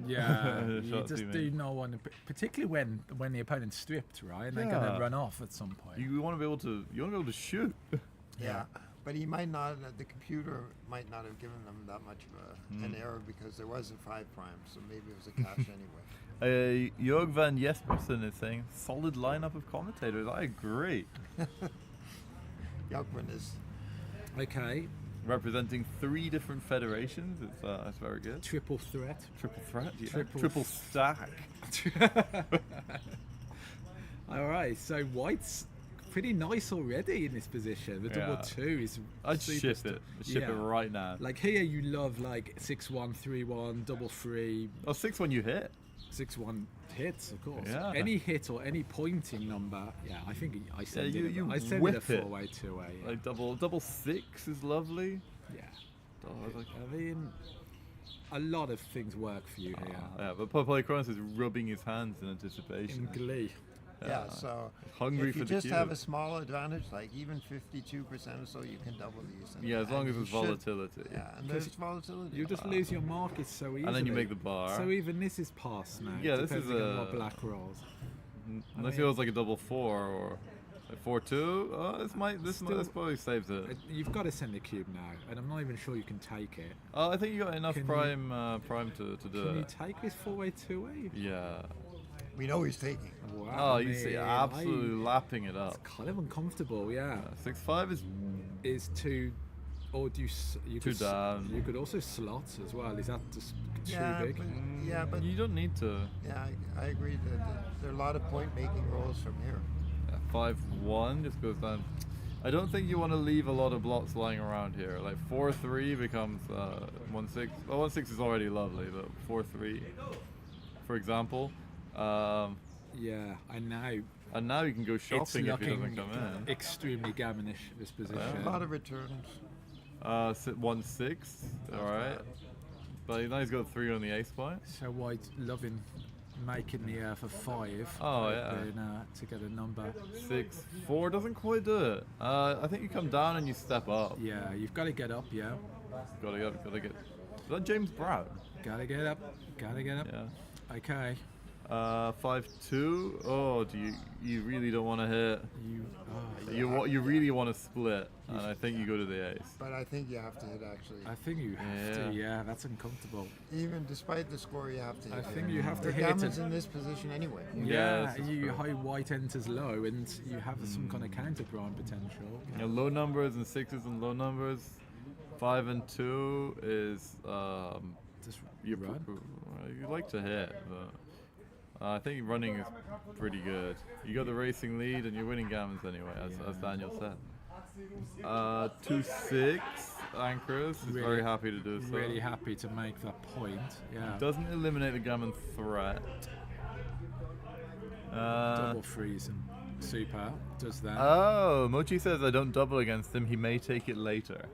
S14: Yeah, you
S7: shots
S14: just
S7: he
S14: do
S7: made.
S14: not want to, particularly when the opponent's stripped, right? And they're going
S7: Yeah.
S14: to run off at some point.
S7: You want to be able to. You want to be able to shoot.
S15: Yeah, but he might not. The computer might not have given them that much of an error because there wasn't 5 prime, so maybe it was a cache anyway.
S7: Jörg van Jespersen is saying solid lineup of commentators. I agree.
S15: Jörgman is
S14: Okay.
S7: Representing 3 different federations. It's very good.
S14: Triple threat.
S7: Triple threat. Yeah.
S14: Triple
S7: Triple stack.
S14: All right, so White's pretty nice already in this position. The double
S7: Yeah.
S14: 2 is.
S7: I'd
S14: super
S7: ship
S14: stu-
S7: it. Ship it right now.
S14: Like here, you love like 6-1, 3-1, double 3.
S7: Oh, 6-1 you hit.
S14: 6-1 hits, of course.
S7: Yeah.
S14: Any hit or any pointing number. Yeah, I think I
S7: Yeah,
S14: send
S7: you
S14: I send
S7: whip
S14: it a 4-way,
S7: it.
S14: 2-way. Yeah.
S7: Like double 6 is lovely.
S14: Yeah.
S7: Oh, like,
S14: I mean, a lot of things work for you here.
S7: yeah, but Polychronos is rubbing his hands in anticipation.
S14: In glee.
S15: Yeah, so
S7: hungry
S15: if
S7: for
S15: you
S7: the
S15: just
S7: cube.
S15: have a small advantage, like even 52% or so, you can double these.
S7: Yeah, as long as
S15: you
S7: it's
S15: should-
S7: volatility.
S15: Yeah, and
S14: Because
S15: there's volatility.
S14: You just lose your market so easily.
S7: And then you make the bar.
S14: So even this is passed now.
S7: Yeah, this is
S14: depending on
S7: a-
S14: what black rolls.
S7: Unless it was like a double 4 or a 4-2. Oh, this probably saves it.
S14: You've got to send the cube now, and I'm not even sure you can take it.
S7: Oh, I think you got enough
S14: Can you-
S7: prime to do
S14: Can you
S7: it.
S14: take this 4-way, 2-way?
S7: Yeah.
S15: We know he's taking.
S14: Wow.
S7: Oh, you see, absolutely lapping it up.
S14: It's kind of uncomfortable, yeah.
S7: 6-5
S14: is too, or do you? You
S7: Too
S14: could,
S7: down.
S14: You could also slot as well. Is that just too
S15: Yeah,
S14: big?
S15: but
S7: you don't need to.
S15: Yeah, I agree that there are a lot of point-making rolls from here.
S7: 5-1 just goes down. I don't think you want to leave a lot of blots lying around here. Like 4-3 becomes 1-6. Well, 1-6 is already lovely, but 4-3, for example.
S14: Yeah, and
S7: now you can go
S14: it's
S7: shopping if he doesn't
S14: looking
S7: come in.
S14: extremely gammonish this position.
S15: A lot of returns.
S7: 1-6, all right. But now he's got 3 on the ace point.
S14: So White loving making the for 5.
S7: Oh, yeah.
S14: Then, to get a number.
S7: 6-4 doesn't quite do it. I think you come down and you step up.
S14: Yeah, you've got to get up. Yeah.
S7: Gotta get. Is that James Brown?
S14: Gotta get up. Gotta get up.
S7: Yeah.
S14: Okay.
S7: 5-2. Oh, do you really don't want to hit? You really want to split, and I think you go to the ace.
S15: But I think you have to hit actually.
S14: I think you have to. Yeah, that's uncomfortable.
S15: Even despite the score, you have to hit.
S14: I think you have to
S15: The
S14: hit it.
S15: gammon's in this position anyway.
S14: Yeah, you high white enters low, and you have some kind of counter prime potential.
S7: You know, low numbers and 6s and low numbers. 5 and 2 is
S14: just
S7: you
S14: run.
S7: You like to hit, but I think running is pretty good. You got the racing lead, and you're winning gammons anyway, as Daniel said. 2-6 anchors is very happy to do so.
S14: Really happy to make that point. Yeah.
S7: Doesn't eliminate the gammon threat.
S14: Double freeze and super does that.
S7: Oh, Mochi says I don't double against him. He may take it later.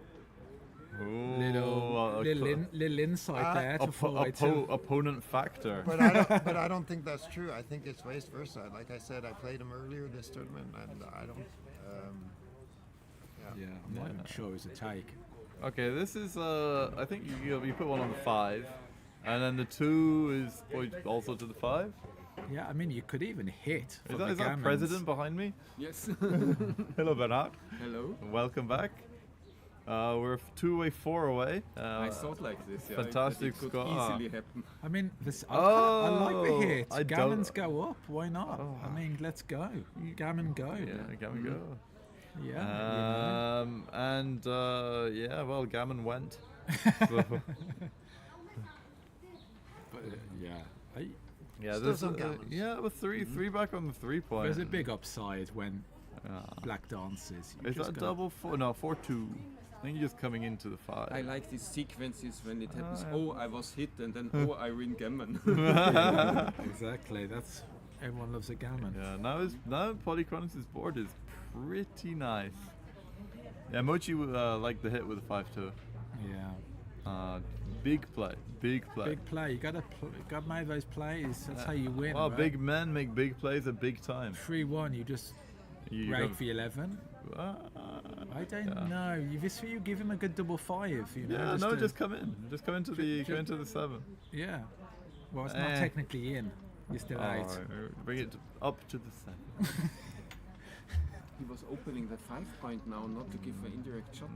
S7: Ooh,
S14: Little insight there to 4-way-2.
S7: Opponent factor.
S15: But I don't think that's true. I think it's vice versa. Like I said, I played him earlier this tournament, and I don't.
S14: Yeah, I'm not even sure it's a take.
S7: Okay, this is I think you put one on the 5, and then the 2 is also to the 5.
S14: Yeah, I mean you could even hit.
S7: Is that President behind me?
S11: Yes.
S7: Hello, Bernard.
S11: Hello.
S7: Welcome back. We're 4 away.
S11: I thought like this. Yeah,
S7: Fantastic
S11: it could
S7: score.
S11: easily happen.
S14: I mean, I like the hit. Gammons go up. Why not? I mean, let's go. Gammon go.
S7: Yeah, gammon go.
S14: Yeah.
S7: And well, gammon went. So.
S14: But,
S7: yeah, there's with three back on the 3-point.
S14: There's a big upside when black dances.
S7: Is that double 4? No, 4-2. I think you're just coming into the 5.
S11: I like these sequences when it happens. Oh, I was hit, and then I win gammon.
S14: Exactly. That's everyone loves a gammon.
S7: Yeah. Now Polychronos' board is pretty nice. Yeah, Mochi liked the hit with the 5-2.
S14: Yeah.
S7: Big play. Big play.
S14: Big play. You gotta make those plays. That's how you win.
S7: Well,
S14: right?
S7: big men make big plays at big time.
S14: 3-1. You just break the 11. I don't know. You give him a good double 5. You know,
S7: Yeah, just come in. Just come into the 7.
S14: Yeah. Well, it's not technically in. You're still out.
S7: Right. Bring it up to the 7.
S11: He was opening the 5-point now, not to give an indirect shot.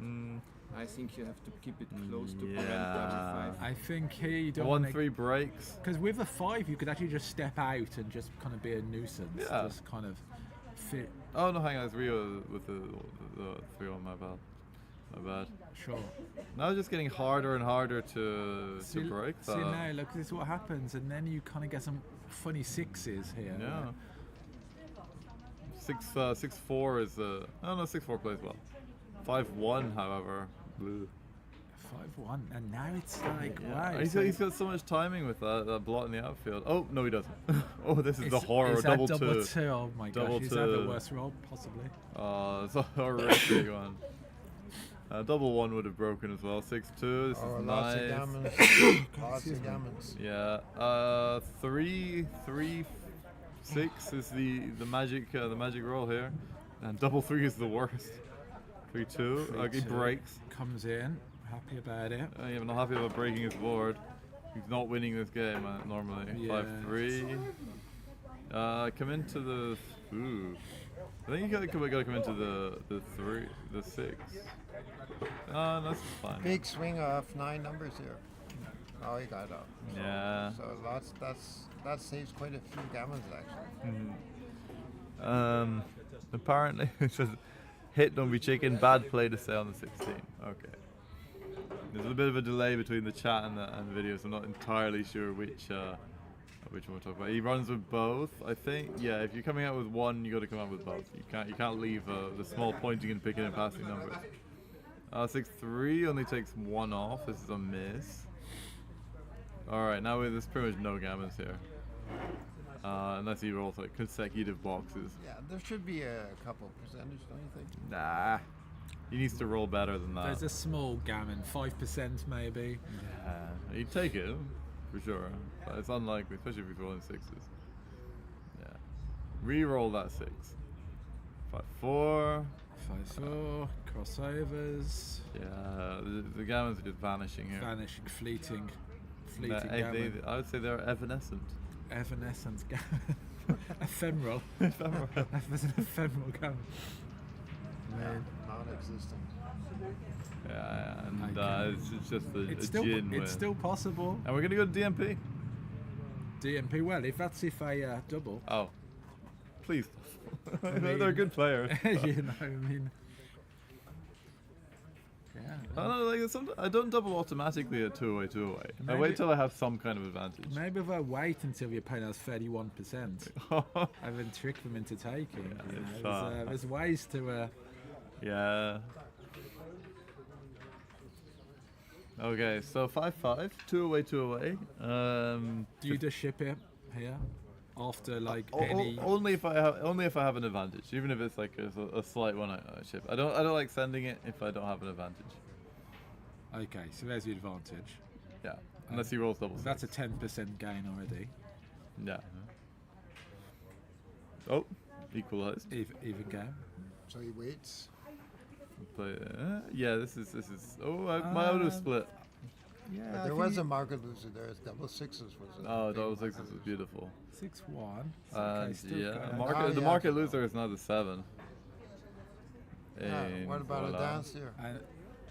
S11: I think you have to keep it close to prevent double 5.
S14: I think here you don't
S7: 1-3 breaks.
S14: Because with a 5, you could actually just step out and just kind of be a nuisance.
S7: Yeah.
S14: Just kind of fit.
S7: Oh no, hang on, it's Rio with the 3-1, my bad.
S14: Sure.
S7: Now it's just getting harder and harder to break that.
S14: See now, look, this is what happens, and then you kind of get some funny 6s here.
S7: Yeah. 6-4 is no 6-4 plays well. 5-1, however. Blue.
S14: 5-1, and now it's like wow.
S7: He's got so much timing with that blot in the outfield. Oh no, he doesn't. Oh, this is the horror.
S14: Is that double 2?
S7: 2.
S14: Oh my gosh, is that the worst roll possibly?
S7: It's a horrific one. Double 1 would have broken as well. 6-2. This is
S15: lots
S7: nice.
S15: of gammons. Lots of gammons.
S7: Yeah. 3-6 is the magic roll here, and double 3 is the worst. 3-2. He breaks.
S14: Comes in. Happy about it.
S7: Yeah, I'm not happy about breaking his board. He's not winning this game normally.
S14: Yeah.
S7: 5-3. Come into the. Ooh. I think you gotta come into the 6. That's fine.
S15: Big swing off 9 numbers here. Oh, he got it up.
S7: Yeah.
S15: So that saves quite a few gammons actually.
S7: Apparently it says hit don't be chicken, bad play to stay on the 16. Okay. There's a bit of a delay between the chat and the video, so I'm not entirely sure which one we're talking about. He runs with both, I think. Yeah, if you're coming out with one, you got to come out with both. You can't leave the small pointing and picking and passing numbers. 6-3 only takes 1 off. This is a miss. All right, now there's pretty much no gammons here, unless he rolls like consecutive boxes.
S15: Yeah, there should be a couple percentage, don't you think?
S7: Nah. He needs to roll better than that.
S14: There's a small gammon, 5% maybe.
S7: Yeah, he'd take it for sure, but it's unlikely, especially if he's rolling 6s. Yeah, re-roll that 6. 5-4.
S14: 5-4. Crossovers.
S7: Yeah, the gammons are just vanishing here.
S14: Vanishing, fleeting
S7: gammon. I would say they're evanescent.
S14: Evanescent gammon. Ephemeral.
S7: Ephemeral.
S14: There's an ephemeral gammon.
S15: Non-existent.
S7: Yeah, and it's just a gin.
S14: It's still possible.
S7: And we're gonna go to DMP.
S14: DMP. Well, if I double.
S7: Oh, please.
S14: I mean,
S7: they're good players.
S14: You know, I mean. Yeah.
S7: I don't double automatically at 2-away, 2-away. I wait till I have some kind of advantage.
S14: Maybe if I wait until your opponent has 31%, and then trick them into taking. There's ways to.
S7: Yeah. Okay, so 5-5, 2-away, 2-away.
S14: Do you just ship it here after like
S7: only if I have an advantage, even if it's like a slight one I ship. I don't like sending it if I don't have an advantage.
S14: Okay, so there's the advantage.
S7: Yeah, unless he rolls double.
S14: That's a 10% gain already.
S7: Yeah. Oh, equalized.
S14: Even game.
S15: So he waits.
S7: Play, yeah, this is. Oh, my auto split.
S15: Yeah, but there was a market loser there. Double 6s was.
S7: Double 6s was beautiful.
S14: 6-1.
S7: Okay, the market loser is now the 7.
S15: What about
S7: voila.
S15: a dance here?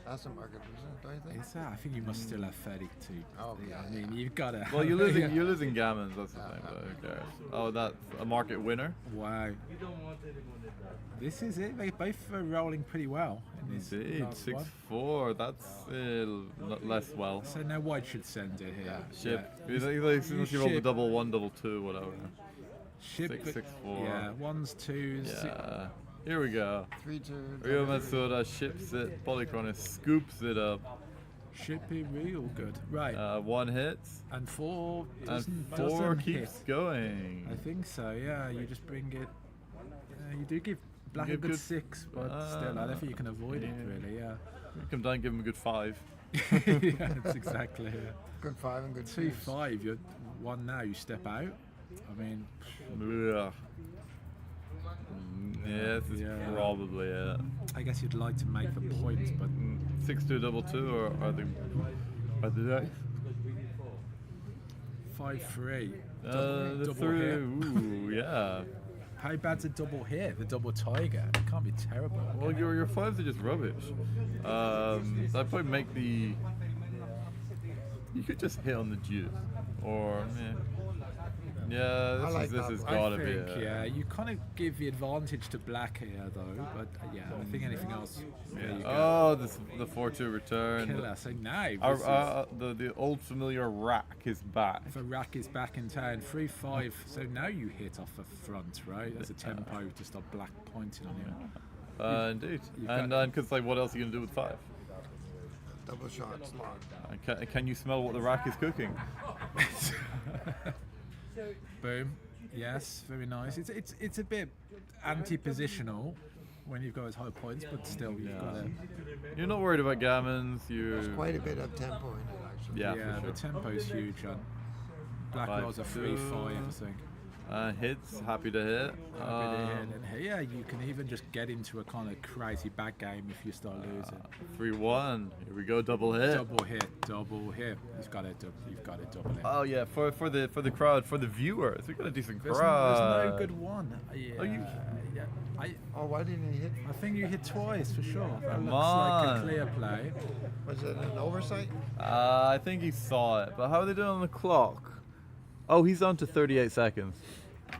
S15: That's a market loser, don't you think?
S14: Is that? I think you must still have 32.
S15: Oh, yeah.
S14: I mean, you've got to.
S7: Well, you're losing gammons. That's the thing. But who cares? Oh, that's a market winner.
S14: Wow. This is it. They both are rolling pretty well in this.
S7: Indeed, 6-4. That's less well.
S14: So now White should send it here.
S7: Ship.
S14: Yeah.
S7: Unless you roll the double 1, double 2, whatever.
S14: Ship.
S7: 6-4.
S14: Yeah, 1s, 2s.
S7: Yeah. Here we go.
S15: 3-2.
S7: Rio Matsuda ships it. Polychronus scoops it up.
S14: Shippy real good. Right.
S7: 1 hits.
S14: And 4
S7: and 4 keeps going.
S14: I think so, yeah. You just bring it. You do give Black a good 6, but still, I don't think you can avoid it, really, yeah.
S7: You come down and give him a good 5.
S14: Yeah, that's exactly it.
S15: Good 5 and good
S14: 2-5. You're 1 now. You step out. I mean,
S7: Ugh. Yeah, this is probably it.
S14: I guess you'd like to make the points, but
S7: 6-2 double 2, or are they dice?
S14: 5-3.
S7: The
S14: Double
S7: three.
S14: hit.
S7: Ooh, yeah.
S14: How bad's a double hit? The double tiger. It can't be terrible.
S7: Well, your 5s are just rubbish. I'd probably make the. You could just hit on the deuce, or yeah. This has gotta be it.
S14: Yeah, you kind of give the advantage to black here, though. But yeah, I think anything else. There you go.
S7: Oh, the 4-2 return.
S14: Killer. So now
S7: the old familiar rack is back.
S14: The rack is back in town. 3-5. So now you hit off the front, right? There's a tempo to stop black pointing on you.
S7: Indeed. And because like, what else are you gonna do with 5?
S15: Double shot slot.
S7: Can you smell what the rack is cooking?
S14: Boom. Yes, very nice. It's a bit anti-positional when you've got as high points, but still you've got it.
S7: You're not worried about gammons.
S15: There's quite a bit of tempo in it, actually.
S7: Yeah, for
S14: the tempo's huge on black rolls are 3-5, I think.
S7: Hits, happy to hit.
S14: Happy to hit. And here you can even just get into a kind of crazy back game if you start losing.
S7: 3-1. Here we go, double hit.
S14: Double hit. You've got to double hit.
S7: Oh yeah, for the crowd, for the viewers, we got a decent
S14: There's
S7: crowd.
S14: no good one. Yeah.
S15: Why didn't he hit?
S14: I think you hit twice for sure. That
S7: Come
S14: looks
S7: on.
S14: like a clear play.
S15: Was it an oversight?
S7: I think he saw it, but how are they doing on the clock? Oh, he's on to 38 seconds.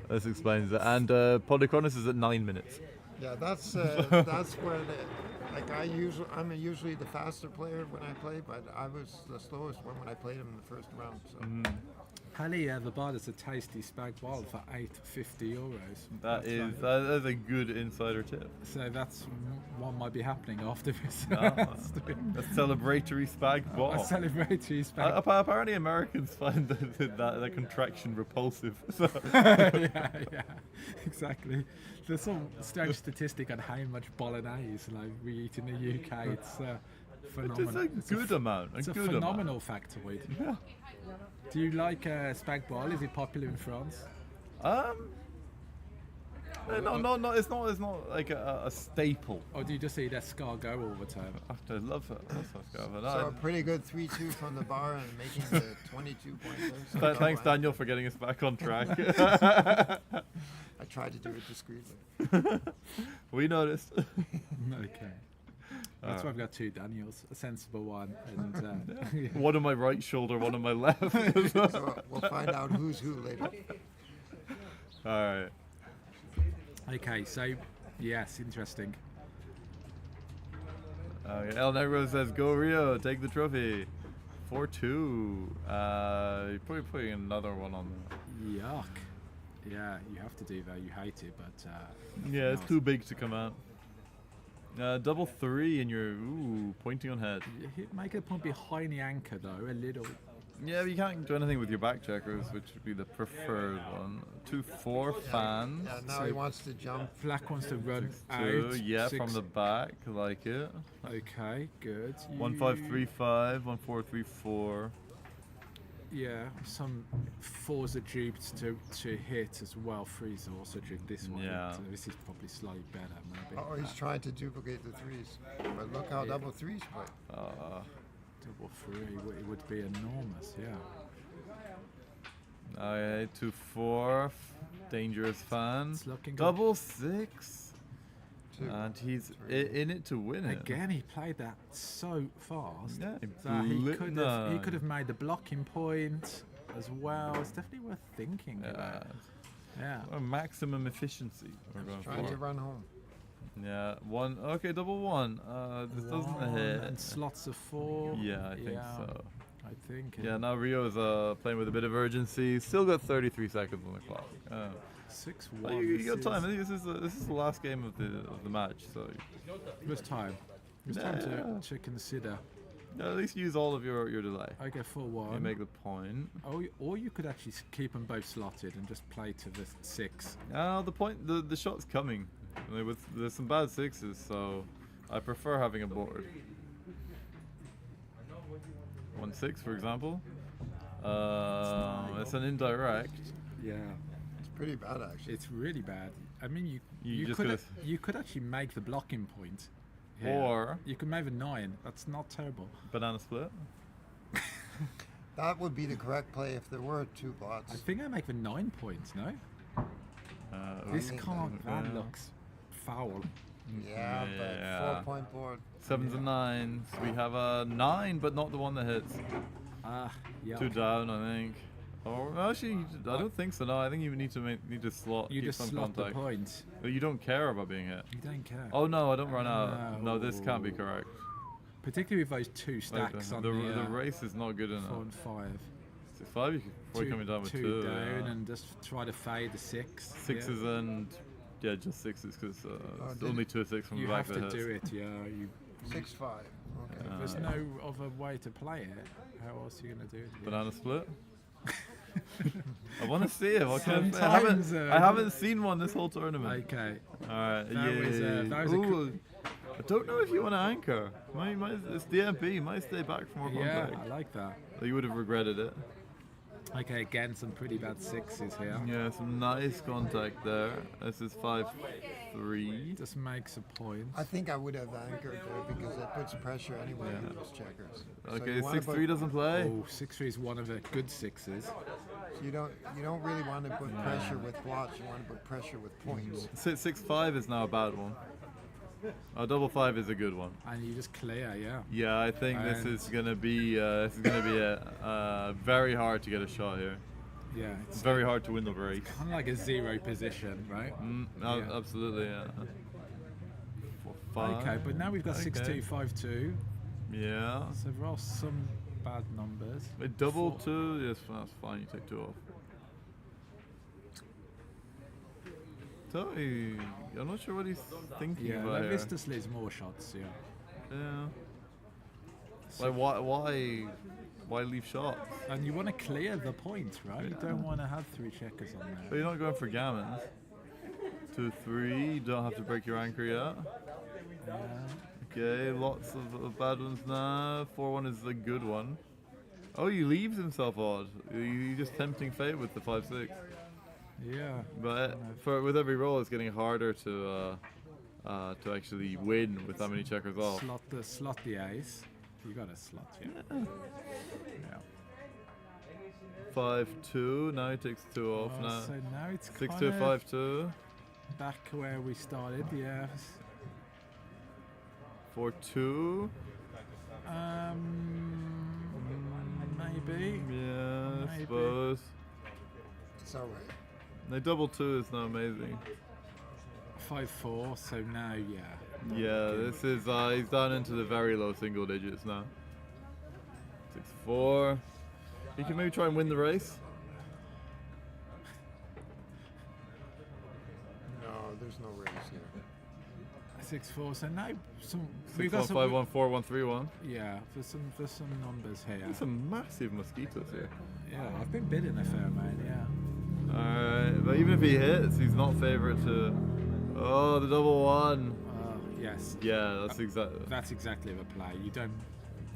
S7: This explains it. And Polychronis is at 9 minutes.
S15: Yeah, that's where I'm usually the faster player when I play, but I was the slowest one when I played him in the first round. So.
S14: Pally bought us a tasty spag bol for €8.50.
S7: That is a good insider tip.
S14: So that's what might be happening after this.
S7: A celebratory spag bol.
S14: A celebratory spag.
S7: Apparently, Americans find that contraction repulsive. So.
S14: yeah, exactly. There's some strange statistic on how much bolognese we eat in the UK. It's phenomenal.
S7: It's a good amount.
S14: It's a phenomenal factoid.
S7: Yeah.
S14: Do you like spag bol? Is it popular in France?
S7: No. It's not like a staple.
S14: Or do you just eat escargot all the time?
S7: I love escargot.
S15: So a pretty good 3-2 from the bar and making the 22 points.
S7: Thanks, Daniel, for getting us back on track.
S15: I tried to do it discreetly.
S7: We noticed.
S14: Okay. That's why I've got 2 Daniels, a sensible one, and
S7: one on my right shoulder, one on my left.
S15: So we'll find out who's who later.
S7: All right.
S14: Okay, so yes, interesting.
S7: El Negro says, "Go Rio, take the trophy." 4-2. You're probably putting another one on there.
S14: Yuck. Yeah, you have to do that. You hate it, but
S7: yeah, it's too big to come out. Double 3 and you're pointing on head.
S14: Make a point behind the anchor though, a little.
S7: Yeah, but you can't do anything with your back checkers, which would be the preferred one. 2-4 fans.
S15: Yeah, now he wants to jump.
S14: Black wants to run
S7: 2,
S14: out.
S7: yeah, from the back, like it.
S14: Okay, good.
S7: 1-5-3-5, 1-4-3-4.
S14: Yeah, some 4s are duped to hit as well. 3s are also duped this one.
S7: Yeah.
S14: So this is probably slightly better, maybe.
S15: Oh, he's trying to duplicate the 3s. But look how double 3s play.
S14: Double 3, it would be enormous, yeah.
S7: Okay, 2-4, dangerous fan.
S14: It's looking
S7: double 6. And he's in it to win it.
S14: Again, he played that so fast.
S7: Yeah,
S14: he could have made the blocking point as well. It's definitely worth thinking about. Yeah.
S7: Or maximum efficiency.
S15: Trying to run home.
S7: Yeah, 1. Okay, double 1. This doesn't hit.
S14: And slots of 4.
S7: Yeah, I think so.
S14: I think.
S7: Yeah, now Rio is playing with a bit of urgency. Still got 33 seconds on the clock.
S14: 6-1.
S7: You got time. I think this is the last game of the match, so
S14: there's time. There's time to consider.
S7: Yeah, at least use all of your delay.
S14: Okay, 4-1.
S7: You make the point.
S14: Or you could actually keep them both slotted and just play to the 6.
S7: The shot's coming. There's some bad 6s, so I prefer having a board. 1-6, for example. It's an indirect.
S14: Yeah.
S15: It's pretty bad, actually.
S14: It's really bad. I mean,
S7: You
S14: you
S7: just
S14: could
S7: gotta-
S14: you could actually make the blocking point. here.
S7: Or-
S14: you could make a 9. That's not terrible.
S7: Banana split.
S15: That would be the correct play if there were 2 blots.
S14: I think I make the 9 points. No. This can't. That looks foul.
S15: Yeah, but 4-point board.
S7: 7s and 9s. We have a 9, but not the one that hits.
S14: Yeah.
S7: 2 down, I think. Or actually, I don't think so. No, I think you need to slot.
S14: You
S7: keep
S14: just
S7: some
S14: slot the
S7: contact.
S14: point.
S7: But you don't care about being hit.
S14: You don't care.
S7: Oh no, I don't run out. No, this can't be correct.
S14: Particularly with those 2
S7: Like,
S14: stacks on
S7: the
S14: the
S7: race is not good
S14: 4
S7: enough.
S14: and 5.
S7: 5, you before coming down with 2.
S14: down
S7: yeah.
S14: and just try to fade the 6.
S7: 6s and just 6s because it's only 2 6 from
S14: you
S7: the back
S14: have to
S7: that
S14: do
S7: hits.
S14: it. Yeah. You.
S15: 6-5. Okay.
S14: There's no other way to play it. How else are you gonna do it?
S7: Banana split. I want to see it. What can I say?
S14: Sometimes,
S7: I haven't seen one this whole tournament.
S14: Okay.
S7: All right.
S14: That was a
S7: Ooh, I don't know if you want to anchor. It's DMP. Might stay back for more
S14: Yeah,
S7: contact.
S14: I like that.
S7: You would have regretted it.
S14: Okay, again, some pretty bad 6s here.
S7: Yeah, some nice contact there. This is 5-3.
S14: Just makes a point.
S15: I think I would have anchored there because it puts pressure anyway on those checkers. So
S7: Okay,
S15: you wanna
S7: 6-3 doesn't play.
S14: Oh, 6-3 is one of the good 6s.
S15: So you don't really want to put pressure with blots. You want to put pressure with points.
S7: 6-5 is now a bad one. A double 5 is a good one.
S14: And you just clear, yeah.
S7: Yeah, I think this is gonna be very hard to get a shot here.
S14: Yeah,
S7: It's very hard to win the race.
S14: Kind of like a 0 position, right?
S7: Yeah. Absolutely, yeah. 4-5.
S14: Okay, but now we've got 6-2, 5-2.
S7: Yeah.
S14: So there are some bad numbers.
S7: A double 2, yes, that's fine. You take 2 off. So I'm not sure what he's thinking
S14: Yeah,
S7: about here.
S14: Vistas leaves more shots, yeah.
S7: Yeah. Like why leave shots?
S14: And you want to clear the point, right? You don't want to have 3 checkers on there.
S7: But you're not going for gammons. 2-3, you don't have to break your anchor yet. Okay, lots of bad ones now. 4-1 is the good one. Oh, he leaves himself odd. You're just tempting fate with the 5-6.
S14: Yeah.
S7: But with every roll, it's getting harder to actually win with that many checkers off.
S14: Slot the ace. You got to slot, yeah.
S7: 5-2. Now he takes 2 off. Now
S14: So now it's
S7: 6-2, 5-2.
S14: back where we started, yeah.
S7: 4-2.
S14: Maybe.
S7: Yeah, I
S14: Maybe.
S7: suppose.
S15: It's alright.
S7: The double 2 is now amazing.
S14: 5-4. So now, yeah.
S7: Yeah, this is he's down into the very low single digits now. 6-4. He can maybe try and win the race.
S15: No, there's no race here.
S14: 6-4. So now some.
S7: 6-1, 5-1, 4-1, 3-1.
S14: Yeah, there's some numbers here.
S7: There's some massive mosquitoes here.
S14: Yeah, I've been bidding a fair amount. Yeah.
S7: Alright, but even if he hits, he's not favourite to. Oh, the double 1.
S14: Yes.
S7: Yeah, that's exactly.
S14: That's exactly the play. You don't.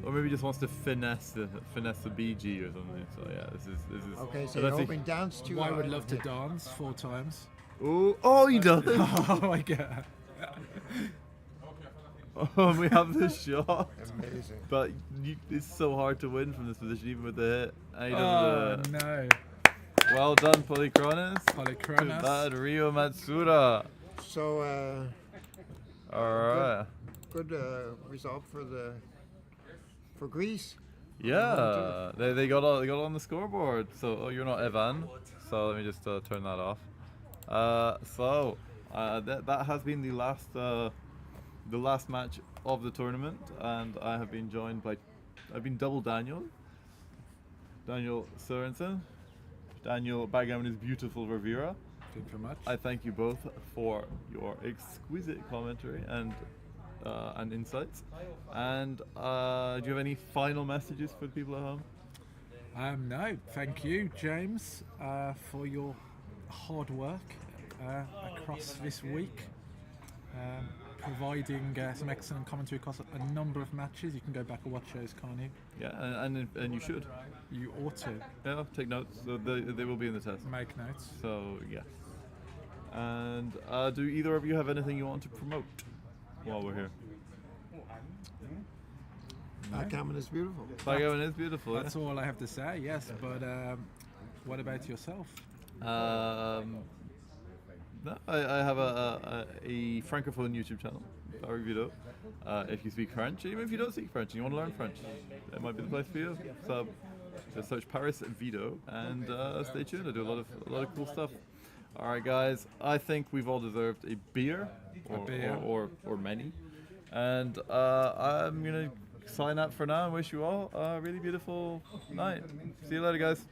S7: Or maybe he just wants to finesse the BG or something. So yeah, this is.
S15: Okay, so you're hoping dance to.
S14: I would love to dance 4 times.
S7: Ooh, oh, he does.
S14: Oh my god.
S7: Oh, we have this shot.
S15: Amazing.
S7: But it's so hard to win from this position, even with the hit. And he
S14: Oh
S7: does the-
S14: no.
S7: Well done, Polychronis.
S14: Polychronis.
S7: Bad Rio Matsuda.
S15: So.
S7: Alright.
S15: Good result for Greece.
S7: Yeah, they got on the scoreboard. So you're not Evan. So let me just turn that off. That has been the last match of the tournament, and I've been double Daniel Sørensen, Daniel Backgammon is beautiful Rivera.
S14: Thank you very much.
S7: I thank you both for your exquisite commentary and insights. And do you have any final messages for the people at home?
S14: No, thank you, James, for your hard work across this week. providing some excellent commentary across a number of matches. You can go back and watch those, can't you?
S7: Yeah, and you should.
S14: You ought to.
S7: Yeah, take notes. So they will be in the test.
S14: Make notes.
S7: So yeah. And do either of you have anything you want to promote while we're here?
S15: Backgammon is beautiful.
S7: Backgammon is beautiful.
S14: That's all I have to say. Yes, but what about yourself?
S7: No, I have a francophone YouTube channel, Barry Vito. If you speak French, even if you don't speak French and you want to learn French, that might be the place for you. So just search Paris Vito and stay tuned. I do a lot of cool stuff. All right, guys. I think we've all deserved a beer, or many, and I'm gonna sign up for now and wish you all a really beautiful night. See you later, guys.